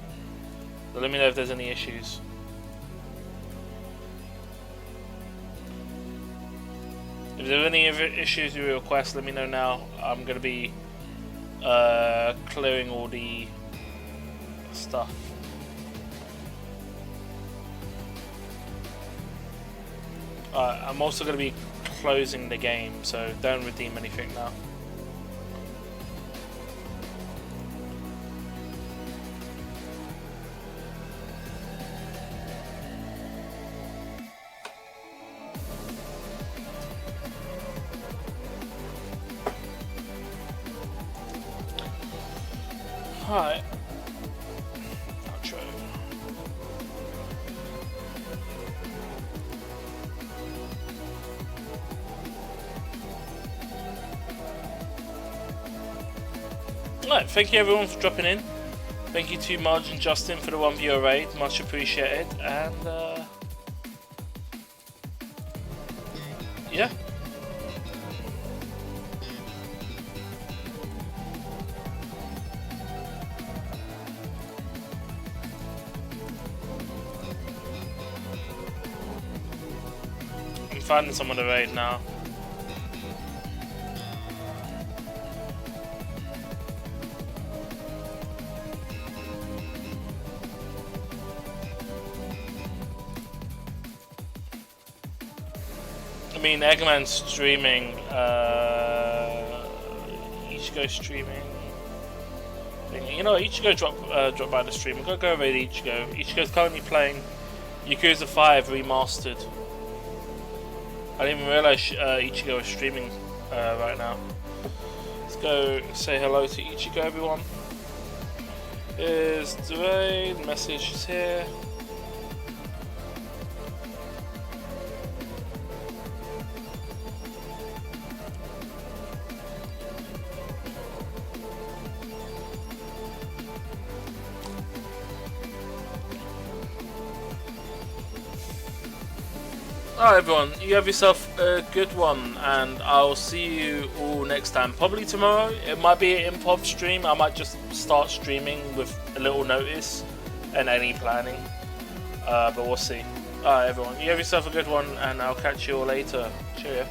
So let me know if there's any issues. If there are any issues you request, let me know now. I'm going to be clearing all the stuff. I'm also going to be closing the game, so don't redeem anything now. Hi. Outro. Right, thank you everyone for dropping in. Thank you to Marge and Justin for the 1 viewer raid, much appreciated. And yeah. I'm finding someone to raid now. I mean, Eggman's streaming, Ichigo streaming. You know, Ichigo drop by the stream. We've got to go raid Ichigo. Ichigo's currently playing Yakuza 5 Remastered. I didn't even realise Ichigo was streaming right now. Let's go say hello to Ichigo, everyone. Here's the raid, message is here. Alright everyone, you have yourself a good one, and I'll see you all next time. Probably tomorrow. It might be an improv stream. I might just start streaming with a little notice and any planning. But we'll see. Alright everyone, you have yourself a good one, and I'll catch you all later. Cheerio.